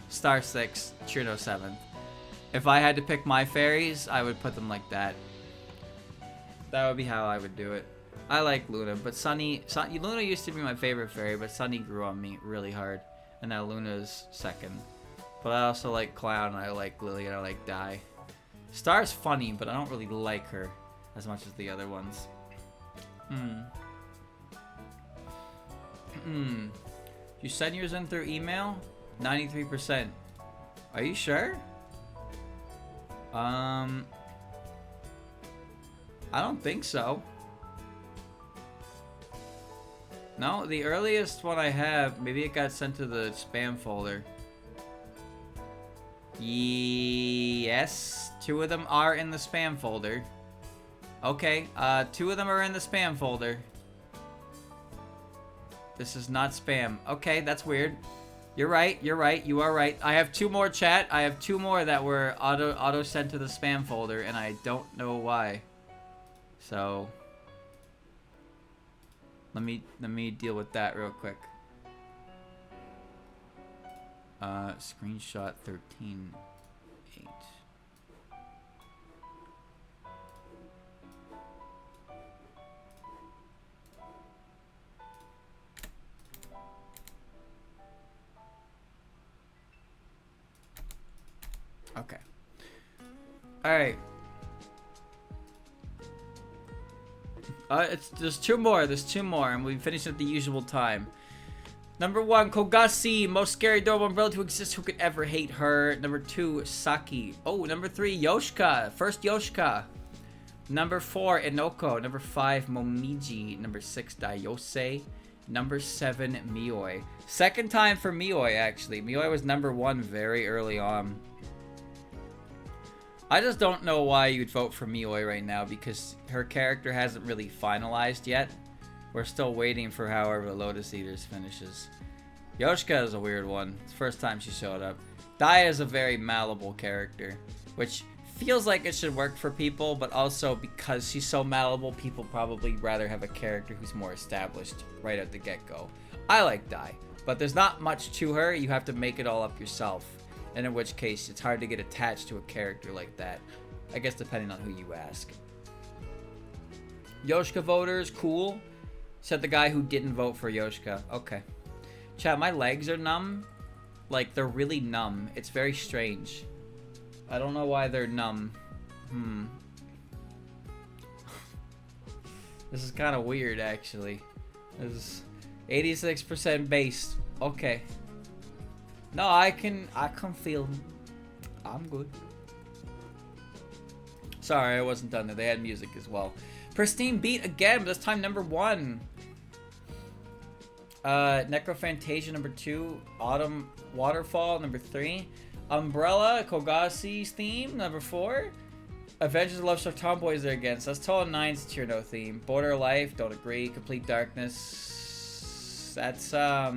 Star 6th, Chimato 7th. If I had to pick my fairies, I would put them like that. That would be how I would do it. I like Luna, but Luna used to be my favorite fairy, but Sunny grew on me really hard. And now Luna's 2nd. But I also like Clown, and I like Lily, and I like Die. Star's funny, but I don't really like her as much as the other ones. You send yours in through email? 93%. Are you sure? I don't think so. No, the earliest one I have, maybe it got sent to the spam folder. Yes, 2 of them are in the spam folder. Okay, 2 of them are in the spam folder. This is not spam. Okay, that's weird. You're right, you are right. I have 2 more, chat. I have 2 more that were auto sent to the spam folder, and I don't know why. So let me deal with that real quick. Screenshot 13.8. Okay. Alright. There's 2 more. There's 2 more, and we finish at the usual time. Number 1, Kogasi, most scary adorable umbrella to exist. Who could ever hate her? Number 2, Saki. Oh, number 3, Yoshika. First Yoshika. Number 4, Inoko. Number 5, Momiji. Number 6, Dayose. Number 7, Mioi. Second time for Mioi, actually. Mioi was number 1 very early on. I just don't know why you'd vote for Mioi right now, because her character hasn't really finalized yet. We're still waiting for however Lotus Eaters finishes. Yoshika is a weird one. It's the first time she showed up. Dai is a very malleable character, which feels like it should work for people, but also because she's so malleable, people probably rather have a character who's more established right at the get-go. I like Dai, but there's not much to her. You have to make it all up yourself, and in which case it's hard to get attached to a character like that. I guess depending on who you ask. Yoshika voters, cool. Said the guy who didn't vote for Yoshika. Okay. Chat, my legs are numb. Like, they're really numb. It's very strange. I don't know why they're numb. This is kind of weird, actually. This is 86% based. Okay. No, I can feel... I'm good. Sorry, I wasn't done there. They had music as well. Pristine beat again, but this time number 1. Necrophantasia number 2. Autumn Waterfall number 3. Umbrella Kogasi's theme number 4. Avengers of Love Star Tomboys there again. So that's total 9's tier no theme. Border Life, don't agree. Complete Darkness. That's that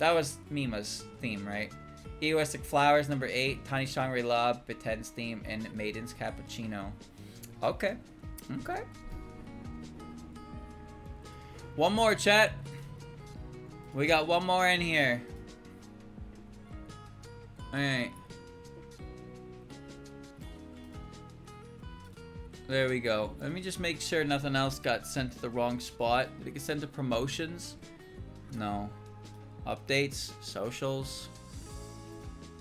was Mima's theme, right? Egoistic Flowers number 8. Tiny Shangri La, Biten's theme, and Maiden's Cappuccino. Okay. Okay. One more, chat. We got one more in here. Alright. There we go. Let me just make sure nothing else got sent to the wrong spot. Did it get sent to promotions? No. Updates? Socials?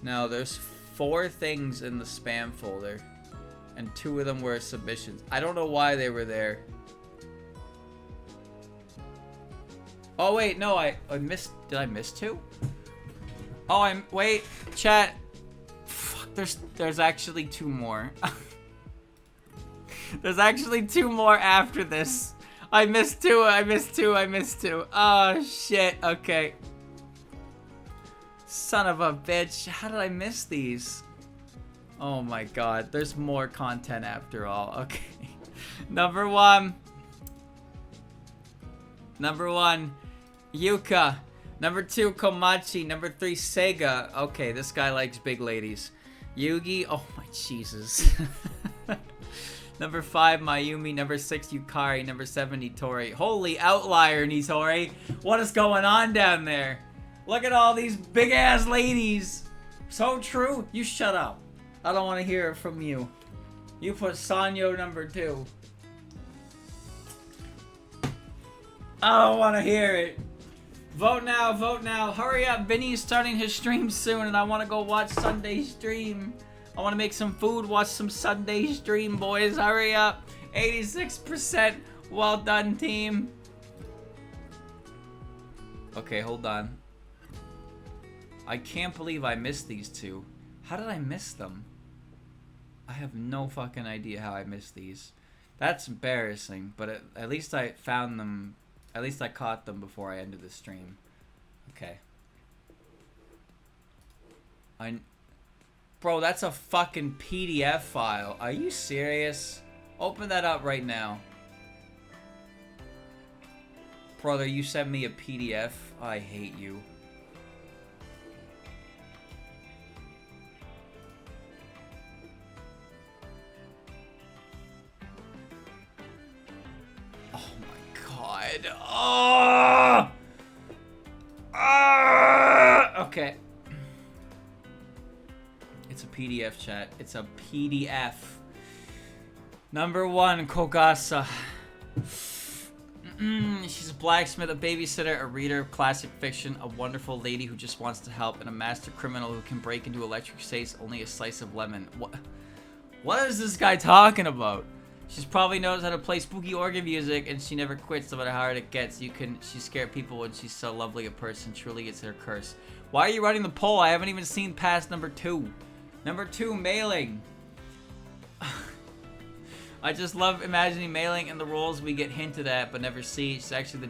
No, there's 4 things in the spam folder. And 2 of them were submissions. I don't know why they were there. Oh wait, no, I missed. Did I miss 2? Oh, wait, chat. Fuck, there's actually 2 more. There's actually 2 more after this. I missed 2. I missed 2. I missed 2. Oh shit. Okay. Son of a bitch. How did I miss these? Oh my god. There's more content after all. Okay. Number 1. Number 1. Yuka. Number 2. Komachi. Number 3. Sega. Okay, this guy likes big ladies. Yugi. Oh my Jesus. Number 5. Mayumi. Number 6. Yukari. Number 7. Nitori. Holy outlier, Nitori. What is going on down there? Look at all these big ass ladies. So true. You shut up. I don't want to hear it from you. You put Sanyo number 2. I don't want to hear it. Vote now, vote now. Hurry up. Vinny's starting his stream soon and I want to go watch Sunday's stream. I want to make some food, watch some Sunday stream, boys. Hurry up. 86%. Well done, team. Okay, hold on. I can't believe I missed these 2. How did I miss them? I have no fucking idea how I missed these. That's embarrassing, but at least I found them. At least I caught them before I ended the stream. Okay. Bro, that's a fucking PDF file. Are you serious? Open that up right now. Brother, you sent me a PDF? I hate you. Oh my god. Oh! Okay. It's a PDF, chat. It's a PDF. Number 1, Kogasa. She's a blacksmith, a babysitter, a reader of classic fiction, a wonderful lady who just wants to help, and a master criminal who can break into electric safes only a slice of lemon. What is this guy talking about? She probably knows how to play spooky organ music, and she never quits no matter how hard it gets. She's scared people when she's so lovely a person. Truly, it's her curse. Why are you running the poll? I haven't even seen past number 2. Number 2, mailing. I just love imagining mailing and the roles we get hinted at but never see. It's actually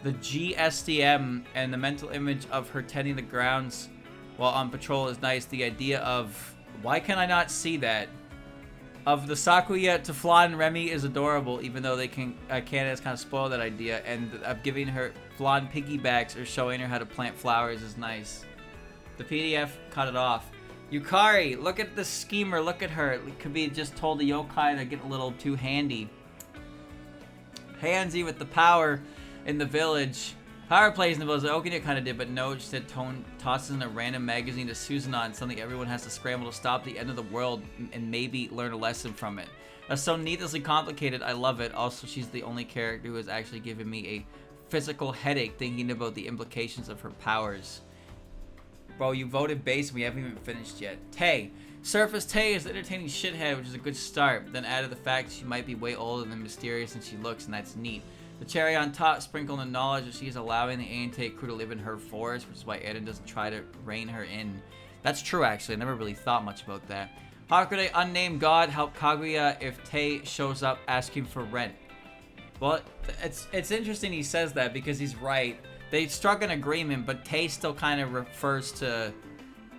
the GSTM, and the mental image of her tending the grounds while on patrol is nice. The idea of, why can I not see that? Of the Sakuya to Flan and Remy is adorable, even though Canada's kind of spoiled that idea, and of giving her Flan piggybacks or showing her how to plant flowers is nice. The PDF cut it off. Yukari, look at the schemer, look at her. It could be just told the yokai to get a little too handy. Handsy with the power in the village. Power plays in the village, Okina kind of did, but no, just said tosses in a random magazine to Susanon, something everyone has to scramble to stop the end of the world and maybe learn a lesson from it. That's so needlessly complicated, I love it. Also, she's the only character who has actually given me a physical headache thinking about the implications of her powers. Bro, you voted base and we haven't even finished yet. Tay. Surface Tay is the entertaining shithead, which is a good start, but then added the fact she might be way older than mysterious than she looks, and that's neat. The cherry on top, sprinkled in knowledge that she is allowing the Aintei crew to live in her forest, which is why Eren doesn't try to rein her in. That's true, actually. I never really thought much about that. How could an unnamed god help Kaguya if Tay shows up asking for rent? Well, it's interesting he says that because he's right. They struck an agreement, but Tay still kind of refers to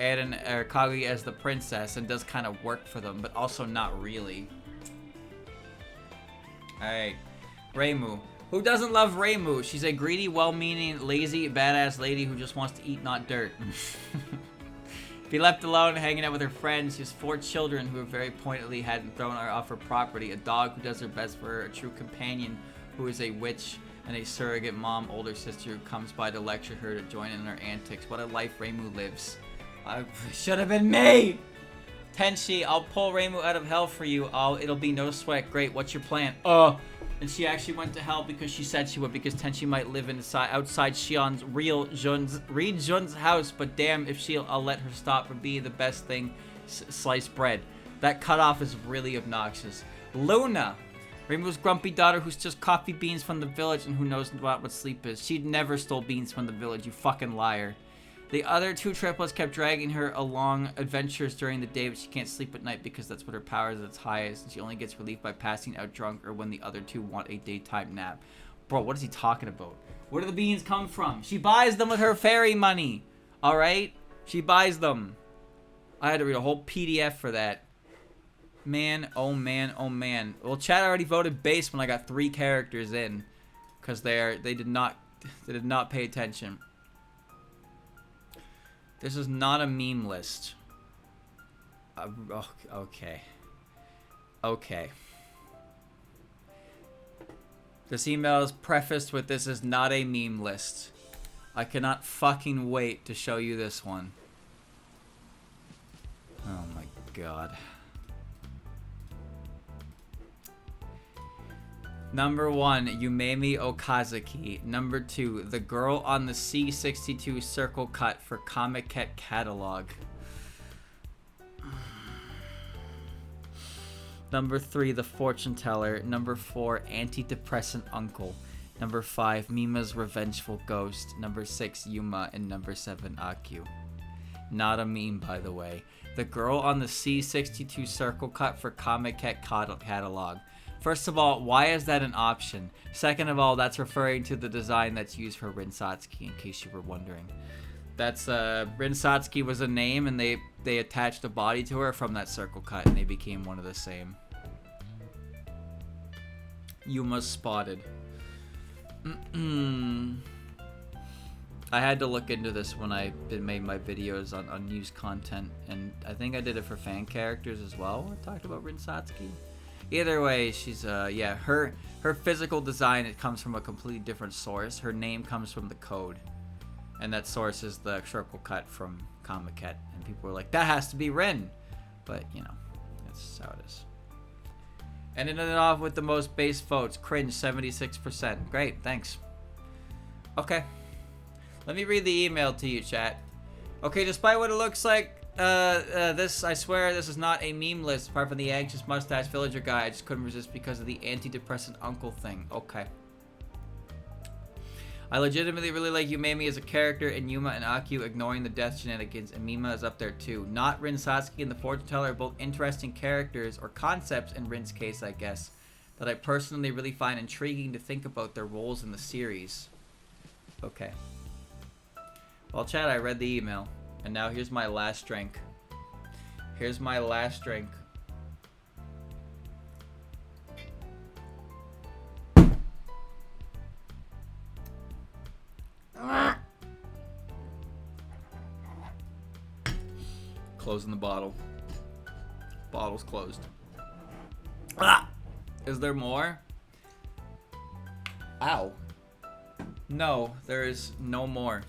Eren or Kaguya as the princess and does kind of work for them, but also not really. Alright. Reimu. Who doesn't love Reimu? She's a greedy, well-meaning, lazy, badass lady who just wants to eat, not dirt. Be left alone hanging out with her friends. She has 4 children who very pointedly hadn't thrown her off her property. A dog who does her best for her. A true companion who is a witch. And a surrogate mom, older sister who comes by to lecture her to join in her antics. What a life Reimu lives. Should have been me! Tenshi, I'll pull Reimu out of hell for you. It'll be no sweat. Great, what's your plan? And she actually went to hell because she said she would, because Tenshi might live outside Shion's Reed Jun's house, but damn if I'll let her stop from being the best thing, sliced bread. That cutoff is really obnoxious. Luna, Reimu's grumpy daughter who's just coffee beans from the village and who knows what sleep is. She'd never stole beans from the village, you fucking liar. The other 2 triplets kept dragging her along adventures during the day, but she can't sleep at night because that's what her power is at its highest, and she only gets relief by passing out drunk or when the other 2 want a daytime nap. Bro, what is he talking about? Where do the beans come from? She buys them with her fairy money. Alright? She buys them. I had to read a whole PDF for that. Man, oh man, oh man. Well, chat already voted base when I got 3 characters in. Because they did not pay attention. This is not a meme list. Okay. Okay. This email is prefaced with this is not a meme list. I cannot fucking wait to show you this one. Oh my god. Number 1, Yumemi Okazaki. Number 2, the girl on the C62 circle cut for Comiket catalog. Number 3, the fortune teller. Number 4, antidepressant uncle. Number 5, Mima's revengeful ghost. Number 6, Yuma. And number 7, Aku. Not a meme, by the way. The girl on the C62 circle cut for Comiket catalog. First of all, why is that an option? Second of all, that's referring to the design that's used for Rin Satsuki, in case you were wondering. That's, Rin Satsuki was a name, and they attached a body to her from that circle cut, and they became one of the same. Yuma's spotted. I had to look into this when I made my videos on news content, and I think I did it for fan characters as well. I talked about Rin Satsuki. Either way, she's, yeah, her physical design, it comes from a completely different source. Her name comes from the code. And that source is the circle cut from Comiket. And people were like, that has to be Rin. But, you know, that's how it is. Ending it off with the most base votes. Cringe, 76%. Great, thanks. Okay. Let me read the email to you, chat. Okay, despite what it looks like, this, I swear, this is not a meme list, apart from the anxious mustache villager guy. I just couldn't resist because of the antidepressant uncle thing. Okay. I legitimately really like Yumemi as a character, and Yuma and Aku ignoring the death shenanigans, and Mima is up there too. Not Rin Satsuki and the Fortune Teller are both interesting characters, or concepts in Rin's case, I guess, that I personally really find intriguing to think about their roles in the series. Okay. Well, chat, I read the email. And now here's my last drink. Here's my last drink. Closing the bottle. Bottle's closed. Is there more? Ow. No, there is no more.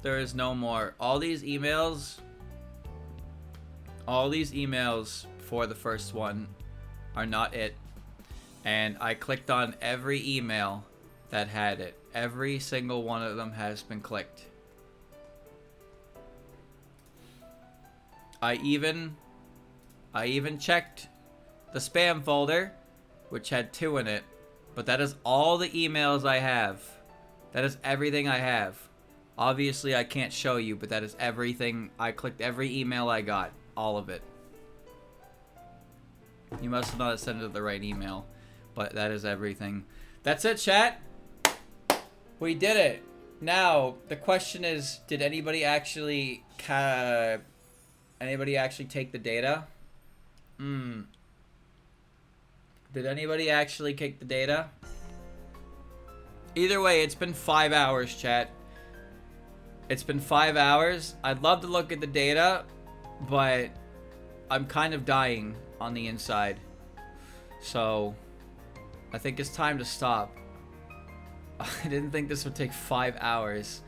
There is no more. All these emails for the first one are not it. And I clicked on every email that had it. Every single one of them has been clicked. I even checked the spam folder, which had 2 in it. But that is all the emails I have. That is everything I have. Obviously, I can't show you, but that is everything. I clicked every email I got. All of it. You must have not sent it to the right email, but that is everything. That's it, chat. We did it. Now, the question is, did anybody actually take the data? Did anybody actually take the data? Either way, it's been 5 hours, chat. It's been 5 hours. I'd love to look at the data, but I'm kind of dying on the inside. So, I think it's time to stop. I didn't think this would take 5 hours.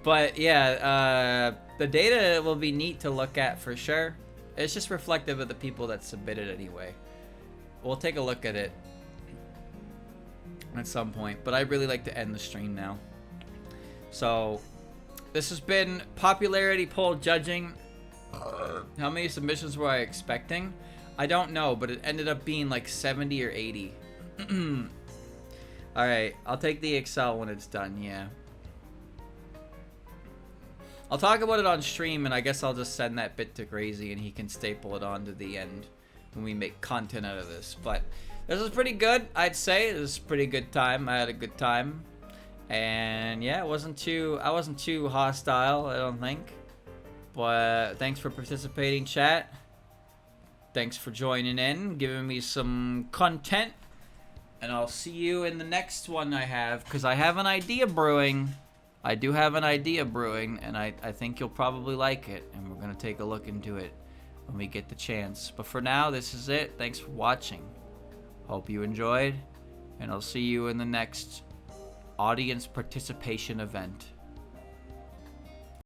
But yeah, the data will be neat to look at for sure. It's just reflective of the people that submitted anyway. We'll take a look at it at some point. But I'd really like to end the stream now. So, this has been popularity poll judging. How many submissions were I expecting? I don't know, but it ended up being like 70 or 80. Alright, I'll take the Excel when it's done, yeah. I'll talk about it on stream, and I guess I'll just send that bit to Grazy, and he can staple it on to the end when we make content out of this. But this was pretty good, I'd say. It was a pretty good time. I had a good time. And yeah, I wasn't too hostile, I don't think. But thanks for participating, chat. Thanks for joining in, giving me some content. And I'll see you in the next one I have, because I have an idea brewing. I do have an idea brewing, and I think you'll probably like it. And we're going to take a look into it when we get the chance. But for now, this is it. Thanks for watching. Hope you enjoyed, and I'll see you in the next audience participation event.